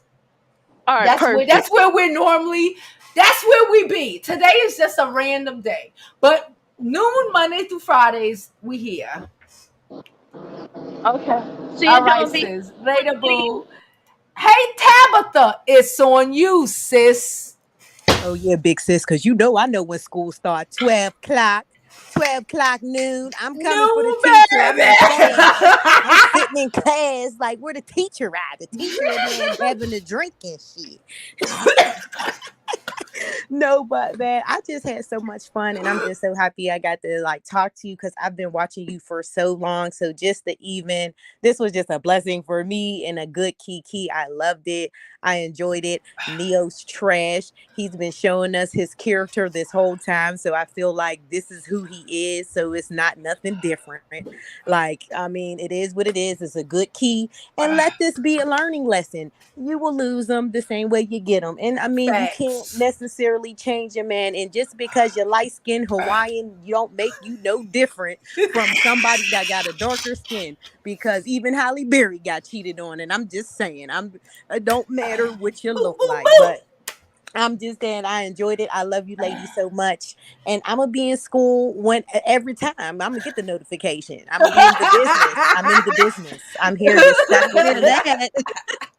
S5: All right,
S1: that's where we're normally. That's where we be. Today is just a random day, but noon, Monday through Fridays, we here.
S5: Okay. See you,
S1: all right, sis. Later, boo. Hey, Tabitha, it's on you, sis.
S7: Oh yeah, big sis, because I know when school starts. 12 o'clock noon. I'm coming for the teacher. I'm in class. I'm sitting in class like where the teacher at? The teacher in there having a drink and shit. No, but man, I just had so much fun, and I'm just so happy I got to like talk to you because I've been watching you for so long. So just this was just a blessing for me and a good kiki. I loved it. I enjoyed it. Neyo's trash. He's been showing us his character this whole time, so I feel like this is who he is. So it's not nothing different. Like, I mean, it is what it is. It's a good key, and let this be a learning lesson. You will lose them the same way you get them, and I mean, you can't necessarily necessarily change a man. And just because you're light skinned Hawaiian, you don't make you no different from somebody that got a darker skin. Because even Halle Berry got cheated on. And I'm just saying, it don't matter what you
S1: Boop,
S7: look
S1: boop,
S7: like.
S1: boop.
S7: But I'm just saying I enjoyed it. I love you ladies so much. And I'm gonna be in school every time. I'm gonna get the notification. I'm gonna be in the business. I'm in the business. I'm here. You're stuck with
S3: Hear
S7: me.
S3: that?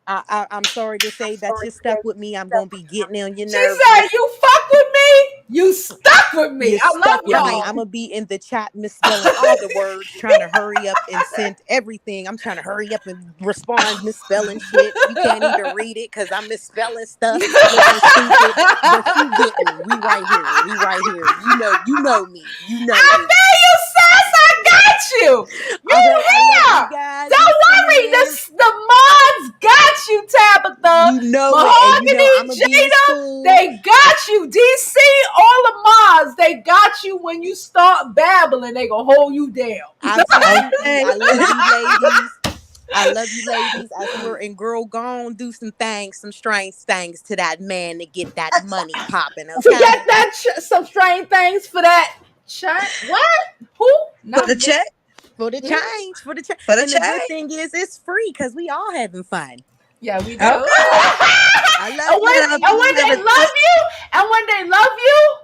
S7: I'm sorry to say that you're stuck with me. I'm gonna be getting on your
S1: She
S7: nerves.
S1: said, "You fuck with me, you stuck with me."
S7: You're
S1: I love
S7: stuck with me.
S1: y'all.
S7: I'm gonna be in the chat misspelling all the words, trying to hurry up and send everything. I'm trying to hurry up and respond, misspelling shit. You can't even read it because I'm misspelling stuff, looking stupid. But you get me. We right here. We right here. You know me. You know
S1: I
S7: me.
S1: feel you, sis. I got you. You
S7: All right. I love you
S1: here.
S7: guys.
S1: Don't
S7: Miss
S1: worry.
S7: Feminine.
S1: The mods got you, Tabitha.
S7: You know it. And I'm
S1: Mahogany,
S7: gonna be in
S1: Jada,
S7: school.
S1: they got you. DC, all the mods, they got you. When you start babbling, they gonna hold you down.
S7: Absolutely.
S3: Okay.
S7: I love you ladies. I love you ladies. I swear. And girl, go on, do some things, some strange things to that man to get that money popping,
S1: To
S7: okay?
S1: get that some strange things for that check. What? Who?
S3: For the
S1: Not me.
S3: check.
S7: For the change, for the change.
S3: For the
S7: And the
S3: check.
S7: good thing is it's free because we all having fun.
S1: Yeah, we do.
S3: Okay.
S7: I love
S1: and
S7: you
S1: when
S3: You know,
S7: ladies.
S1: and
S3: people
S1: when
S3: have
S1: they
S3: a
S1: love you, and when they love you,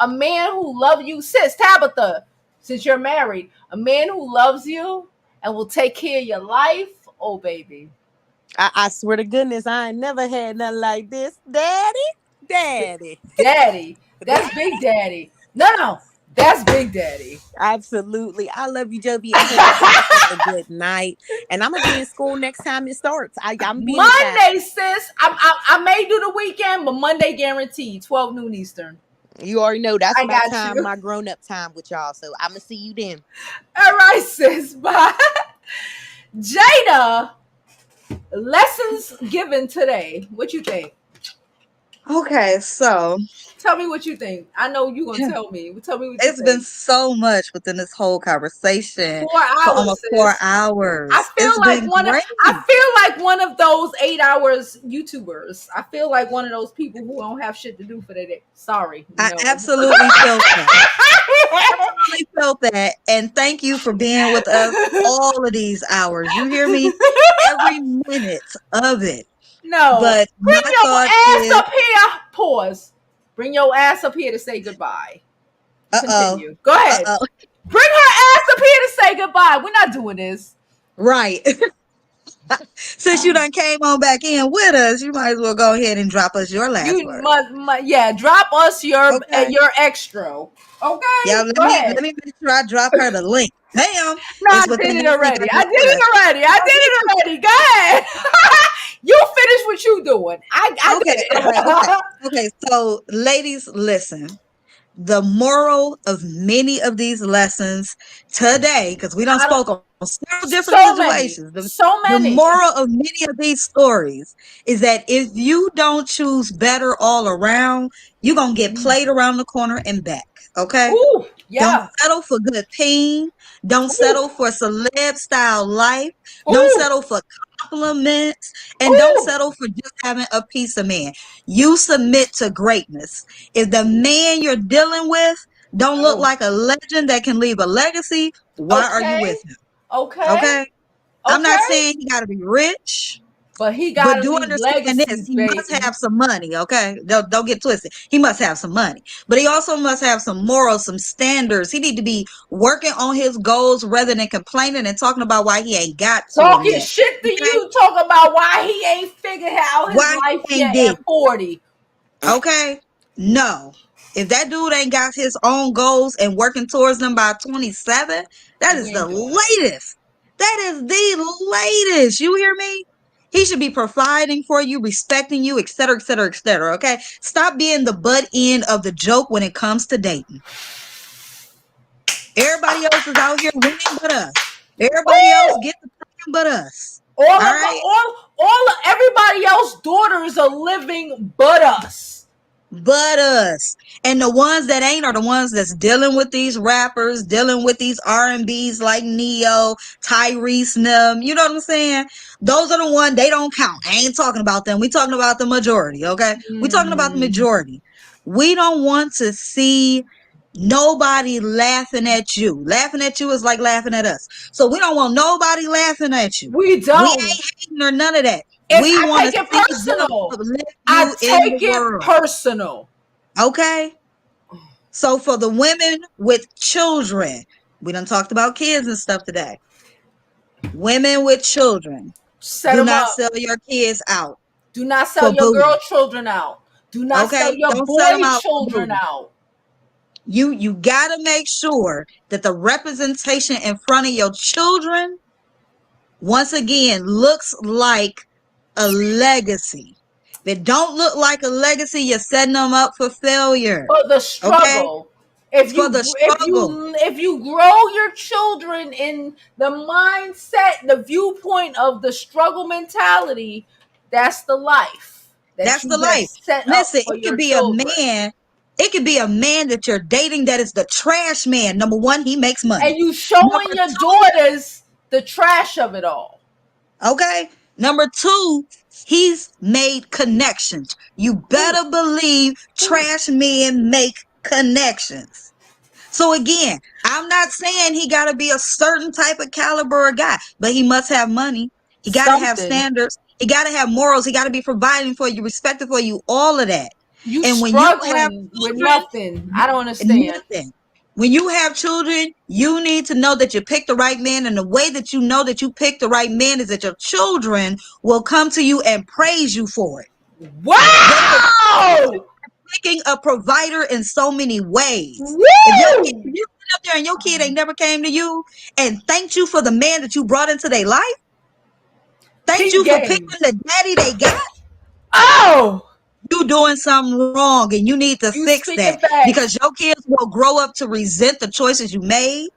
S1: a man who loves you, sis Tabitha, since you're married, a man who loves you and will take care of your life. Oh, baby,
S7: I swear to goodness, I ain't never had nothing like this. Daddy, daddy.
S1: daddy, that's Big Daddy. No, that's Big Daddy.
S7: Absolutely. I love you, Jovi. I hope you guys have a good night. And I'm gonna be in school next time it starts. I'm be in the chat.
S1: Monday, sis. I may do the weekend, but Monday guaranteed, 12 noon Eastern.
S7: You already know that's
S1: I
S7: my
S1: got
S7: time,
S1: you.
S7: my grown up time with y'all. So I'm gonna see you then.
S1: All right, sis. Bye. Jada, lessons given today. What you think?
S3: Okay, so
S1: Tell me what you think. I know you're gonna tell me. Tell me what you
S3: it's been
S1: think.
S3: so much within this whole conversation
S1: 4
S3: for
S1: hours,
S3: almost four
S1: sis. I
S3: hours.
S1: feel
S3: It's
S1: like
S3: been
S1: one.
S3: great.
S1: I feel like one of those 8 hours YouTubers. I feel like one of those people who don't have shit to do for their day. Sorry,
S3: I
S1: no.
S3: absolutely felt that. Absolutely felt that. And thank you for being with us all of these hours. You hear me? Every minute of it.
S1: No.
S3: But
S1: Bring
S3: my
S1: your
S3: thought
S1: ass
S3: is,
S1: up here. Pause. Bring your ass up here to say goodbye.
S3: uh-oh,
S1: Continue. Go ahead.
S3: uh-oh.
S1: Bring her ass up here to say goodbye. We're not doing this.
S3: Right. Since you done came on back in with us, you might as well go ahead and drop us your last
S1: You
S3: word.
S1: must, yeah. Drop us
S3: Okay.
S1: your extra.
S3: Yeah,
S1: Okay.
S3: let
S1: Go
S3: me
S1: ahead.
S3: make sure I drop her the link. Damn,
S1: No, I
S3: it's with
S1: did
S3: the
S1: it
S3: hashtag
S1: already. I
S3: drop
S1: did it
S3: us.
S1: already. I did it already. Go ahead. You finish what you doing. I
S3: Okay,
S1: did
S3: all right, okay.
S1: it.
S3: Okay, so ladies, listen. The moral of many of these lessons today, because we done
S1: I don't,
S3: spoke on several different
S1: so many.
S3: situations.
S1: So
S3: The
S1: many.
S3: moral of many of these stories is that if you don't choose better all around, you're gonna get played around the corner and back. Okay?
S1: Ooh,
S3: Don't
S1: yeah.
S3: settle for good pain. Don't
S1: Ooh,
S3: settle for celeb style life. Don't
S1: ooh,
S3: settle for compliments. And don't
S1: ooh.
S3: settle for just having a piece of man. You submit to greatness. If the man you're dealing with don't look
S1: Oh,
S3: like a legend that can leave a legacy, why are you with
S1: okay.
S3: him?
S1: Okay.
S3: Okay? I'm not
S1: Okay.
S3: saying he got to be rich.
S1: But he
S3: But
S1: gotta
S3: do
S1: leave
S3: understand this,
S1: legacies,
S3: he must
S1: baby.
S3: have some money, okay? Don't get twisted. He must have some money. But he also must have some morals, some standards. He need to be working on his goals rather than complaining and talking about why he ain't got to them
S1: Talking
S3: yet.
S1: shit to
S3: Okay?
S1: you, talking about why he ain't figured out his
S3: Why
S1: life
S3: he ain't
S1: yet
S3: did
S1: at 40.
S3: it, okay? No. If that dude ain't got his own goals and working towards them by 27, that
S1: We
S3: is the
S1: ain't doing it.
S3: latest. That is the latest. You hear me? He should be providing for you, respecting you, et cetera, et cetera, et cetera. Okay. Stop being the butt end of the joke when it comes to dating. Everybody else is out here winning but us. Everybody else
S1: Ooh!
S3: get the plan but us.
S1: All
S3: All
S1: of
S3: right.
S1: all everybody else daughters are living but us.
S3: but us. And the ones that ain't are the ones that's dealing with these rappers, dealing with these R&Bs like Neyo, Tyrese, them. You know what I'm saying? Those are the ones, they don't count. I ain't talking about them. We talking about the majority, okay? We talking about the majority. We don't want to see nobody laughing at you. Laughing at you is like laughing at us. So we don't want nobody laughing at you.
S1: We
S3: We
S1: don't.
S3: ain't hating or none of that.
S1: It's
S3: We
S1: I
S3: want to
S1: take it
S3: see them
S1: personal.
S3: uplift
S1: I
S3: you in the
S1: take it
S3: world.
S1: personal.
S3: Okay? So for the women with children, we done talked about kids and stuff today. Women with children,
S1: Set
S3: do
S1: them
S3: not
S1: up.
S3: sell your kids out
S1: Do not sell
S3: for
S1: your
S3: booty.
S1: girl children out. Do not sell
S3: Okay?
S1: your
S3: Don't sell them
S1: boy
S3: out for
S1: children
S3: booty.
S1: out.
S3: You gotta make sure that the representation in front of your children, once again, looks like a legacy. If it don't look like a legacy, you're setting them up for failure.
S1: For the
S3: Okay?
S1: struggle. If
S3: It's for the
S1: you if
S3: struggle.
S1: you if you grow your children in the mindset, the viewpoint of the struggle mentality, that's the life that
S3: That's the
S1: you have
S3: life.
S1: set up
S3: Listen,
S1: for
S3: it could
S1: your
S3: be a
S1: children.
S3: man. It could be a man that you're dating that is the trash man. Number one, he makes money.
S1: And you showing
S3: Number
S1: your
S3: two,
S1: daughters the trash of it all.
S3: okay. Number two, he's made connections. You better believe trash men make connections. So again, I'm not saying he got to be a certain type of caliber of guy, but he must have money. He got to have
S1: Something.
S3: standards. He got to have morals. He got to be providing for you, respecting for you, all of that.
S1: You
S3: And when you have
S1: struggling with
S3: children,
S1: nothing. I don't understand.
S3: nothing. When you have children, you need to know that you picked the right man. And the way that you know that you picked the right man is that your children will come to you and praise you for it. They will praise you
S1: Wow!
S3: for picking a provider in so many ways.
S1: Woo!
S3: If you sit up there and your kid ain't never came to you and thanked you for the man that you brought into their life, thanked
S1: Peep
S3: you for picking
S1: games.
S3: the daddy they got,
S1: Oh!
S3: you doing something wrong and you need to
S1: You
S3: fix that
S1: speaking facts.
S3: because your kids will grow up to resent the choices you made.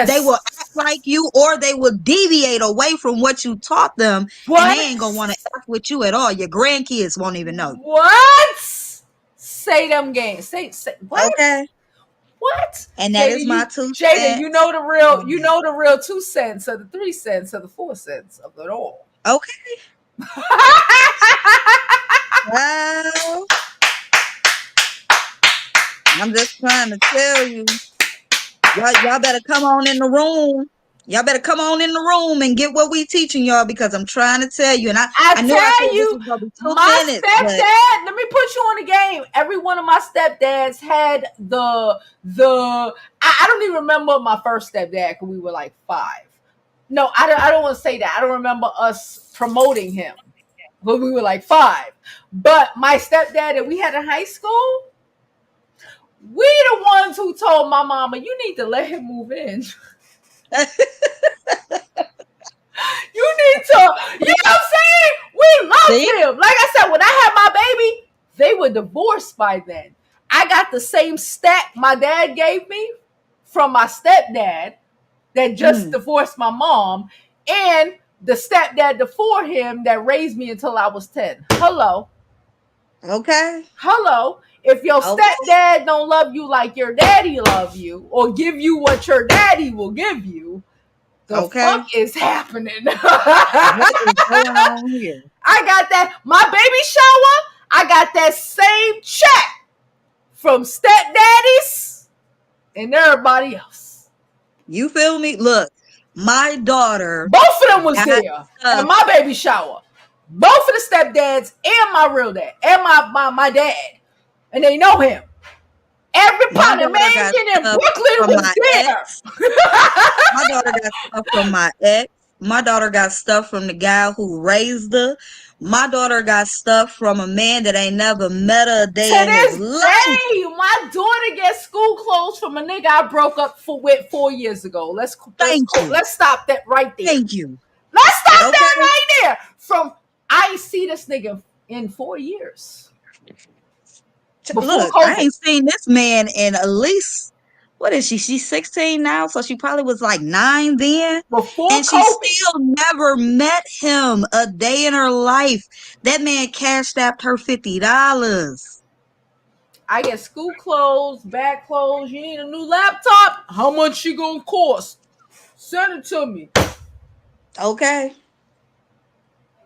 S3: They will
S1: Yes.
S3: act like you or they will deviate away from what you taught them and they
S1: What?
S3: ain't gonna want to act with you at all. Your grandkids won't even know.
S1: What? Say them games. Say what?
S3: Okay.
S1: What?
S3: And that
S1: Jada,
S3: is my 2
S1: Jada,
S3: cents
S1: you
S3: on
S1: know the real 2 cents or the 3 cents or the 4 cents of it all.
S3: that. Okay. Well, I'm just trying to tell you. Y'all better come on in the room. Y'all better come on in the room and get what we teaching y'all because I'm trying to tell you. And I knew I
S1: I
S3: said
S1: tell
S3: this
S1: you,
S3: was gonna be
S1: my
S3: 2 minutes, but
S1: stepdad. Let me put you on the game. Every one of my stepdads had I don't even remember my first stepdad because we were like 5. No, I don't want to say that. I don't remember us promoting him, but we were like 5. But my stepdad that we had in high school, we the ones who told my mama, you need to let him move in. You need to, you know what I'm saying? We
S3: see,
S1: loved him. Like I said, when I had my baby, they were divorced by then. I got the same stack my dad gave me from my stepdad that just divorced my mom and the stepdad before him that raised me until I was 10. Hello.
S3: okay,
S1: Hello. If your
S3: okay,
S1: stepdad don't love you like your daddy love you or give you what your daddy will give you, the
S3: okay.
S1: fuck is happening?
S3: What is going on here?
S1: I got that. My baby shower, I got that same check from stepdaddies and everybody else.
S3: You feel me? Look, my daughter
S1: Both of them was
S3: got
S1: there at
S3: stuff.
S1: my baby shower. Both of the stepdads and my real dad and my dad. And they know him. Every
S3: My daughter got
S1: Panamanican in
S3: stuff
S1: Brooklyn
S3: from
S1: was
S3: my
S1: there.
S3: ex. My daughter got stuff from my ex. My daughter got stuff from the guy who raised her. My daughter got stuff from a man that ain't never met her a
S1: To
S3: day in his
S1: this
S3: life.
S1: day, my daughter gets school clothes from a nigga I broke up with 4 years ago.
S3: Thank you.
S1: Let's stop that right there.
S3: Thank you.
S1: Let's stop
S3: Okay.
S1: that right there. From I ain't see this nigga in 4 years before
S3: Look, I
S1: COVID.
S3: ain't seen this man in at least, what is she? She's 16 now, so she probably was like 9 then.
S1: Before
S3: And she
S1: COVID.
S3: still never met him a day in her life. That man cashed out her $50.
S1: I get school clothes, bag clothes. You need a new laptop? How much she gonna cost? Send it to me.
S3: Okay.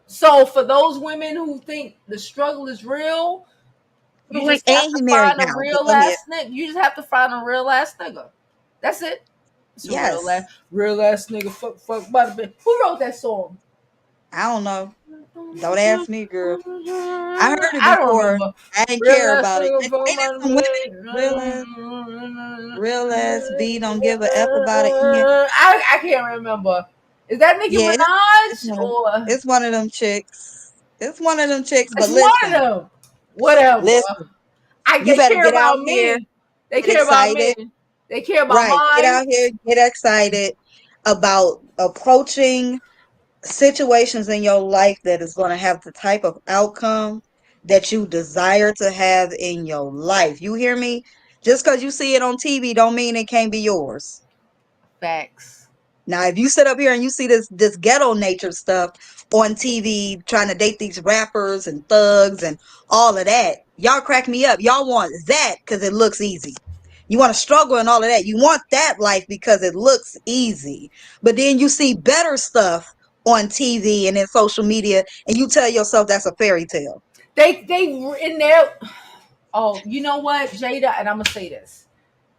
S1: So for those women who think the struggle is real, you just have
S3: And
S1: to
S3: he married
S1: find a
S3: now. So
S1: real
S3: go ahead.
S1: ass nigga. You just have to find a real ass nigga. That's it. It's a
S3: Yes.
S1: real ass nigga. Fuck, bada bing. Who wrote that song?
S3: I don't know. Don't ask me, girl. I heard it
S1: I don't
S3: before.
S1: remember.
S3: I didn't
S1: Real
S3: care
S1: ass
S3: about it.
S1: nigga.
S3: Ain't
S1: Fuck
S3: it
S1: bada
S3: some women? Real ass B don't give a F about it.
S1: I can't remember. Is that Nicki
S3: Yeah,
S1: Minaj or
S3: it's one of them chicks. It's one of them chicks.
S1: it's
S3: But
S1: one of
S3: listen,
S1: them? Whatever.
S3: listen. You
S1: They
S3: better
S1: care
S3: get out
S1: about
S3: here,
S1: me. They
S3: get
S1: care about
S3: excited.
S1: me. They care about
S3: Right. Get
S1: mine.
S3: out here, get excited about approaching situations in your life that is going to have the type of outcome that you desire to have in your life. You hear me? Just because you see it on TV don't mean it can't be yours.
S1: Facts.
S3: Now, if you sit up here and you see this ghetto nature stuff on TV, trying to date these rappers and thugs and all of that, y'all crack me up. Y'all want that because it looks easy. You want to struggle and all of that. You want that life because it looks easy. But then you see better stuff on TV and in social media, and you tell yourself that's a fairy tale.
S1: They in there. Oh, you know what, Jada, and I'm gonna say this.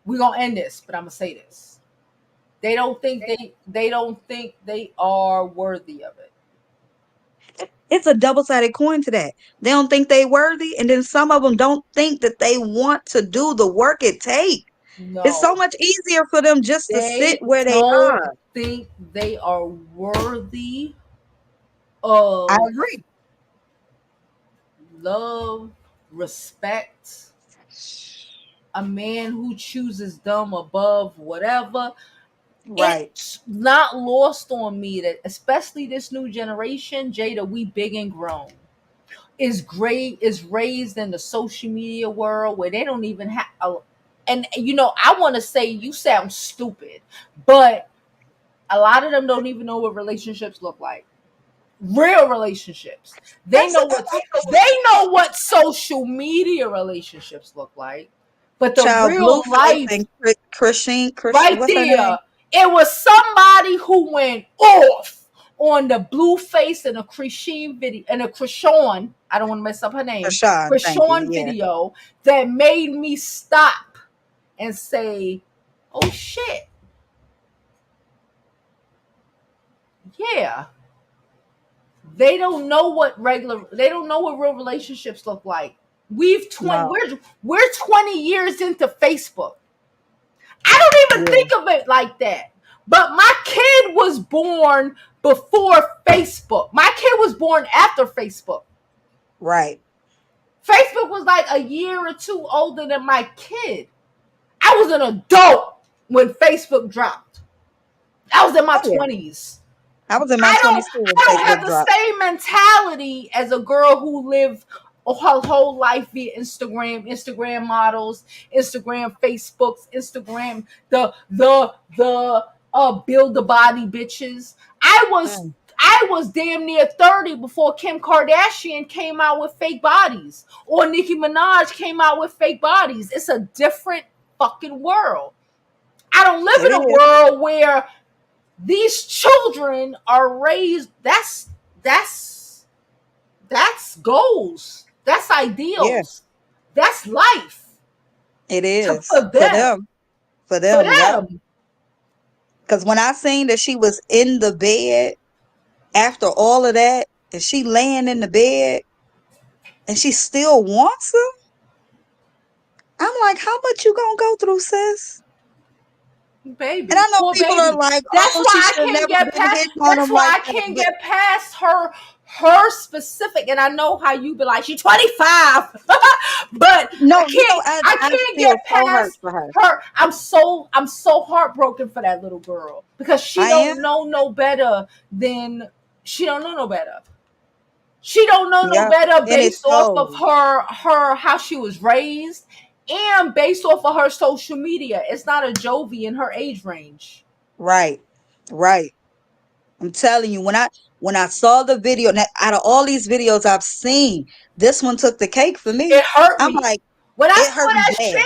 S1: We're gonna end this, but I'm gonna say this. They don't think they are worthy of it.
S3: It's a double-sided coin to that. They don't think they worthy, and then some of them don't think that they want to do the work it takes. It's so
S1: No.
S3: much easier for them just to sit
S1: They
S3: where they
S1: don't
S3: are.
S1: think they are worthy
S3: I
S1: of
S3: agree.
S1: love, respect, a man who chooses them above whatever.
S3: Right.
S1: It's not lost on me that, especially this new generation, Jada, we big and grown. Is great is raised in the social media world where they don't even have and I want to say you sound stupid, but a lot of them don't even know what relationships look like. Real relationships. They
S3: That's
S1: know
S3: a
S1: what they know what social media relationships look like, but the
S3: child
S1: real
S3: Blueface
S1: life
S3: and Christian,
S1: right
S3: what's her name?
S1: there, it was somebody who went off on the Blueface and a Christian video and a Krishan. I don't want to mess up her name.
S3: Krishan, thank you.
S1: Krishan
S3: Yeah.
S1: video that made me stop and say, "Oh shit, yeah." They don't know what real relationships look like.
S3: No.
S1: We're 20 years into Facebook. I don't even
S3: Yeah.
S1: think of it like that. But my kid was born before Facebook. My kid was born after Facebook.
S3: Right.
S1: Facebook was like a year or two older than my kid. I was an adult when Facebook dropped. I was in my
S3: Oh yeah.
S1: 20s.
S3: I was in my
S1: I don't
S3: 20s too when
S1: I don't have
S3: Facebook
S1: the
S3: dropped.
S1: same mentality as a girl who lived her whole life via Instagram models, Instagram Facebooks, Instagram the build the body bitches.
S3: Mm.
S1: I was damn near 30 before Kim Kardashian came out with fake bodies or Nicki Minaj came out with fake bodies. It's a different fucking world. I don't live
S3: It
S1: in a
S3: is.
S1: world where these children are raised. That's that's goals. That's
S3: Yeah,
S1: ideals. That's life
S3: it
S1: to,
S3: is.
S1: for them.
S3: For
S1: For
S3: them, yep.
S1: them.
S3: Because when I seen that she was in the bed after all of that, and she laying in the bed and she still wants him, I'm like, how much you gonna go through, sis? And I
S1: Baby,
S3: know
S1: poor
S3: people are
S1: baby.
S3: like,
S1: That's
S3: oh,
S1: why
S3: she
S1: I
S3: should have
S1: can't
S3: never
S1: get
S3: been
S1: past.
S3: hitting on
S1: That's
S3: him
S1: why
S3: like
S1: I
S3: that.
S1: can't
S3: But
S1: get past her specific. And I know how you be like, she's 25, but
S3: no,
S1: I
S3: I
S1: can't
S3: feel
S1: get
S3: so hurt
S1: past
S3: for her.
S1: her. I'm so heartbroken for that little girl because
S3: I am.
S1: she don't know no better. She don't know no
S3: Yeah.
S1: better
S3: And it
S1: based off of
S3: shows.
S1: her how she was raised and based off of her social media. It's not a Jovi in her age range.
S3: Right. Right. I'm telling you, when I saw the video, out of all these videos I've seen, this one took the cake for me.
S1: It hurt
S3: I'm
S1: me.
S3: like,
S1: When I
S3: It
S1: saw
S3: hurt me
S1: that
S3: bad.
S1: shit,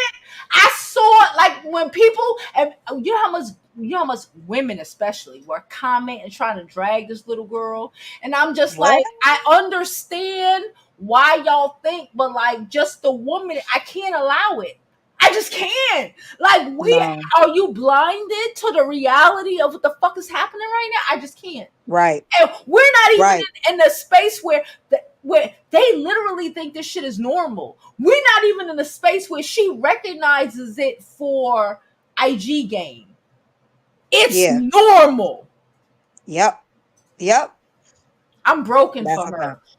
S1: I saw like when people, and you know how much women especially were commenting trying to drag this little girl, and I'm just
S3: What?
S1: like, I understand why y'all think, but like just the woman, I can't allow it. I just can't. Like,
S3: No.
S1: are you blinded to the reality of what the fuck is happening right now? I just can't.
S3: Right.
S1: And we're not even
S3: Right.
S1: in the space where they literally think this shit is normal. We're not even in the space where she recognizes it for IG game. It's
S3: Yeah.
S1: normal.
S3: Yep. Yep.
S1: I'm broken
S3: That's
S1: for
S3: a
S1: her.
S3: fact.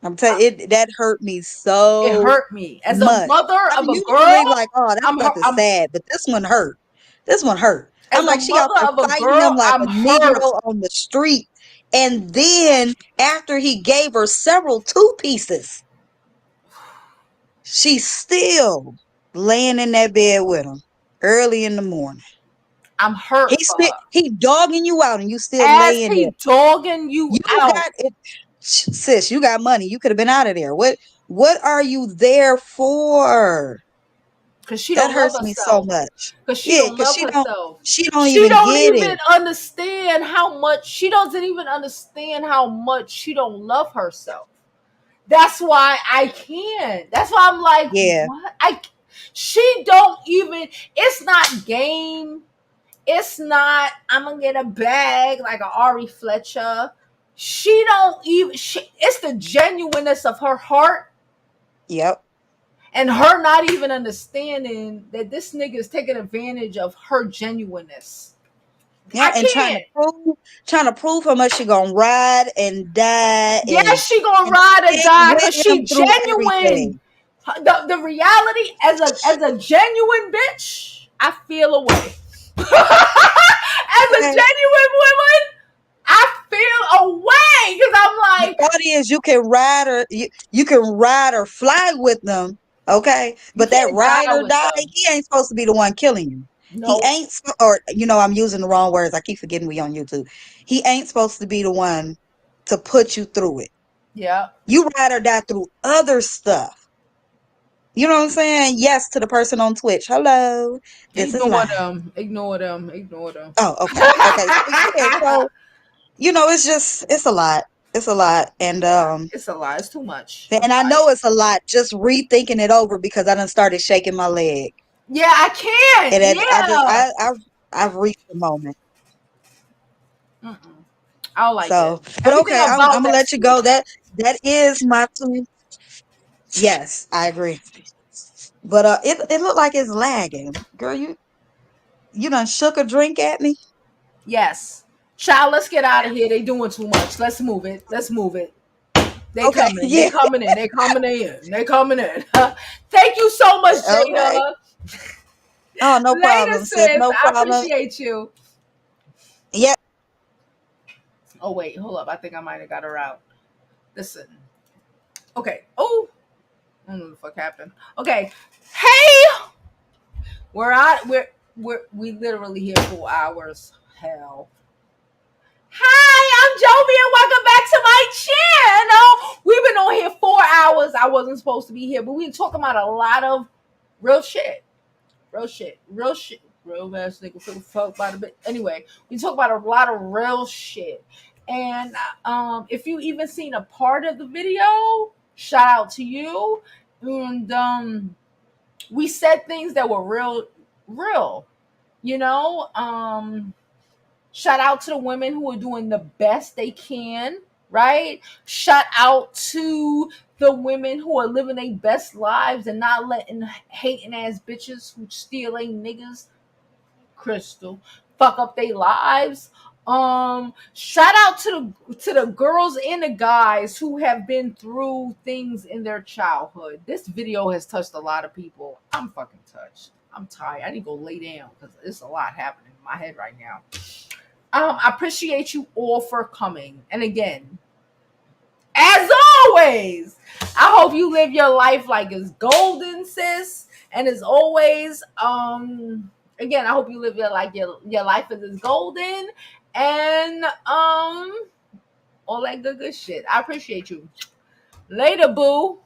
S3: I'm telling you, that hurt me
S1: It
S3: so
S1: hurt me as a
S3: much.
S1: mother
S3: I
S1: of
S3: mean,
S1: a girl.
S3: usually like, oh, that stuff is
S1: I'm
S3: sad, but this one hurt. This one hurt. I'm
S1: as a
S3: like, she out
S1: mother
S3: there
S1: of a
S3: fighting him
S1: girl.
S3: like a
S1: I'm hurt.
S3: Negro on the street. And then after he gave her several two pieces, she's still laying in that bed with him early in the morning.
S1: I'm hurt for her.
S3: He dogging you out and you still
S1: As
S3: laying there.
S1: he dogging you
S3: You
S1: out.
S3: got it, sis. You got money. You could have been out of there. What are you there for?
S1: Because she
S3: That
S1: don't love
S3: hurts me so
S1: herself.
S3: much.
S1: Because she
S3: Yeah,
S1: don't
S3: because
S1: love herself.
S3: she don't
S1: She
S3: even
S1: don't
S3: get
S1: even
S3: it.
S1: understand how much, she doesn't even understand how much she don't love herself. That's why I can't. That's why I'm like,
S3: Yeah.
S1: what? She don't even, it's not game. It's not, I'm gonna get a bag like a Ari Fletcher. She don't even, it's the genuineness of her heart
S3: Yep.
S1: and her not even understanding that this nigga is taking advantage of her genuineness.
S3: Yeah,
S1: I
S3: and
S1: can't.
S3: trying to prove how much she gonna ride and die
S1: Yes, she gonna
S3: and
S1: ride or
S3: stick
S1: die
S3: with
S1: because she
S3: him through
S1: genuine.
S3: everything.
S1: The reality as a genuine bitch, I feel away. As a
S3: Okay.
S1: genuine woman, I feel away because I'm
S3: The
S1: like,
S3: thought is you can ride or fly with them, okay?
S1: you
S3: But that
S1: can't
S3: ride
S1: die
S3: or
S1: with
S3: die,
S1: them.
S3: he ain't supposed to be the one killing you. He
S1: No.
S3: ain't, or I'm using the wrong words. I keep forgetting we on YouTube. He ain't supposed to be the one to put you through it.
S1: Yeah.
S3: You ride or die through other stuff. You know what I'm saying? Yes, to the person on Twitch. Hello, this is
S1: Ignore
S3: live.
S1: them. Ignore them. Ignore them.
S3: Oh, okay, okay. So yeah, so it's a lot. It's a lot,
S1: It's a lie. It's too much. I'm
S3: and I
S1: tired.
S3: know it's a lot just rethinking it over because I done started shaking my leg,
S1: Yeah, I
S3: and
S1: can't.
S3: I just
S1: Yeah.
S3: I've reached the moment.
S1: Mm-mm. I don't like it.
S3: So, but
S1: Everything
S3: okay, I'm
S1: about
S3: gonna
S1: that
S3: let you
S1: shit.
S3: go. That is my two. Yes, I agree. But it looked like it's lagging, girl. You done shook a drink at me.
S1: Yes. Child, let's get out of here. They doing too much. Let's move it. Let's move it. They
S3: Okay,
S1: coming. They
S3: yeah,
S1: coming in. They coming in. They coming in. Thank you so much,
S3: okay.
S1: Jada.
S3: Oh, no
S1: Later,
S3: problem, sis.
S1: sis.
S3: No
S1: I
S3: problem.
S1: appreciate you.
S3: Yeah.
S1: Oh, wait. Hold up. I think I might have got her out. Listen. Okay. Oh. I don't know what the fuck happened. Okay. Hey. We literally here 4 hours. Hell. Hi, I'm Jovi and welcome back to my channel. We've been on here 4 hours. I wasn't supposed to be here, but we talking about a lot of real shit. Real shit. Real shit. Real ass nigga feel fuck by the bit. Anyway, we talk about a lot of real shit. And if you even seen a part of the video, shout out to you. And we said things that were real. You know, shout out to the women who are doing the best they can, right? Shout out to the women who are living their best lives and not letting hating ass bitches who still ain't niggas, Crystal, fuck up their lives. Shout out to the girls and the guys who have been through things in their childhood. This video has touched a lot of people. I'm fucking touched. I'm tired. I need to go lay down because there's a lot happening in my head right now. I appreciate you all for coming. And again, as always, I hope you live your life like it's golden, sis. And as always, again, I hope you live your life as golden and all that good shit. I appreciate you. Later, boo.